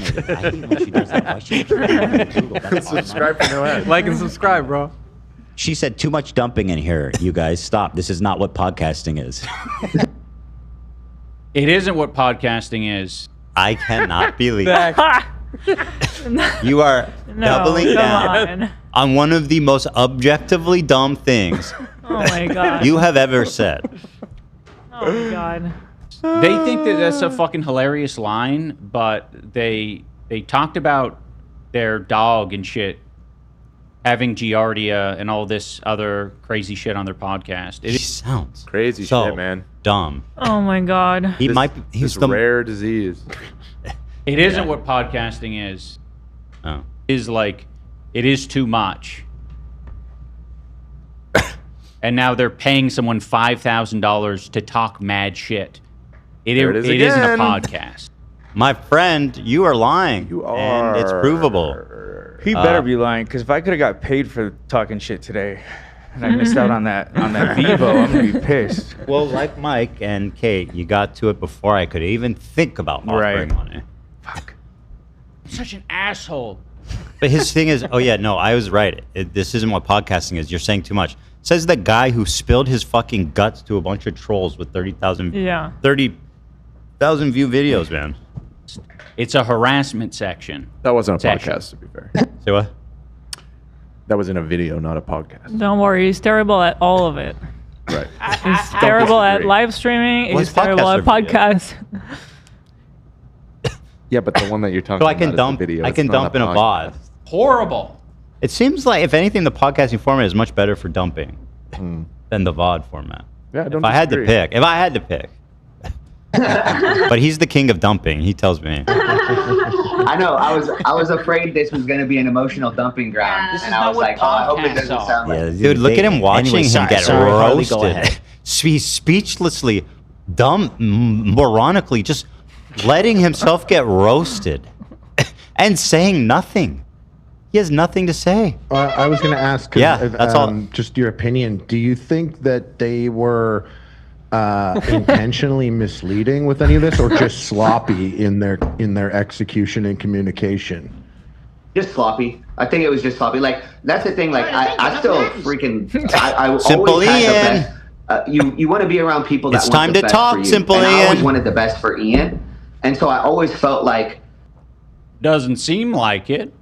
Subscribe for no ads. Like and subscribe, bro. She said too much dumping in here. You guys, stop. This is not what podcasting is. It isn't what podcasting is. I cannot believe Zach. you are doubling come down on one of the most objectively dumb things Oh my God. you have ever said. Oh my God. They think that that's a fucking hilarious line, but they talked about their dog and shit having Giardia and all this other crazy shit on their podcast. It sounds crazy so shit, man. Dumb. Oh my God. He might. He's This the rare disease. It isn't what podcasting is. Oh. Is like, it is too much. And now they're paying someone $5,000 to talk mad shit. It isn't a again. podcast. My friend, you are lying. You are. And it's provable. He better be lying, because if I could have got paid for talking shit today, and I missed out on that Vivo, I'm gonna be pissed. Well, like Mike and Kate, you got to it before I could even think about offering money. Fuck. I'm such an asshole. But his thing is, oh yeah, no, I was right. This isn't what podcasting is. You're saying too much. Says the guy who spilled his fucking guts to a bunch of trolls with 30,000 view videos, man. It's a harassment section. That wasn't a Section. podcast, to be fair. Say what? That was in a video, not a podcast. Don't worry. He's terrible at all of it. Right. He's terrible at live streaming. Well, He's his terrible at podcasts podcasts. Yeah, but the one that you're talking So I about can is dump. the video. I It's can not dump in a podcast. VOD. Horrible. It seems like, if anything, the podcasting format is much better for dumping than the VOD format. Yeah, I don't If I had to disagree. pick. But he's the king of dumping. He tells me. I know. I was afraid this was going to be an emotional dumping ground, This is and I not was what like, oh, I hope it doesn't podcasts sound like. Yeah, Dude, look at him watching Anyway, him get sorry, Harley, go roasted. ahead. He's speechlessly, moronically, just letting himself get roasted and saying nothing. He has nothing to say. I was going to ask. Yeah, that's all. Just your opinion. Do you think that they were intentionally misleading with any of this, or just sloppy in their execution and communication? Just sloppy. I think it was just sloppy. Like, that's the thing. Like, I still freaking. I Simple always had the Ian. best. You want to be around people that It's want time the to best talk, for you. Simple and I always Ian. wanted the best for Ian, and so I always felt like. Doesn't seem like it.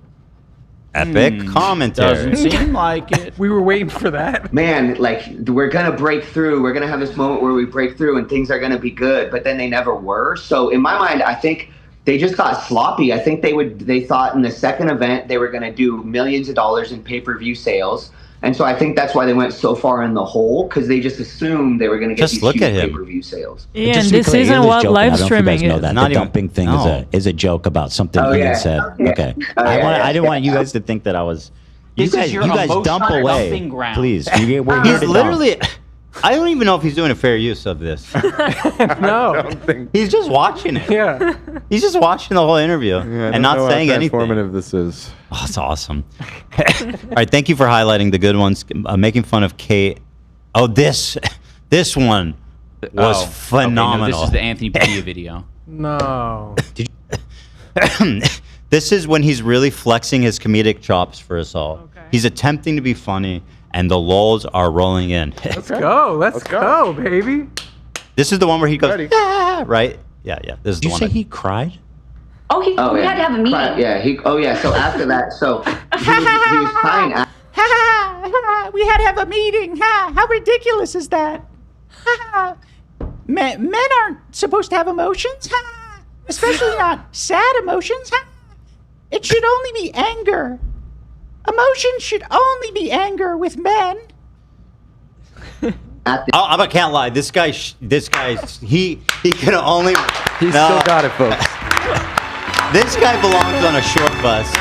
Epic commentary. Doesn't seem like it. We were waiting for that. Man, like, we're gonna break through. We're gonna have this moment where we break through, and things are gonna be good. But then they never were. So in my mind, I think they just got sloppy. I think they thought in the second event they were gonna do millions of dollars in pay-per-view sales. And so I think that's why they went so far in the hole, because they just assumed they were going to get Just these look huge at him. pay-per-view sales. Ian, Just to be this clear, isn't Ian was what joking. live I don't know if you streaming guys know is. that. Not The even- dumping thing no. is a joke about something Oh, Ian yeah. said. Okay. yeah. I didn't want you guys to think that I was. You This guys, is your you guys emotional dump away, dumping ground. please. We're here He's to dump. literally. I don't even know if he's doing a fair use of this. No. He's just watching it. Yeah. He's just watching the whole interview and not saying anything. Transformative this is. Oh, that's awesome. All right, thank you for highlighting the good ones. Making fun of Kate. Oh, this one was phenomenal. Okay, no, this is the Anthony Padilla video. No. This is when he's really flexing his comedic chops for us all. Okay. He's attempting to be funny, and the lulls are rolling in. Let's go. Let's go, baby. This is the one where he goes, ah, right? Yeah. This is the Did you one. say he cried? Oh, we had to have a meeting. Yeah. So after that, he was crying. We had to have a meeting. How ridiculous is that? Men aren't supposed to have emotions, especially not sad emotions. It should only be anger. Emotions should only be anger with men. I can't lie. This guy, he can only. He's still got it, folks. This guy belongs on a short bus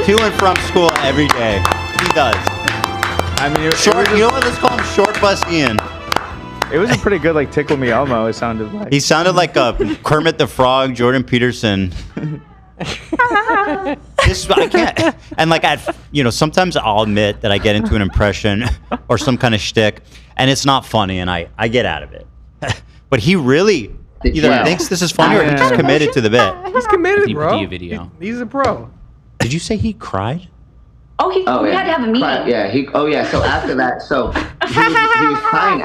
to and from school every day. He does. I mean, you know what? Let's call him Short Bus Ian. It was a pretty good, like, Tickle Me Elmo, it sounded like. He sounded like a Kermit the Frog, Jordan Peterson. I can't. And like, sometimes I'll admit that I get into an impression or some kind of shtick, and it's not funny, and I get out of it. But he really either thinks this is funny or he's just committed to the bit. He's committed, bro. Padilla video. He's a pro. Did you say he cried? Oh, we had to have a meeting. Yeah. So after that, he was crying.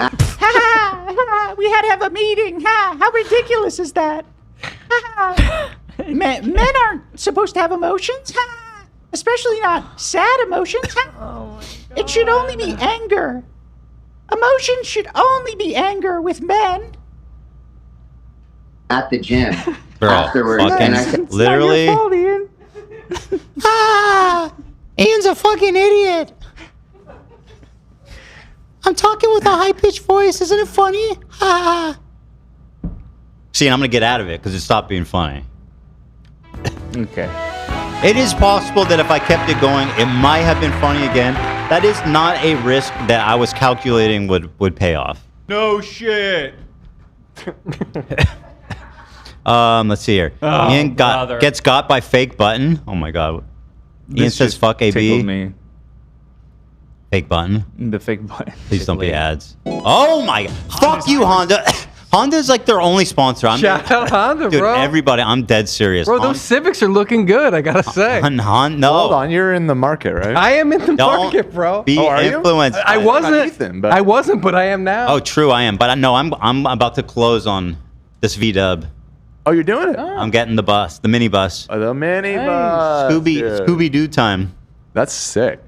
We had to have a meeting. How ridiculous is that? Men aren't supposed to have emotions, especially not sad emotions. It should only be anger. Emotions should only be anger with men. At the gym Bro, afterwards, and I said, literally. Ian's a fucking idiot. I'm talking with a high-pitched voice. Isn't it funny? See, and I'm gonna get out of it because it stopped being funny. Okay. It is possible that if I kept it going, it might have been funny again. That is not a risk that I was calculating would pay off. No shit. Let's see here. Oh, Ian gets got by fake button. Oh my god. Ian says fuck AB. Tickled me. Fake button. The fake button. Please don't be ads. Oh my god. Fuck you, Honda. Honda's like their only sponsor. Shout out Honda, Dude, bro. everybody, I'm dead serious. Bro, those Civics are looking good, I gotta say. No. Hold on, you're in the market, right? I am in the Don't market, bro. Be are you? influenced. I by- wasn't. Ethan, but- I wasn't, but I am now. Oh, true, I am. But no, I'm about to close on this VDub. Oh, you're doing it? I'm getting the bus, the mini bus. The mini bus. dude. Scooby Doo time. That's sick.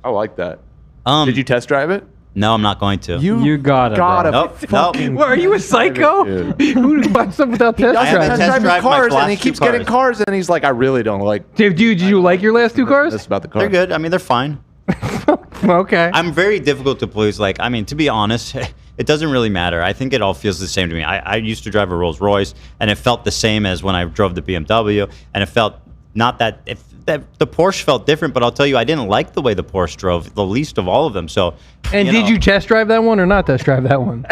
I like that. Did you test drive it? No, I'm not going to. You gotta. Nope. What, are you a psycho? Who would buy something without test I haven't driving? test Driving drive my cars, and he last two keeps getting cars, and he's like, I really don't like. Did you like your last two cars? That's about the car. They're good. I mean, they're fine. Okay. I'm very difficult to please. Like, I mean, to be honest, it doesn't really matter. I think it all feels the same to me. I used to drive a Rolls Royce, and it felt the same as when I drove the BMW, and it felt not that. The Porsche felt different, but I'll tell you, I didn't like the way the Porsche drove, the least of all of them. So, And did you test drive that one or not test drive that one?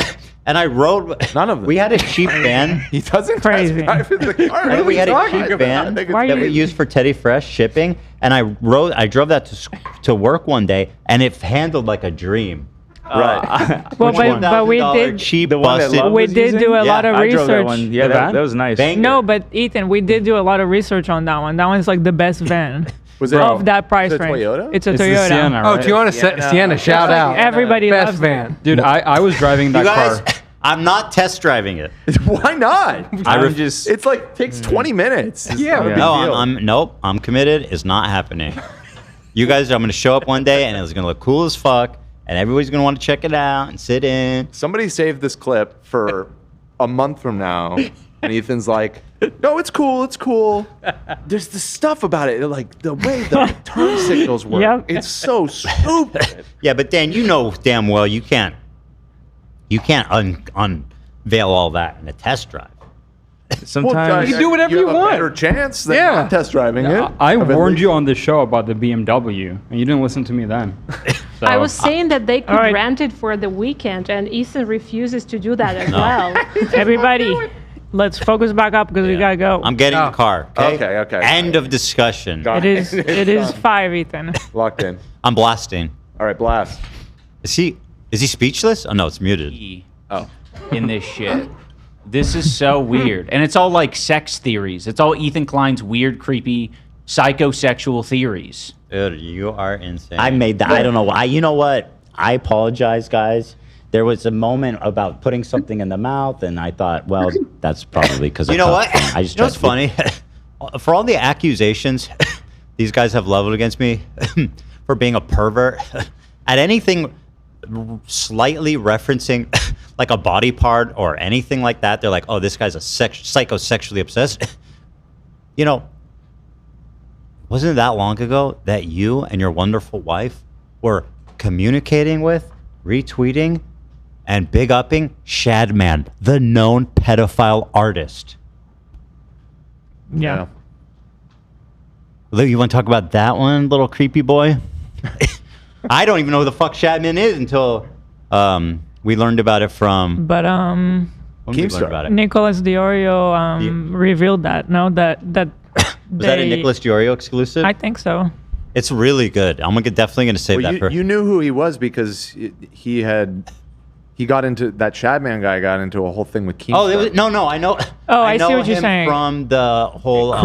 And I rode. None of them. We had a cheap van. He doesn't Crazy. drive in the car. And we had a Talking cheap about? van I think that it's we used for Teddy Fresh shipping, and I drove that to work one day, and it handled like a dream. Right. Well, but we did. cheap The one that busted. Love We was did using? do a lot of I drove that research. one. Yeah, The van? that was nice. Banger. No, but Ethan, we did do a lot of research on that one. That one's like the best van Was it of that price is it range. Toyota? It's a It's the Toyota. Sienna, Oh, right? Sienna, shout out. Everybody Best loves van. Dude, I was driving that You guys, car. I'm not test driving it. Why not? I'm just. It's like takes 20 minutes. It's Yeah, not a big No, deal. nope. I'm committed. It's not happening. You guys, I'm gonna show up one day, and it's gonna look cool as fuck, and everybody's gonna want to check it out and sit in. Somebody saved this clip for a month from now, and Ethan's like, "No, it's cool. It's cool." There's this stuff about it, like the way the turn signals work. Yep. It's so stupid. Yeah, but Dan, you know damn well you can't unveil all that in a test drive. Sometimes You do whatever you have a want. better chance than Yeah. not test driving it. I Of at warned least- you on the show about the BMW, and you didn't listen to me then. So, I was saying that they could right. rent it for the weekend, and Ethan refuses to do that as No. well. Everybody, let's focus back up because we gotta go. I'm getting the car. Okay. Okay. End of discussion. Got It is 5, Ethan. Locked in. I'm blasting. All right, blast. Is he speechless? Oh no, it's muted. Oh, in this shit. This is so weird. And it's all like sex theories. It's all Ethan Klein's weird, creepy, psychosexual theories. Dude, you are insane. I made that. I don't know why. You know what? I apologize, guys. There was a moment about putting something in the mouth, and I thought, well, that's probably because You know what? I just You know what's tried to- funny? For all the accusations these guys have leveled against me for being a pervert, at anything slightly referencing like a body part or anything like that, they're like, oh, this guy's a psychosexually obsessed. You know, wasn't it that long ago that you and your wonderful wife were communicating with, retweeting, and big upping Shadman, the known pedophile artist? Yeah. Lou, you want to talk about that one, little creepy boy? I don't even know who the fuck Shadman is until we learned about it from. But when we learned about it. Nicholas Diorio revealed that. No, that Was that a Nicholas Diorio exclusive? I think so. It's really good. I'm definitely gonna save that for. You knew who he was because he got into that Shadman guy got into a whole thing with Keemstar. Oh, no, I know. Oh, I see know what you're him saying. From the whole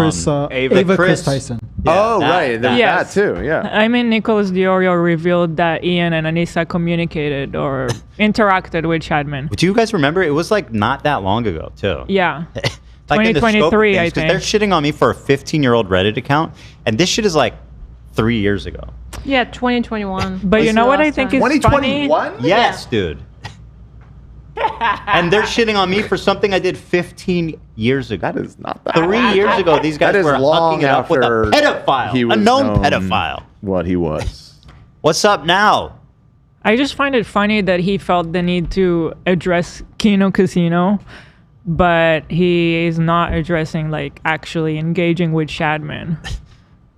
Ava Chris Tyson. Oh, that- right. There's Yes. that too. Yeah. I mean, Nicholas Diorio revealed that Ian and Anisa communicated or interacted with Shadman. Do you guys remember? It was like not that long ago, too. Yeah. Like in the scope of 2023, I things, 'cause think. they're shitting on me for a 15-year-old Reddit account, and this shit is like 3 years ago. Yeah, 2021. But you know what I think is funny? 2021? Yes, dude. And they're shitting on me for something I did 15 years ago. That is not that. 3 years ago, these guys That is were long hooking it up with a after pedophile, he a was known known pedophile. What he was. What's up now? I just find it funny that he felt the need to address Kino Casino, but he is not addressing, like, actually engaging with Shadman.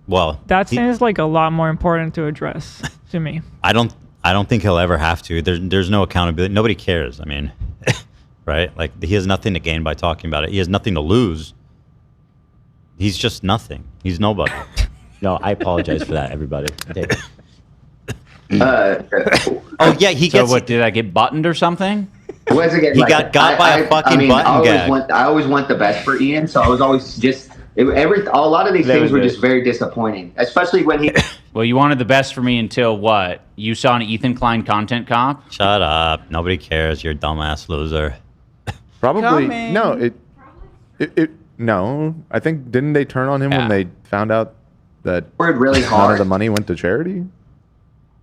Well, That seems like a lot more important to address to me. I don't think he'll ever have to. There's no accountability. Nobody cares. I mean, right? Like he has nothing to gain by talking about it. He has nothing to lose. He's just nothing. He's nobody. No, I apologize for that, everybody. Oh yeah, he So gets. what, did I get buttoned or something? Once again, He got by a fucking button gag. I always want the best for Ian, so I was always just a lot of these That things was were it. just very disappointing, especially when he. Well, you wanted the best for me until what? You saw an Ethan Klein content comp? Shut up. Nobody cares. You're a dumbass loser. Probably Coming. no. It no. I think didn't they turn on him when they found out that Worked really none hard. of the money went to charity?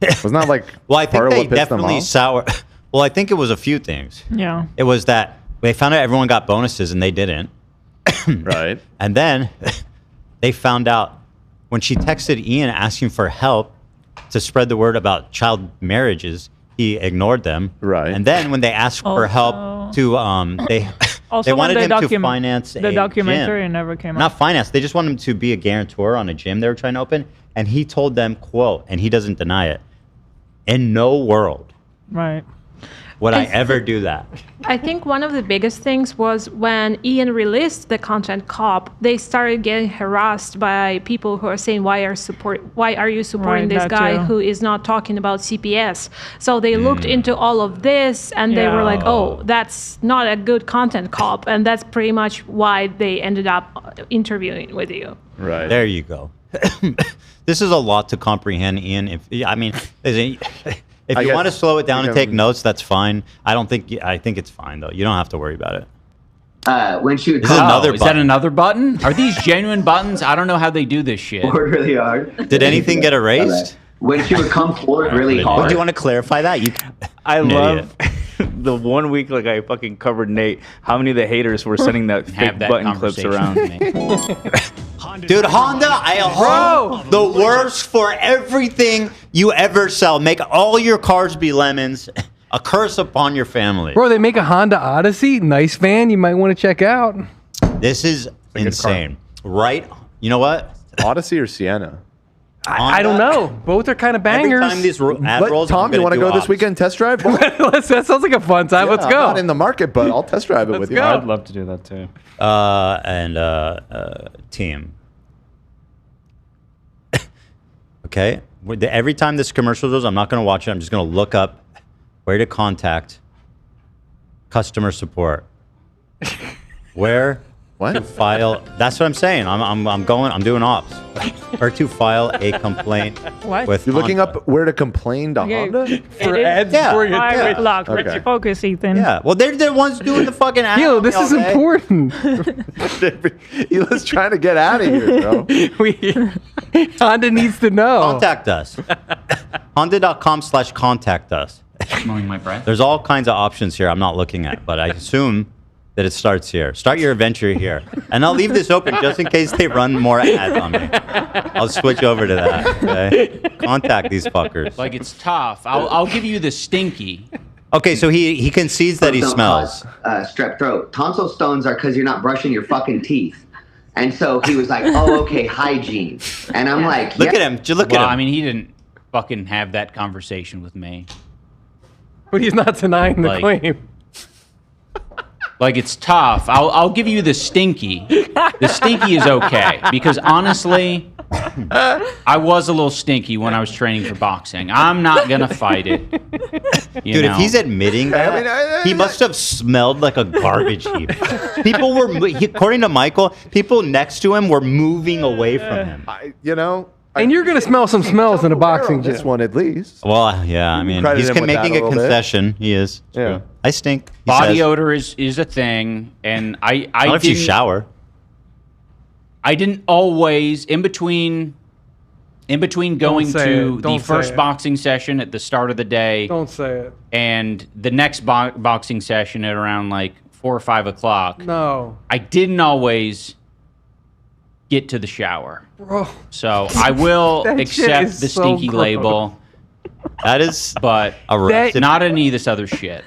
Wasn't that like Well, I think part of they what pissed them definitely off? sour. Well, I think it was a few things. Yeah. It was that they found out everyone got bonuses and they didn't. Right. And then they found out when she texted Ian asking for help to spread the word about child marriages, he ignored them. Right. And then when they asked for help to they Also, they when wanted the him to finance the a documentary gym. never came Not out. finance. They just wanted him to be a guarantor on a gym they were trying to open. And he told them, quote, and he doesn't deny it, in no world Right. Would I ever do that? I think one of the biggest things was when Ian released the content cop, they started getting harassed by people who are saying, why are you supporting this guy who is not talking about CPS? So they looked into all of this and they were like, oh, that's not a good content cop. And that's pretty much why they ended up interviewing with you. Right. There you go. This is a lot to comprehend, Ian. If you want to slow it down and take notes, that's fine. I think it's fine though. You don't have to worry about it. When she would is that another button? Are these genuine buttons? I don't know how they do this shit. Forward really hard. Did anything get erased? When she would come forward really hard. Do you want to clarify that? I love the 1 week like I fucking covered Nate. How many of the haters were sending that fake button clips around? Dude, Honda, I hope the worst for everything you ever sell. Make all your cars be lemons. A curse upon your family. Bro, they make a Honda Odyssey. Nice van. You might want to check out. This is insane. Right? You know what? Odyssey or Sienna? I don't know. Both are kind of bangers. Every time these ad rolls, Tom, you want to go this weekend test drive? That sounds like a fun time. Let's go. I'm not in the market, but I'll test drive it with you. I'd love to do that too. Team. Okay. Every time this commercial goes, I'm not going to watch it. I'm just going to look up where to contact customer support. Where to file? That's what I'm saying. I'm doing ops. Or to file a complaint. What? With You're looking up where to complain to Honda for ads. Private lock. Okay. Focus, Ethan. Yeah. Well, they're the ones doing the fucking ad. Yo, this is important. He was trying to get out of here, bro. Honda needs to know. Contact us. Honda.com/contact us. Smelling my breath. There's all kinds of options here I'm not looking at, but I assume that it starts here. Start your adventure here. And I'll leave this open just in case they run more ads on me. I'll switch over to that. Okay? Contact these fuckers. Like it's tough. I'll give you the stinky. Okay, so he concedes that he smells. Strep throat. Tonsil stones are because you're not brushing your fucking teeth. And so he was like, oh, okay, hygiene. And I'm like, look at him. Just look at him. I mean, he didn't fucking have that conversation with me. But he's not denying the claim. Like it's tough. I'll give you the stinky. The stinky is okay because honestly, I was a little stinky when I was training for boxing. I'm not gonna fight it. Dude, if he's admitting that, he must have smelled like a garbage heap. People were, according to Michael, people next to him were moving away from him. And you're going to smell some smells in a boxing gym. This one at least. Well, yeah, I mean, he's making a concession. He is. Yeah. I stink. Body odor is a thing, and I don't know if you shower. I didn't always, in between going to the first boxing session at the start of the day. Don't say it. And the next boxing session at around like 4 or 5 o'clock. No. I didn't always get to the shower. Bro. So I will accept the stinky label. That is, but not any of this other shit.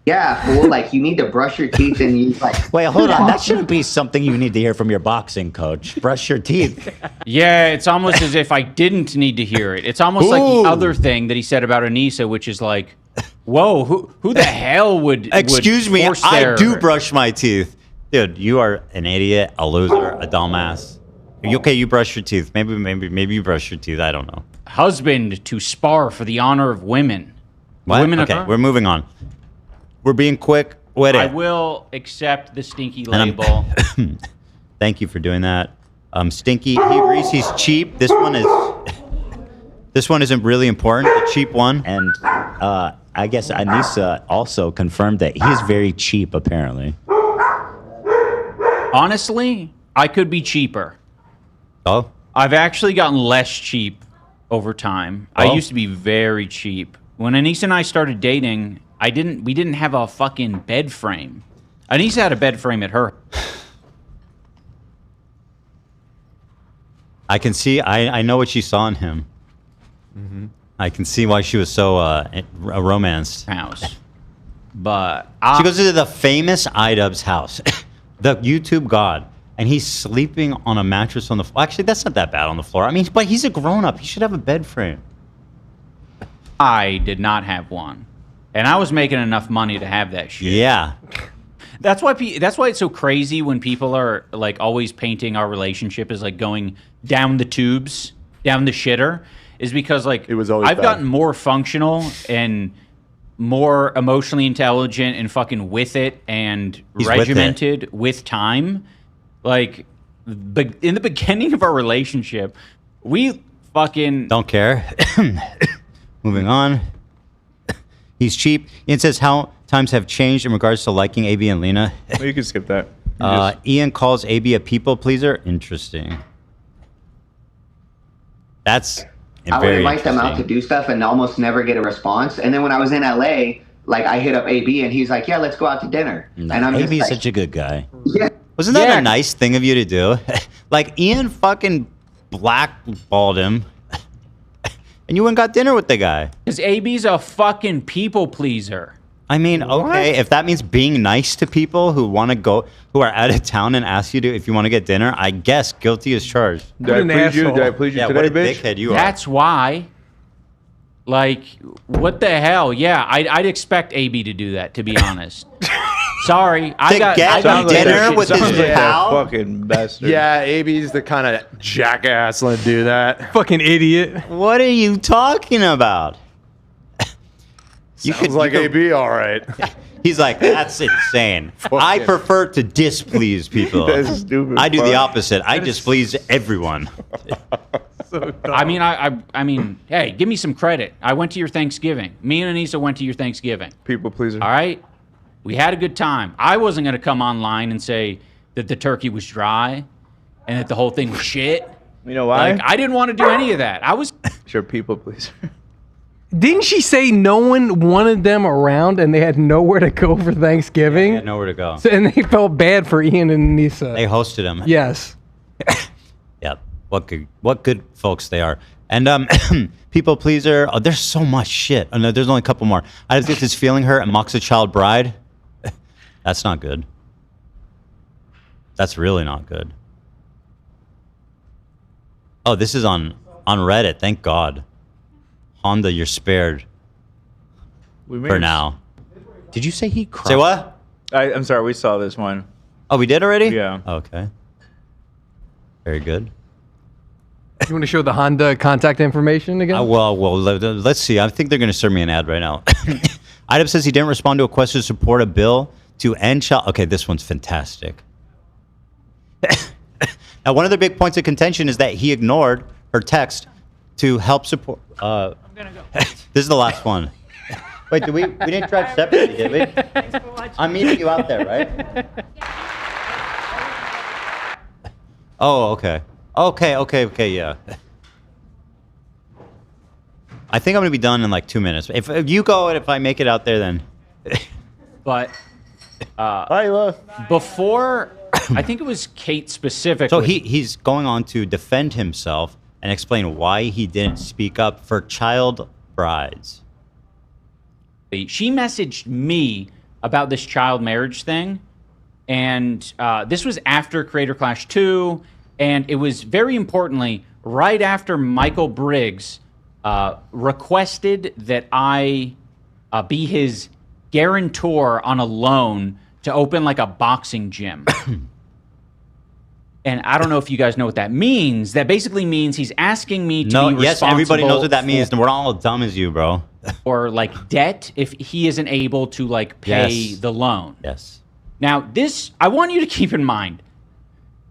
Yeah, fool. Like you need to brush your teeth and you like. Wait, hold on. That shouldn't be something you need to hear from your boxing coach. Brush your teeth. Yeah, it's almost as if I didn't need to hear it. It's almost like the other thing that he said about Anisa, which is like, whoa, who the hell would? Excuse me, I do brush my teeth. Dude, you are an idiot, a loser, a dumbass. Okay, you brush your teeth. Maybe you brush your teeth. I don't know. Husband to spar for the honor of women. What? Women okay, we're moving on. We're being quick with it. I will accept the stinky label. Thank you for doing that. Stinky, he agrees he's cheap. This one isn't really important. The cheap one. And I guess Anisa also confirmed that he's very cheap, apparently. Honestly, I could be cheaper. Oh? I've actually gotten less cheap over time. Oh? I used to be very cheap. When Anisa and I started dating, we didn't have a fucking bed frame. Anisa had a bed frame at her. I can see, I know what she saw in him. Mm-hmm. I can see why she was so romanced. House. But she goes to the famous iDubbbz house. The YouTube god, and he's sleeping on a mattress on the floor. Actually, that's not that bad on the floor. I mean, but he's a grown-up. He should have a bed frame. I did not have one. And I was making enough money to have that shit. Yeah. That's why it's so crazy when people are like always painting our relationship as like going down the tubes, down the shitter, is because like I've gotten more functional and more emotionally intelligent and fucking with it and regimented with time. Like in the beginning of our relationship, we fucking don't care. Moving on. He's cheap. Ian says how times have changed in regards to liking AB and Lena. Well, you can skip that. Ian calls AB a people pleaser. Interesting. That's I would invite them out to do stuff and almost never get a response. And then when I was in LA, like I hit up AB and he's like, "Yeah, let's go out to dinner." No, and I'm AB is just such a good guy. Yeah. Wasn't that a nice thing of you to do? Like Ian fucking blackballed him, and you went and got dinner with the guy. Because AB's a fucking people pleaser. I mean, okay, if that means being nice to people who want to go, who are out of town and ask you to, if you want to get dinner, I guess guilty as charged. Did I please you? Did I please you yeah, today, what a bitch? dickhead you are. That's why. Like, what the hell? Yeah, I'd expect AB to do that, to be honest. Sorry, I got dinner with his pal. Fucking bastard. Yeah, AB's the kind of jackass that'll do that. Fucking idiot. What are you talking about? Sounds like AB, all right. He's like, that's insane. I prefer to displease people. That's stupid. I do the opposite. I displease everyone. I mean, I mean, hey, give me some credit. I went to your Thanksgiving. Me and Anisa went to your Thanksgiving. People pleaser. All right? We had a good time. I wasn't going to come online and say that the turkey was dry and that the whole thing was shit. You know why? Like, I didn't want to do any of that. I was... Sure, people pleaser. Didn't she say no one wanted them around and they had nowhere to go for Thanksgiving? They had nowhere to go. So, and they felt bad for Ian and Anisa. They hosted him. Yes. Yep. What good folks they are. And people pleaser. Oh, there's so much shit. Oh, no, there's only a couple more. I just get this feeling hurt and mocks a child bride. That's not good. That's really not good. Oh, this is on Reddit. Thank God. Honda, you're spared. For now. Did you say he cried? Say what? I'm sorry, we saw this one. Oh, we did already? Yeah. Okay. Very good. You want to show the Honda contact information again? Well, let's see. I think they're going to serve me an ad right now. iDubbbz says he didn't respond to a question to support a bill to end child. Okay, this one's fantastic. Now, one of the big points of contention is that he ignored her text to help support. I'm gonna go. This is the last one. Wait, we didn't drive separately, did we? I'm meeting you out there, right? Oh, okay. Okay, yeah. I think I'm gonna be done in like 2 minutes. If you go and if I make it out there, then. But before, I think it was Kate specifically. So he's going on to defend himself and explain why he didn't speak up for child brides. She messaged me about this child marriage thing, and this was after Creator Clash 2, and it was very importantly right after Michael Briggs requested that I be his guarantor on a loan to open like a boxing gym. And I don't know if you guys know what that means. That basically means he's asking me to be responsible. Yes, everybody knows what that means. We're not all dumb as you, bro. Or like debt if he isn't able to like pay the loan. Yes. Now this, I want you to keep in mind.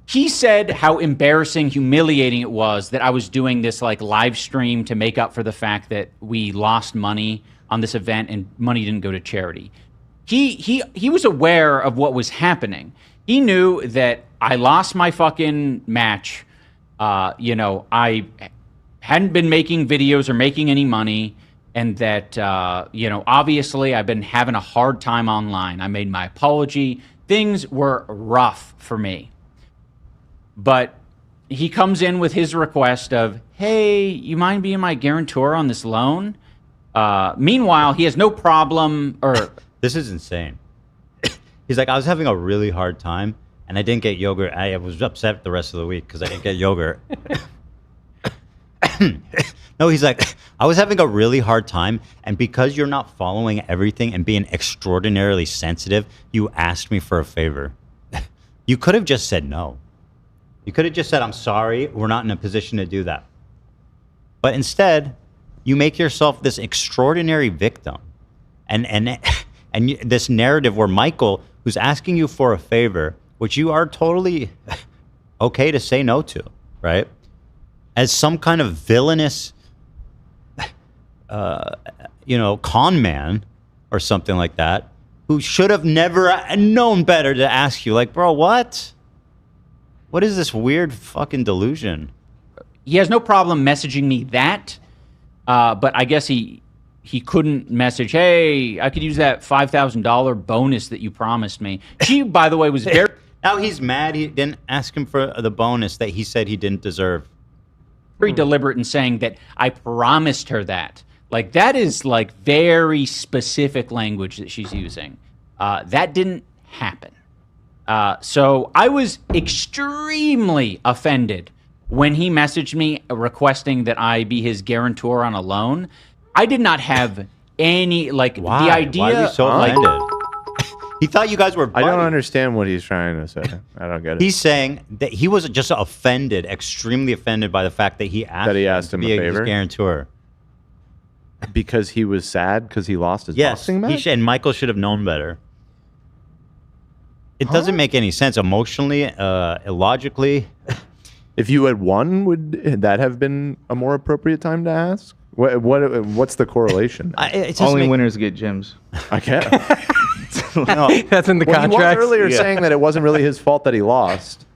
He said how embarrassing, humiliating it was that I was doing this like live stream to make up for the fact that we lost money on this event and money didn't go to charity. He was aware of what was happening. He knew that I lost my fucking match. I hadn't been making videos or making any money, and that, obviously I've been having a hard time online. I made my apology. Things were rough for me. But he comes in with his request of, hey, you mind being my guarantor on this loan? Meanwhile, he has no problem, This is insane. He's like, I was having a really hard time, and I didn't get yogurt. I was upset the rest of the week because I didn't get yogurt. No, he's like, I was having a really hard time, and because you're not following everything and being extraordinarily sensitive, you asked me for a favor. You could have just said no. You could have just said, I'm sorry, we're not in a position to do that. But instead, you make yourself this extraordinary victim. And this narrative where Michael, who's asking you for a favor, which you are totally okay to say no to, right? As some kind of villainous, con man or something like that, who should have never known better to ask you, like, bro, what? What is this weird fucking delusion? He has no problem messaging me that, but I guess he couldn't message, hey, I could use that $5,000 bonus that you promised me. She, by the way, was very... Now he's mad he didn't ask him for the bonus that he said he didn't deserve. Very deliberate in saying that I promised her that. Like, that is, like, very specific language that she's using. That didn't happen. So I was extremely offended when he messaged me requesting that I be his guarantor on a loan. I did not have any, like, the idea... Why are you so offended? He thought you guys were buddies. I don't understand what he's trying to say. I don't get it. He's saying that he was just offended, extremely offended by the fact that he asked him to a be favor? his guarantor. Because he was sad because he lost his boxing match? And Michael should have known better. It doesn't make any sense emotionally, illogically. If you had won, would that have been a more appropriate time to ask? What's the correlation? Only winners get gyms. I can't. No. That's in the contract. He was earlier saying that it wasn't really his fault that he lost.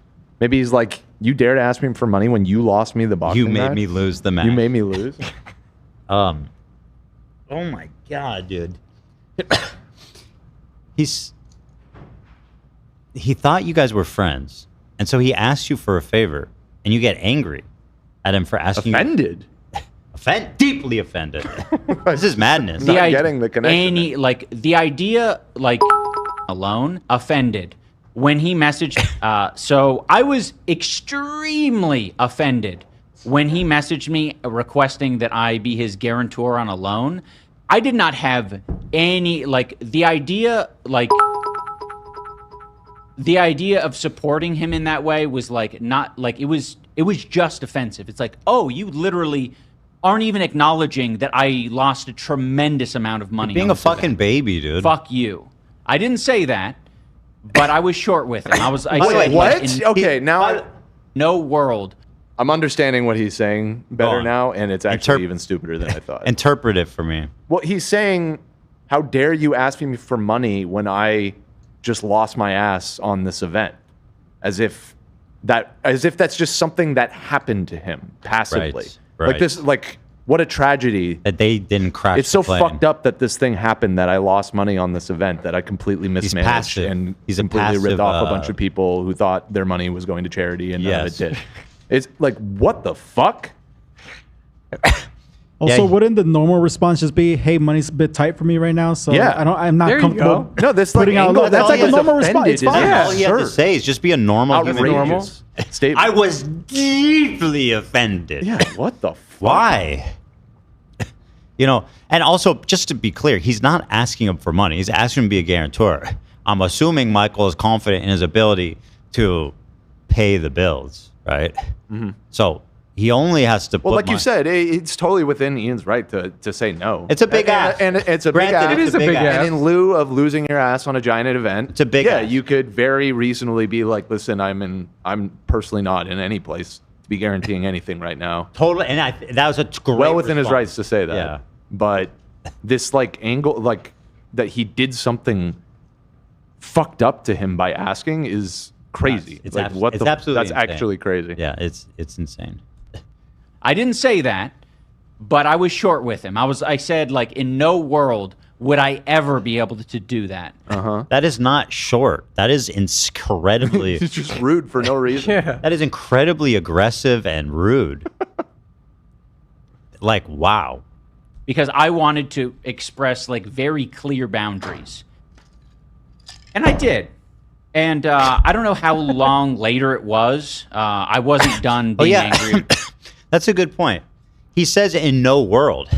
Maybe he's like, you dare to ask me for money when you lost me the boxing match? You made me lose the match. You made me lose? Oh my God, dude. He thought you guys were friends, and so he asked you for a favor, and you get angry at him for asking Offended? Deeply offended. This is madness. Not getting the connection. The idea, like, alone, offended. When he messaged, so I was extremely offended when he messaged me requesting that I be his guarantor on a loan. I did not have any, like, the idea of supporting him in that way was, like, not, like, it was just offensive. It's like, oh, you literally aren't even acknowledging that I lost a tremendous amount of money. You're being a fucking baby, dude. Fuck you. I didn't say that, but I was short with him. Wait, what? Okay, now no world. I'm understanding what he's saying better now, and it's actually even stupider than I thought. Interpret it for me. Well, he's saying, how dare you ask me for money when I just lost my ass on this event? As if that's just something that happened to him passively. Right. Like this, like, what a tragedy that they didn't crash. It's so the plane. fucked up that this thing happened, that I lost money on this event, that I completely mismanaged and completely ripped off a bunch of people who thought their money was going to charity and none of it did. It's like, what the fuck? Also, wouldn't the normal response just be, "Hey, money's a bit tight for me right now, so I'm not comfortable." No, this putting out. That's like a normal response. It's fine. All you have to say is just be a normal human being. Statement. I was deeply offended. Yeah, what the fuck? Why? And also, just to be clear, he's not asking him for money. He's asking him to be a guarantor. I'm assuming Michael is confident in his ability to pay the bills, right? Mm-hmm. So he only has to put like you said, it's totally within Ian's right to say no. It's a big ask. And it's a Granted, big ask. it is a big ask. And in lieu of losing your ass on a giant event, it's a big ask. you could very reasonably be like, listen, I'm personally not in any place to be guaranteeing anything right now. Totally. And that was a great well within response. his rights to say that. Yeah. But this, like, angle, like, that he did something fucked up to him by asking is crazy. It's like, absolutely that's insane. actually crazy. Yeah, it's insane. I didn't say that, but I was short with him. I said, like, in no world would I ever be able to do that. That is not short. That is incredibly... It's just rude for no reason. Yeah. That is incredibly aggressive and rude. Like, wow. Because I wanted to express, like, very clear boundaries. And I did. And I don't know how long later it was. I wasn't done being angry. That's a good point. He says in no world,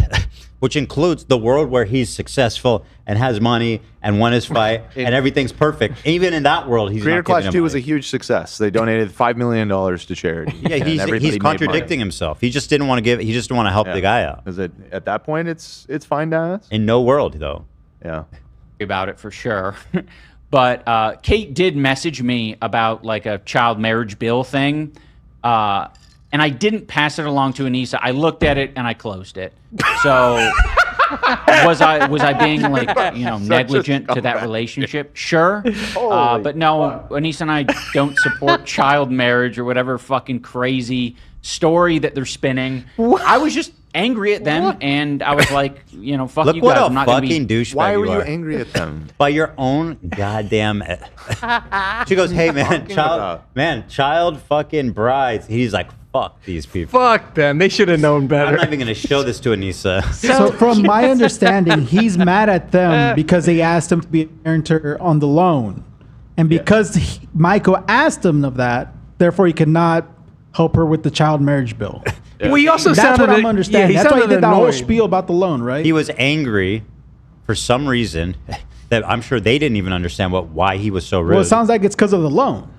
which includes the world where he's successful and has money and won his fight and everything's perfect. Even in that world, he's Creator not giving Clash him 2 was a money. huge success. They donated $5 million to charity. Yeah, and everybody he's made contradicting money. himself. He just didn't want to give. He just didn't want to help the guy out. Is it at that point? It's fine, Dennis. In no world, though. Yeah. About it for sure. But Kate did message me about like a child marriage bill thing. And I didn't pass it along to Anisa. I looked at it and I closed it. So was I being like negligent to that relationship? Sure. But no, Anisa and I don't support child marriage or whatever fucking crazy story that they're spinning. I was just angry at them, and I was like, fuck Look you what guys. a I'm not gonna fucking be. douchebag Why were you are. angry at them? By your own goddamn. She goes, "Hey man, child fucking brides." He's like, "Fuck these people." Fuck them. They should have known better. I'm not even gonna show this to Anisa. So from my understanding, he's mad at them because they asked him to be a guarantor on the loan. And because Michael asked him of that, therefore he could not help her with the child marriage bill. Well, he also That's sounded. what I'm understanding. Yeah, he That's why he sounded did that whole annoyed. spiel about the loan, right? He was angry for some reason that I'm sure they didn't even understand why he was so rude. Well, it sounds like it's because of the loan.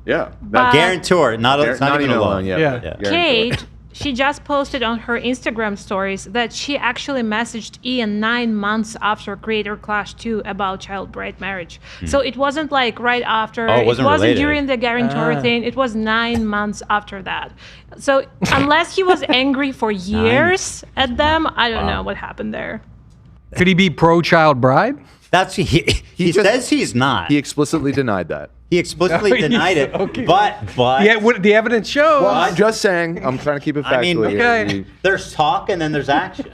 Yeah. Guarantor, it's not even a loan. Yeah. Kate, she just posted on her Instagram stories that she actually messaged Ian 9 months after Creator Clash 2 about child bride marriage. So it wasn't like right after. Oh, it wasn't related. during the guarantor thing. It was 9 months after that. So unless he was angry for years at them, I don't know what happened there. Could he be pro-child bride? That's he says he's not. He explicitly denied that. He explicitly denied it. Okay. But Yeah, what the evidence shows. Well, I'm just saying. I'm trying to keep it factually. I mean, Okay. there's talk and then there's action.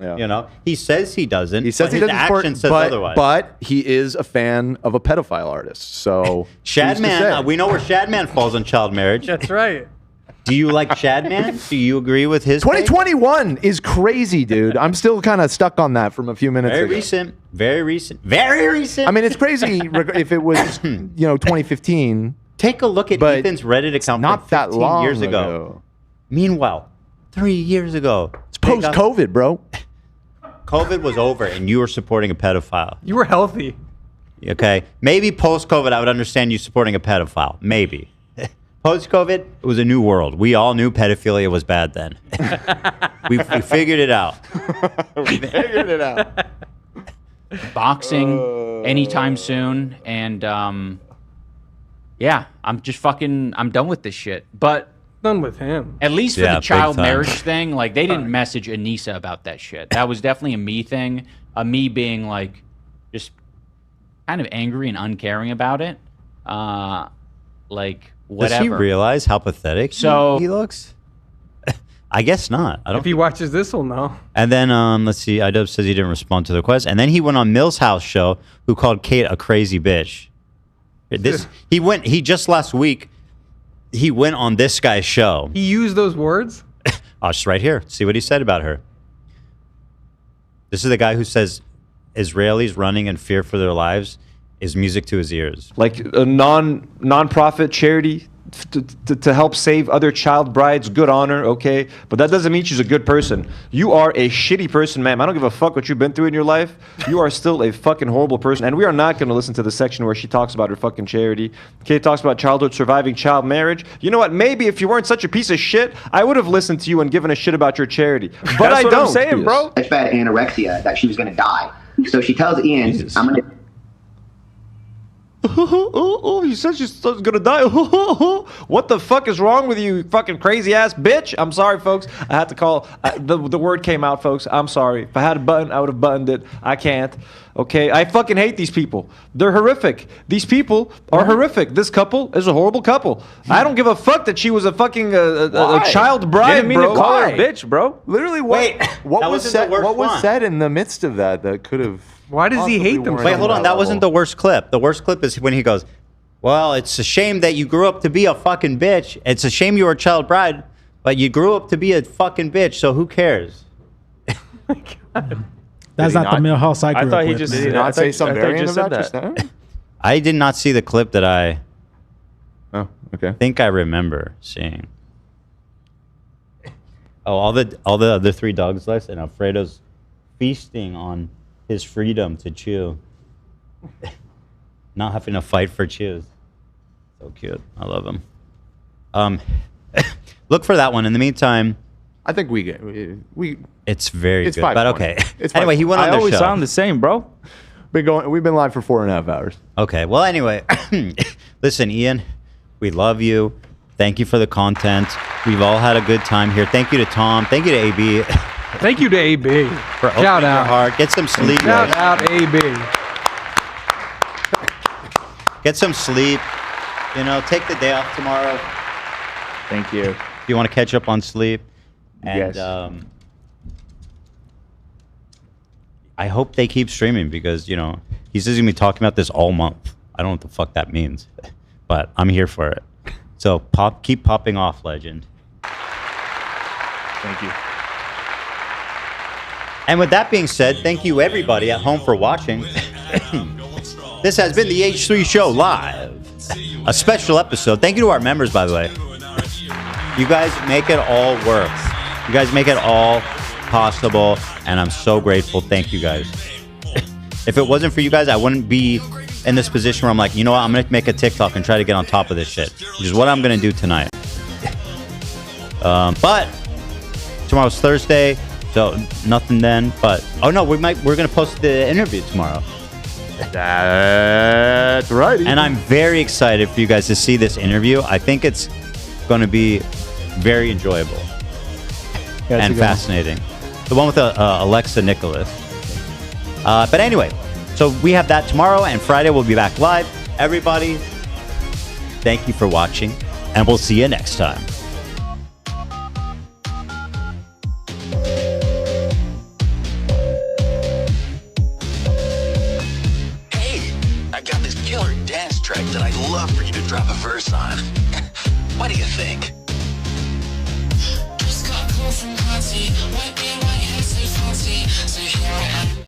Yeah. He says he doesn't. He says but he his doesn't action support, says otherwise. but he is a fan of a pedophile artist. So Shadman, we know where Shadman falls on child marriage. That's right. Do you like Shadman? Do you agree with his? 2021 is crazy, dude. I'm still kind of stuck on that from a few minutes Very ago. recent. Very recent. Very recent. I mean, it's crazy if it was 2015. Take a look at but Ethan's Reddit account not from that 15 long years ago. Meanwhile, 3 years ago. It's post-COVID, bro. COVID was over and you were supporting a pedophile. You were healthy. Okay. Maybe post-COVID, I would understand you supporting a pedophile. Maybe. Post-COVID, it was a new world. We all knew pedophilia was bad then. we figured it out. We figured it out. Boxing anytime soon, and yeah, I'm done with this shit. But done with him. At least for Yeah, the child big time. marriage thing, like they didn't message Anisa about that shit. That was definitely a me thing, me being like just kind of angry and uncaring about it. Like whatever. Does he realize how pathetic he looks? I guess not. I don't. If he watches this, he'll know. And then let's see. iDubbbz says he didn't respond to the request, and then he went on Mill's house show, who called Kate a crazy bitch. He just last week. He went on this guy's show. He used those words. Oh, it's right here. See what he said about her. This is the guy who says Israelis running in fear for their lives is music to his ears. Like a non-profit charity to help save other child brides, good honor, okay? But that doesn't mean she's a good person. You are a shitty person, ma'am. I don't give a fuck what you've been through in your life. You are still a fucking horrible person. And we are not going to listen to the section where she talks about her fucking charity. Kate talks about childhood surviving child marriage. You know what? Maybe if you weren't such a piece of shit, I would have listened to you and given a shit about your charity. But I don't. I'm saying, bro. Such bad anorexia that she was going to die. So she tells Ian, I'm going to... He said she's gonna die. What the fuck is wrong with you, fucking crazy ass bitch? I'm sorry, folks. I had to call. The word came out, folks. I'm sorry. If I had a button, I would have buttoned it. I can't. Okay, I fucking hate these people. They're horrific. These people are horrific. This couple is a horrible couple. I don't give a fuck that she was a fucking a child bride, Didn't mean bro. to call her a bitch, bro. Literally, what was said? What was said in the midst of that could have? Why does he hate them? Wait, hold on. That wasn't the worst clip. The worst clip is when he goes, well, it's a shame that you grew up to be a fucking bitch. It's a shame you were a child bride, but you grew up to be a fucking bitch, so who cares? That's not the Millhouse I grew thought up he with. just man. did not say some variant of that just now. I did not see the clip that I okay. think I remember seeing. Oh, all the other 3 dogs left, and Alfredo's feasting on his freedom to chew. Not having to fight for chews. So cute. I love him. Look for that one. In the meantime, I think we it's very it's good. But okay. Anyway, he went on I the always show. sound the same, bro. We've been live for 4.5 hours. Okay. Well, anyway, listen, Ian, we love you. Thank you for the content. We've all had a good time here. Thank you to Tom. Thank you to AB. Thank you to AB. For opening Shout your out. heart. Get some sleep. Shout guys. out AB. Get some sleep. You know, take the day off tomorrow. Thank you. If you want to catch up on sleep. And Yes. I hope they keep streaming because, you know, he says he's going to be talking about this all month. I don't know what the fuck that means, but I'm here for it. So keep popping off, legend. Thank you. And with that being said, thank you everybody at home for watching. This has been the H3 Show Live, a special episode. Thank you to our members, by the way. You guys make it all work. You guys make it all possible, and I'm so grateful. Thank you guys. If it wasn't for you guys, I wouldn't be in this position where I'm like, you know what, I'm gonna make a TikTok and try to get on top of this shit, which is what I'm gonna do tonight. But tomorrow's Thursday, so nothing then. But oh no, we're gonna post the interview tomorrow. That's right. And I'm very excited for you guys to see this interview. I think it's going to be very enjoyable and fascinating. The one with Alexa Nicholas. But anyway, so we have that tomorrow, and Friday we'll be back live. Everybody, thank you for watching, and we'll see you next time. I got this killer dance track that I'd love for you to drop a verse on. What do you think? Just got call from party, white beer, white hair, so fancy. So here I am.